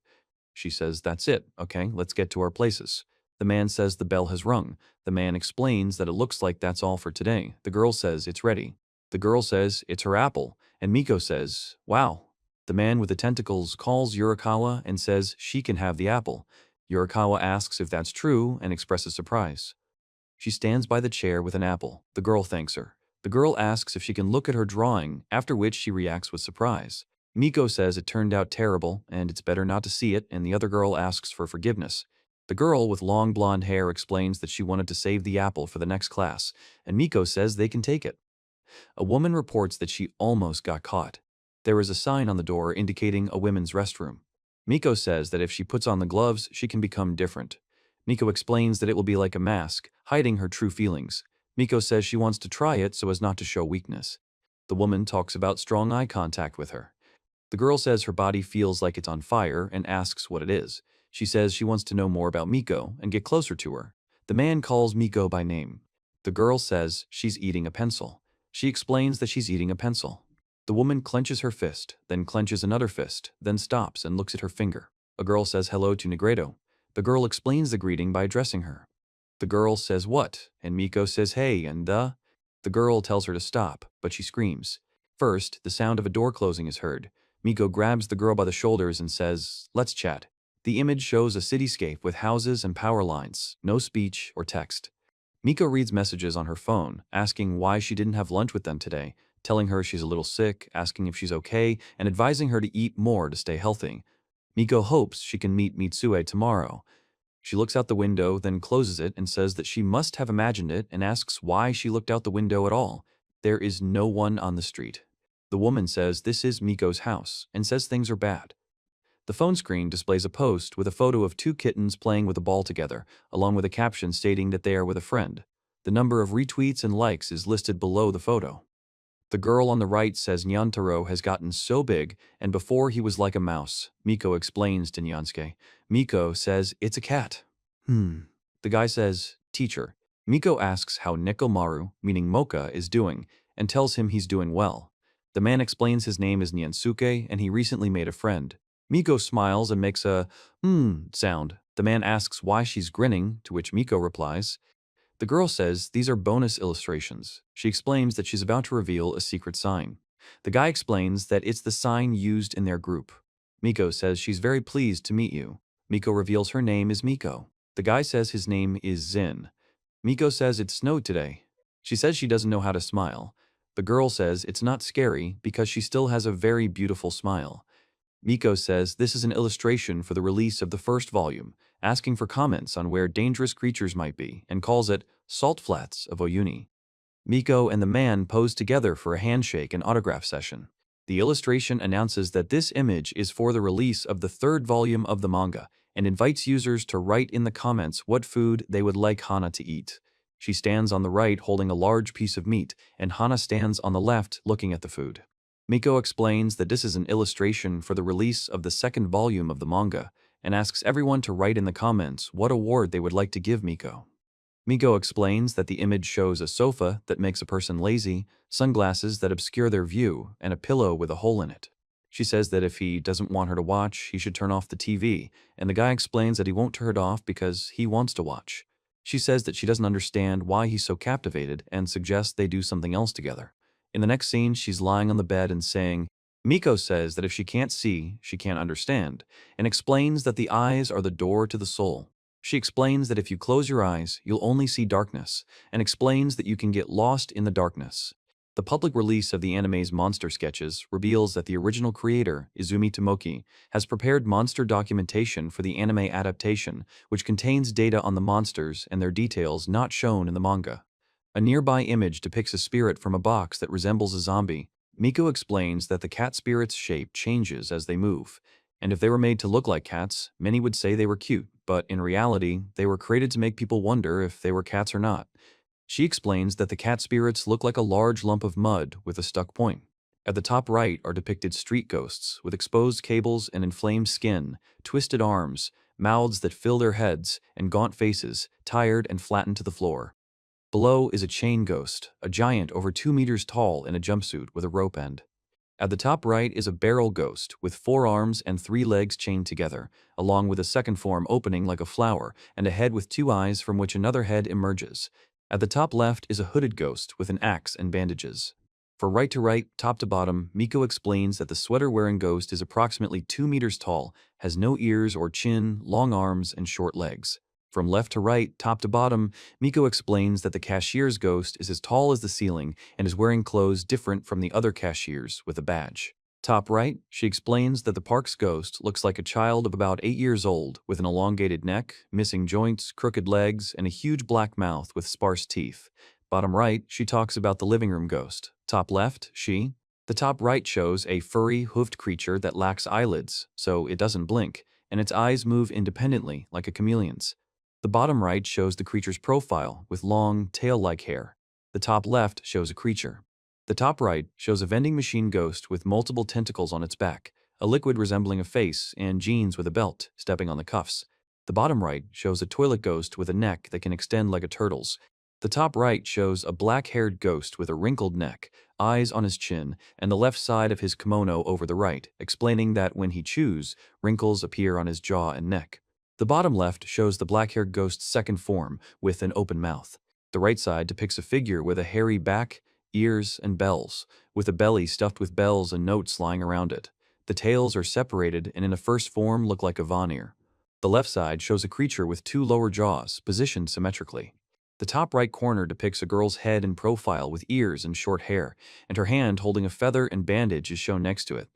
She says, "That's it, okay, let's get to our places." The man says the bell has rung. The man explains that it looks like that's all for today. The girl says it's ready. The girl says it's her apple, and Miko says, "Wow." The man with the tentacles calls Yurikawa and says she can have the apple. Yurikawa asks if that's true and expresses surprise. She stands by the chair with an apple. The girl thanks her. The girl asks if she can look at her drawing, after which she reacts with surprise. Miko says it turned out terrible and it's better not to see it, and the other girl asks for forgiveness. The girl with long blonde hair explains that she wanted to save the apple for the next class, and Miko says they can take it. A woman reports that she almost got caught. There is a sign on the door indicating a women's restroom. Miko says that if she puts on the gloves, she can become different. Miko explains that it will be like a mask, hiding her true feelings. Miko says she wants to try it so as not to show weakness. The woman talks about strong eye contact with her. The girl says her body feels like it's on fire and asks what it is. She says she wants to know more about Miko and get closer to her. The man calls Miko by name. The girl says she's eating a pencil. She explains that she's eating a pencil. The woman clenches her fist, then clenches another fist, then stops and looks at her finger. A girl says hello to Negredo. The girl explains the greeting by addressing her. The girl says what, and Miko says hey and the. The girl tells her to stop, but she screams. First, the sound of a door closing is heard. Miko grabs the girl by the shoulders and says, "Let's chat." The image shows a cityscape with houses and power lines, no speech or text. Miko reads messages on her phone, asking why she didn't have lunch with them today, telling her she's a little sick, asking if she's okay, and advising her to eat more to stay healthy. Miko hopes she can meet Mitsue tomorrow. She looks out the window, then closes it and says that she must have imagined it, and asks why she looked out the window at all. There is no one on the street. The woman says this is Miko's house, and says things are bad. The phone screen displays a post with a photo of two kittens playing with a ball together, along with a caption stating that they are with a friend. The number of retweets and likes is listed below the photo. The girl on the right says Nyantaro has gotten so big, and before he was like a mouse. Miko explains to Nyansuke. Miko says it's a cat. The guy says, "Teacher." Miko asks how Nekomaru, meaning Mocha, is doing, and tells him he's doing well. The man explains his name is Nyansuke, and he recently made a friend. Miko smiles and makes a sound. The man asks why she's grinning, to which Miko replies. The girl says these are bonus illustrations. She explains that she's about to reveal a secret sign. The guy explains that it's the sign used in their group. Miko says she's very pleased to meet you. Miko reveals her name is Miko. The guy says his name is Zin. Miko says it snowed today. She says she doesn't know how to smile. The girl says it's not scary because she still has a very beautiful smile. Miko says this is an illustration for the release of the first volume, asking for comments on where dangerous creatures might be, and calls it Salt Flats of Oyuni. Miko and the man pose together for a handshake and autograph session. The illustration announces that this image is for the release of the third volume of the manga, and invites users to write in the comments what food they would like Hana to eat. She stands on the right holding a large piece of meat, and Hana stands on the left looking at the food. Miko explains that this is an illustration for the release of the second volume of the manga, and asks everyone to write in the comments what award they would like to give Miko. Miko explains that the image shows a sofa that makes a person lazy, sunglasses that obscure their view, and a pillow with a hole in it. She says that if he doesn't want her to watch, he should turn off the TV, and the guy explains that he won't turn it off because he wants to watch. She says that she doesn't understand why he's so captivated and suggests they do something else together. In the next scene, she's lying on the bed and saying, Miko says that if she can't see, she can't understand, and explains that the eyes are the door to the soul. She explains that if you close your eyes, you'll only see darkness, and explains that you can get lost in the darkness. The public release of the anime's monster sketches reveals that the original creator, Izumi Tomoki, has prepared monster documentation for the anime adaptation, which contains data on the monsters and their details not shown in the manga. A nearby image depicts a spirit from a box that resembles a zombie. Miko explains that the cat spirit's shape changes as they move. And if they were made to look like cats, many would say they were cute, but in reality, they were created to make people wonder if they were cats or not. She explains that the cat spirits look like a large lump of mud with a stuck point. At the top right are depicted street ghosts with exposed cables and inflamed skin, twisted arms, mouths that fill their heads, and gaunt faces, tired and flattened to the floor. Below is a chain ghost, a giant over 2 meters tall in a jumpsuit with a rope end. At the top right is a barrel ghost with 4 arms and 3 legs chained together, along with a second form opening like a flower and a head with 2 eyes from which another head emerges. At the top left is a hooded ghost with an axe and bandages. From right to right, top to bottom, Miko explains that the sweater-wearing ghost is approximately 2 meters tall, has no ears or chin, long arms, and short legs. From left to right, top to bottom, Miko explains that the cashier's ghost is as tall as the ceiling and is wearing clothes different from the other cashiers with a badge. Top right, she explains that the park's ghost looks like a child of about 8 years old with an elongated neck, missing joints, crooked legs, and a huge black mouth with sparse teeth. Bottom right, she talks about the living room ghost. Top left, the top right shows a furry, hoofed creature that lacks eyelids, so it doesn't blink, and its eyes move independently like a chameleon's. The bottom right shows the creature's profile with long, tail-like hair. The top left shows a creature. The top right shows a vending machine ghost with multiple tentacles on its back, a liquid resembling a face, and jeans with a belt, stepping on the cuffs. The bottom right shows a toilet ghost with a neck that can extend like a turtle's. The top right shows a black-haired ghost with a wrinkled neck, eyes on his chin, and the left side of his kimono over the right, explaining that when he chews, wrinkles appear on his jaw and neck. The bottom left shows the black-haired ghost's second form, with an open mouth. The right side depicts a figure with a hairy back, ears, and bells, with a belly stuffed with bells and notes lying around it. The tails are separated and in a first form look like a Vanir. The left side shows a creature with 2 lower jaws, positioned symmetrically. The top right corner depicts a girl's head in profile with ears and short hair, and her hand holding a feather and bandage is shown next to it.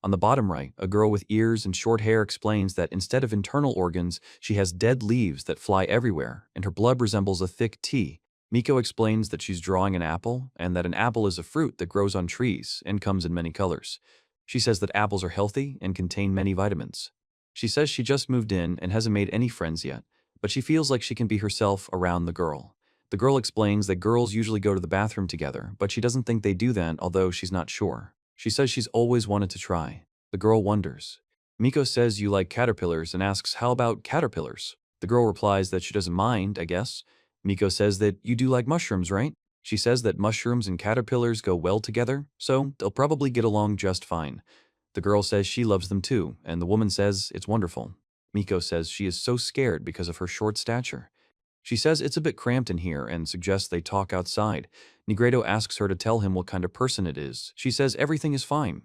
On the bottom right, a girl with ears and short hair explains that instead of internal organs, she has dead leaves that fly everywhere, and her blood resembles a thick tea. Miko explains that she's drawing an apple, and that an apple is a fruit that grows on trees and comes in many colors. She says that apples are healthy and contain many vitamins. She says she just moved in and hasn't made any friends yet, but she feels like she can be herself around the girl. The girl explains that girls usually go to the bathroom together, but she doesn't think they do that, although she's not sure. She says she's always wanted to try. The girl wonders. Miko says you like caterpillars and asks how about caterpillars? The girl replies that she doesn't mind, I guess. Miko says that you do like mushrooms, right? She says that mushrooms and caterpillars go well together, so they'll probably get along just fine. The girl says she loves them too, and the woman says it's wonderful. Miko says she is so scared because of her short stature. She says it's a bit cramped in here and suggests they talk outside. Nigredo asks her to tell him what kind of person it is. She says everything is fine.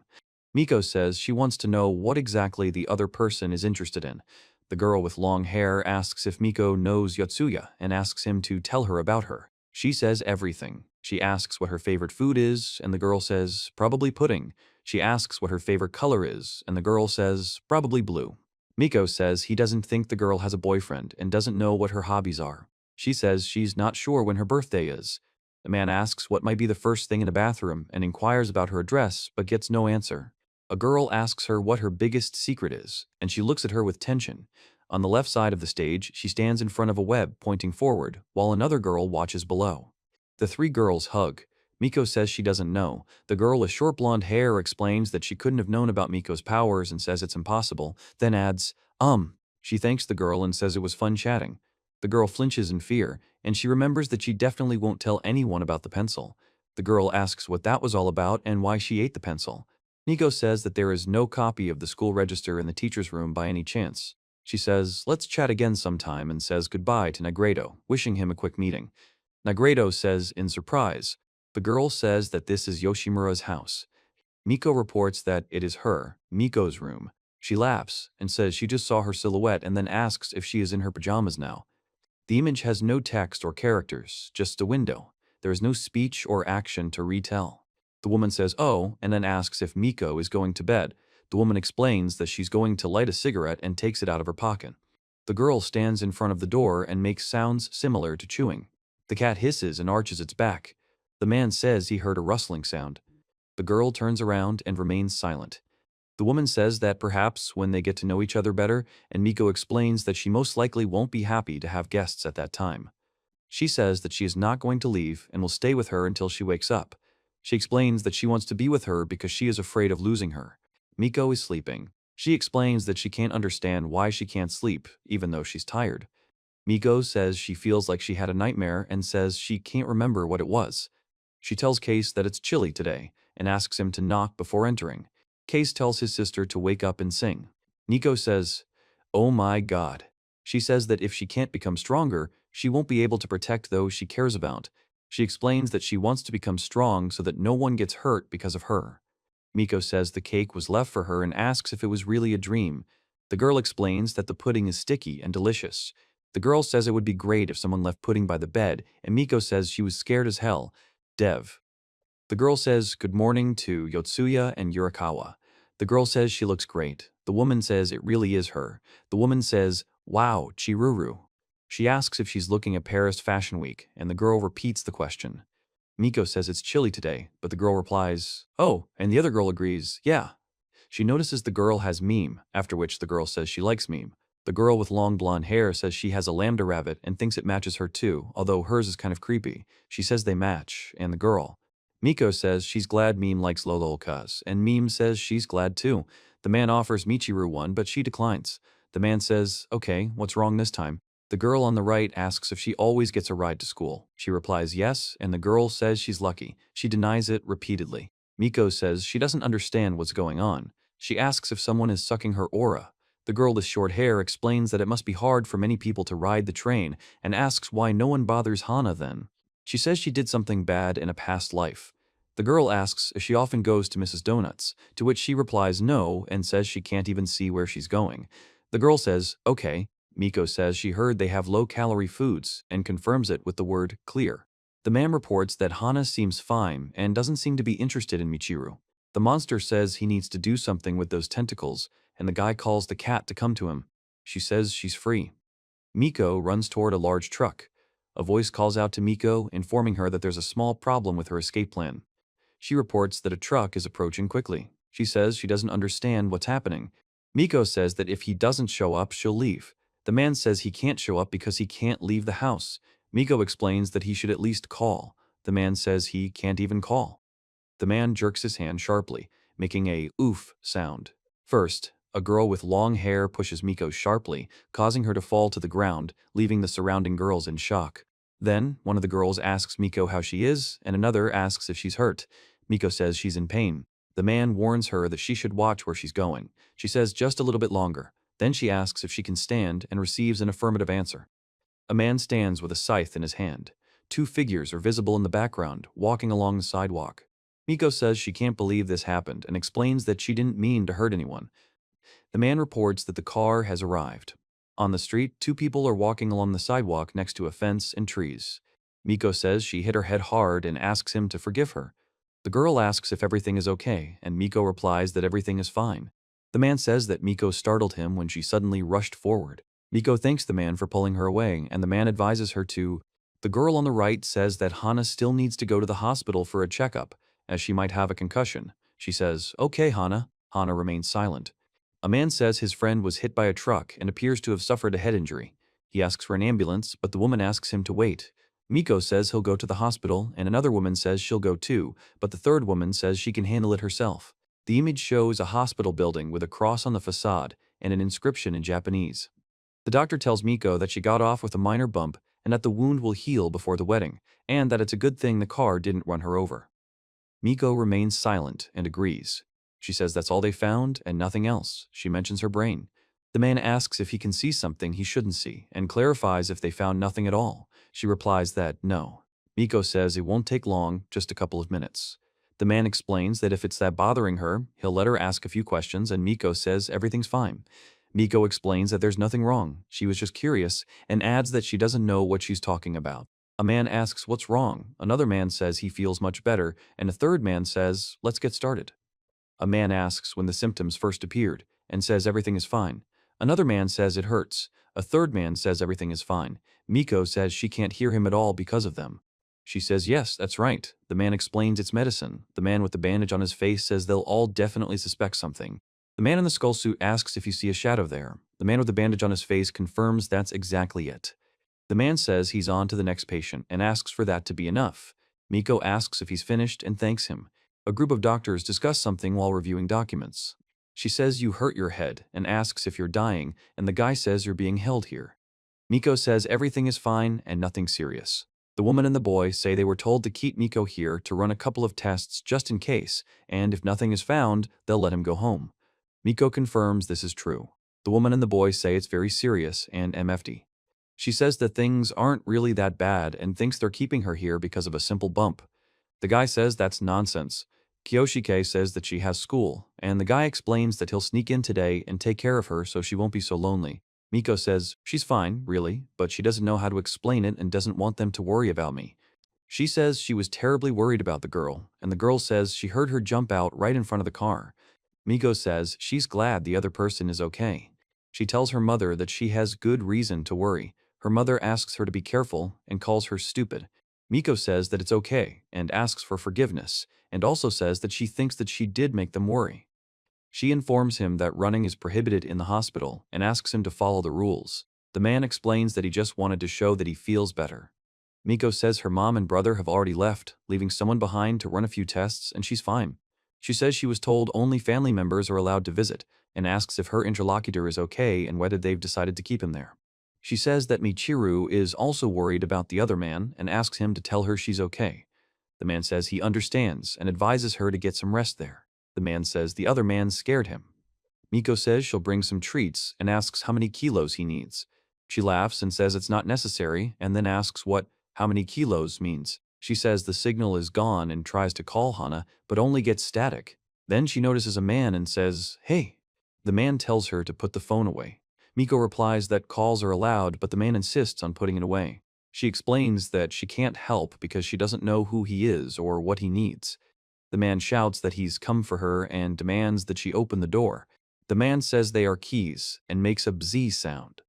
Miko says she wants to know what exactly the other person is interested in. The girl with long hair asks if Miko knows Yotsuya and asks him to tell her about her. She says everything. She asks what her favorite food is, and the girl says probably pudding. She asks what her favorite color is, and the girl says probably blue. Miko says he doesn't think the girl has a boyfriend and doesn't know what her hobbies are. She says she's not sure when her birthday is. The man asks what might be the first thing in a bathroom and inquires about her address but gets no answer. A girl asks her what her biggest secret is, and she looks at her with tension. On the left side of the stage, she stands in front of a web pointing forward, while another girl watches below. The 3 girls hug. Miko says she doesn't know. The girl with short blonde hair explains that she couldn't have known about Miko's powers and says it's impossible, then adds, She thanks the girl and says it was fun chatting. The girl flinches in fear, and she remembers that she definitely won't tell anyone about the pencil. The girl asks what that was all about and why she ate the pencil. Miko says that there is no copy of the school register in the teacher's room by any chance. She says, let's chat again sometime, and says goodbye to Nigredo, wishing him a quick meeting. Nigredo says in surprise. The girl says that this is Yoshimura's house. Miko reports that it is her, Miko's room. She laughs and says she just saw her silhouette and then asks if she is in her pajamas now. The image has no text or characters, just a window. There is no speech or action to retell. The woman says, oh, and then asks if Miko is going to bed. The woman explains that she's going to light a cigarette and takes it out of her pocket. The girl stands in front of the door and makes sounds similar to chewing. The cat hisses and arches its back. The man says he heard a rustling sound. The girl turns around and remains silent. The woman says that perhaps when they get to know each other better, and Miko explains that she most likely won't be happy to have guests at that time. She says that she is not going to leave and will stay with her until she wakes up. She explains that she wants to be with her because she is afraid of losing her. Miko is sleeping. She explains that she can't understand why she can't sleep, even though she's tired. Miko says she feels like she had a nightmare and says she can't remember what it was. She tells Case that it's chilly today and asks him to knock before entering. Case tells his sister to wake up and sing. Nico says, "Oh my God." She says that if she can't become stronger, she won't be able to protect those she cares about. She explains that she wants to become strong so that no one gets hurt because of her. Miko says the cake was left for her and asks if it was really a dream. The girl explains that the pudding is sticky and delicious. The girl says it would be great if someone left pudding by the bed, and Miko says she was scared as hell. Dev. The girl says good morning to Yotsuya and Yurikawa. The girl says she looks great. The woman says it really is her. The woman says, "Wow, Chiruru." She asks if she's looking at Paris Fashion Week, and the girl repeats the question. Miko says it's chilly today, but the girl replies, "Oh," and the other girl agrees, "Yeah." She notices the girl has meme, after which the girl says she likes meme. The girl with long blonde hair says she has a lambda rabbit and thinks it matches her too, although hers is kind of creepy. She says they match, and the girl. Miko says she's glad Meme likes Lololkas, and Meme says she's glad too. The man offers Michiru one, but she declines. The man says, "Okay, what's wrong this time?" The girl on the right asks if she always gets a ride to school. She replies yes, and the girl says she's lucky. She denies it repeatedly. Miko says she doesn't understand what's going on. She asks if someone is sucking her aura. The girl with short hair explains that it must be hard for many people to ride the train and asks why no one bothers Hana then. She says she did something bad in a past life. The girl asks if she often goes to Mrs. Donuts, to which she replies no and says she can't even see where she's going. The girl says, "Okay." Miko says she heard they have low-calorie foods and confirms it with the word clear. The man reports that Hana seems fine and doesn't seem to be interested in Michiru. The monster says he needs to do something with those tentacles, and the guy calls the cat to come to him. She says she's free. Miko runs toward a large truck. A voice calls out to Miko, informing her that there's a small problem with her escape plan. She reports that a truck is approaching quickly. She says she doesn't understand what's happening. Miko says that if he doesn't show up, she'll leave. The man says he can't show up because he can't leave the house. Miko explains that he should at least call. The man says he can't even call. The man jerks his hand sharply, making a oof sound. First, a girl with long hair pushes Miko sharply, causing her to fall to the ground, leaving the surrounding girls in shock. Then, one of the girls asks Miko how she is, and another asks if she's hurt. Miko says she's in pain. The man warns her that she should watch where she's going. She says just a little bit longer. Then she asks if she can stand and receives an affirmative answer. A man stands with a scythe in his hand. Two figures are visible in the background, walking along the sidewalk. Miko says she can't believe this happened and explains that she didn't mean to hurt anyone. The man reports that the car has arrived. On the street, two people are walking along the sidewalk next to a fence and trees. Miko says she hit her head hard and asks him to forgive her. The girl asks if everything is okay, and Miko replies that everything is fine. The man says that Miko startled him when she suddenly rushed forward. Miko thanks the man for pulling her away, and the man advises her to. The girl on the right says that Hana still needs to go to the hospital for a checkup, as she might have a concussion. She says, "Okay, Hana." Hana remains silent. A man says his friend was hit by a truck and appears to have suffered a head injury. He asks for an ambulance, but the woman asks him to wait. Miko says he'll go to the hospital, and another woman says she'll go too, but the third woman says she can handle it herself. The image shows a hospital building with a cross on the facade and an inscription in Japanese. The doctor tells Miko that she got off with a minor bump and that the wound will heal before the wedding, and that it's a good thing the car didn't run her over. Miko remains silent and agrees. She says that's all they found and nothing else. She mentions her brain. The man asks if he can see something he shouldn't see and clarifies if they found nothing at all. She replies that no. Miko says it won't take long, just a couple of minutes. The man explains that if it's that bothering her, he'll let her ask a few questions, and Miko says everything's fine. Miko explains that there's nothing wrong. She was just curious and adds that she doesn't know what she's talking about. A man asks what's wrong. Another man says he feels much better, and a third man says, "Let's get started." A man asks when the symptoms first appeared and says everything is fine. Another man says it hurts. A third man says everything is fine. Miko says she can't hear him at all because of them. She says yes, that's right. The man explains it's medicine. The man with the bandage on his face says they'll all definitely suspect something. The man in the skull suit asks if you see a shadow there. The man with the bandage on his face confirms that's exactly it. The man says he's on to the next patient and asks for that to be enough. Miko asks if he's finished and thanks him. A group of doctors discuss something while reviewing documents. She says you hurt your head and asks if you're dying, and the guy says you're being held here. Miko says everything is fine and nothing serious. The woman and the boy say they were told to keep Miko here to run a couple of tests just in case, and if nothing is found, they'll let him go home. Miko confirms this is true. The woman and the boy say it's very serious and MFD. She says that things aren't really that bad and thinks they're keeping her here because of a simple bump. The guy says that's nonsense. Kyoshike says that she has school, and the guy explains that he'll sneak in today and take care of her so she won't be so lonely. Miko says she's fine, really, but she doesn't know how to explain it and doesn't want them to worry about me. She says she was terribly worried about the girl, and the girl says she heard her jump out right in front of the car. Miko says she's glad the other person is okay. She tells her mother that she has good reason to worry. Her mother asks her to be careful and calls her stupid. Miko says that it's okay and asks for forgiveness, and also says that she thinks that she did make them worry. She informs him that running is prohibited in the hospital and asks him to follow the rules. The man explains that he just wanted to show that he feels better. Miko says her mom and brother have already left, leaving someone behind to run a few tests, and she's fine. She says she was told only family members are allowed to visit, and asks if her interlocutor is okay and whether they've decided to keep him there. She says that Michiru is also worried about the other man and asks him to tell her she's okay. The man says he understands and advises her to get some rest there. The man says the other man scared him. Miko says she'll bring some treats and asks how many kilos he needs. She laughs and says it's not necessary and then asks what how many kilos means. She says the signal is gone and tries to call Hana, but only gets static. Then she notices a man and says, "Hey." The man tells her to put the phone away. Miko replies that calls are allowed, but the man insists on putting it away. She explains that she can't help because she doesn't know who he is or what he needs. The man shouts that he's come for her and demands that she open the door. The man says they are keys and makes a bzz sound.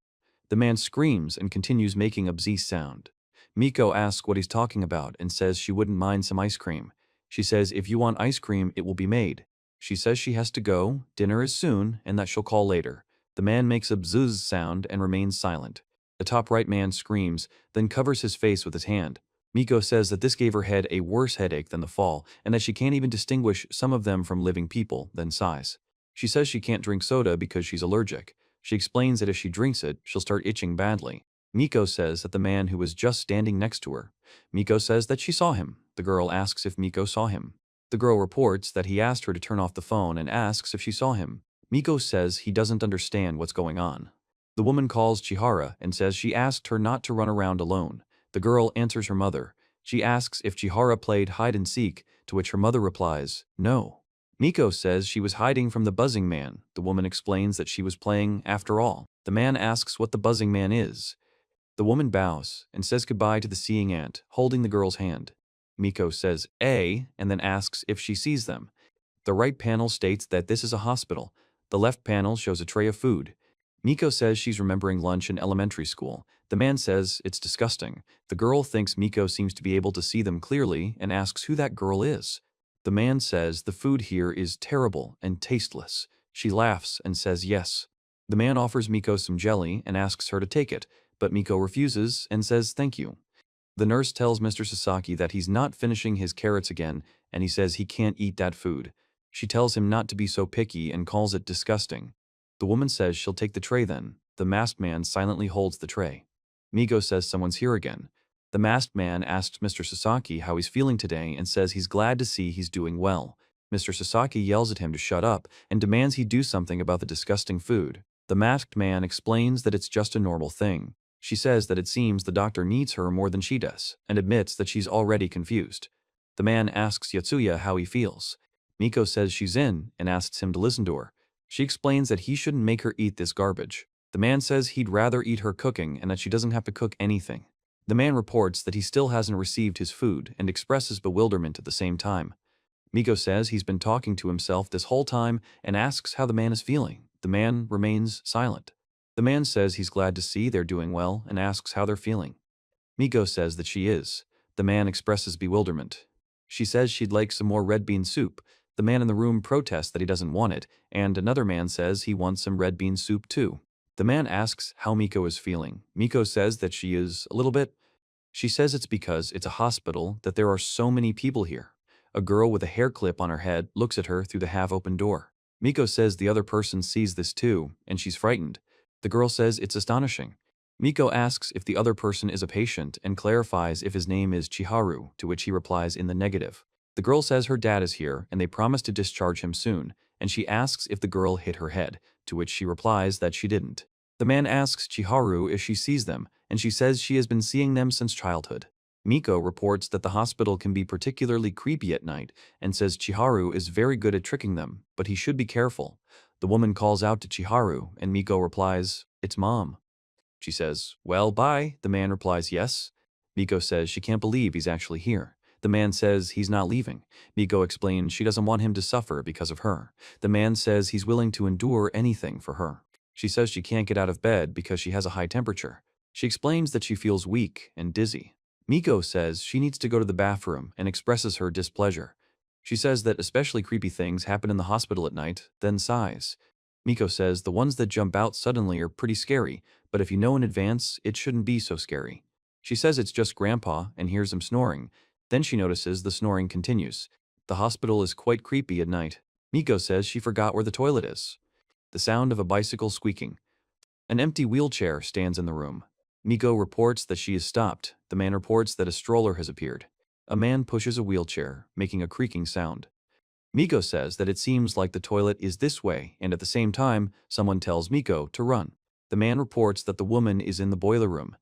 The man screams and continues making a bzz sound. Miko asks what he's talking about and says she wouldn't mind some ice cream. She says if you want ice cream, it will be made. She says she has to go, dinner is soon, and that she'll call later. The man makes a bzz sound and remains silent. The top right man screams, then covers his face with his hand. Miko says that this gave her head a worse headache than the fall, and that she can't even distinguish some of them from living people, than size. She says she can't drink soda because she's allergic. She explains that if she drinks it, she'll start itching badly. Miko says that the man who was just standing next to her. Miko says that she saw him. The girl asks if Miko saw him. The girl reports that he asked her to turn off the phone and asks if she saw him. Miko says he doesn't understand what's going on. The woman calls Chihara and says she asked her not to run around alone. The girl answers her mother. She asks if Chihara played hide-and-seek, to which her mother replies, no. Miko says she was hiding from the buzzing man. The woman explains that she was playing after all. The man asks what the buzzing man is. The woman bows and says goodbye to the seeing ant, holding the girl's hand. Miko says, and then asks if she sees them. The right panel states that this is a hospital. The left panel shows a tray of food. Miko says she's remembering lunch in elementary school. The man says it's disgusting. The girl thinks Miko seems to be able to see them clearly and asks who that girl is. The man says the food here is terrible and tasteless. She laughs and says yes. The man offers Miko some jelly and asks her to take it, but Miko refuses and says thank you. The nurse tells Mr. Sasaki that he's not finishing his carrots again, and he says he can't eat that food. She tells him not to be so picky and calls it disgusting. The woman says she'll take the tray then. The masked man silently holds the tray. Miko says someone's here again. The masked man asks Mr. Sasaki how he's feeling today and says he's glad to see he's doing well. Mr. Sasaki yells at him to shut up and demands he do something about the disgusting food. The masked man explains that it's just a normal thing. She says that it seems the doctor needs her more than she does, and admits that she's already confused. The man asks Yotsuya how he feels. Miko says she's in and asks him to listen to her. She explains that he shouldn't make her eat this garbage. The man says he'd rather eat her cooking and that she doesn't have to cook anything. The man reports that he still hasn't received his food and expresses bewilderment at the same time. Miko says he's been talking to himself this whole time and asks how the man is feeling. The man remains silent. The man says he's glad to see they're doing well and asks how they're feeling. Miko says that she is. The man expresses bewilderment. She says she'd like some more red bean soup. The man in the room protests that he doesn't want it, and another man says he wants some red bean soup too. The man asks how Miko is feeling. Miko says that she is a little bit. She says it's because it's a hospital that there are so many people here. A girl with a hair clip on her head looks at her through the half-open door. Miko says the other person sees this too, and she's frightened. The girl says it's astonishing. Miko asks if the other person is a patient and clarifies if his name is Chiharu, to which he replies in the negative. The girl says her dad is here and they promise to discharge him soon, and she asks if the girl hit her head, to which she replies that she didn't. The man asks Chiharu if she sees them, and she says she has been seeing them since childhood. Miko reports that the hospital can be particularly creepy at night and says Chiharu is very good at tricking them, but he should be careful. The woman calls out to Chiharu, and Miko replies, "It's Mom." She says, "Well, bye." The man replies, "Yes." Miko says she can't believe he's actually here. The man says he's not leaving. Miko explains she doesn't want him to suffer because of her. The man says he's willing to endure anything for her. She says she can't get out of bed because she has a high temperature. She explains that she feels weak and dizzy. Miko says she needs to go to the bathroom and expresses her displeasure. She says that especially creepy things happen in the hospital at night, then sighs. Miko says the ones that jump out suddenly are pretty scary, but if you know in advance, it shouldn't be so scary. She says it's just Grandpa and hears him snoring. Then she notices the snoring continues. The hospital is quite creepy at night. Miko says she forgot where the toilet is. The sound of a bicycle squeaking. An empty wheelchair stands in the room. Miko reports that she is stopped. The man reports that a stroller has appeared. A man pushes a wheelchair, making a creaking sound. Miko says that it seems like the toilet is this way, and at the same time, someone tells Miko to run. The man reports that the woman is in the boiler room.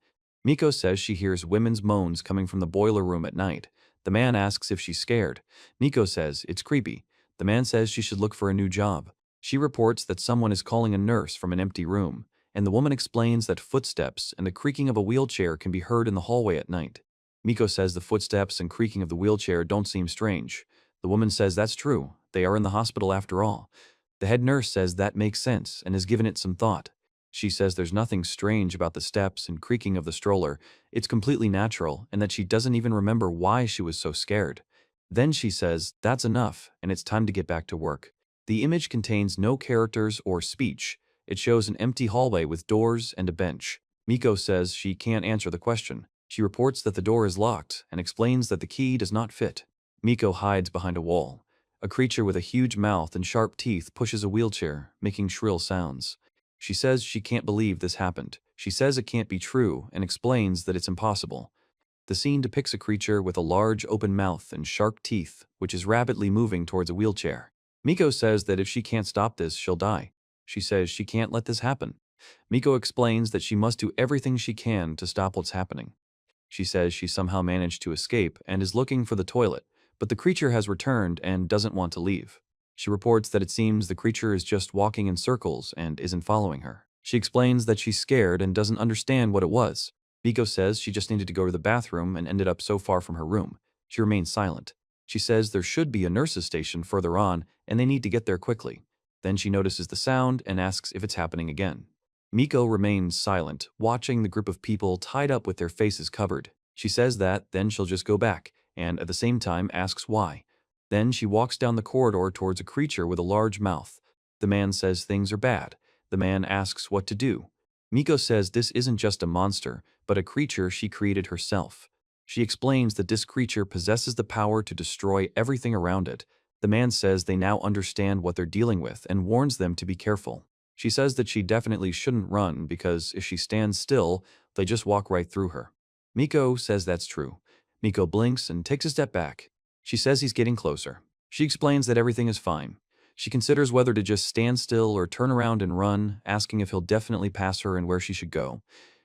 Miko says she hears women's moans coming from the boiler room at night. The man asks if she's scared. Miko says it's creepy. The man says she should look for a new job. She reports that someone is calling a nurse from an empty room, and the woman explains that footsteps and the creaking of a wheelchair can be heard in the hallway at night. Miko says the footsteps and creaking of the wheelchair don't seem strange. The woman says that's true. They are in the hospital after all. The head nurse says that makes sense and has given it some thought. She says there's nothing strange about the steps and creaking of the stroller. It's completely natural, and that she doesn't even remember why she was so scared. Then she says that's enough and it's time to get back to work. The image contains no characters or speech. It shows an empty hallway with doors and a bench. Miko says she can't answer the question. She reports that the door is locked and explains that the key does not fit. Miko hides behind a wall. A creature with a huge mouth and sharp teeth pushes a wheelchair, making shrill sounds. She says she can't believe this happened. She says it can't be true and explains that it's impossible. The scene depicts a creature with a large open mouth and sharp teeth, which is rapidly moving towards a wheelchair. Miko says that if she can't stop this, she'll die. She says she can't let this happen. Miko explains that she must do everything she can to stop what's happening. She says she somehow managed to escape and is looking for the toilet, but the creature has returned and doesn't want to leave. She reports that it seems the creature is just walking in circles and isn't following her. She explains that she's scared and doesn't understand what it was. Miko says she just needed to go to the bathroom and ended up so far from her room. She remains silent. She says there should be a nurse's station further on and they need to get there quickly. Then she notices the sound and asks if it's happening again. Miko remains silent, watching the group of people tied up with their faces covered. She says that, then she'll just go back, and at the same time asks why. Then she walks down the corridor towards a creature with a large mouth. The man says things are bad. The man asks what to do. Miko says this isn't just a monster, but a creature she created herself. She explains that this creature possesses the power to destroy everything around it. The man says they now understand what they're dealing with and warns them to be careful. She says that she definitely shouldn't run because if she stands still, they just walk right through her. Miko says that's true. Miko blinks and takes a step back. She says he's getting closer. She explains that everything is fine. She considers whether to just stand still or turn around and run, asking if he'll definitely pass her and where she should go.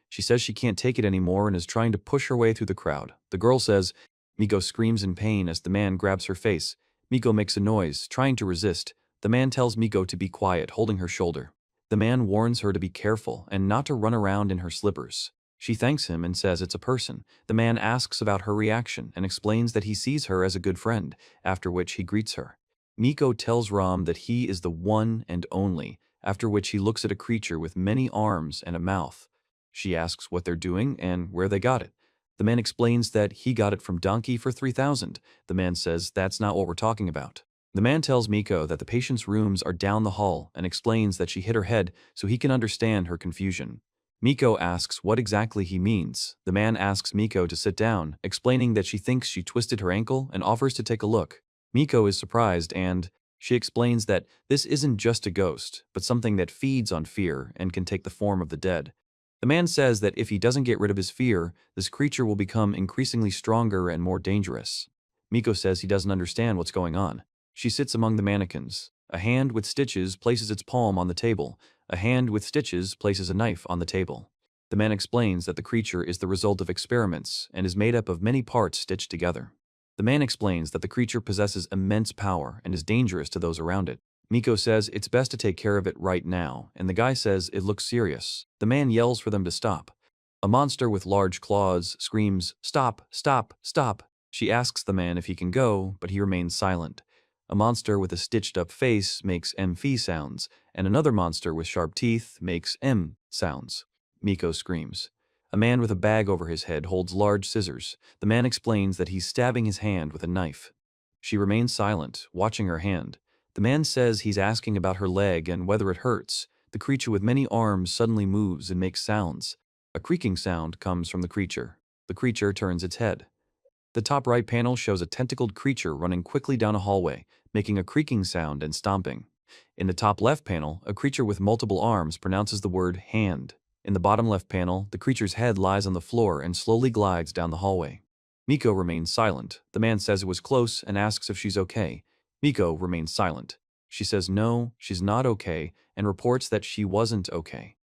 She says she can't take it anymore and is trying to push her way through the crowd. The girl says. Miko screams in pain as the man grabs her face. Miko makes a noise, trying to resist. The man tells Miko to be quiet, holding her shoulder. The man warns her to be careful and not to run around in her slippers. She thanks him and says it's a person. The man asks about her reaction and explains that he sees her as a good friend, after which he greets her. Miko tells Ram that he is the one and only, after which he looks at a creature with many arms and a mouth. She asks what they're doing and where they got it. The man explains that he got it from Donkey for 3,000. The man says that's not what we're talking about. The man tells Miko that the patient's rooms are down the hall and explains that she hit her head so he can understand her confusion. Miko asks what exactly he means. The man asks Miko to sit down, explaining that she thinks she twisted her ankle and offers to take a look. Miko is surprised and she explains that this isn't just a ghost, but something that feeds on fear and can take the form of the dead. The man says that if he doesn't get rid of his fear, this creature will become increasingly stronger and more dangerous. Miko says he doesn't understand what's going on. She sits among the mannequins. A hand with stitches places its palm on the table. A hand with stitches places a knife on the table. The man explains that the creature is the result of experiments and is made up of many parts stitched together. The man explains that the creature possesses immense power and is dangerous to those around it. Miko says it's best to take care of it right now, and the guy says it looks serious. The man yells for them to stop. A monster with large claws screams, "Stop, stop, stop." She asks the man if he can go, but he remains silent. A monster with a stitched-up face makes M-F sounds, and another monster with sharp teeth makes M sounds. Miko screams. A man with a bag over his head holds large scissors. The man explains that he's stabbing his hand with a knife. She remains silent, watching her hand. The man says he's asking about her leg and whether it hurts. The creature with many arms suddenly moves and makes sounds. A creaking sound comes from the creature. The creature turns its head. The top right panel shows a tentacled creature running quickly down a hallway, making a creaking sound and stomping. In the top left panel, a creature with multiple arms pronounces the word hand. In the bottom left panel, the creature's head lies on the floor and slowly glides down the hallway. Miko remains silent. The man says it was close and asks if she's okay. Miko remains silent. She says no, she's not okay, and reports that she wasn't okay.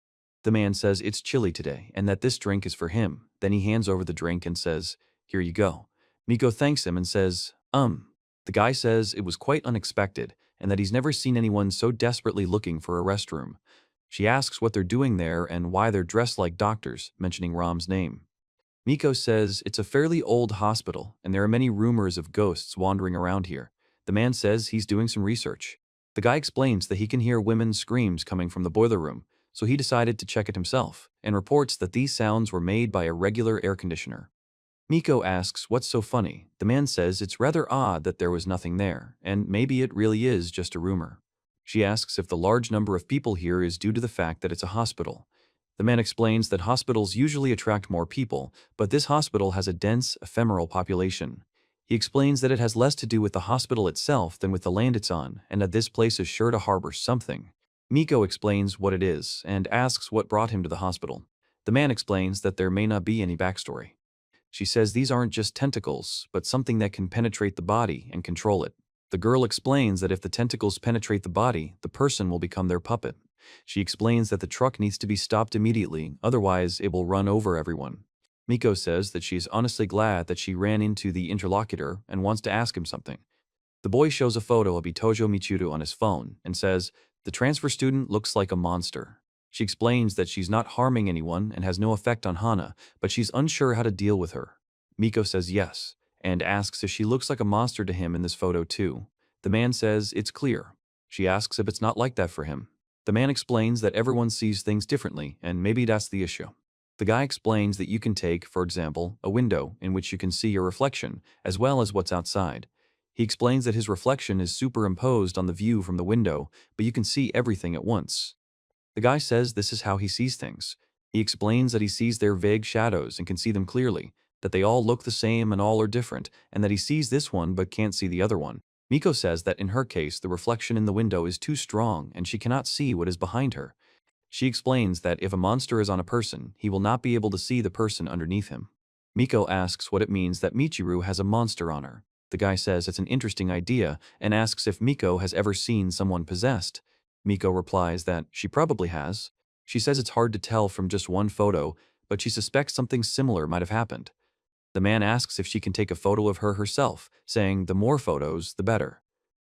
The man says it's chilly today and that this drink is for him. Then he hands over the drink and says, "Here you go." Miko thanks him and says, The guy says it was quite unexpected and that he's never seen anyone so desperately looking for a restroom. She asks what they're doing there and why they're dressed like doctors, mentioning Ram's name. Miko says it's a fairly old hospital and there are many rumors of ghosts wandering around here. The man says he's doing some research. The guy explains that he can hear women's screams coming from the boiler room, so he decided to check it himself and reports that these sounds were made by a regular air conditioner. Miko asks what's so funny. The man says it's rather odd that there was nothing there, and maybe it really is just a rumor. She asks if the large number of people here is due to the fact that it's a hospital. The man explains that hospitals usually attract more people, but this hospital has a dense, ephemeral population. He explains that it has less to do with the hospital itself than with the land it's on, and that this place is sure to harbor something. Miko explains what it is, and asks what brought him to the hospital. The man explains that there may not be any backstory. She says these aren't just tentacles, but something that can penetrate the body and control it. The girl explains that if the tentacles penetrate the body, the person will become their puppet. She explains that the truck needs to be stopped immediately, otherwise it will run over everyone. Miko says that she is honestly glad that she ran into the interlocutor and wants to ask him something. The boy shows a photo of Itojo Michiru on his phone and says, "The transfer student looks like a monster." She explains that she's not harming anyone and has no effect on Hana, but she's unsure how to deal with her. Miko says yes, and asks if she looks like a monster to him in this photo too. The man says it's clear. She asks if it's not like that for him. The man explains that everyone sees things differently, and maybe that's the issue. The guy explains that you can take, for example, a window in which you can see your reflection, as well as what's outside. He explains that his reflection is superimposed on the view from the window, but you can see everything at once. The guy says this is how he sees things. He explains that he sees their vague shadows and can see them clearly, that they all look the same and all are different, and that he sees this one but can't see the other one. Miko says that in her case the reflection in the window is too strong and she cannot see what is behind her. She explains that if a monster is on a person, he will not be able to see the person underneath him. Miko asks what it means that Michiru has a monster on her. The guy says it's an interesting idea and asks if Miko has ever seen someone possessed. Miko replies that she probably has. She says it's hard to tell from just one photo, but she suspects something similar might have happened. The man asks if she can take a photo of her herself, saying the more photos, the better.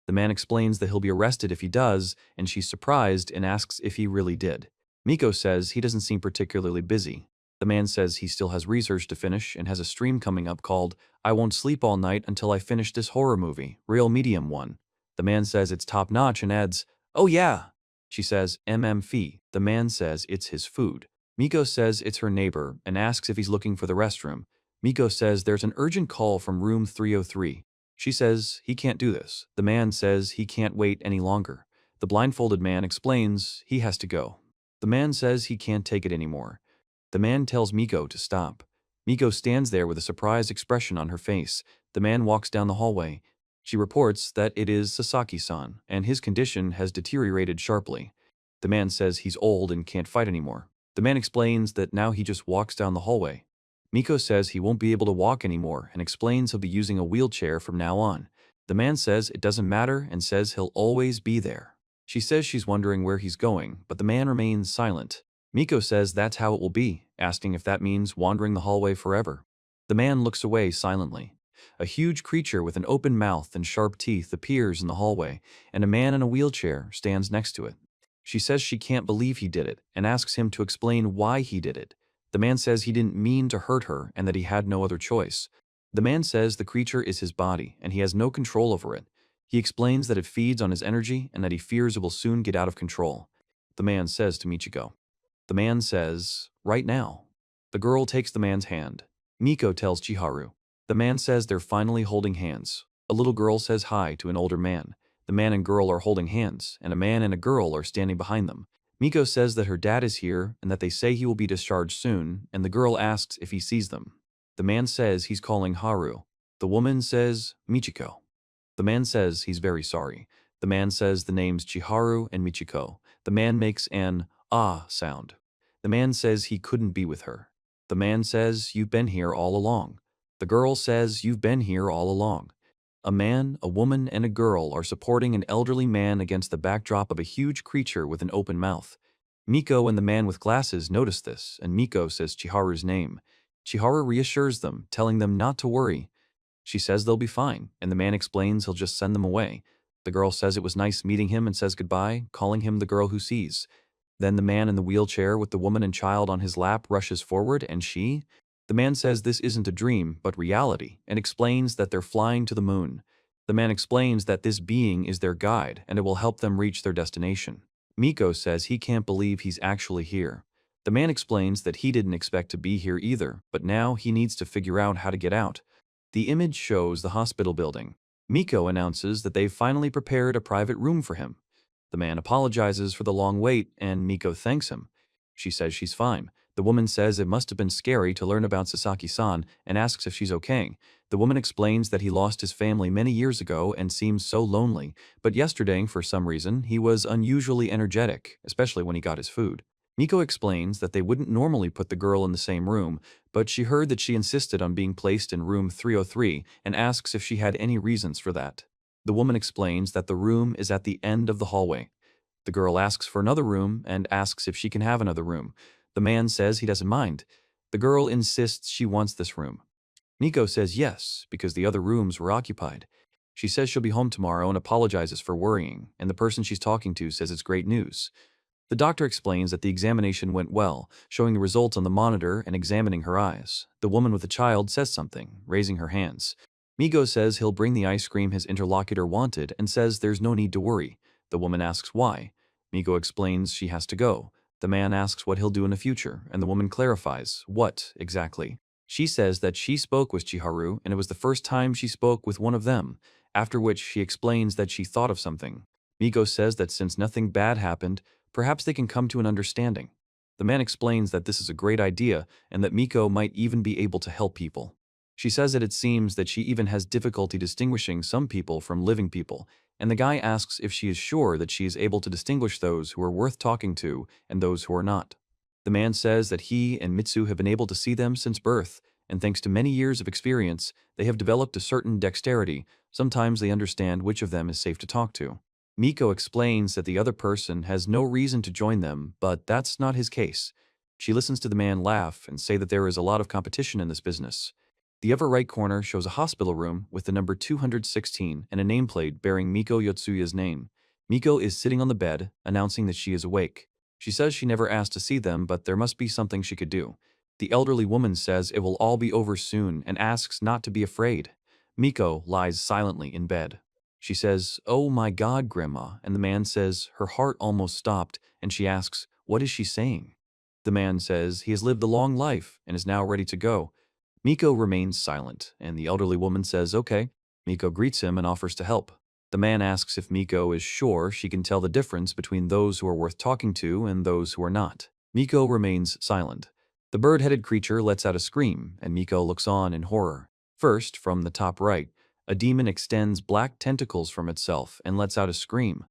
The man explains that he'll be arrested if he does, and she's surprised and asks if he really did. Miko says he doesn't seem particularly busy. The man says he still has research to finish and has a stream coming up called "I Won't Sleep All Night Until I Finish This Horror Movie, Real Medium One." The man says it's top-notch and adds, "Oh yeah." She says MMF. The man says it's his food. Miko says it's her neighbor and asks if he's looking for the restroom. Miko says there's an urgent call from room 303. She says he can't do this. The man says he can't wait any longer. The blindfolded man explains he has to go. The man says he can't take it anymore. The man tells Miko to stop. Miko stands there with a surprised expression on her face. The man walks down the hallway. She reports that it is Sasaki-san, and his condition has deteriorated sharply. The man says he's old and can't fight anymore. The man explains that now he just walks down the hallway. Miko says he won't be able to walk anymore and explains he'll be using a wheelchair from now on. The man says it doesn't matter and says he'll always be there. She says she's wondering where he's going, but the man remains silent. Miko says that's how it will be, asking if that means wandering the hallway forever. The man looks away silently. A huge creature with an open mouth and sharp teeth appears in the hallway, and a man in a wheelchair stands next to it. She says she can't believe he did it and asks him to explain why he did it. The man says he didn't mean to hurt her and that he had no other choice. The man says the creature is his body and he has no control over it. He explains that it feeds on his energy and that he fears it will soon get out of control. The man says to Michiko. The man says, right now. The girl takes the man's hand. Miko tells Chiharu. The man says they're finally holding hands. A little girl says hi to an older man. The man and girl are holding hands, and a man and a girl are standing behind them. Miko says that her dad is here and that they say he will be discharged soon, and the girl asks if he sees them. The man says he's calling Haru. The woman says Michiko. The man says he's very sorry. The man says the names Chiharu and Michiko. The man makes an ah sound. The man says he couldn't be with her. The man says you've been here all along. The girl says you've been here all along. A man, a woman, and a girl are supporting an elderly man against the backdrop of a huge creature with an open mouth. Miko and the man with glasses notice this, and Miko says Chiharu's name. Chiharu reassures them, telling them not to worry. She says they'll be fine, and the man explains he'll just send them away. The girl says it was nice meeting him and says goodbye, calling him the girl who sees. Then the man in the wheelchair with the woman and child on his lap rushes forward, and the man says this isn't a dream, but reality, and explains that they're flying to the moon. The man explains that this being is their guide, and it will help them reach their destination. Miko says he can't believe he's actually here. The man explains that he didn't expect to be here either, but now he needs to figure out how to get out. The image shows the hospital building. Miko announces that they've finally prepared a private room for him. The man apologizes for the long wait, and Miko thanks him. She says she's fine. The woman says it must have been scary to learn about Sasaki-san and asks if she's okay. The woman explains that he lost his family many years ago and seems so lonely, but yesterday, for some reason, he was unusually energetic, especially when he got his food. Miko explains that they wouldn't normally put the girl in the same room, but she heard that she insisted on being placed in room 303 and asks if she had any reasons for that. The woman explains that the room is at the end of the hallway. The girl asks for another room and asks if she can have another room. The man says he doesn't mind. The girl insists she wants this room. Miko says yes, because the other rooms were occupied. She says she'll be home tomorrow and apologizes for worrying, and the person she's talking to says it's great news. The doctor explains that the examination went well, showing the results on the monitor and examining her eyes. The woman with the child says something, raising her hands. Miko says he'll bring the ice cream his interlocutor wanted and says there's no need to worry. The woman asks why. Miko explains she has to go. The man asks what he'll do in the future, and the woman clarifies what exactly. She says that she spoke with Chiharu, and it was the first time she spoke with one of them, after which she explains that she thought of something. Miko says that since nothing bad happened, perhaps they can come to an understanding. The man explains that this is a great idea and that Miko might even be able to help people. She says that it seems that she even has difficulty distinguishing some people from living people, and the guy asks if she is sure that she is able to distinguish those who are worth talking to and those who are not. The man says that he and Mitsu have been able to see them since birth, and thanks to many years of experience, they have developed a certain dexterity. Sometimes they understand which of them is safe to talk to. Miko explains that the other person has no reason to join them, but that's not his case. She listens to the man laugh and say that there is a lot of competition in this business. The upper right corner shows a hospital room with the number 216 and a nameplate bearing Miko Yotsuya's name. Miko is sitting on the bed, announcing that she is awake. She says she never asked to see them, but there must be something she could do. The elderly woman says it will all be over soon and asks not to be afraid. Miko lies silently in bed. She says, "Oh my God, Grandma," and the man says her heart almost stopped, and she asks, "What is she saying?" The man says he has lived a long life and is now ready to go. Miko remains silent, and the elderly woman says, "Okay." Miko greets him and offers to help. The man asks if Miko is sure she can tell the difference between those who are worth talking to and those who are not. Miko remains silent. The bird-headed creature lets out a scream, and Miko looks on in horror. First, from the top right, a demon extends black tentacles from itself and lets out a scream.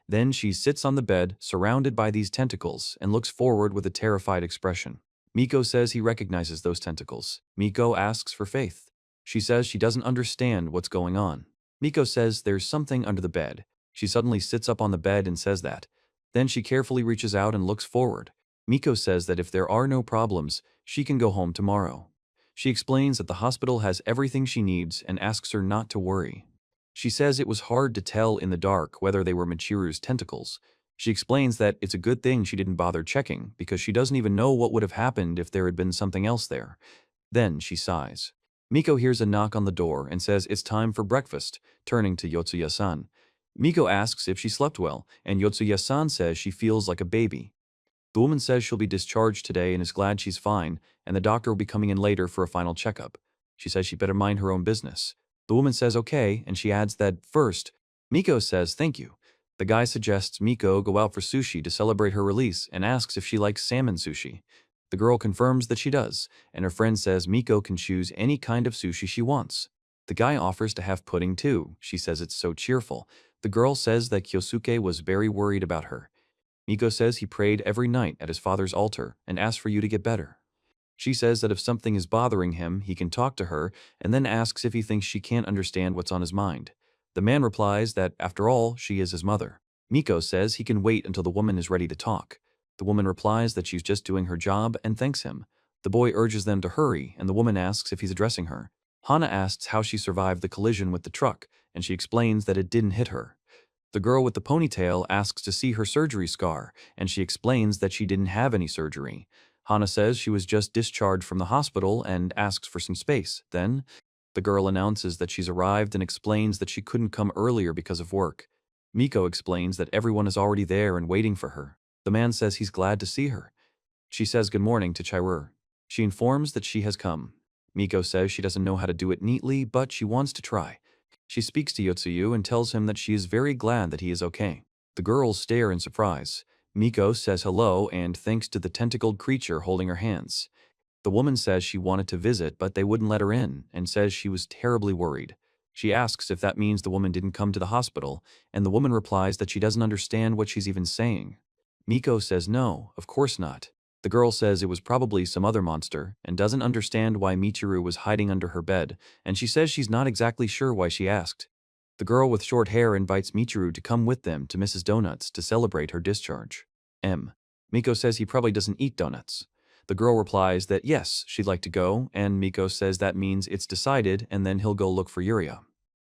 Then she sits on the bed, surrounded by these tentacles, and looks forward with a terrified expression. Miko says he recognizes those tentacles. Miko asks for faith. She says she doesn't understand what's going on. Miko says there's something under the bed. She suddenly sits up on the bed and says that. Then she carefully reaches out and looks forward. Miko says that if there are no problems, she can go home tomorrow. She explains that the hospital has everything she needs and asks her not to worry. She says it was hard to tell in the dark whether they were Michiru's tentacles. She explains that it's a good thing she didn't bother checking because she doesn't even know what would have happened if there had been something else there. Then she sighs. Miko hears a knock on the door and says it's time for breakfast, turning to Yotsuya-san. Miko asks if she slept well, and Yotsuya-san says she feels like a baby. The woman says she'll be discharged today and is glad she's fine, and the doctor will be coming in later for a final checkup. She says she better mind her own business. The woman says okay, and she adds that first, Miko says thank you. The guy suggests Miko go out for sushi to celebrate her release and asks if she likes salmon sushi. The girl confirms that she does, and her friend says Miko can choose any kind of sushi she wants. The guy offers to have pudding too. She says it's so cheerful. The girl says that Kyosuke was very worried about her. Miko says he prayed every night at his father's altar and asked for you to get better. She says that if something is bothering him, he can talk to her, and then asks if he thinks she can't understand what's on his mind. The man replies that, after all, she is his mother. Miko says he can wait until the woman is ready to talk. The woman replies that she's just doing her job and thanks him. The boy urges them to hurry, and the woman asks if he's addressing her. Hana asks how she survived the collision with the truck, and she explains that it didn't hit her. The girl with the ponytail asks to see her surgery scar, and she explains that she didn't have any surgery. Hana says she was just discharged from the hospital and asks for some space. Then, the girl announces that she's arrived and explains that she couldn't come earlier because of work. Miko explains that everyone is already there and waiting for her. The man says he's glad to see her. She says good morning to Chairu. She informs that she has come. Miko says she doesn't know how to do it neatly, but she wants to try. She speaks to Yotsuyu and tells him that she is very glad that he is okay. The girls stare in surprise. Miko says hello and thanks to the tentacled creature holding her hands. The woman says she wanted to visit, but they wouldn't let her in, and says she was terribly worried. She asks if that means the woman didn't come to the hospital, and the woman replies that she doesn't understand what she's even saying. Miko says no, of course not. The girl says it was probably some other monster, and doesn't understand why Michiru was hiding under her bed, and she says she's not exactly sure why she asked. The girl with short hair invites Michiru to come with them to Mrs. Donuts to celebrate her discharge. Miko says he probably doesn't eat donuts. The girl replies that yes, she'd like to go, and Miko says that means it's decided and then he'll go look for Yuria.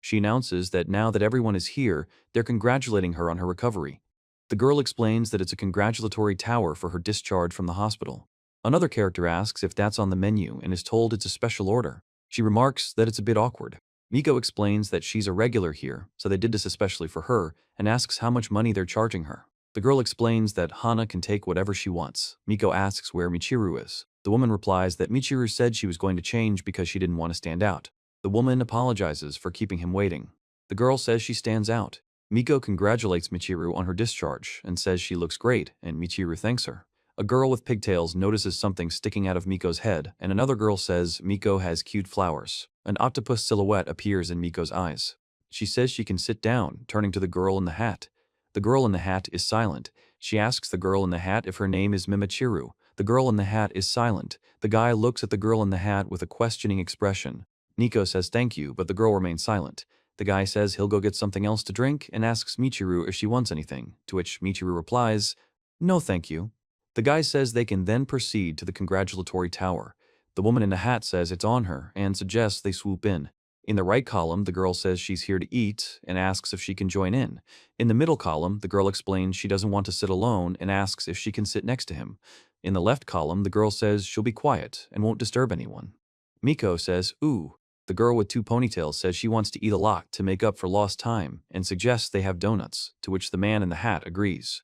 She announces that now that everyone is here, they're congratulating her on her recovery. The girl explains that it's a congratulatory tower for her discharge from the hospital. Another character asks if that's on the menu and is told it's a special order. She remarks that it's a bit awkward. Miko explains that she's a regular here, so they did this especially for her, and asks how much money they're charging her. The girl explains that Hana can take whatever she wants. Miko asks where Michiru is. The woman replies that Michiru said she was going to change because she didn't want to stand out. The woman apologizes for keeping him waiting. The girl says she stands out. Miko congratulates Michiru on her discharge and says she looks great, and Michiru thanks her. A girl with pigtails notices something sticking out of Miko's head, and another girl says Miko has cute flowers. An octopus silhouette appears in Miko's eyes. She says she can sit down, turning to the girl in the hat. The girl in the hat is silent. She asks the girl in the hat if her name is Mimichiru. The girl in the hat is silent. The guy looks at the girl in the hat with a questioning expression. Miko says thank you, but the girl remains silent. The guy says he'll go get something else to drink and asks Michiru if she wants anything, to which Michiru replies, no thank you. The guy says they can then proceed to the congratulatory tower. The woman in the hat says it's on her and suggests they swoop in. In the right column, the girl says she's here to eat and asks if she can join in. In the middle column, the girl explains she doesn't want to sit alone and asks if she can sit next to him. In the left column, the girl says she'll be quiet and won't disturb anyone. Miko says, ooh. The girl with two ponytails says she wants to eat a lot to make up for lost time and suggests they have donuts, to which the man in the hat agrees.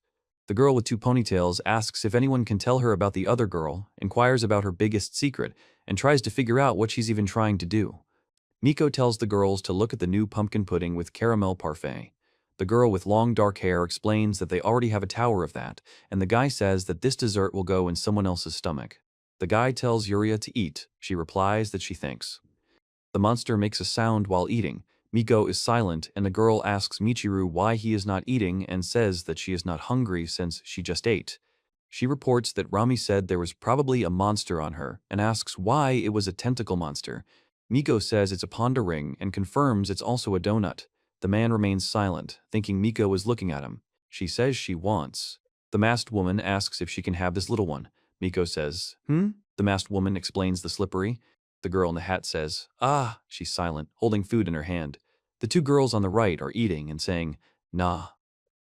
The girl with two ponytails asks if anyone can tell her about the other girl, inquires about her biggest secret, and tries to figure out what she's even trying to do. Miko tells the girls to look at the new pumpkin pudding with caramel parfait. The girl with long dark hair explains that they already have a tower of that, and the guy says that this dessert will go in someone else's stomach. The guy tells Yuria to eat. She replies that she thinks. The monster makes a sound while eating. Miko is silent, and the girl asks Michiru why he is not eating and says that she is not hungry since she just ate. She reports that Rami said there was probably a monster on her and asks why it was a tentacle monster. Miko says it's a panda ring and confirms it's also a donut. The man remains silent, thinking Miko is looking at him. She says she wants. The masked woman asks if she can have this little one. Miko says, The masked woman explains the slippery. The girl in the hat says, ah, she's silent, holding food in her hand. The two girls on the right are eating and saying, nah.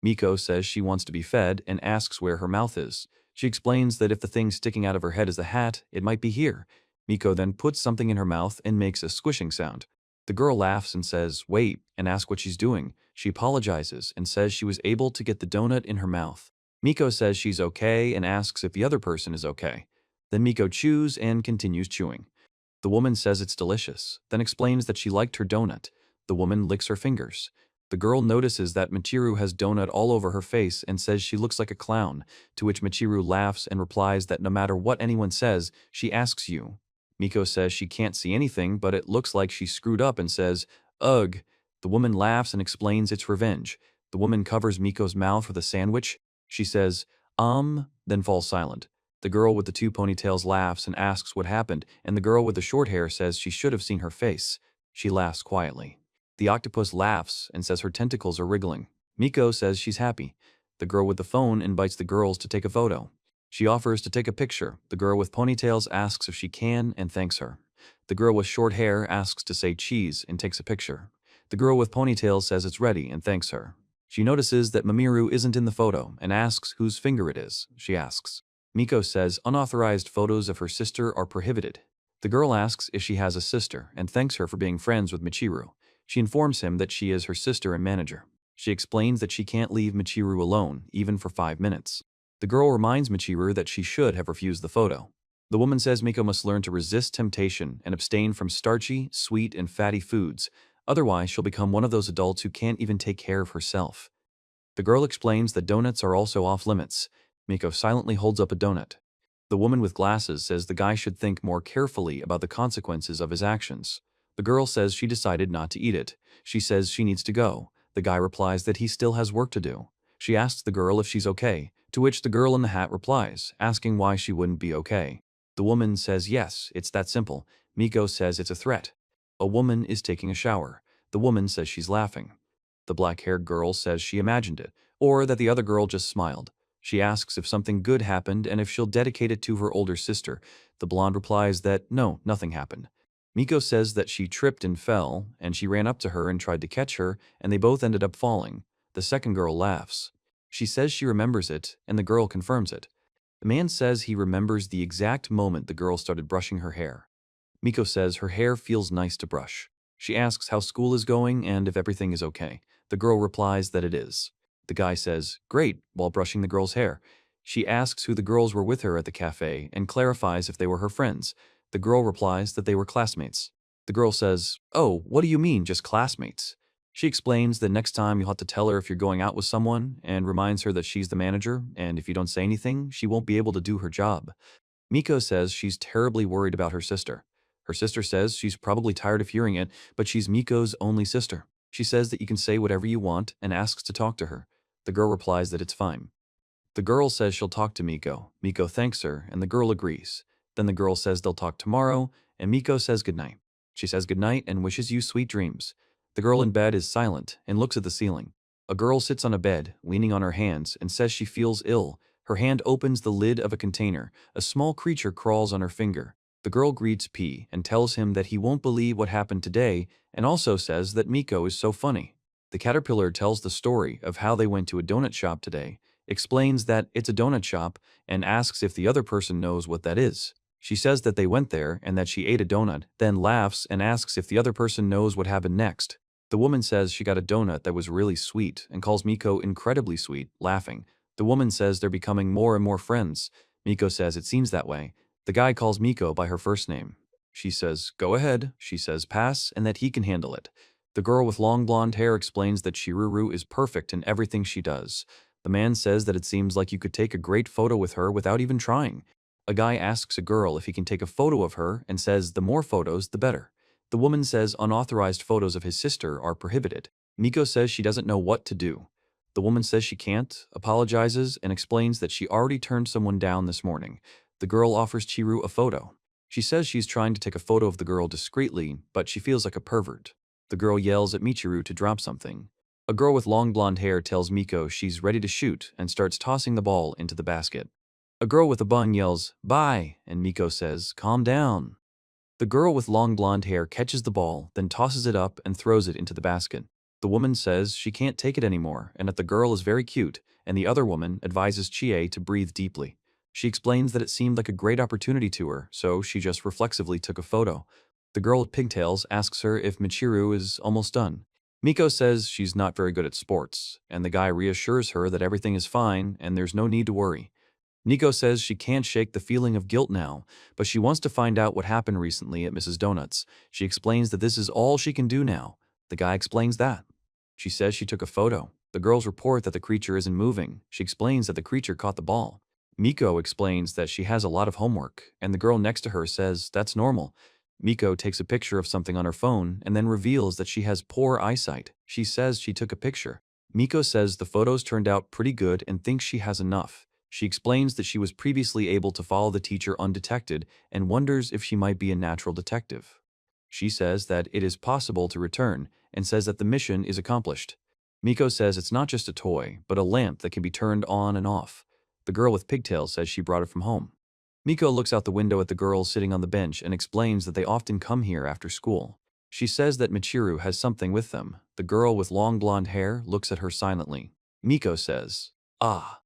Miko says she wants to be fed and asks where her mouth is. She explains that if the thing sticking out of her head is the hat, it might be here. Miko then puts something in her mouth and makes a squishing sound. The girl laughs and says, wait, and asks what she's doing. She apologizes and says she was able to get the donut in her mouth. Miko says she's okay and asks if the other person is okay. Then Miko chews and continues chewing. The woman says it's delicious, then explains that she liked her donut. The woman licks her fingers. The girl notices that Michiru has donut all over her face and says she looks like a clown, to which Michiru laughs and replies that no matter what anyone says, she asks you. Miko says she can't see anything, but it looks like she screwed up and says, ugh. The woman laughs and explains it's revenge. The woman covers Miko's mouth with a sandwich. She says, then falls silent. The girl with the two ponytails laughs and asks what happened, and the girl with the short hair says she should have seen her face. She laughs quietly. The octopus laughs and says her tentacles are wriggling. Miko says she's happy. The girl with the phone invites the girls to take a photo. She offers to take a picture. The girl with ponytails asks if she can and thanks her. The girl with short hair asks to say cheese and takes a picture. The girl with ponytails says it's ready and thanks her. She notices that Mamoru isn't in the photo and asks whose finger it is. She asks. Miko says unauthorized photos of her sister are prohibited. The girl asks if she has a sister and thanks her for being friends with Michiru. She informs him that she is her sister and manager. She explains that she can't leave Michiru alone, even for 5 minutes. The girl reminds Michiru that she should have refused the photo. The woman says Miko must learn to resist temptation and abstain from starchy, sweet, and fatty foods. Otherwise, she'll become one of those adults who can't even take care of herself. The girl explains that donuts are also off limits. Miko silently holds up a donut. The woman with glasses says the guy should think more carefully about the consequences of his actions. The girl says she decided not to eat it. She says she needs to go. The guy replies that he still has work to do. She asks the girl if she's okay, to which the girl in the hat replies, asking why she wouldn't be okay. The woman says yes, it's that simple. Miko says it's a threat. A woman is taking a shower. The woman says she's laughing. The black-haired girl says she imagined it, or that the other girl just smiled. She asks if something good happened and if she'll dedicate it to her older sister. The blonde replies that no, nothing happened. Miko says that she tripped and fell, and she ran up to her and tried to catch her, and they both ended up falling. The second girl laughs. She says she remembers it, and the girl confirms it. The man says he remembers the exact moment the girl started brushing her hair. Miko says her hair feels nice to brush. She asks how school is going and if everything is okay. The girl replies that it is. The guy says, great, while brushing the girl's hair. She asks who the girls were with her at the cafe and clarifies if they were her friends. The girl replies that they were classmates. The girl says, oh, what do you mean, just classmates? She explains that next time you'll have to tell her if you're going out with someone and reminds her that she's the manager, and if you don't say anything, she won't be able to do her job. Miko says she's terribly worried about her sister. Her sister says she's probably tired of hearing it, but she's Miko's only sister. She says that you can say whatever you want and asks to talk to her. The girl replies that it's fine. The girl says she'll talk to Miko. Miko thanks her, and the girl agrees. Then the girl says they'll talk tomorrow, and Miko says goodnight. She says goodnight and wishes you sweet dreams. The girl in bed is silent and looks at the ceiling. A girl sits on a bed, leaning on her hands, and says she feels ill. Her hand opens the lid of a container. A small creature crawls on her finger. The girl greets P and tells him that he won't believe what happened today, and also says that Miko is so funny. The caterpillar tells the story of how they went to a donut shop today, explains that it's a donut shop, and asks if the other person knows what that is. She says that they went there and that she ate a donut, then laughs and asks if the other person knows what happened next. The woman says she got a donut that was really sweet and calls Miko incredibly sweet, laughing. The woman says they're becoming more and more friends. Miko says it seems that way. The guy calls Miko by her first name. She says, go ahead. She says, pass, and that he can handle it. The girl with long blonde hair explains that Chiruru is perfect in everything she does. The man says that it seems like you could take a great photo with her without even trying. A guy asks a girl if he can take a photo of her and says the more photos, the better. The woman says unauthorized photos of his sister are prohibited. Miko says she doesn't know what to do. The woman says she can't, apologizes, and explains that she already turned someone down this morning. The girl offers Chiru a photo. She says she's trying to take a photo of the girl discreetly, but she feels like a pervert. The girl yells at Michiru to drop something. A girl with long blonde hair tells Miko she's ready to shoot and starts tossing the ball into the basket. A girl with a bun yells, bye, and Miko says, calm down. The girl with long blonde hair catches the ball, then tosses it up and throws it into the basket. The woman says she can't take it anymore and that the girl is very cute, and the other woman advises Chie to breathe deeply. She explains that it seemed like a great opportunity to her, so she just reflexively took a photo. The girl with pigtails asks her if Michiru is almost done. Miko says she's not very good at sports, and the guy reassures her that everything is fine and there's no need to worry. Nico says she can't shake the feeling of guilt now, but she wants to find out what happened recently at Mrs. Donut's. She explains that this is all she can do now. The guy explains that. She says she took a photo. The girls report that the creature isn't moving. She explains that the creature caught the ball. Miko explains that she has a lot of homework, and the girl next to her says that's normal. Miko takes a picture of something on her phone and then reveals that she has poor eyesight. She says she took a picture. Miko says the photos turned out pretty good and thinks she has enough. She explains that she was previously able to follow the teacher undetected and wonders if she might be a natural detective. She says that it is possible to return and says that the mission is accomplished. Miko says it's not just a toy, but a lamp that can be turned on and off. The girl with pigtails says she brought it from home. Miko looks out the window at the girls sitting on the bench and explains that they often come here after school. She says that Michiru has something with them. The girl with long blonde hair looks at her silently. Miko says, ah.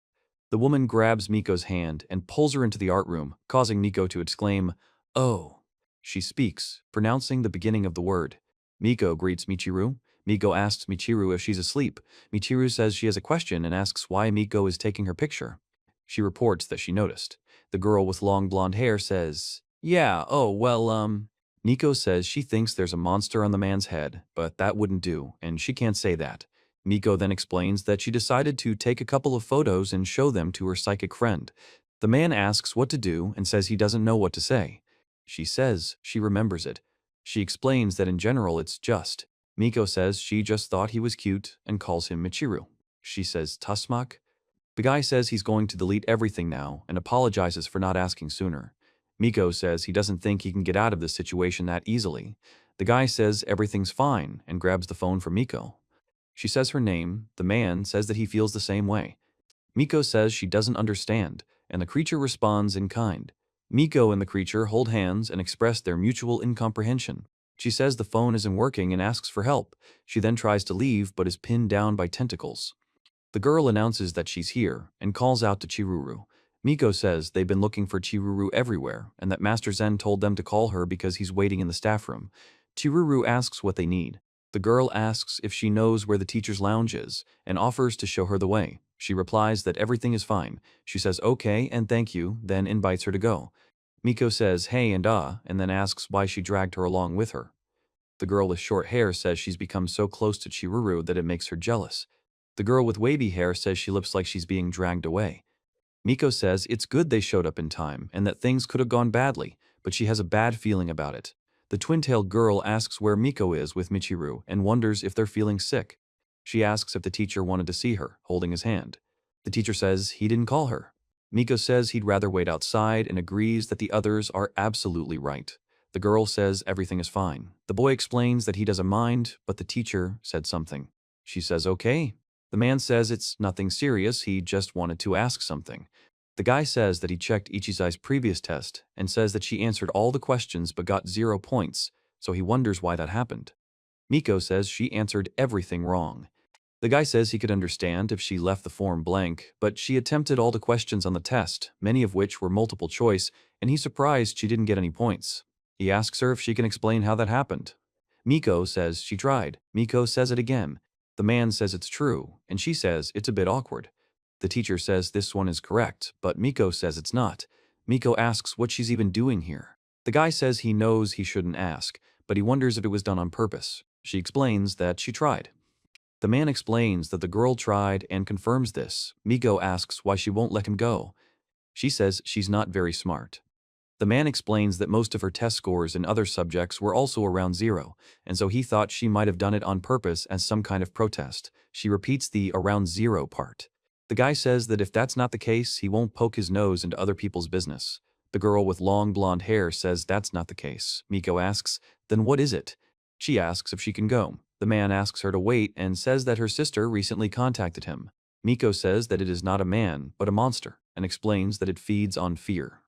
The woman grabs Miko's hand and pulls her into the art room, causing Miko to exclaim, oh. She speaks, pronouncing the beginning of the word. Miko greets Michiru. Miko asks Michiru if she's asleep. Michiru says she has a question and asks why Miko is taking her picture. She reports that she noticed. The girl with long blonde hair says, yeah, oh, well, Miko says she thinks there's a monster on the man's head, but that wouldn't do, and she can't say that. Miko then explains that she decided to take a couple of photos and show them to her psychic friend. The man asks what to do and says he doesn't know what to say. She says she remembers it. She explains that in general it's just. Miko says she just thought he was cute and calls him Michiru. She says Tasmak. The guy says he's going to delete everything now and apologizes for not asking sooner. Miko says he doesn't think he can get out of this situation that easily. The guy says everything's fine and grabs the phone from Miko. She says her name. The man says that he feels the same way. Miko says she doesn't understand, and the creature responds in kind. Miko and the creature hold hands and express their mutual incomprehension. She says the phone isn't working and asks for help. She then tries to leave but is pinned down by tentacles. The girl announces that she's here and calls out to Chiruru. Miko says they've been looking for Chiruru everywhere and that Master Zen told them to call her because he's waiting in the staff room. Chiruru asks what they need. The girl asks if she knows where the teacher's lounge is and offers to show her the way. She replies that everything is fine. She says okay and thank you, then invites her to go. Miko says hey and then asks why she dragged her along with her. The girl with short hair says she's become so close to Chiruru that it makes her jealous. The girl with wavy hair says she looks like she's being dragged away. Miko says it's good they showed up in time and that things could have gone badly, but she has a bad feeling about it. The twin-tailed girl asks where Miko is with Michiru and wonders if they're feeling sick. She asks if the teacher wanted to see her, holding his hand. The teacher says he didn't call her. Miko says he'd rather wait outside and agrees that the others are absolutely right. The girl says everything is fine. The boy explains that he doesn't mind, but the teacher said something. She says okay. The man says it's nothing serious, he just wanted to ask something. The guy says that he checked Ichizai's previous test and says that she answered all the questions but got 0 points, so he wonders why that happened. Miko says she answered everything wrong. The guy says he could understand if she left the form blank, but she attempted all the questions on the test, many of which were multiple choice, and he's surprised she didn't get any points. He asks her if she can explain how that happened. Miko says she tried. Miko says it again. The man says it's true, and she says it's a bit awkward. The teacher says this one is correct, but Miko says it's not. Miko asks what she's even doing here. The guy says he knows he shouldn't ask, but he wonders if it was done on purpose. She explains that she tried. The man explains that the girl tried and confirms this. Miko asks why she won't let him go. She says she's not very smart. The man explains that most of her test scores in other subjects were also around 0, and so he thought she might have done it on purpose as some kind of protest. She repeats the around 0 part. The guy says that if that's not the case, he won't poke his nose into other people's business. The girl with long blonde hair says that's not the case. Miko asks, then what is it? She asks if she can go. The man asks her to wait and says that her sister recently contacted him. Miko says that it is not a man, but a monster, and explains that it feeds on fear.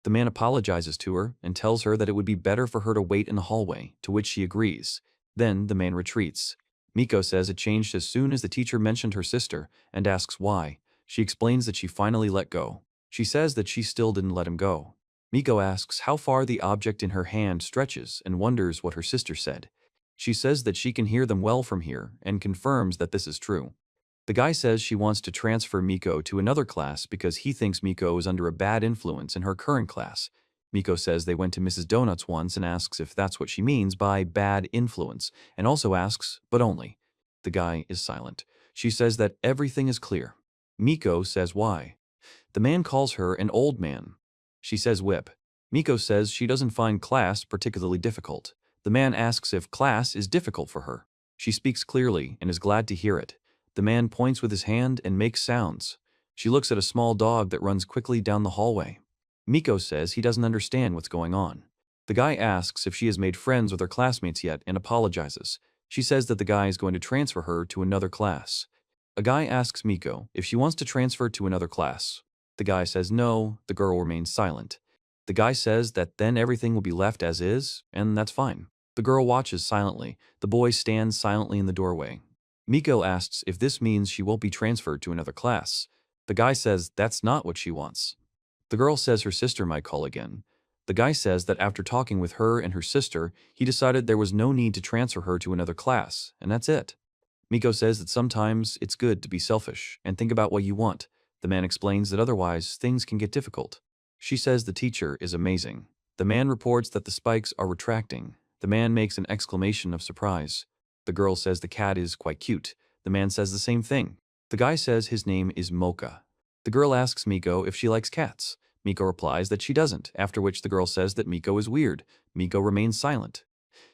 The man apologizes to her and tells her that it would be better for her to wait in the hallway, to which she agrees. Then the man retreats. Miko says it changed as soon as the teacher mentioned her sister and asks why. She explains that she finally let go. She says that she still didn't let him go. Miko asks how far the object in her hand stretches and wonders what her sister said. She says that she can hear them well from here and confirms that this is true. The guy says she wants to transfer Miko to another class because he thinks Miko is under a bad influence in her current class. Miko says they went to Mrs. Donuts once and asks if that's what she means by bad influence, and also asks, but only. The guy is silent. She says that everything is clear. Miko says why. The man calls her an old man. She says whip. Miko says she doesn't find class particularly difficult. The man asks if class is difficult for her. She speaks clearly and is glad to hear it. The man points with his hand and makes sounds. She looks at a small dog that runs quickly down the hallway. Miko says he doesn't understand what's going on. The guy asks if she has made friends with her classmates yet and apologizes. She says that the guy is going to transfer her to another class. A guy asks Miko if she wants to transfer to another class. The guy says no. The girl remains silent. The guy says that then everything will be left as is, and that's fine. The girl watches silently. The boy stands silently in the doorway. Miko asks if this means she won't be transferred to another class. The guy says that's not what she wants. The girl says her sister might call again. The guy says that after talking with her and her sister, he decided there was no need to transfer her to another class, and that's it. Miko says that sometimes it's good to be selfish and think about what you want. The man explains that otherwise things can get difficult. She says the teacher is amazing. The man reports that the spikes are retracting. The man makes an exclamation of surprise. The girl says the cat is quite cute. The man says the same thing. The guy says his name is Mocha. The girl asks Miko if she likes cats. Miko replies that she doesn't, after which the girl says that Miko is weird. Miko remains silent.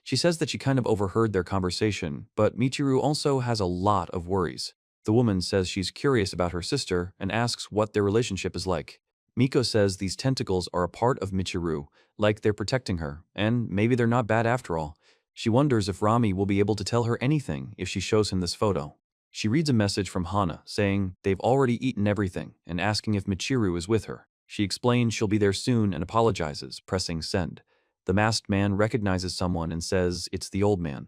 She says that she kind of overheard their conversation, but Michiru also has a lot of worries. The woman says she's curious about her sister and asks what their relationship is like. Miko says these tentacles are a part of Michiru, like they're protecting her, and maybe they're not bad after all. She wonders if Rami will be able to tell her anything if she shows him this photo. She reads a message from Hana saying they've already eaten everything and asking if Michiru is with her. She explains she'll be there soon and apologizes, pressing send. The masked man recognizes someone and says it's the old man.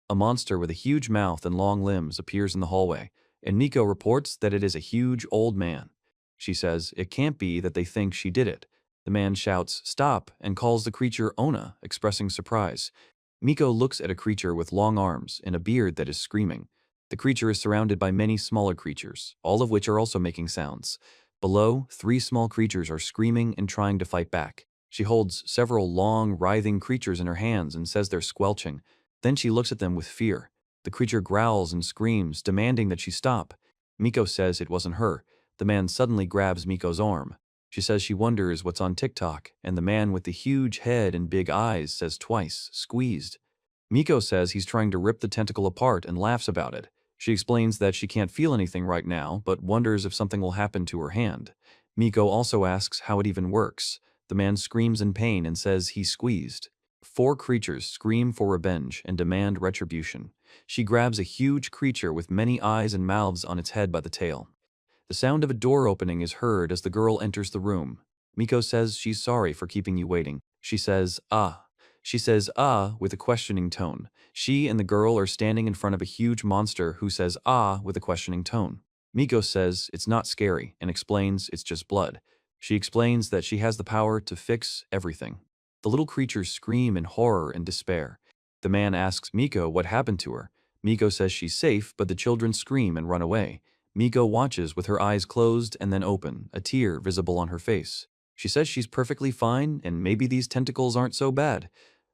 A monster with a huge mouth and long limbs appears in the hallway, and Miko reports that it is a huge old man. She says it can't be that they think she did it. The man shouts, "Stop," and calls the creature Ona, expressing surprise. Miko looks at a creature with long arms and a beard that is screaming. The creature is surrounded by many smaller creatures, all of which are also making sounds. Below, 3 small creatures are screaming and trying to fight back. She holds several long, writhing creatures in her hands and says they're squelching. Then she looks at them with fear. The creature growls and screams, demanding that she stop. Miko says it wasn't her. The man suddenly grabs Miko's arm. She says she wonders what's on TikTok, and the man with the huge head and big eyes says twice, squeezed. Miko says he's trying to rip the tentacle apart and laughs about it. She explains that she can't feel anything right now, but wonders if something will happen to her hand. Miko also asks how it even works. The man screams in pain and says he's squeezed. 4 creatures scream for revenge and demand retribution. She grabs a huge creature with many eyes and mouths on its head by the tail. The sound of a door opening is heard as the girl enters the room. Miko says she's sorry for keeping you waiting. She says, "Ah." She says, "Ah," with a questioning tone. She and the girl are standing in front of a huge monster who says, "Ah," with a questioning tone. Miko says it's not scary and explains it's just blood. She explains that she has the power to fix everything. The little creatures scream in horror and despair. The man asks Miko what happened to her. Miko says she's safe, but the children scream and run away. Miko watches with her eyes closed and then open, a tear visible on her face. She says she's perfectly fine and maybe these tentacles aren't so bad.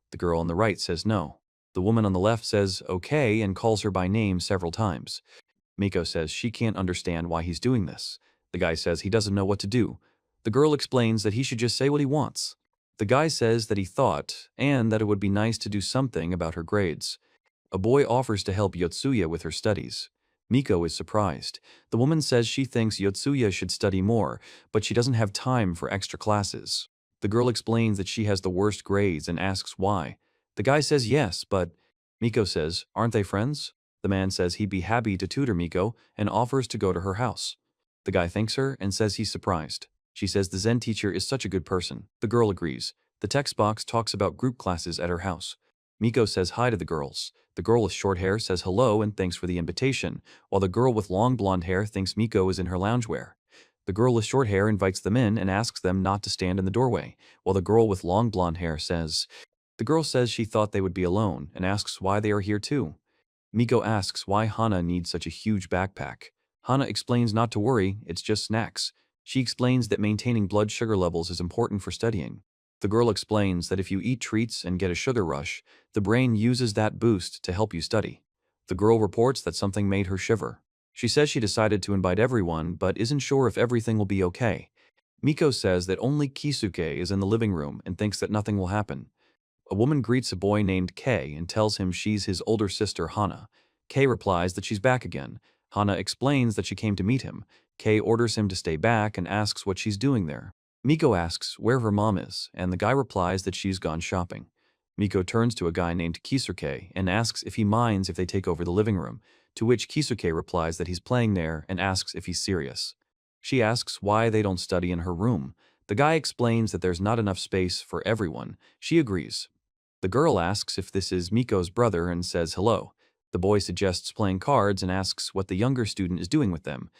The girl on the right says no. The woman on the left says okay and calls her by name several times. Miko says she can't understand why he's doing this. The guy says he doesn't know what to do. The girl explains that he should just say what he wants. The guy says that he thought, and that it would be nice to do something about her grades. A boy offers to help Yotsuya with her studies. Miko is surprised. The woman says she thinks Yotsuya should study more, but she doesn't have time for extra classes. The girl explains that she has the worst grades and asks why. The guy says yes, but Miko says, aren't they friends? The man says he'd be happy to tutor Miko and offers to go to her house. The guy thanks her and says he's surprised. She says the Zen teacher is such a good person. The girl agrees. The text box talks about group classes at her house. Miko says hi to the girls. The girl with short hair says hello and thanks for the invitation, while the girl with long blonde hair thinks Miko is in her loungewear. The girl with short hair invites them in and asks them not to stand in the doorway, while the girl with long blonde hair says, the girl says she thought they would be alone and asks why they are here too. Miko asks why Hana needs such a huge backpack. Hana explains not to worry, it's just snacks. She explains that maintaining blood sugar levels is important for studying. The girl explains that if you eat treats and get a sugar rush, the brain uses that boost to help you study. The girl reports that something made her shiver. She says she decided to invite everyone, but isn't sure if everything will be okay. Miko says that only Kisuke is in the living room and thinks that nothing will happen. A woman greets a boy named Kei and tells him she's his older sister Hana. Kei replies that she's back again. Hana explains that she came to meet him. Kei orders him to stay back and asks what she's doing there. Miko asks where her mom is, and the guy replies that she's gone shopping. Miko turns to a guy named Kisuke and asks if he minds if they take over the living room, to which Kisuke replies that he's playing there and asks if he's serious. She asks why they don't study in her room. The guy explains that there's not enough space for everyone. She agrees. The girl asks if this is Miko's brother and says hello. The boy suggests playing cards and asks what the younger student is doing with them.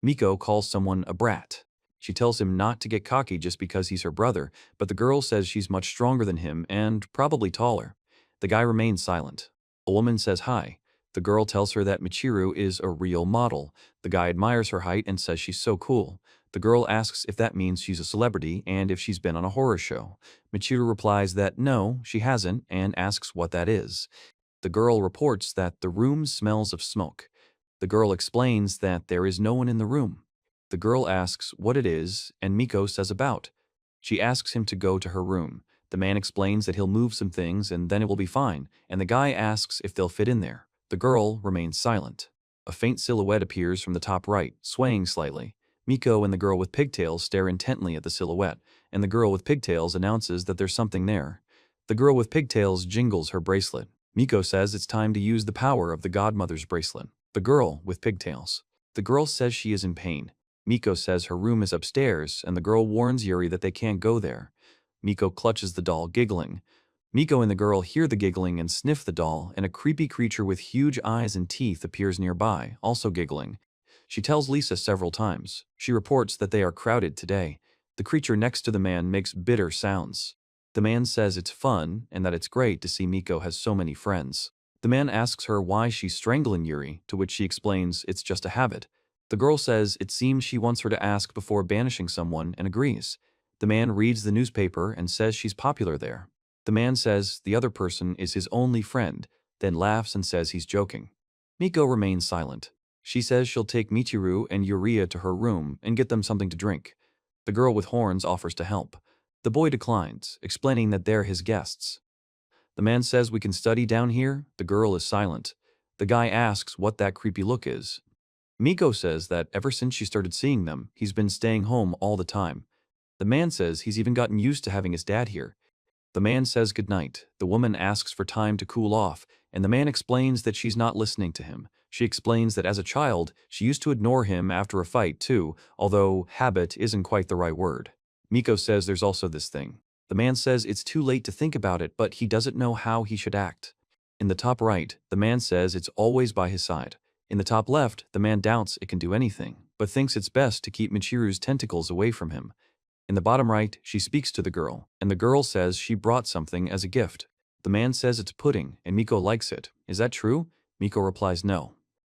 Miko calls someone a brat. She tells him not to get cocky just because he's her brother, but the girl says she's much stronger than him and probably taller. The guy remains silent. A woman says hi. The girl tells her that Michiru is a real model. The guy admires her height and says she's so cool. The girl asks if that means she's a celebrity and if she's been on a horror show. Michiru replies that no, she hasn't, and asks what that is. The girl reports that the room smells of smoke. The girl explains that there is no one in the room. The girl asks what it is, and Miko says about. She asks him to go to her room. The man explains that he'll move some things and then it will be fine, and the guy asks if they'll fit in there. The girl remains silent. A faint silhouette appears from the top right, swaying slightly. Miko and the girl with pigtails stare intently at the silhouette, and the girl with pigtails announces that there's something there. The girl with pigtails jingles her bracelet. Miko says it's time to use the power of the godmother's bracelet. The girl with pigtails. The girl says she is in pain. Miko says her room is upstairs, and the girl warns Yuri that they can't go there. Miko clutches the doll, giggling. Miko and the girl hear the giggling and sniff the doll, and a creepy creature with huge eyes and teeth appears nearby, also giggling. She tells Lisa several times. She reports that they are crowded today. The creature next to the man makes bitter sounds. The man says it's fun and that it's great to see Miko has so many friends. The man asks her why she's strangling Yuri, to which she explains it's just a habit. The girl says it seems she wants her to ask before banishing someone and agrees. The man reads the newspaper and says she's popular there. The man says the other person is his only friend, then laughs and says he's joking. Miko remains silent. She says she'll take Michiru and Yuria to her room and get them something to drink. The girl with horns offers to help. The boy declines, explaining that they're his guests. The man says we can study down here. The girl is silent. The guy asks what that creepy look is. Miko says that ever since she started seeing them, he's been staying home all the time. The man says he's even gotten used to having his dad here. The man says goodnight. The woman asks for time to cool off, and the man explains that she's not listening to him. She explains that as a child, she used to ignore him after a fight too, although habit isn't quite the right word. Miko says there's also this thing. The man says it's too late to think about it, but he doesn't know how he should act. In the top right, the man says it's always by his side. In the top left, the man doubts it can do anything, but thinks it's best to keep Michiru's tentacles away from him. In the bottom right, she speaks to the girl, and the girl says she brought something as a gift. The man says it's pudding, and Miko likes it. Is that true? Miko replies no.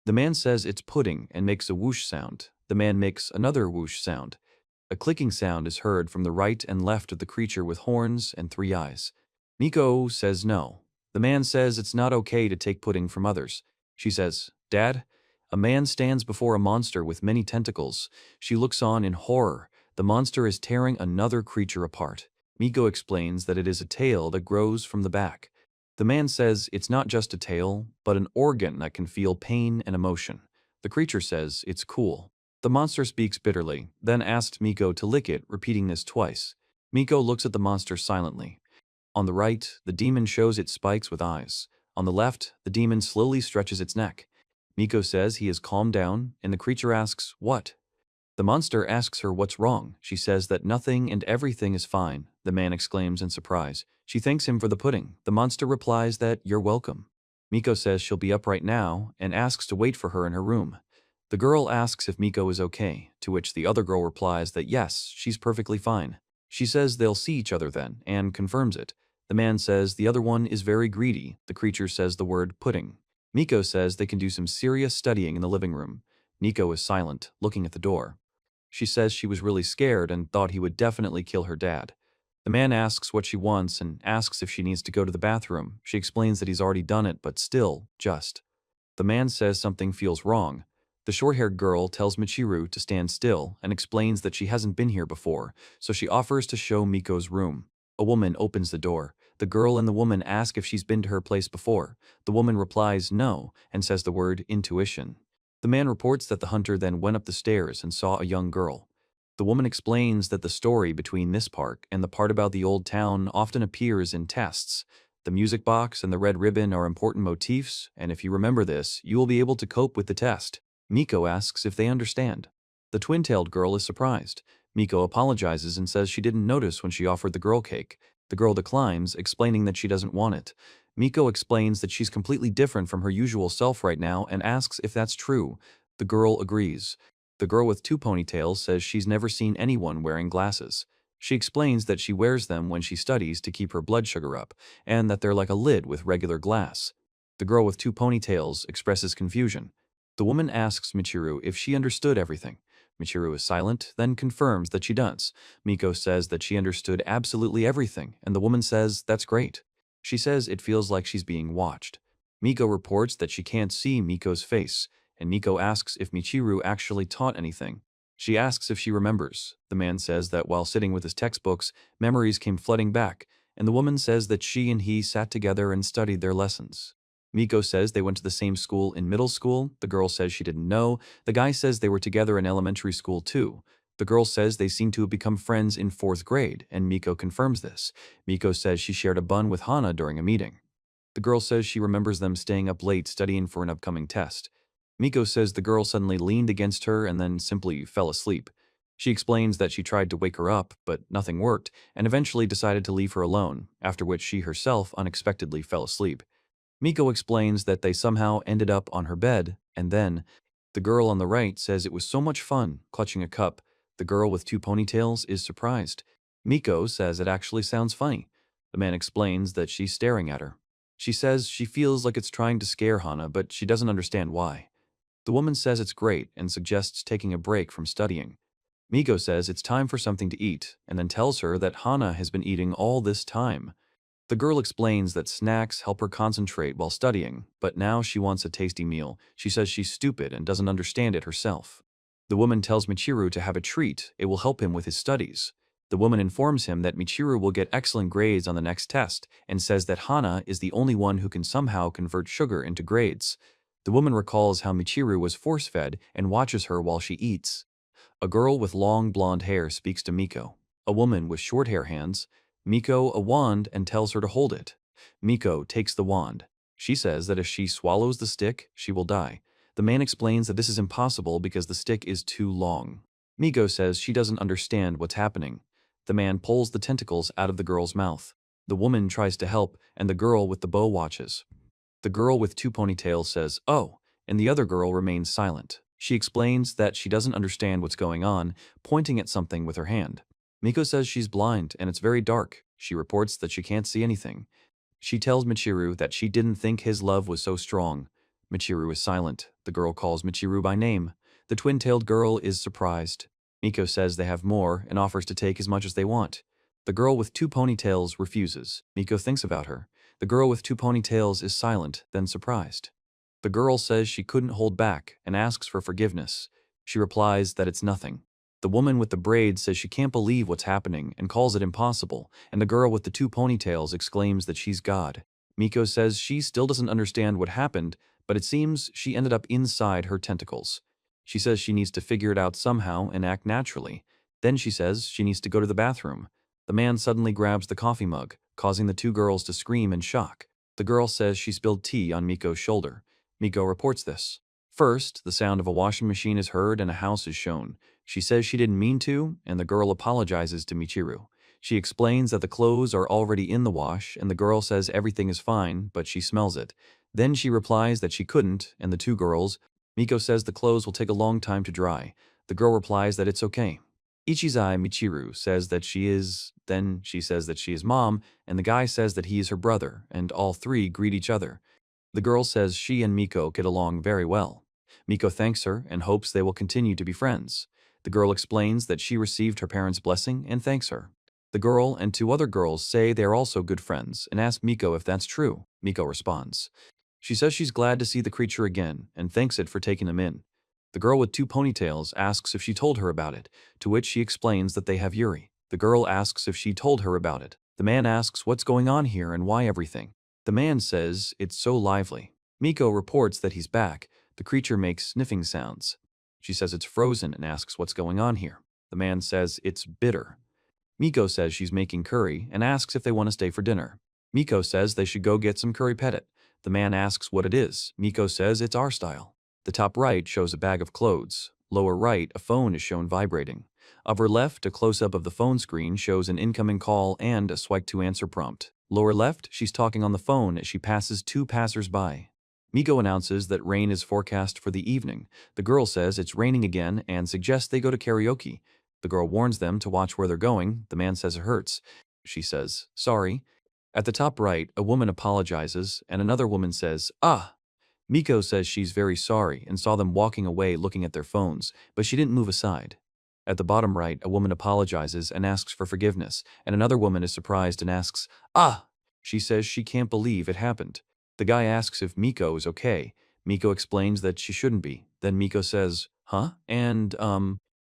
The man says it's pudding and makes a whoosh sound. The man makes another whoosh sound. A clicking sound is heard from the right and left of the creature with horns and 3 eyes. Miko says no. The man says it's not okay to take pudding from others. She says, "Dad?" A man stands before a monster with many tentacles. She looks on in horror. The monster is tearing another creature apart. Miko explains that it is a tail that grows from the back. The man says it's not just a tail, but an organ that can feel pain and emotion. The creature says it's cool. The monster speaks bitterly, then asks Miko to lick it, repeating this twice. Miko looks at the monster silently. On the right, the demon shows its spikes with eyes. On the left, the demon slowly stretches its neck. Miko says he has calmed down, and the creature asks, "What?" The monster asks her what's wrong. She says that nothing and everything is fine. The man exclaims in surprise. She thanks him for the pudding. The monster replies that you're welcome. Miko says she'll be up right now and asks to wait for her in her room. The girl asks if Miko is okay, to which the other girl replies that yes, she's perfectly fine. She says they'll see each other then, and confirms it. The man says the other one is very greedy. The creature says the word pudding. Miko says they can do some serious studying in the living room. Miko is silent, looking at the door. She says she was really scared and thought he would definitely kill her dad. The man asks what she wants and asks if she needs to go to the bathroom. She explains that he's already done it, but still, just. The man says something feels wrong. The short-haired girl tells Michiru to stand still and explains that she hasn't been here before, so she offers to show Miko's room. A woman opens the door. The girl and the woman ask if she's been to her place before. The woman replies no and says the word intuition. The man reports that the hunter then went up the stairs and saw a young girl. The woman explains that the story between this park and the part about the old town often appears in tests. The music box and the red ribbon are important motifs, and if you remember this, you will be able to cope with the test. Miko asks if they understand. The twin-tailed girl is surprised. Miko apologizes and says she didn't notice when she offered the girl cake. The girl declines, explaining that she doesn't want it. Miko explains that she's completely different from her usual self right now and asks if that's true. The girl agrees. The girl with 2 ponytails says she's never seen anyone wearing glasses. She explains that she wears them when she studies to keep her blood sugar up, and that they're like a lid with regular glass. The girl with 2 ponytails expresses confusion. The woman asks Michiru if she understood everything. Michiru is silent, then confirms that she does. Miko says that she understood absolutely everything, and the woman says that's great. She says it feels like she's being watched. Miko reports that she can't see Miko's face, and Miko asks if Michiru actually taught anything. She asks if she remembers. The man says that while sitting with his textbooks, memories came flooding back, and the woman says that she and he sat together and studied their lessons. Miko says they went to the same school in middle school. The girl says she didn't know. The guy says they were together in elementary school too. The girl says they seem to have become friends in 4th grade, and Miko confirms this. Miko says she shared a bun with Hana during a meeting. The girl says she remembers them staying up late studying for an upcoming test. Miko says the girl suddenly leaned against her and then simply fell asleep. She explains that she tried to wake her up, but nothing worked, and eventually decided to leave her alone, after which she herself unexpectedly fell asleep. Miko explains that they somehow ended up on her bed, and then, the girl on the right says it was so much fun, clutching a cup. The girl with 2 ponytails is surprised. Miko says it actually sounds funny. The man explains that she's staring at her. She says she feels like it's trying to scare Hana, but she doesn't understand why. The woman says it's great and suggests taking a break from studying. Miko says it's time for something to eat, and then tells her that Hana has been eating all this time. The girl explains that snacks help her concentrate while studying, but now she wants a tasty meal. She says she's stupid and doesn't understand it herself. The woman tells Michiru to have a treat. It will help him with his studies. The woman informs him that Michiru will get excellent grades on the next test and says that Hana is the only one who can somehow convert sugar into grades. The woman recalls how Michiru was force-fed and watches her while she eats. A girl with long blonde hair speaks to Miko. A woman with short hair hands Miko a wand and tells her to hold it. Miko takes the wand. She says that if she swallows the stick, she will die. The man explains that this is impossible because the stick is too long. Miko says she doesn't understand what's happening. The man pulls the tentacles out of the girl's mouth. The woman tries to help, and the girl with the bow watches. The girl with 2 ponytails says, "Oh," and the other girl remains silent. She explains that she doesn't understand what's going on, pointing at something with her hand. Miko says she's blind and it's very dark. She reports that she can't see anything. She tells Michiru that she didn't think his love was so strong. Michiru is silent. The girl calls Michiru by name. The twin-tailed girl is surprised. Miko says they have more and offers to take as much as they want. The girl with two ponytails refuses. Miko thinks about her. The girl with two ponytails is silent, then surprised. The girl says she couldn't hold back and asks for forgiveness. She replies that it's nothing. The woman with the braids says she can't believe what's happening and calls it impossible, and the girl with the two ponytails exclaims that she's God. Miko says she still doesn't understand what happened, but it seems she ended up inside her tentacles. She says she needs to figure it out somehow and act naturally. Then she says she needs to go to the bathroom. The man suddenly grabs the coffee mug, causing the two girls to scream in shock. The girl says she spilled tea on Miko's shoulder. Miko reports this. First, the sound of a washing machine is heard and a house is shown. She says she didn't mean to, and the girl apologizes to Michiru. She explains that the clothes are already in the wash, and the girl says everything is fine, but she smells it. Then she replies that she couldn't, and the two girls, Miko says the clothes will take a long time to dry. The girl replies that it's okay. Ichizai Michiru says that she is, then she says that she is mom, and the guy says that he is her brother, and all three greet each other. The girl says she and Miko get along very well. Miko thanks her and hopes they will continue to be friends. The girl explains that she received her parents' blessing and thanks her. The girl and two other girls say they are also good friends and ask Miko if that's true. Miko responds. She says she's glad to see the creature again and thanks it for taking them in. The girl with two ponytails asks if she told her about it, to which she explains that they have Yuri. The girl asks if she told her about it. The man asks what's going on here and why everything. The man says it's so lively. Miko reports that he's back. The creature makes sniffing sounds. She says it's frozen and asks what's going on here. The man says it's bitter. Miko says she's making curry and asks if they want to stay for dinner. Miko says they should go get some curry pettit. The man asks what it is. Miko says it's our style. The top right shows a bag of clothes. Lower right, a phone is shown vibrating. Upper left, a close-up of the phone screen shows an incoming call and a swipe to answer prompt. Lower left, she's talking on the phone as she passes two passers-by. Miko announces that rain is forecast for the evening. The girl says it's raining again and suggests they go to karaoke. The girl warns them to watch where they're going. The man says it hurts. She says, sorry. At the top right, a woman apologizes and another woman says, ah. Miko says she's very sorry and saw them walking away looking at their phones, but she didn't move aside. At the bottom right, a woman apologizes and asks for forgiveness, and another woman is surprised and asks, ah! She says she can't believe it happened. The guy asks if Miko is okay. Miko explains that she shouldn't be. Then Miko says, huh? And,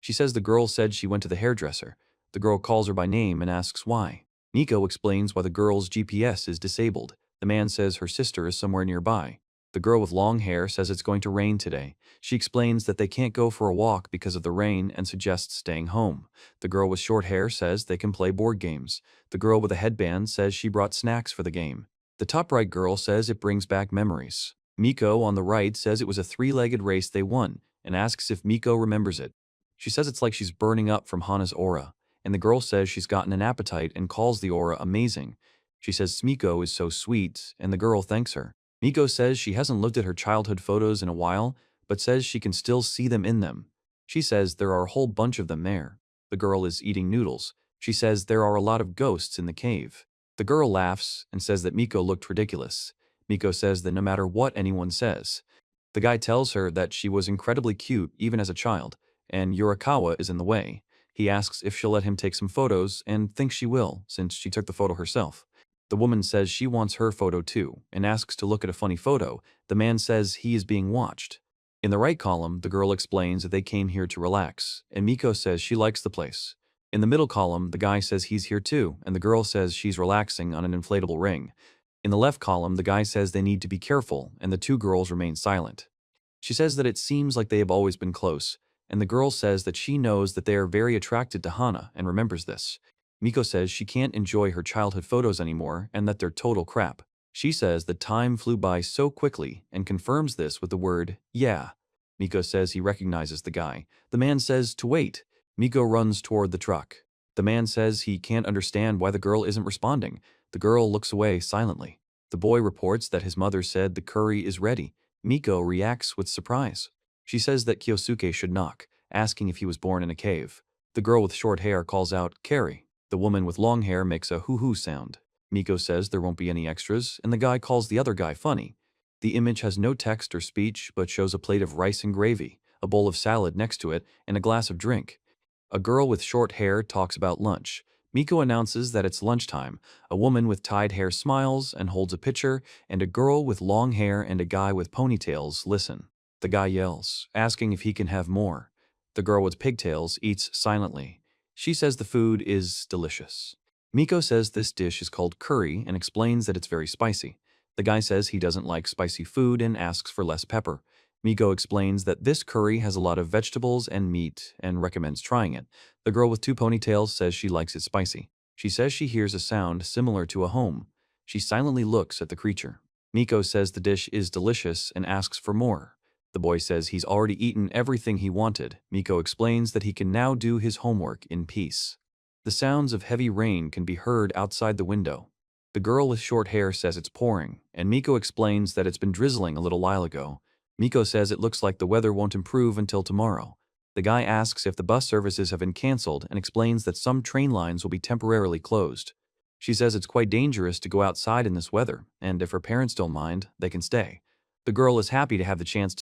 she says the girl said she went to the hairdresser. The girl calls her by name and asks why. Miko explains why the girl's GPS is disabled. The man says her sister is somewhere nearby. The girl with long hair says it's going to rain today. She explains that they can't go for a walk because of the rain and suggests staying home. The girl with short hair says they can play board games. The girl with a headband says she brought snacks for the game. The top right girl says it brings back memories. Miko on the right says it was a three-legged race they won and asks if Miko remembers it. She says it's like she's burning up from Hana's aura, and the girl says she's gotten an appetite and calls the aura amazing. She says Miko is so sweet, and the girl thanks her. Miko says she hasn't looked at her childhood photos in a while, but says she can still see them in them. She says there are a whole bunch of them there. The girl is eating noodles. She says there are a lot of ghosts in the cave. The girl laughs and says that Miko looked ridiculous. Miko says that no matter what anyone says. The guy tells her that she was incredibly cute even as a child, and Yorikawa is in the way. He asks if she'll let him take some photos and thinks she will, since she took the photo herself. The woman says she wants her photo too, and asks to look at a funny photo. The man says he is being watched. In the right column, the girl explains that they came here to relax, and Miko says she likes the place. In the middle column, the guy says he's here too, and the girl says she's relaxing on an inflatable ring. In the left column, the guy says they need to be careful, and the two girls remain silent. She says that it seems like they have always been close, and the girl says that she knows that they are very attracted to Hana and remembers this. Miko says she can't enjoy her childhood photos anymore and that they're total crap. She says that time flew by so quickly and confirms this with the word, yeah. Miko says he recognizes the guy. The man says to wait. Miko runs toward the truck. The man says he can't understand why the girl isn't responding. The girl looks away silently. The boy reports that his mother said the curry is ready. Miko reacts with surprise. She says that Kyosuke should knock, asking if he was born in a cave. The girl with short hair calls out, Carrie. The woman with long hair makes a hoo-hoo sound. Miko says there won't be any extras, and the guy calls the other guy funny. The image has no text or speech, but shows a plate of rice and gravy, a bowl of salad next to it, and a glass of drink. A girl with short hair talks about lunch. Miko announces that it's lunchtime. A woman with tied hair smiles and holds a pitcher, and a girl with long hair and a guy with ponytails listen. The guy yells, asking if he can have more. The girl with pigtails eats silently. She says the food is delicious. Miko says this dish is called curry and explains that it's very spicy. The guy says he doesn't like spicy food and asks for less pepper. Miko explains that this curry has a lot of vegetables and meat and recommends trying it. The girl with two ponytails says she likes it spicy. She says she hears a sound similar to a home. She silently looks at the creature. Miko says the dish is delicious and asks for more. The boy says he's already eaten everything he wanted. Miko explains that he can now do his homework in peace. The sounds of heavy rain can be heard outside the window. The girl with short hair says it's pouring, and Miko explains that it's been drizzling a little while ago. Miko says it looks like the weather won't improve until tomorrow. The guy asks if the bus services have been canceled and explains that some train lines will be temporarily closed. She says it's quite dangerous to go outside in this weather, and if her parents don't mind, they can stay. The girl is happy to have the chance